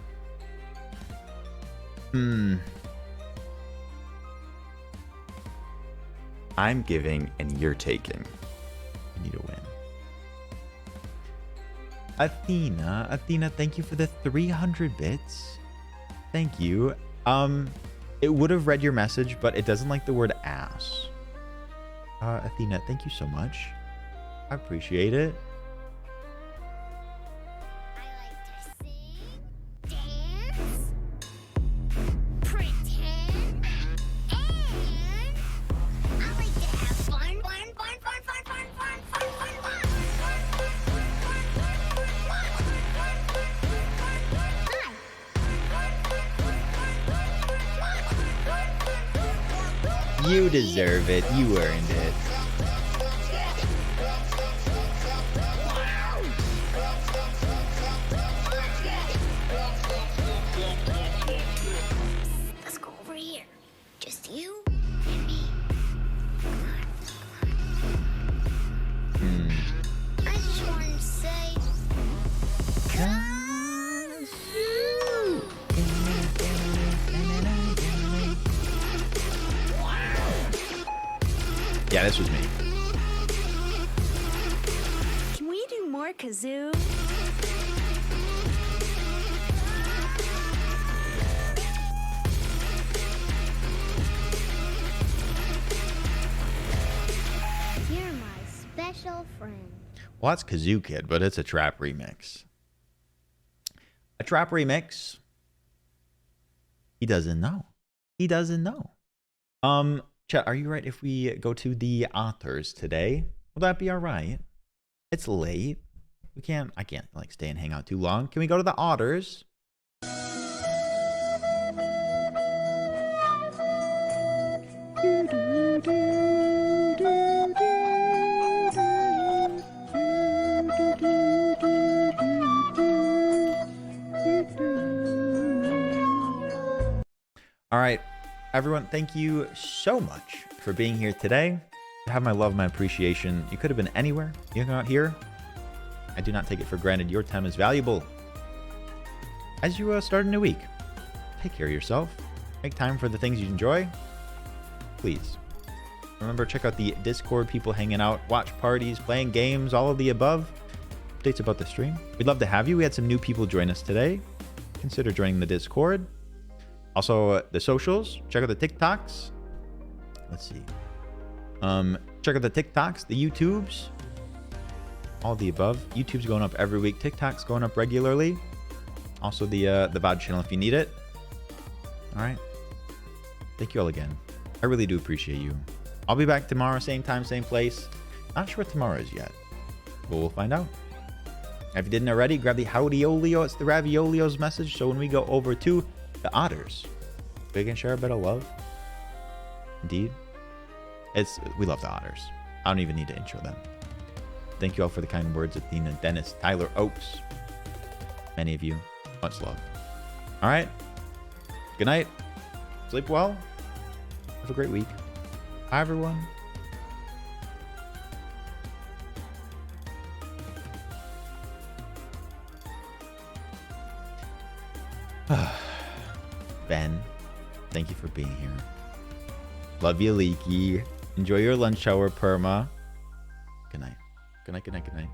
I'm giving and you're taking. You need to win. Athena, thank you for the 300 bits. Thank you. It would have read your message, but it doesn't like the word ass. Athena, thank you so much. I appreciate it. Pretend, and You deserve it. You earned it. Let's go over here. Just you and me. I just wanted to say. Yeah, this was me. Can we do more kazoo? You're my special friend. Well, that's Kazoo Kid, but it's a trap remix. A trap remix. He doesn't know. He doesn't know. Chat, are you right if we go to the authors today? Will that be all right? It's late. I can't like stay and hang out too long. Can we go to the otters? All right, everyone, thank you so much for being here today. You have my love, my appreciation. You could have been anywhere. You're not here. I do not take it for granted. Your time is valuable. As you start a new week, take care of yourself. Make time for the things you enjoy. Please. Remember, check out the Discord, people hanging out, watch parties, playing games, all of the above. Updates about the stream. We'd love to have you. We had some new people join us today. Consider joining the Discord. Also, the socials. Check out the TikToks. Let's see. Check out the TikToks, the YouTubes. All the above. YouTube's going up every week. TikTok's going up regularly. Also, the VOD channel if you need it. All right. Thank you all again. I really do appreciate you. I'll be back tomorrow, same time, same place. Not sure what tomorrow is yet, but we'll find out. If you didn't already, grab the Howdy-olio. It's the Raviolio's message. So when we go over to the otters, we can share a bit of love. Indeed. We love the otters. I don't even need to intro them. Thank you all for the kind words, Athena, Dennis, Tyler, Oaks. Many of you. Much love. All right. Good night. Sleep well. Have a great week. Hi, everyone. Ben, thank you for being here. Love you, Leaky. Enjoy your lunch hour, Perma. Good night. Good night, good night, good night.